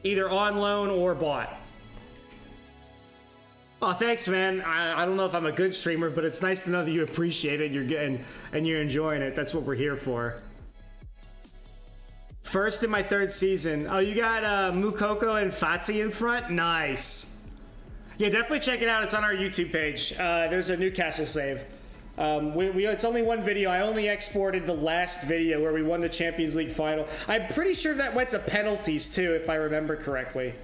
Either on loan or bought. Oh, thanks, man. I don't know if I'm a good streamer, but it's nice to know that you appreciate it. You're getting and you're enjoying it. That's what we're here for. First in my third season. Oh, you got Mukoko and Fati in front? Nice. Yeah, definitely check it out. It's on our YouTube page. There's a Newcastle save. It's only one video. I only exported the last video where we won the Champions League final. I'm pretty sure that went to penalties too, if I remember correctly.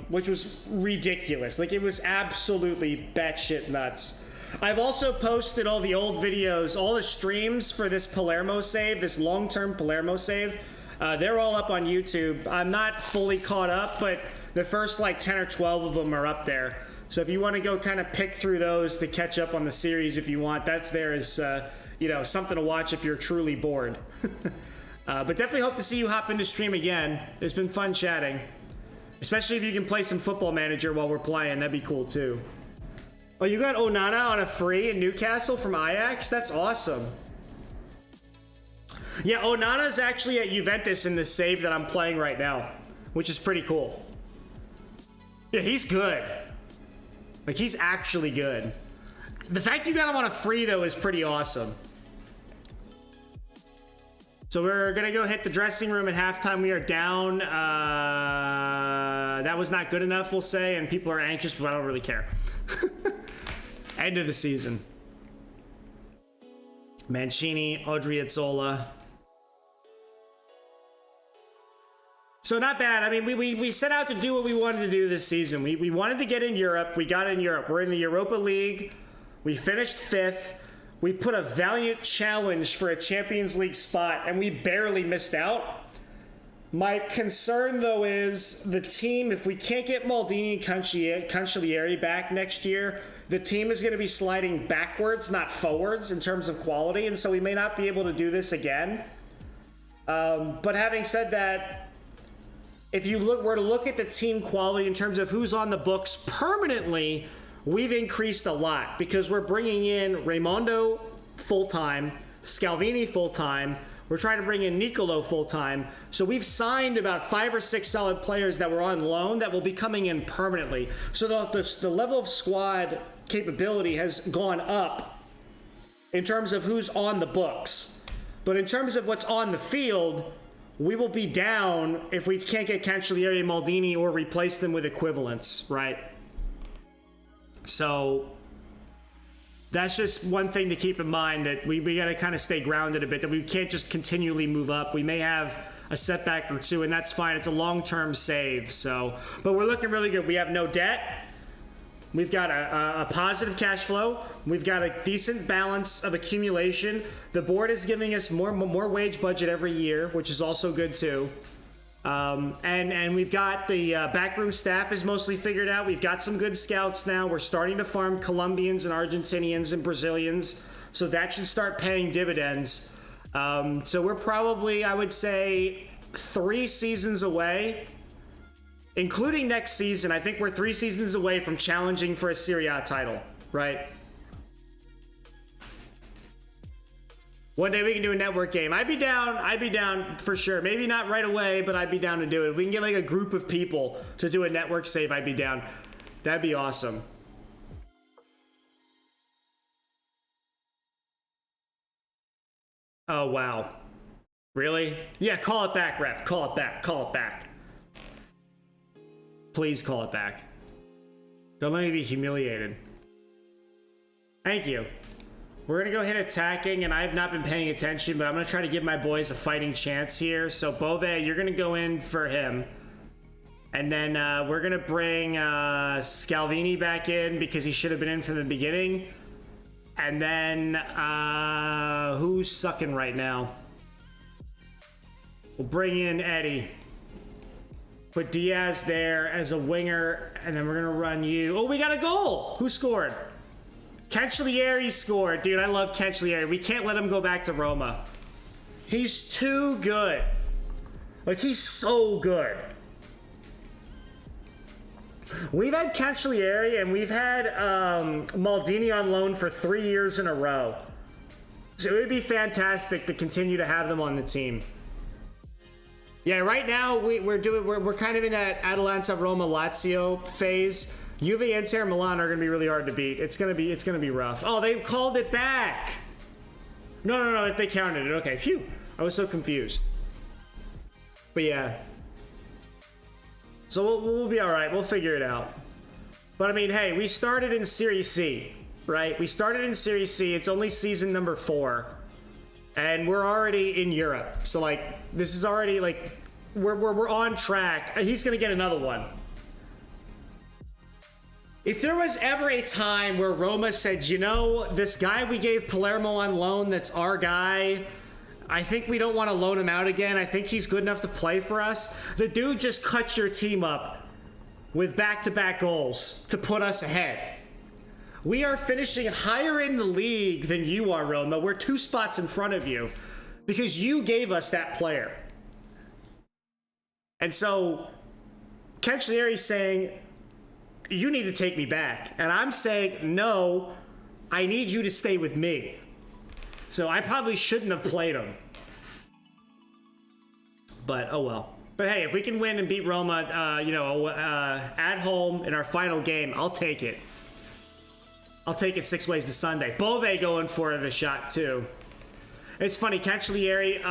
Which was ridiculous. Like, it was absolutely batshit nuts. I've also posted all the old videos, all the streams for this Palermo save, this long-term Palermo save. They're all up on YouTube. I'm not fully caught up, but the first like 10 or 12 of them are up there. So if you want to go kind of pick through those to catch up on the series if you want, that's there as, you know, something to watch if you're truly bored. But definitely hope to see you hop into stream again. It's been fun chatting. Especially if you can play some Football Manager while we're playing. That'd be cool too. Oh, you got Onana on a free in Newcastle from Ajax? That's awesome. Yeah, Onana's actually at Juventus in the save that I'm playing right now, which is pretty cool. Yeah, he's good. Like, he's actually good. The fact you got him on a free, though, is pretty awesome. So we're going to go hit the dressing room at halftime. We are down. That was not good enough, we'll say, and people are anxious, but I don't really care. End of the season. Mancini, Odriozola. So not bad. I mean, we set out to do what we wanted to do this season. We wanted to get in Europe. We got in Europe. We're in the Europa League. We finished 5th. We put a valiant challenge for a Champions League spot, and we barely missed out. My concern, though, is the team, if we can't get Maldini and Cancellieri back next year, the team is going to be sliding backwards, not forwards, in terms of quality, and so we may not be able to do this again. But having said that, if you were to look at the team quality in terms of who's on the books permanently, we've increased a lot because we're bringing in Raimondo full-time, Scalvini full-time. We're trying to bring in Nicolo full-time. So we've signed about 5 or 6 solid players that were on loan that will be coming in permanently. So the level of squad capability has gone up in terms of who's on the books. But in terms of what's on the field, we will be down if we can't get Cancellieri and Maldini or replace them with equivalents, right? So that's just one thing to keep in mind, that we got to kind of stay grounded a bit, that we can't just continually move up. We may have a setback or two, and that's fine. It's a long-term save. So, but we're looking really good. We have no debt. We've got a positive cash flow. We've got a decent balance of accumulation. The board is giving us more wage budget every year, which is also good too. And we've got the backroom staff is mostly figured out. We've got some good scouts now. We're starting to farm Colombians and Argentinians and Brazilians. So that should start paying dividends. So we're probably, I would say, 3 seasons away, including next season. I think we're 3 seasons away from challenging for a Serie A title, right? One day we can do a network game. I'd be down for sure. Maybe not right away, but I'd be down to do it. If we can get like a group of people to do a network save, I'd be down. That'd be awesome. Oh, wow. Really? Yeah, call it back, ref. Call it back. Call it back. Please call it back. Don't let me be humiliated. Thank you. We're going to go hit attacking, and I have not been paying attention, but I'm going to try to give my boys a fighting chance here. So, Bove, you're going to go in for him. And then we're going to bring Scalvini back in because he should have been in from the beginning. And then who's sucking right now? We'll bring in Eddie. Put Diaz there as a winger. And then we're going to run you. Oh, we got a goal. Who scored? Cancellieri scored. Dude, I love Cancellieri. We can't let him go back to Roma. He's too good. Like, he's so good. We've had Cancellieri and we've had Maldini on loan for 3 years in a row. So it would be fantastic to continue to have them on the team. Yeah, right now we're kind of in that Atalanta, Roma, Lazio phase. Juve, Inter, Milan are going to be really hard to beat. It's going to be rough. Oh, they called it back. No, they counted it. Okay, phew. I was so confused. But yeah. So we'll be all right. We'll figure it out. But I mean, hey, we started in Serie C, right? We started in Serie C. It's only season number 4. And we're already in Europe. So like, this is already like, we're on track. He's going to get another one. If there was ever a time where Roma said, you know, this guy we gave Palermo on loan, that's our guy, I think we don't want to loan him out again. I think he's good enough to play for us. The dude just cut your team up with back-to-back goals to put us ahead. We are finishing higher in the league than you are, Roma. We're 2 spots in front of you because you gave us that player. And so Cancellieri's saying, you need to take me back. And I'm saying, no, I need you to stay with me. So I probably shouldn't have played him. But, oh well. But hey, if we can win and beat Roma, at home in our final game, I'll take it. I'll take it 6 ways to Sunday. Bove going for the shot, too. It's funny, Cancellieri,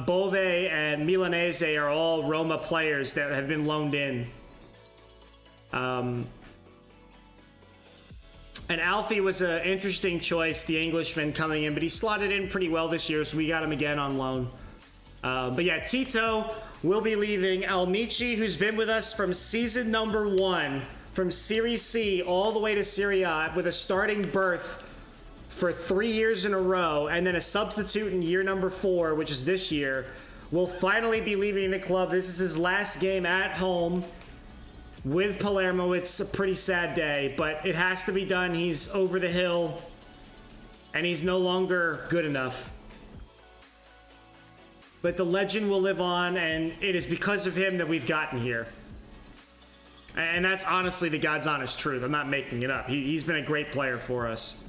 Bove, and Milanese are all Roma players that have been loaned in. And Alfie was an interesting choice, the Englishman coming in, but he slotted in pretty well this year, so we got him again on loan. But yeah, Tito will be leaving. Almici, who's been with us from season number 1, from Serie C all the way to Serie A, with a starting berth for 3 years in a row, and then a substitute in year number 4, which is this year, will finally be leaving the club. This is his last game at home with Palermo. It's a pretty sad day, but it has to be done. He's over the hill, and he's no longer good enough. But the legend will live on, and it is because of him that we've gotten here. And that's honestly the God's honest truth. I'm not making it up. He's been a great player for us.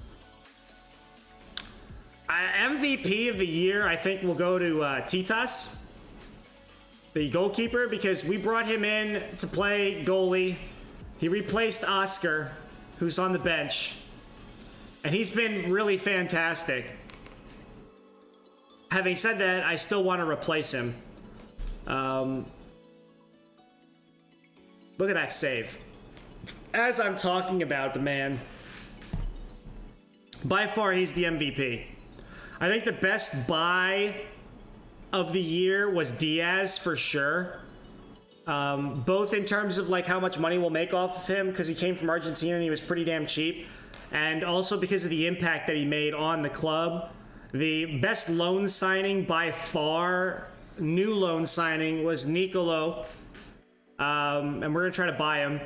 MVP of the year, I think, will go to Titas, the goalkeeper, because we brought him in to play goalie. He replaced Oscar, who's on the bench, and he's been really fantastic. Having said that, I still want to replace him. Look at that save. As I'm talking about the man, by far he's the MVP. I think the best buy of the year was Diaz for sure. Both in terms of like how much money we'll make off of him because he came from Argentina and he was pretty damn cheap, and also because of the impact that he made on the club. The best loan signing by far, new loan signing, was Nicolo, and we're gonna try to buy him.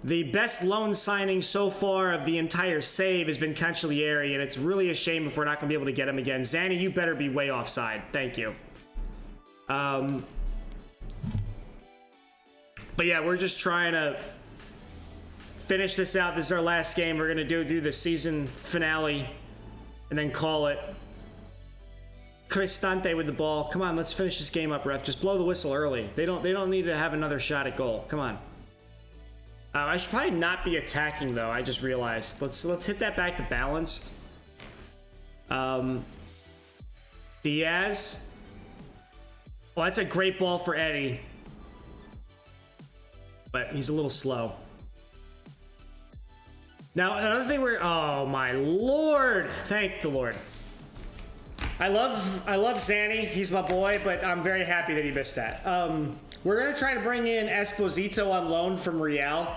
The best loan signing so far of the entire save has been Cancellieri, and it's really a shame if we're not gonna be able to get him again. Zanny, you better be way offside. Thank you. But yeah, we're just trying to finish this out. This is our last game. We're gonna do the season finale and then call it. Cristante with the ball. Come on, let's finish this game up, ref. Just blow the whistle early. They don't need to have another shot at goal. Come on. I should probably not be attacking though. I just realized. Let's hit that back to balanced. Diaz. Well, that's a great ball for Eddie, but he's a little slow. Now another thing oh my lord! Thank the Lord. I love Zanny. He's my boy, but I'm very happy that he missed that. We're going to try to bring in Esposito on loan from Real.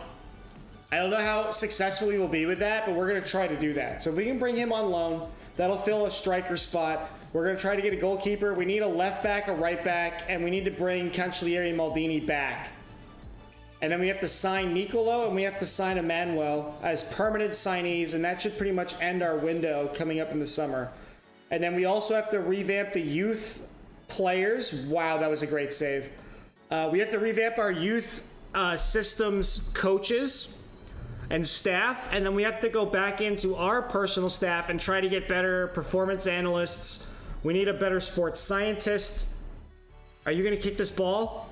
I don't know how successful we will be with that, but we're going to try to do that. So if we can bring him on loan, that'll fill a striker spot. We're going to try to get a goalkeeper. We need a left back, a right back, and we need to bring Cancellieri and Maldini back. And then we have to sign Nicolo and we have to sign Emmanuel as permanent signees, and that should pretty much end our window coming up in the summer. And then we also have to revamp the youth players. Wow, that was a great save. We have to revamp our youth systems coaches and staff, and then we have to go back into our personal staff and try to get better performance analysts. We need a better sports scientist. Are you going to kick this ball?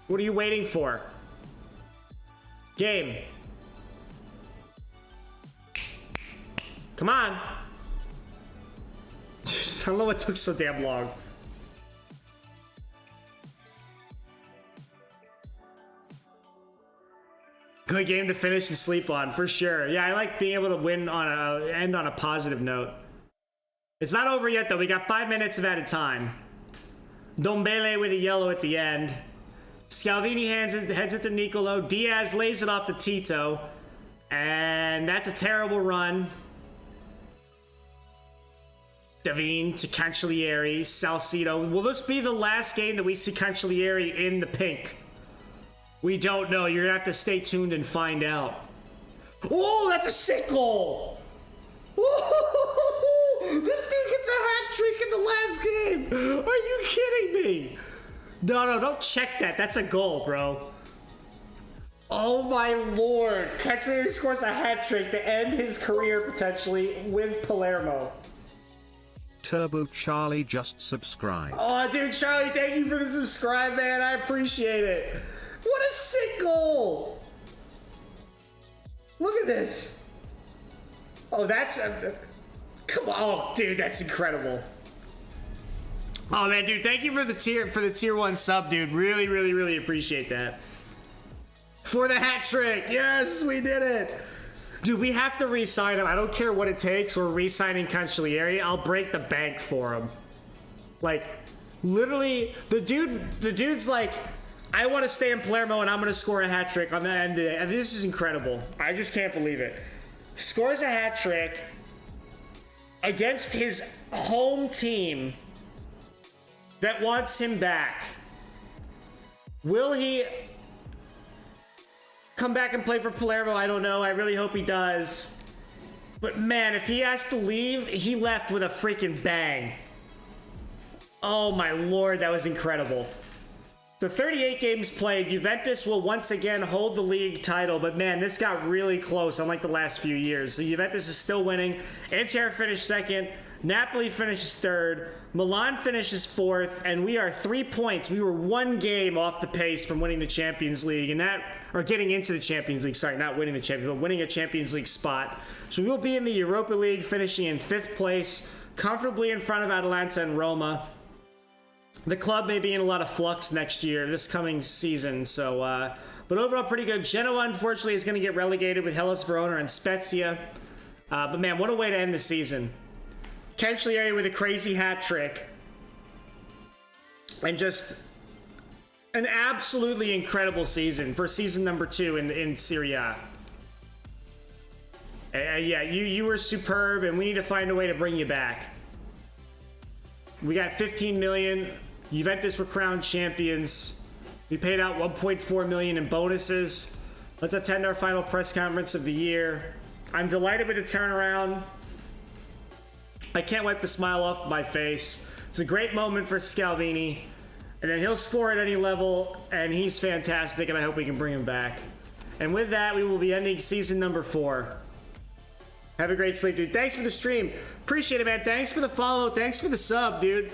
What are you waiting for? Game. Come on. I don't know what took so damn long. Good game to finish and sleep on, for sure. Yeah, I like being able to end on a positive note. It's not over yet, though. We got 5 minutes of added time. Dombele with a yellow at the end. Scalvini heads it to Nicolo. Diaz lays it off to Tito. And that's a terrible run. Davine to Cancellieri. Salcido. Will this be the last game that we see Cancellieri in the pink? We don't know. You're going to have to stay tuned and find out. Oh, that's a sick goal. This dude gets a hat trick in the last game. Are you kidding me? No, don't check that. That's a goal, bro. Oh, my Lord. Cancellieri scores a hat trick to end his career, potentially, with Palermo. Turbo Charlie just subscribed. Oh, dude, Charlie, thank you for the subscribe, man. I appreciate it. What a sick goal. Look at this. Oh, that's... come on. Oh, dude, that's incredible. Oh, man, dude, thank you for the tier 1 sub, dude. Really, really, really appreciate that. For the hat trick. Yes, we did it. Dude, we have to re-sign him. I don't care what it takes. We're re-signing Cancellieri. I'll break the bank for him. Like, literally, the dude's like, I want to stay in Palermo and I'm going to score a hat trick on the end of it. And this is incredible. I just can't believe it. Scores a hat trick against his home team that wants him back. Will he come back and play for Palermo? I don't know. I really hope he does. But man, if he has to leave, he left with a freaking bang. Oh my Lord, that was incredible. The 38 games played, Juventus will once again hold the league title, but man, this got really close unlike the last few years. So Juventus is still winning. Inter finished second. Napoli finishes third. Milan finishes fourth, and we are 3 points. We were 1 game off the pace from winning the Champions League, or getting into the Champions League. Sorry, not winning the Champions League, but winning a Champions League spot. So we will be in the Europa League, finishing in 5th place, comfortably in front of Atalanta and Roma. The club may be in a lot of flux this coming season. So, but overall, pretty good. Genoa, unfortunately, is going to get relegated with Hellas Verona and Spezia. But man, what a way to end the season. Cancellieri with a crazy hat trick. And just an absolutely incredible season for season number 2 in Serie A. Yeah, you were superb, and we need to find a way to bring you back. We got 15 million. Juventus were crowned champions. We paid out 1.4 million in bonuses. Let's attend our final press conference of the year. I'm delighted with the turnaround. I can't wipe the smile off my face. It's a great moment for Scalvini. And then he'll score at any level, and he's fantastic, and I hope we can bring him back. And with that, we will be ending season number 4. Have a great sleep, dude. Thanks for the stream. Appreciate it, man. Thanks for the follow. Thanks for the sub, dude.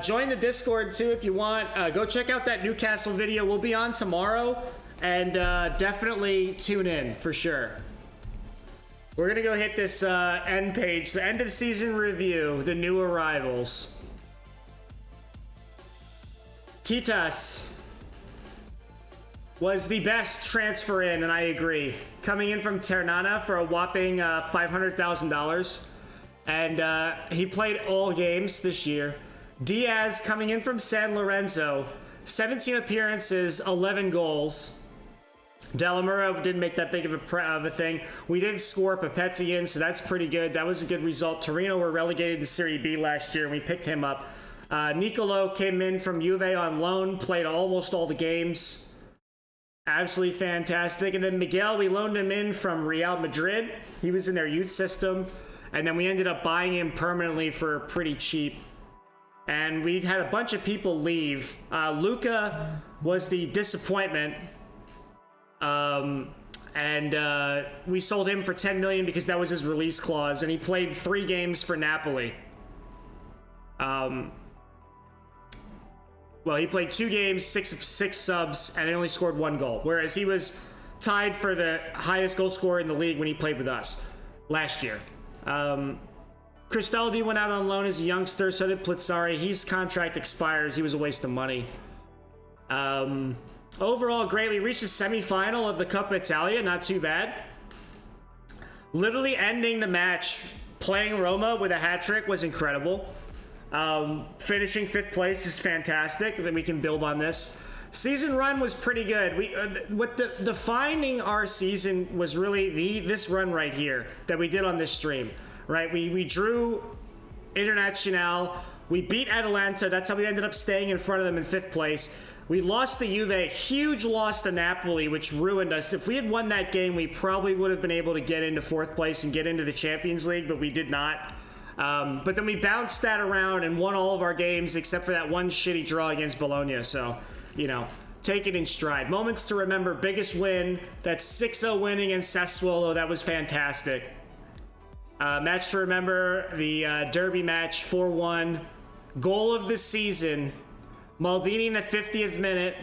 Join the Discord, too, if you want. Go check out that Newcastle video. We'll be on tomorrow, and definitely tune in, for sure. We're going to go hit this end page, the end of season review, the new arrivals. Titas was the best transfer in, and I agree. Coming in from Ternana for a whopping $500,000. And he played all games this year. Diaz coming in from San Lorenzo. 17 appearances, 11 goals. Delamuro didn't make that big of a thing. We did score Papezzi in, so that's pretty good. That was a good result. Torino were relegated to Serie B last year, and we picked him up. Nicolo came in from Juve on loan, played almost all the games. Absolutely fantastic. And then Miguel, we loaned him in from Real Madrid. He was in their youth system. And then we ended up buying him permanently for pretty cheap. And we had a bunch of people leave. Luca was the disappointment. We sold him for 10 million because that was his release clause. And he played 3 games for Napoli. Well, he played 2 games, six subs, and he only scored 1 goal. Whereas he was tied for the highest goal scorer in the league when he played with us last year. Cristaldi went out on loan as a youngster, so did Plizzari. His contract expires. He was a waste of money. Overall, great. We reached the semifinal of the Coppa Italia. Not too bad. Literally ending the match, playing Roma with a hat-trick was incredible. Finishing 5th place is fantastic. That we can build on this. Season run was pretty good. Defining our season was really this run right here that we did on this stream. Right, we drew Internazionale. We beat Atalanta. That's how we ended up staying in front of them in 5th place. We lost to Juve. Huge loss to Napoli, which ruined us. If we had won that game, we probably would have been able to get into 4th place and get into the Champions League, but we did not. But then we bounced that around and won all of our games except for that one shitty draw against Bologna. So, take it in stride. Moments to remember. Biggest win. That 6-0 win against Sassuolo. That was fantastic. Match to remember. The Derby match. 4-1. Goal of the season. Maldini in the 50th minute.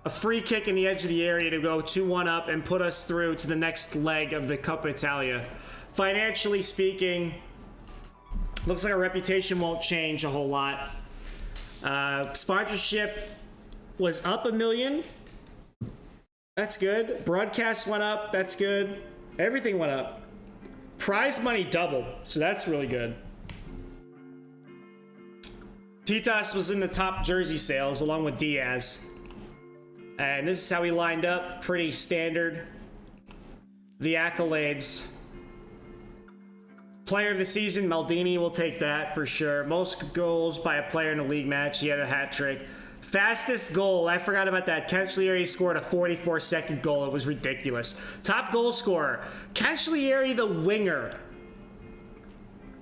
A free kick in the edge of the area to go 2-1 up and put us through to the next leg of the Coppa Italia. Financially speaking, looks like our reputation won't change a whole lot. Sponsorship was up $1 million. That's good. Broadcast went up. That's good. Everything went up. Prize money doubled, so that's really good. Titas was in the top jersey sales along with Diaz. And this is how we lined up. Pretty standard. The accolades. Player of the season, Maldini will take that for sure. Most goals by a player in a league match. He had a hat trick. Fastest goal, I forgot about that. Cancellieri scored a 44-second goal. It was ridiculous. Top goal scorer, Cancellieri, the winger.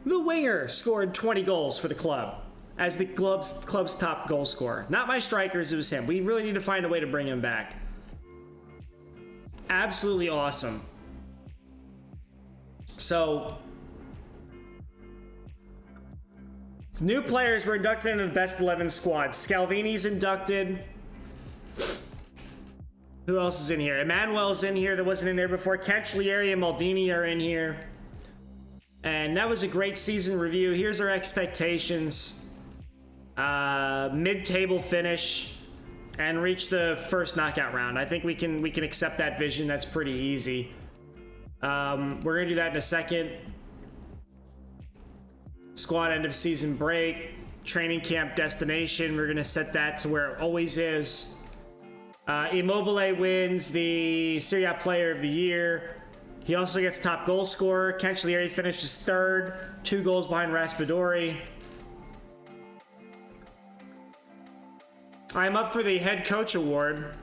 The winger scored 20 goals for the club as the club's top goal scorer. Not my strikers, it was him. We really need to find a way to bring him back. Absolutely awesome. So, new players were inducted into the best 11 squad. Scalvini's inducted. Who else is in here? Emmanuel's in here that wasn't in there before. Cancellieri and Maldini are in here. And that was a great season review. Here's our expectations. Mid-table finish and reach the first knockout round. I think we can accept that vision. That's pretty easy. We're gonna do that in a second. Squad end of season break, training camp destination. We're gonna set that to where it always is. Immobile wins the Serie A Player of the Year. He also gets top goal scorer. Cancellieri finishes 3rd, 2 goals behind Raspadori. I'm up for the head coach award.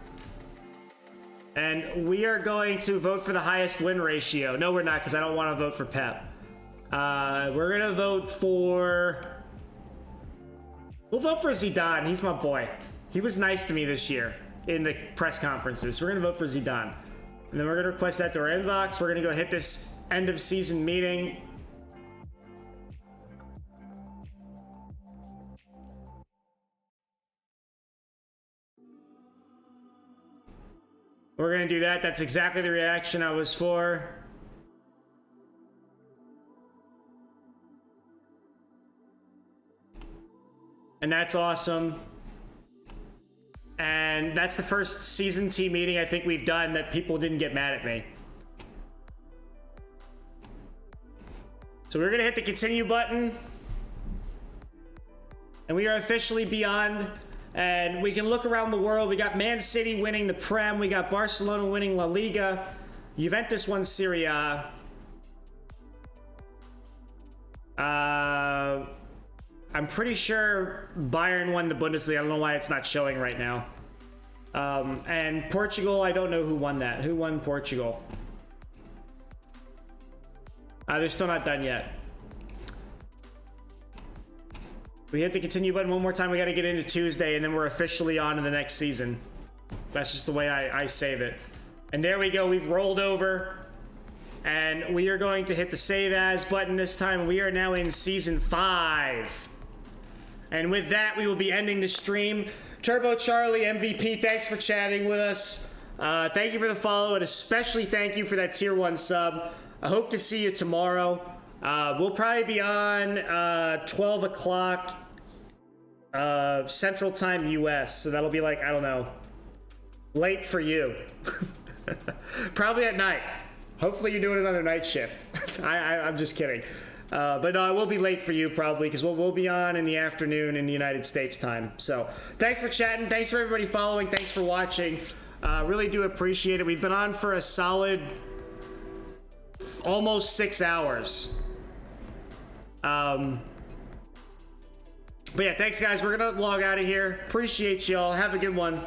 And we are going to vote for the highest win ratio. No, we're not, because I don't want to vote for Pep. We're going to vote for... We'll vote for Zidane. He's my boy. He was nice to me this year in the press conferences. We're going to vote for Zidane. And then we're going to request that to our inbox. We're going to go hit this end of season meeting. We're going to do that. That's exactly the reaction I was for. And that's awesome. And that's the first season team meeting I think we've done that people didn't get mad at me. So we're going to hit the continue button. And we are officially beyond And we can look around the world. We got Man City winning the Prem. We got Barcelona winning La Liga. Juventus won Serie A. I'm pretty sure Bayern won the Bundesliga. I don't know why it's not showing right now. And Portugal, I don't know who won that. Who won Portugal? They're still not done yet. We hit the continue button one more time. We got to get into Tuesday, and then we're officially on to the next season. That's just the way I save it. And there we go. We've rolled over. And we are going to hit the Save As button this time. We are now in Season 5. And with that, we will be ending the stream. Turbo Charlie, MVP, thanks for chatting with us. Thank you for the follow, and especially thank you for that Tier 1 sub. I hope to see you tomorrow. We'll probably be on 12 o'clock Central Time US. So that'll be like, I don't know, late for you. Probably at night. Hopefully you're doing another night shift. I'm just kidding. But no, it will be late for you probably because we'll be on in the afternoon in the United States time. So thanks for chatting. Thanks for everybody following. Thanks for watching. Really do appreciate it. We've been on for a solid almost 6 hours. But yeah, thanks guys. We're going to log out of here. Appreciate y'all. Have a good one.